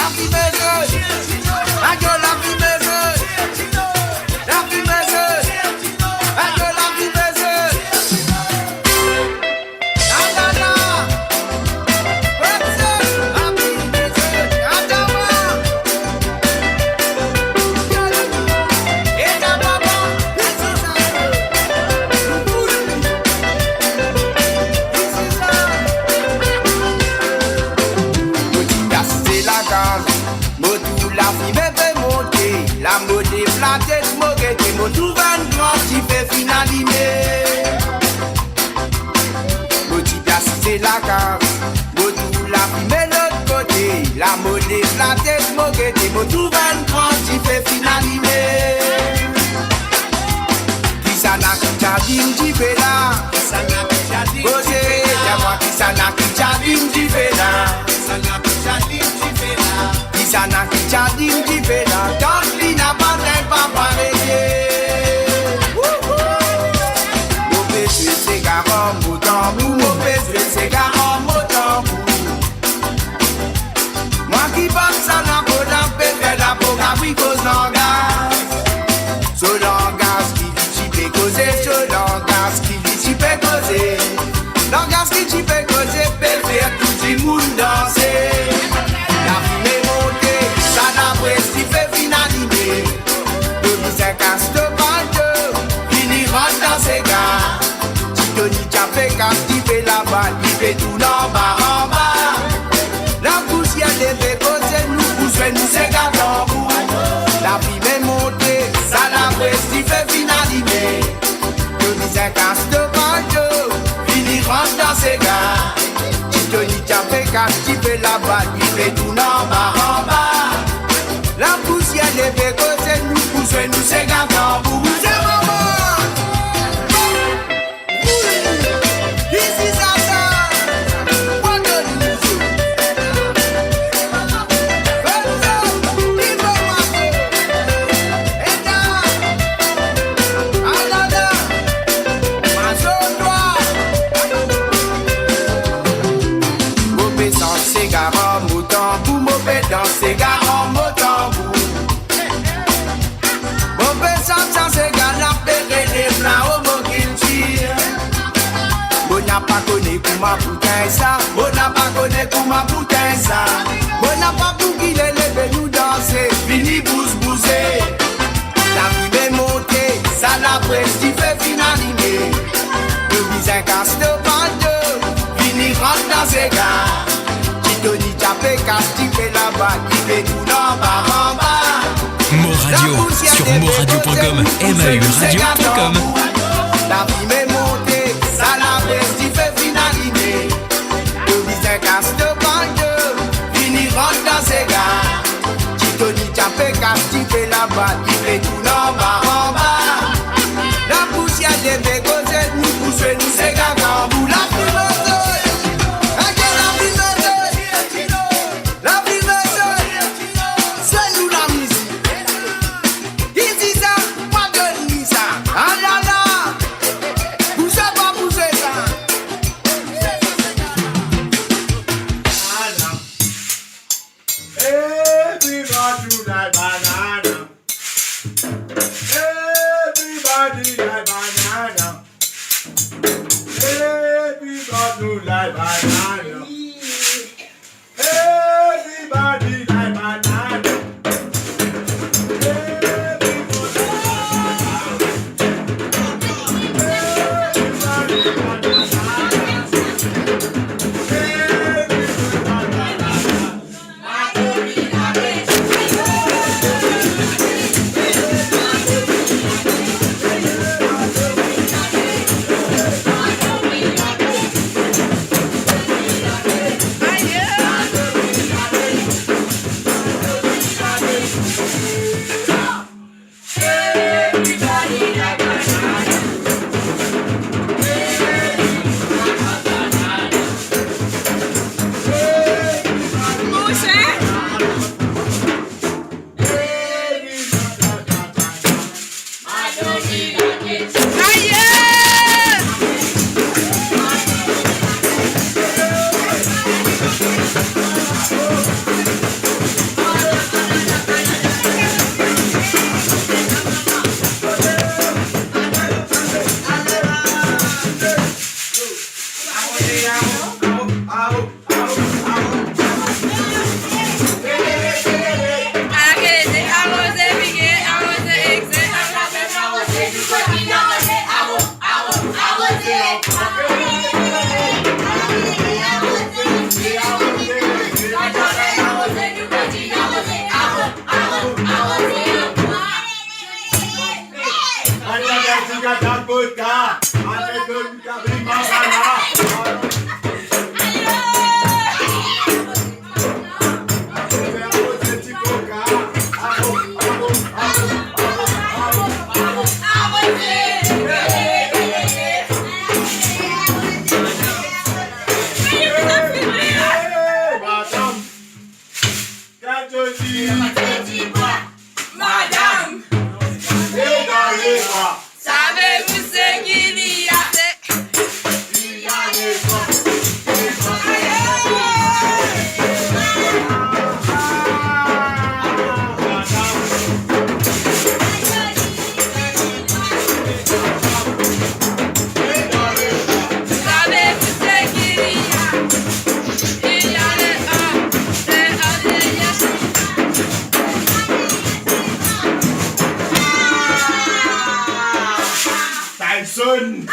Happy birthday! Moradio sur moradio.com, MAU-radio.com. La vie m'est montée, ça la prestige fait finaliser. Le visage casse de banque, fini rentre dans ses gars. Titoni Tchapé casse, tu fais la balle, il fait tout en bas. La poussière des bégots, nous poussons, nous c'est gars, vous la primeuse. Everybody like banana. Madame, savez-vous ce qu'il y a? Tyson.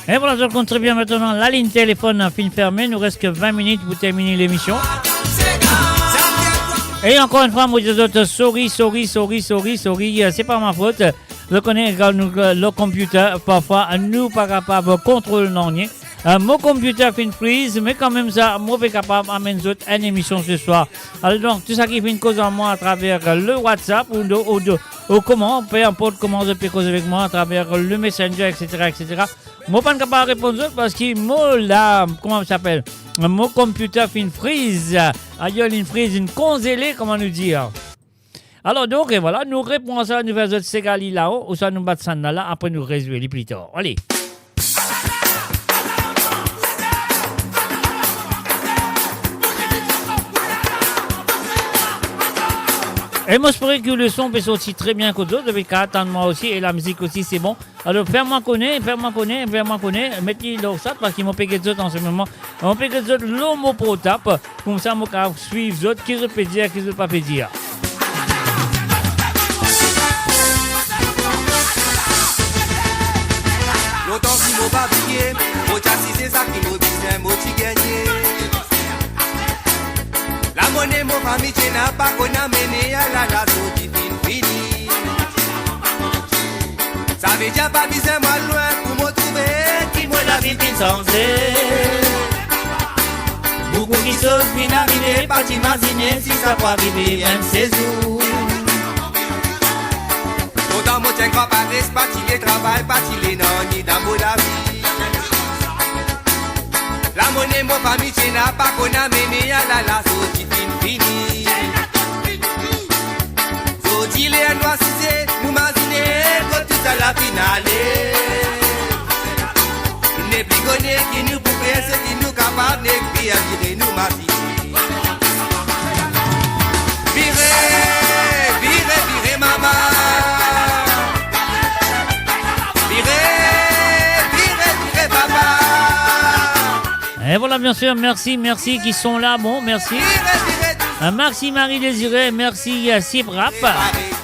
Et voilà, je compte très bien maintenant la ligne téléphone en fin fermée. Il nous reste que 20 minutes pour terminer l'émission. Et encore une fois, moi je dis aux autres, sorry. C'est pas ma faute. Je connais le computer. Parfois, nous pas capable de contrôler non rien. Mon computer fait une freeze, mais quand même ça, moi suis capable d'amener une émission ce soir. Alors donc, tout ça qui fait une cause en moi à travers le WhatsApp ou comment, peu importe comment je peux causer avec moi à travers le Messenger, etc. Moi pas capable de répondre parce que moi là, comment ça s'appelle? Mon computer fait une freeze. Ailleurs une freeze, une congelée, comment nous dire? Alors donc, et voilà, nous répondons à ça, nous faisons Segali là-haut, ou ça nous bat ça là, après nous résoudre plus tard. Allez. Et moi, j'espère que le son peut sortir très bien qu'aux autres, avec attendre moi aussi, et la musique aussi, c'est bon. Alors, fais-moi connaître, mettez-le dans ça, parce qu'ils m'ont payé les autres en ce moment. On paye les autres l'homme pour tape, comme ça, moi, quand je suis les autres, qui je peux dire, qui je ne peux pas dire. Longtemps si m'ont pas brillé, moi c'est ça qui m'ont dit, moi tu gagné. La monnaie, mon famille, tu n'as pas qu'on a mené à la zone fini. Ça veut dire pas besoin moi loin pour me trouver, qui moi la vie sans beaucoup qui sautent, puis n'arriver pas t'imaginer si ça va vivre même ces jours. Autant moi tiens grand Paris, pas il travail, pas il non, ni d'amour la vie. La monnaie, mon famille, tu n'as pas qu'on a mené à la zone fini. Zodi les noirs, si c'est, nous imaginez, quand tout à la finale. N'est plus connu qui nous pouvait, c'est qui nous capable de bien virer nous ma vie. Virez, maman. Virez, papa. Et voilà, bien sûr, merci qui sont là, bon, merci. Merci Marie-Désirée, merci Sibrap.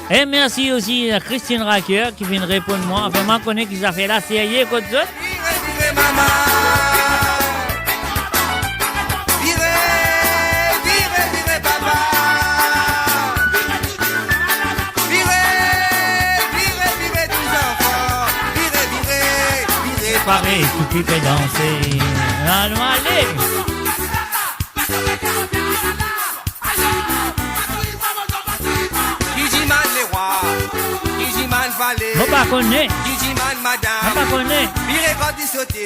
Et merci aussi à Christine Racker qui vient de répondre moi. Enfin, moi, je connais qu'ils ont fait la série, comme ça. préparé, tout qui fait danser. Allons, allez. Kijiman les rois, Kijiman valet, On pas connaît. Kijiman madame, On pas connaît. Pire quand il sauté,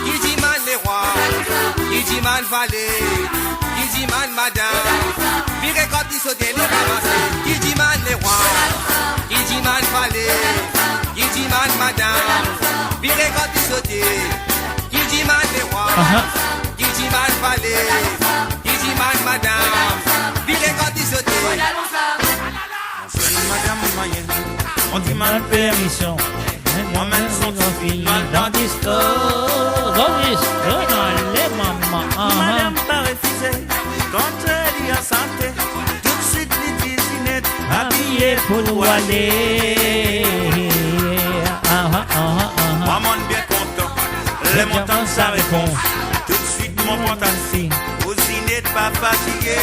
Kijiman les rois, Kijiman valet, Kijiman madame, Pire quand il sauté, nous ramassons, Kijiman les rois, Kijiman valet, Kijiman madame, Pire quand il sauté, Kijiman les rois, Kijiman valet, Kijiman madame, Pire quand il sauté. On dit ma permission. Moi-même, son fille dans disco. Dans disco, dans les mamans. Madame pas refusé, quand elle y a santé, tout de suite les cuisinettes habillé pour aller. Maman bien content, les montants ça répond. Tout de suite mon pantalon, cousinette pas fatigué.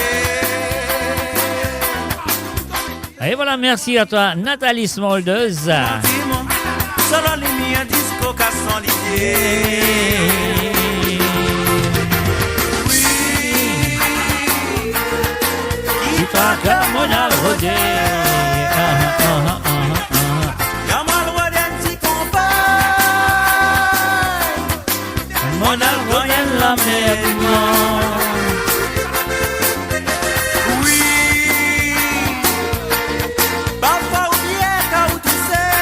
Et voilà, merci à toi, Nathalie Smoldeuse. Solo les miens disco qu'à son l'idée. Oui, Tu pas comme on a rodé. y'a mal rodé si compagne. Mon arbre vient la mer. Oui, parfois ou bien quand tu sais,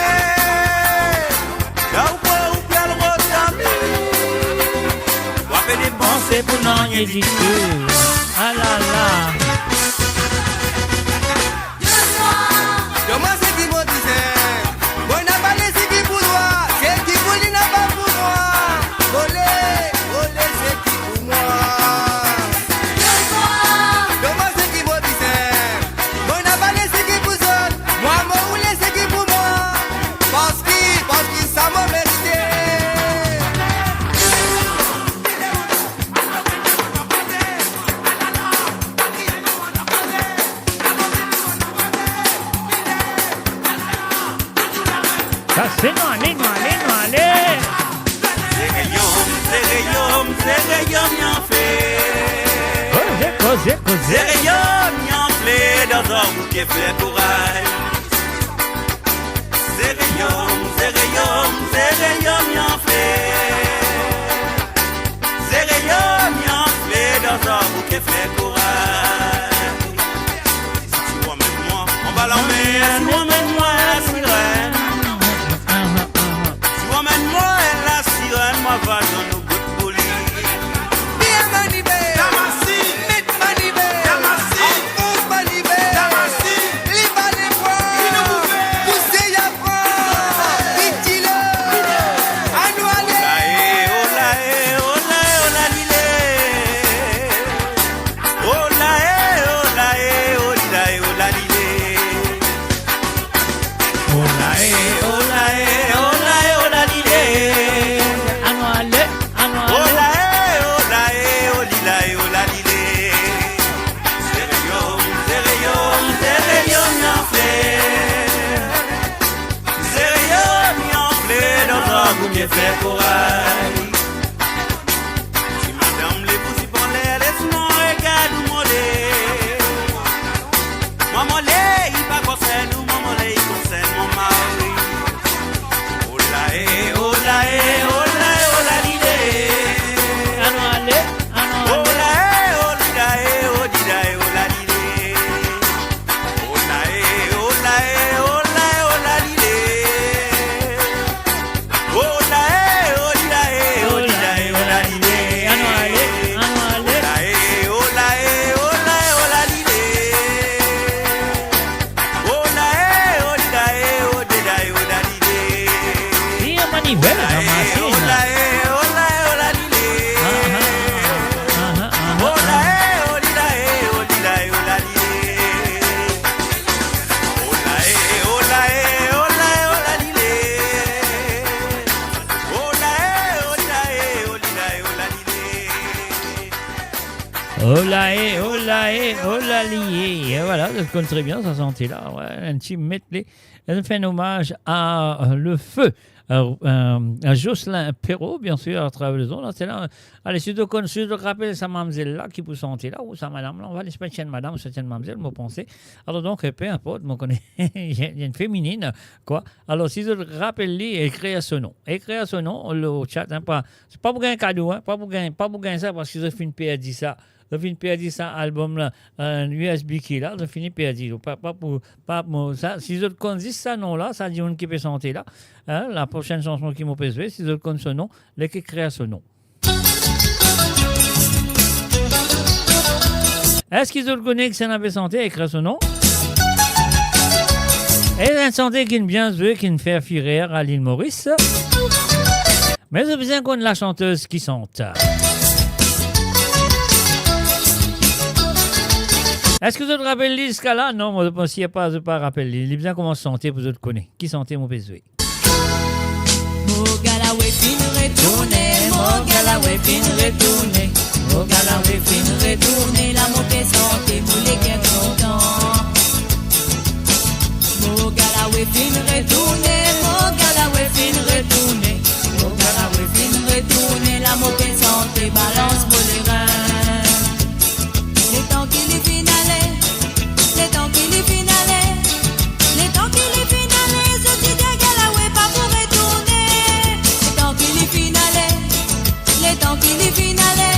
quand ou bien le retenu. Wapé des C'est pour n'en y du tout. Ah là là. Comment c'est qui me disait, bon n'a pas laissé qui pour toi, c'est qui pour lui n'a pas pour moi. Olé, olé, c'est qui pour moi. Comment c'est qui me disait, bon n'a pas laissé qui pour ça, moi moi ou laissé qui pour moi. Parce que ça m'a mérité. Ça c'est non, allez, non, allez, non, allez. c'est y'en fait. Cosé. C'est y'en fait dans un bout qui fait courage. C'est y'en fait. C'est y'en fait dans un bout qui fait courage. Si tu emmènes moi, on va l'emmener. Si tu emmènes moi, la sirène. Si tu emmènes moi, la sirène, moi va dans nos bouts de poli. Bien manibé, Damassi, net manibé, Damassi, enfonce manibé, Damassi, liba les poings, poussez y'a prend, vite-le, annualé. Fait courage. Si madame les poussées pour l'air, laisse-moi regarder ou moller. Moi moller, il va concerne ou moi moller, il concerne mon mari. Oh là l'idée. Hola lié. Et voilà, je connais très bien, ça sentait là. Ouais, un petit medley. Elle fait un hommage à le feu. À Jocelyn Perrault, bien sûr, à travers les ondes. C'est là. Allez, si tu rappelles sa mademoiselle là qui peut sentir là, ou sa madame là, on va aller se madame ou cette mademoiselle, me penser. Alors donc, peu importe, on connaît, il y a une féminine, quoi. Alors, si tu rappelles lui, écris à ce nom. Écris à ce nom, le chat, hein, c'est pas pour gagner un cadeau, hein, pas pour gagner ça, parce qu'ils ont fini par dire ça. Je finis par dire ça, album là, un USB qui est là, je finis par dire, pas pour ça. Si je connais ça nom là, ça dit on qui peut sentir là. Hein, la prochaine chanson qui m'a jouer, si je connais ce nom, les qui créent ce nom. Est-ce qu'ils le connaissent que ça n'avait santé écrire ce nom? Et un santé qui est bien joué, qui ne fait firer à l'île Maurice. Mais c'est bien qu'on ait la chanteuse qui chante. Est-ce que vous te rappelez ce cas-là? Non, moi, je ne pensais pas, rappeler. Il est bien comment chanter pour vous te connaître. Qui chantait mon PSV? Mogalawe fin retourné, Mogalawe fin retourné, Mogalawe fin retourné, la montée santé, moulé qui est content. Mogalawe fin retourné, Mogalawe fin retourné, Mogalawe fin retourné, la montée santé, balance pour les reins. Les temps qu'il est finalé, les temps qu'il est finalé, les temps qu'il est finalé, ce petit Galawe pas pour retourner. Les temps qu'il est finalé, les temps qu'il est finalé,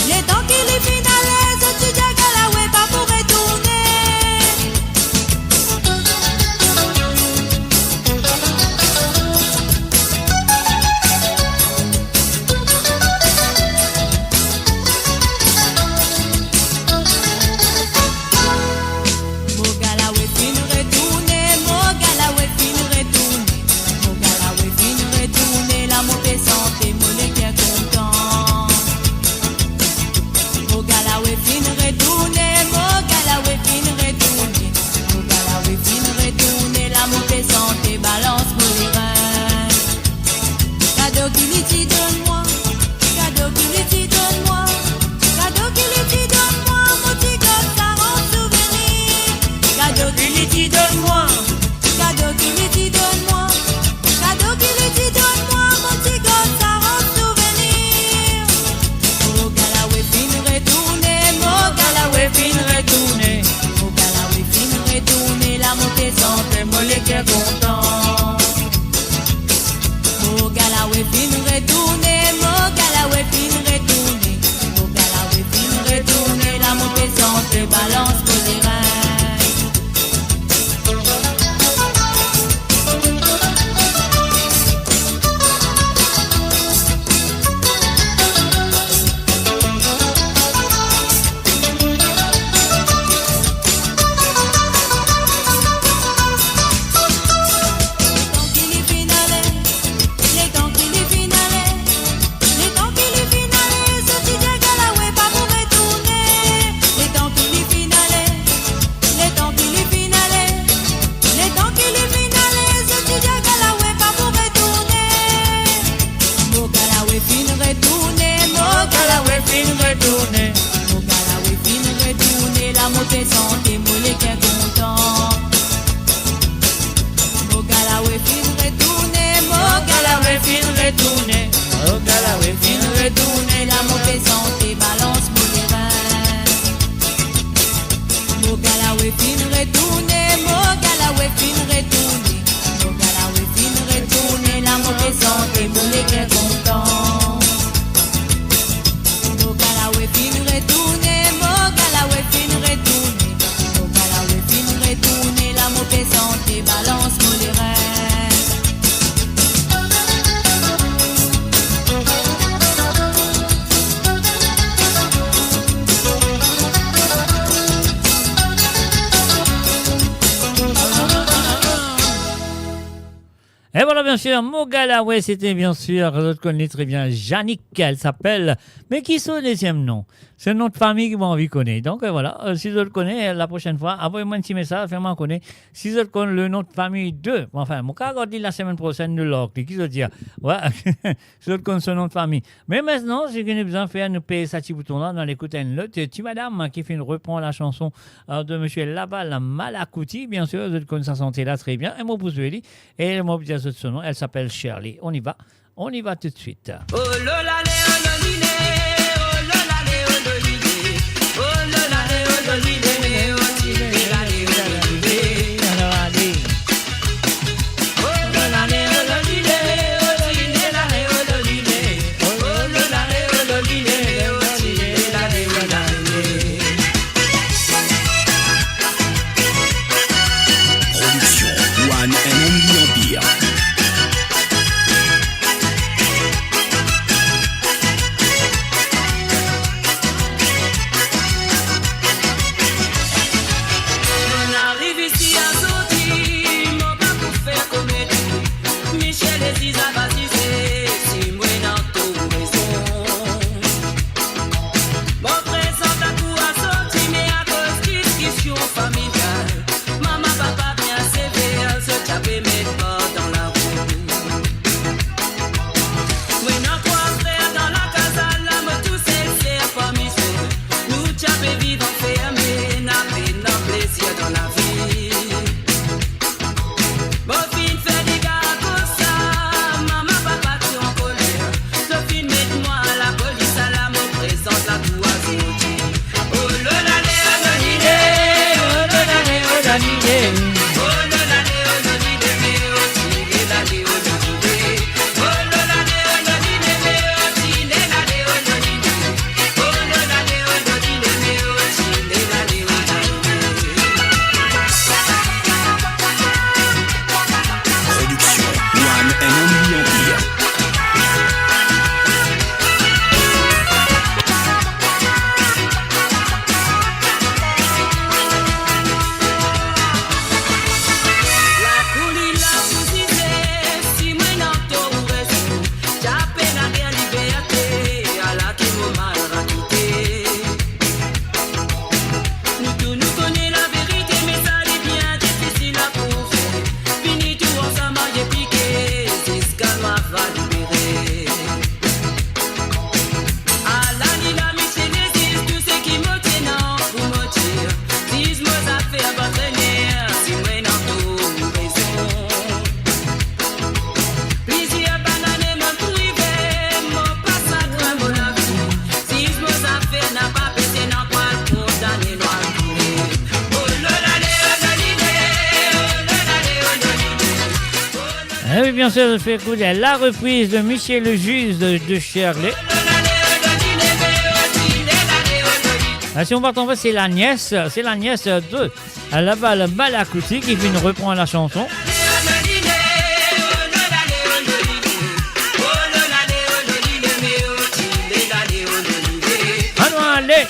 les temps qu'il est finalé, ce petit Galawe pas pour retourner. Mogalawe fin retourné, Mogalawe fin retourné, Mogalawe fin retourné, la montée santé, mollet qui est content. Mogalawe fin retourné, Mogalawe fin retourné, Mogalawe fin retourné, la montée santé, balance pour les reins. Cadeau qu'il lui dit donne-moi, cadeau qu'il lui dit donne-moi, cadeau qu'il lui dit donne-moi, mon petit gosse ça rend souvenir. Cadeau qu'il lui dit donne-moi, cadeau qu'il lui dit donne-moi, cadeau qu'il lui dit donne-moi, mon petit gosse ça rend souvenir. Mogalawe fin retourné, Mogalawe fin retourné, Mogalawe fin retourné, la montée santé, mollet qui est content. Mogalawe fin retourné, Mogalawe fin retourné, Mogalawe fin retourné, la montée santé, balance pour les reins. Les temps qu'il est finalé, les temps qu'il est finalé, ce petit Galawe pas pour retourner. Les temps qu'il est finalé, Alors, bien sûr, Mogala, ouais, c'était bien sûr, je connais très bien, Jannick, elle s'appelle. Mais qui est son deuxième nom? C'est un nom de famille que j'ai envie de connaître. Donc, voilà, si je le connais, la prochaine fois, envoyez-moi un petit message, faites-moi connaître. Si je connais le nom de famille de, enfin, mon cas, on dit la semaine prochaine de l'orgue, qui se dit, ouais, si je connais ce nom de famille. Mais maintenant, j'ai besoin de faire un payer ça petit bouton-là dans l'écoute une autre. Petit madame qui fait reprend la chanson de monsieur Laval Malakouti, bien sûr, je connais sa santé là très bien. Et mon pouce et mon petit son nom, elle s'appelle Shirley. On y va tout de suite. Oh là là, oh lolile, oh là là, oh lolile, oh là là, oh lolile, oh tile la le lolile, oh là là, oh lolile, oh tile la le lolile, oh là là, oh lolile, oh tile la le lolile. Production One and Only Empire. Bien sûr, je fais écouter la reprise de Michel le Juge de Shirley. Si on va tomber, c'est la nièce de Laval Malakouti qui vient reprendre la chanson. Allez.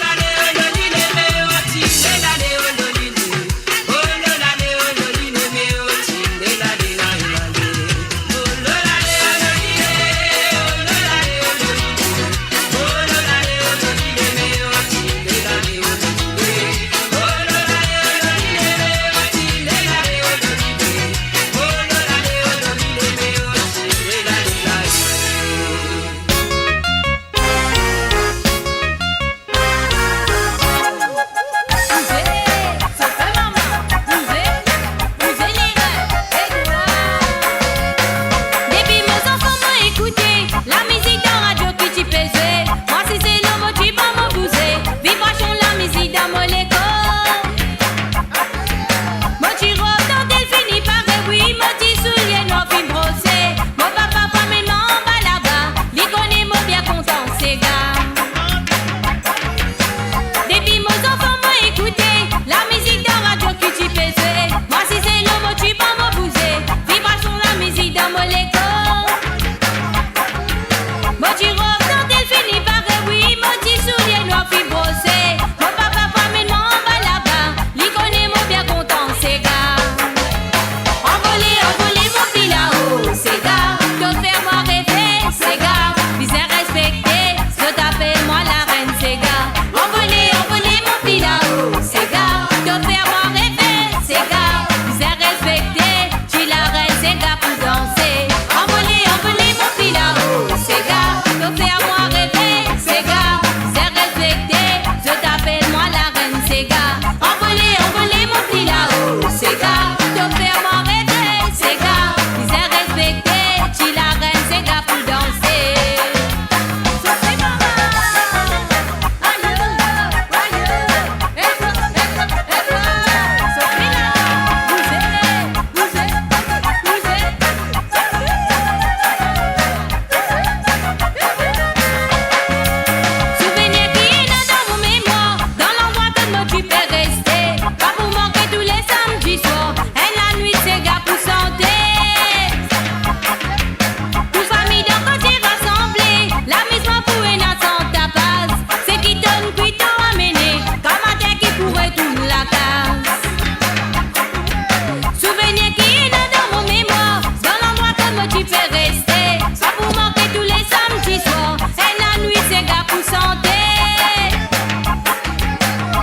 rester. Pas pour manquer tous les samedis soirs. Et la nuit, c'est gars pour santé.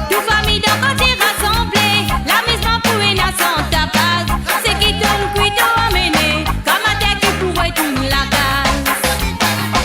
Tout famille dans côté rassemblée. L'amusement pour une sans tapas. C'est qui donne cuit amené. Comme un tête qui pourrait tourner la case.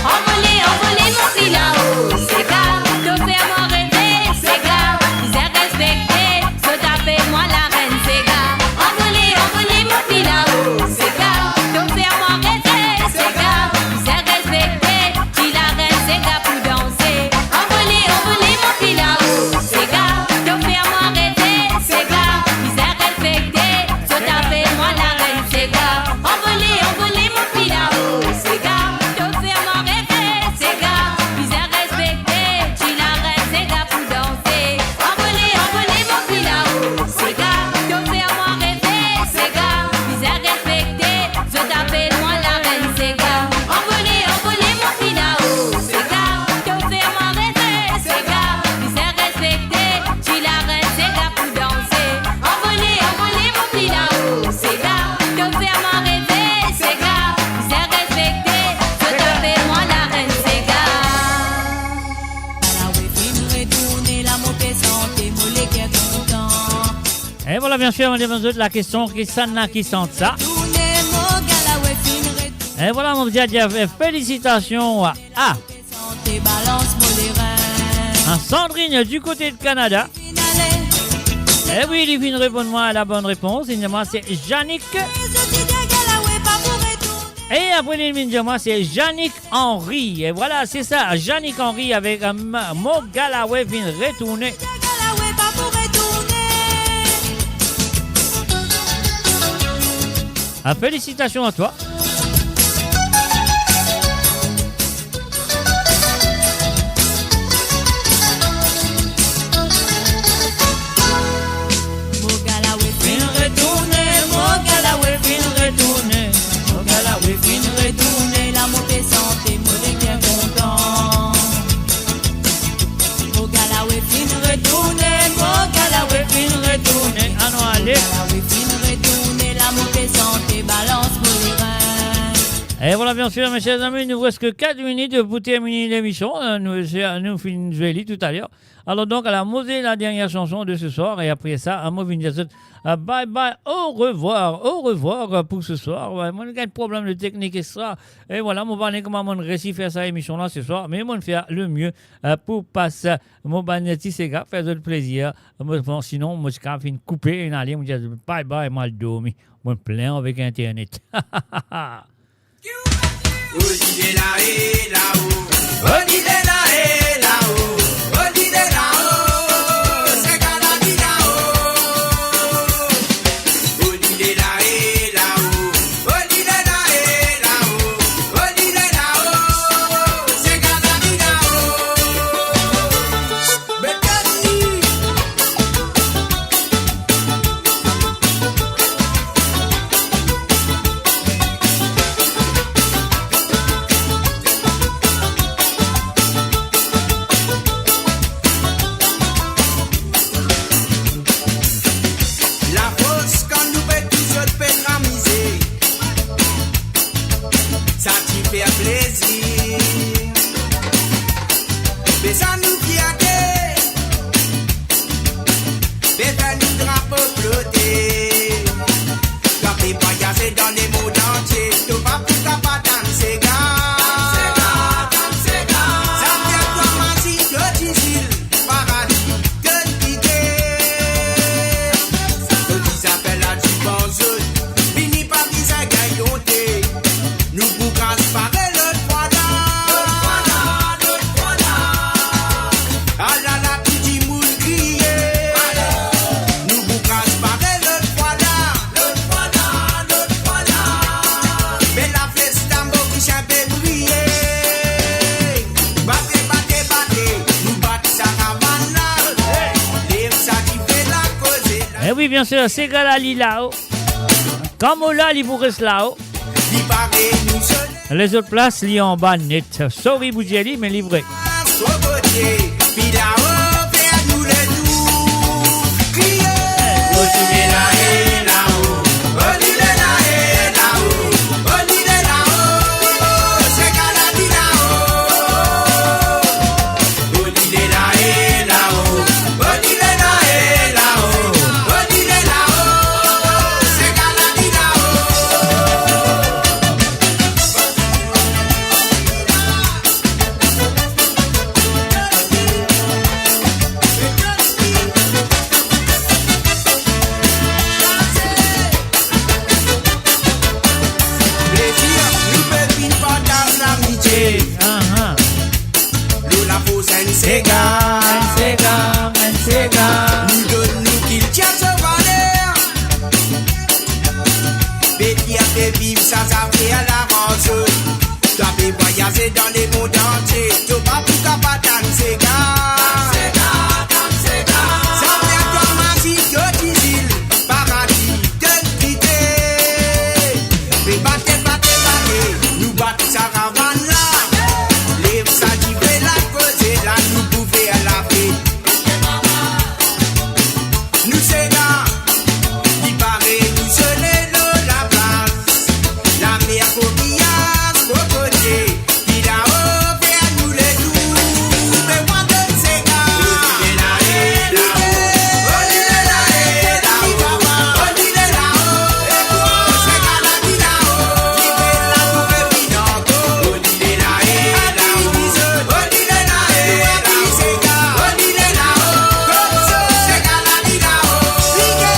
Envolez, envolez mon fil là-haut. C'est gars, te faire moi rêver. C'est gars, ils aient respecté. Se taper moi la reine. C'est gars, envolez, envolez mon fil là-haut. C'est gars, te faire moi rêver. C'est gars, ils aient respecté. Qui la reine, c'est gars pour danser. Envolez, envolez mon fil là-haut. C'est gars, te faire moi rêver. C'est gars, ils aient respecté. Se taper moi la reine. C'est gars, envolez, envolez mon fil là-haut. C'est gars, te faire moi rêver. C'est gars, ils aient respecté. Qui la reine, c'est gars pour danser. Envolez, envolez mon fil là-haut. C'est gars, te faire moi rêver. C'est gars, ils aient respecté. Se taper moi la reine. C'est gars, envolez, envolez mon fil là-haut. C'est gars, te faire moi rêver. C'est gars, ils aient respecté. Qui la reine, c'est gars pour danser. Envolez, envolez mon fil là-haut. C'est gars, te faire moi rêver. C'est gars, ils aient respecté. Se taper moi la reine. C'est gars. Et voilà, bien sûr, on est besoin de la question qui s'en a qui sent ça. Et voilà, mon petit félicitations à Sandrine du côté de Canada. Et oui, il vient de répondre à la bonne réponse. Moi, c'est Yannick. Et après, il vient de moi, c'est Yannick Henry. Et voilà, c'est ça, Yannick Henry avec un mot Galaway vient retourner. Félicitations à toi. La montée santé, moi j'ai bien content. Mon Galaway fin retourner, mon Galaway fin retourner. Ah non, allez. Galaway fin retourner, la montée santé, balance pour les reins. Et voilà, bien sûr, mes chers amis, il nous reste que 4 minutes pour terminer l'émission. Nous finissons Joëlie tout à l'heure. Alors donc, elle a posé la dernière chanson de ce soir. Et après ça, à moi, bye bye, au revoir pour ce soir. Moi, j'ai un problème de technique et ça. Et voilà, moi, je vais comment réussir à faire cette émission-là ce soir. Mais moi, je vais faire le mieux pour passer mon bagneti, c'est gars, faire de plaisir. Sinon, moi, je vais couper une allée. Je vais dire bye bye, mal dormi. Moi, plein avec Internet. Oui, bien sûr, c'est Galali là-haut. Comme là, il vous reste là-haut. Les autres places, il y en bas net. Sorry, Boudjeli, mais livré. Toi peux voyager dans les mondes entiers. Tu pas pour capable danser sans faire toi magie de d'île, paradis de quitter. Mais battez, nous battons sa caravane là. Lève ça qui fait la cause et là nous pouvons faire la paix. Nous c'est là, qui paraît nous sonner la place. La mer coquillage, cocotier, qui là-haut vers nous les doux. Mais moi de ces gars, on dit là-haut, on dit là-haut, on dit là-haut, et toi, c'est gars là qui là-haut, qui fait la tour et pinanto. On dit là-haut, on dit là-haut, c'est gars, on dit là-haut, comme ça, c'est gars là qui là-haut, piqué.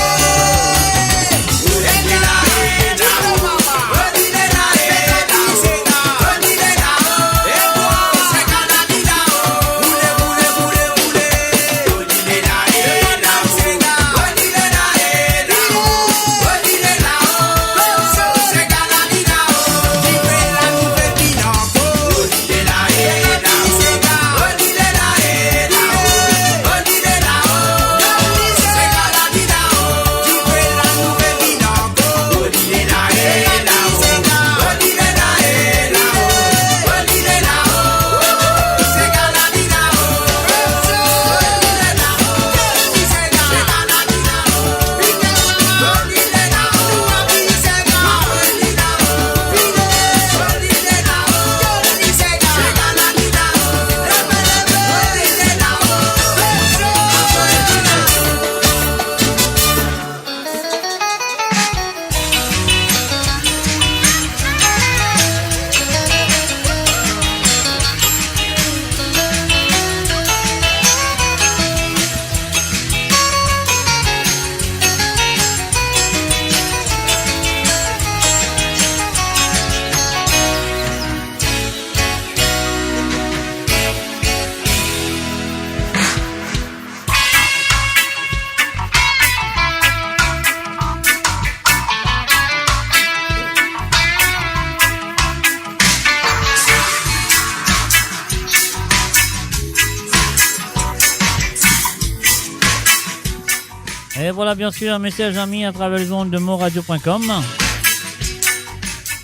Et voilà bien sûr un message ami à travers les ondes de moradio.com.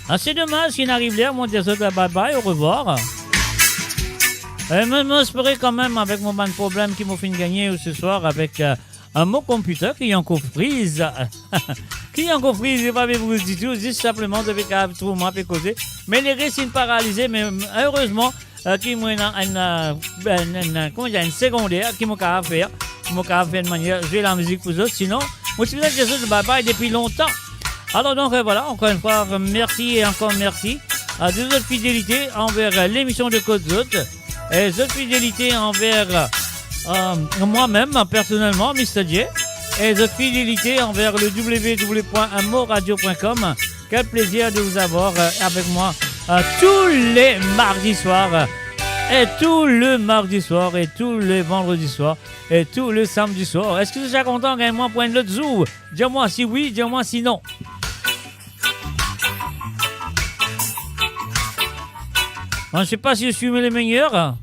Ah, c'est dommage qu'il n'arrive là, mon Dieu, bye bye, au revoir. Et m'espérer quand même avec mon ban de problème qui m'a fait gagner ce soir avec un mot computer qui est encore prise. Qui est encore prise, je ne vais pas vous dire tout, juste simplement, de trouver moi à causer. Mais les récits paralysés, mais heureusement, qui m'a une secondaire qui m'a fait. De manière jouer la musique pour eux, sinon moi je suis de bye bye depuis longtemps. Alors donc voilà, encore une fois merci et encore merci à de votre fidélité envers l'émission de Côte d'Ot et votre fidélité envers moi-même personnellement Mr. J et votre fidélité envers le www.moradio.com. Quel plaisir de vous avoir avec moi tous les mardis soirs. Et tout le mardi soir, et tous les vendredis soirs, et tout le samedi soir. Est-ce que vous êtes content quand moi point le zoo? Dis-moi si oui, dis-moi si non. Je ne sais pas si je suis le meilleur.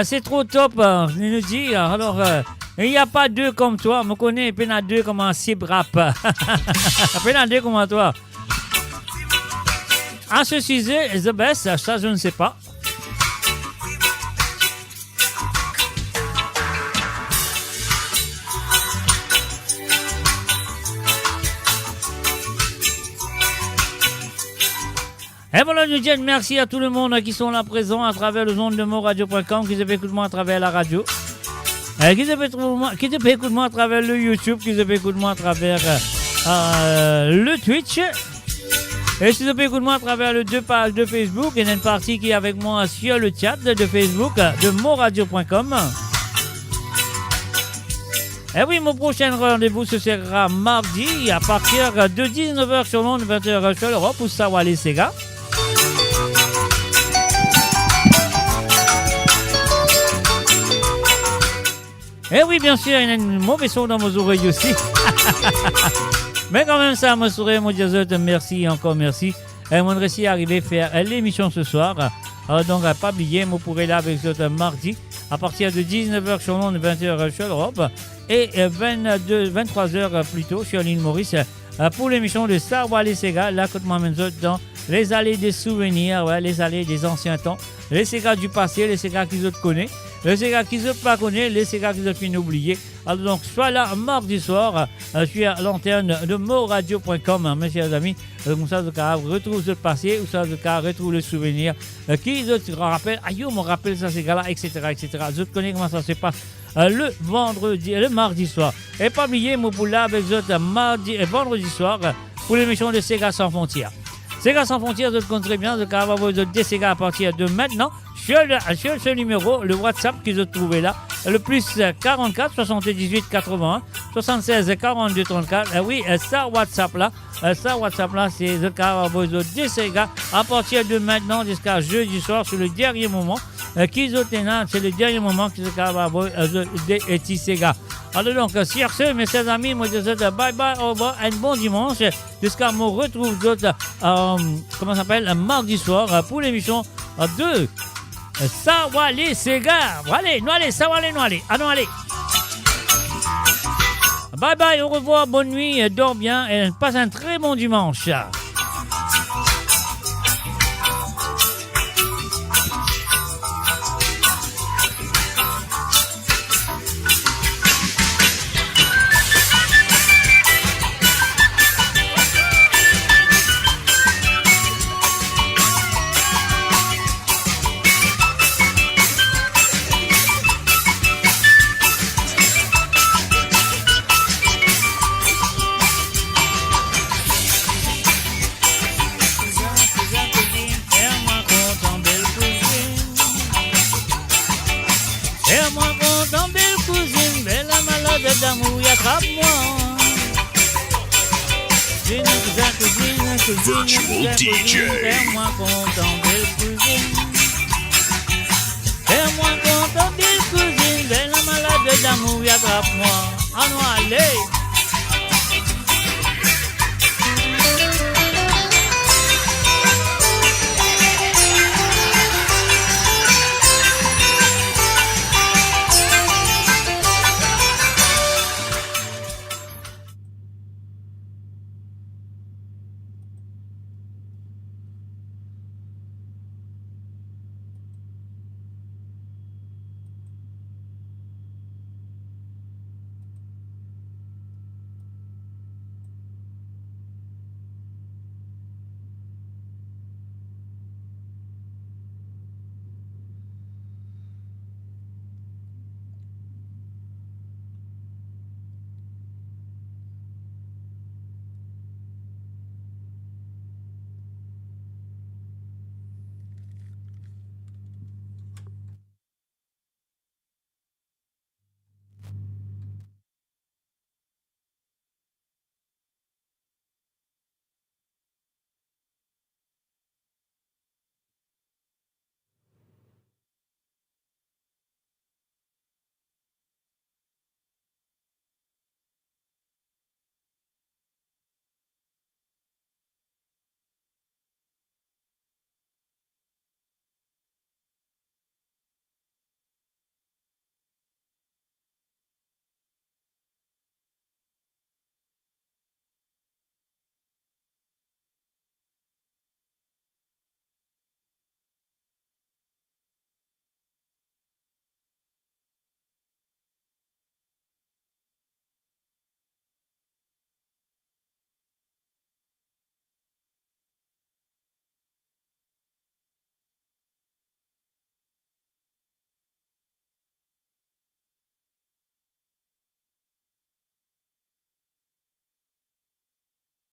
C'est trop top, il nous dit. Alors, il n'y a pas deux comme toi. Je me connais, il y en a deux comme un cible rap. Il y en a deux comme toi. À ce sujet, the best, ça je ne sais pas. Et voilà, nous disons merci à tout le monde qui sont là présents à travers le ondes de moradio.com, qui se fait écouter moi à travers la radio, qui se fait écouter moi à travers le YouTube, qui se fait écouter moi à travers le Twitch. Et si vous pouvez écouter moi à travers les deux pages de Facebook, il y a une partie qui est avec moi sur le chat de Facebook de moradio.com. Et oui, mon prochain rendez-vous ce sera mardi à partir de 19h sur l'onde, 20h sur l'Europe pour savoir les Sega. Et oui, bien sûr, il y a une mauvaise son dans vos oreilles aussi. Mais quand même, ça m'a souri, mon Dieu, merci, encore merci. Moi, je suis arrivé à faire l'émission ce soir. Donc, pas oublier, vous pourrez là avec votre mardi à partir de 19h sur l'onde, 20h sur l'Europe et 23h plus tôt sur l'île Maurice pour l'émission de Star Wars et Sega. Là, quand moi, dans les allées des souvenirs, ouais, les allées des anciens temps, les Sega du passé, les Sega qu'ils autres connaissent, les Sega qu'ils autres pas connaissent, les Sega qu'ils autres finissent oubliés. Alors donc, soit là mardi soir sur l'antenne de moradio.com, mes chers amis, comme ça, vous retrouvez le passé, ou ça, vous retrouvez le souvenir, qui vous rappelle, aïe, on me rappelle ça, ces gars-là, etc., etc. Vous connaissez comment ça se passe le mardi soir. Et pas oublier, mon pour là avec vous vendredi soir pour l'émission de Sega sans frontières. Sega sans frontières, vous connaissez très bien, vous avez avoir des Sega à partir de maintenant. Sur ce numéro, le WhatsApp qu'ils ont trouvé là, le plus 44 78 81 76 42 34. Oui, ça WhatsApp là, c'est le cas de Sega à partir de maintenant jusqu'à jeudi soir, sur le dernier moment qu'ils ont là, c'est le dernier moment qu'ils ont avoir des Sega. Alors donc, sur ce, mes chers amis, moi je vous dis bye bye, au revoir, un bon dimanche, jusqu'à me retrouve d'autres, comment ça s'appelle, mardi soir pour l'émission de Ça va les Sega. Allez, nous allez, ça va les, nous allez. Ah non, allez. Bye bye, au revoir, bonne nuit, dors bien et passe un très bon dimanche. D'amour, attrape-moi. Cuisine, fais-moi content, belle cousine. Fais-moi content, belle cousine. Belle malade d'amour, attrape-moi. Ah non, allez.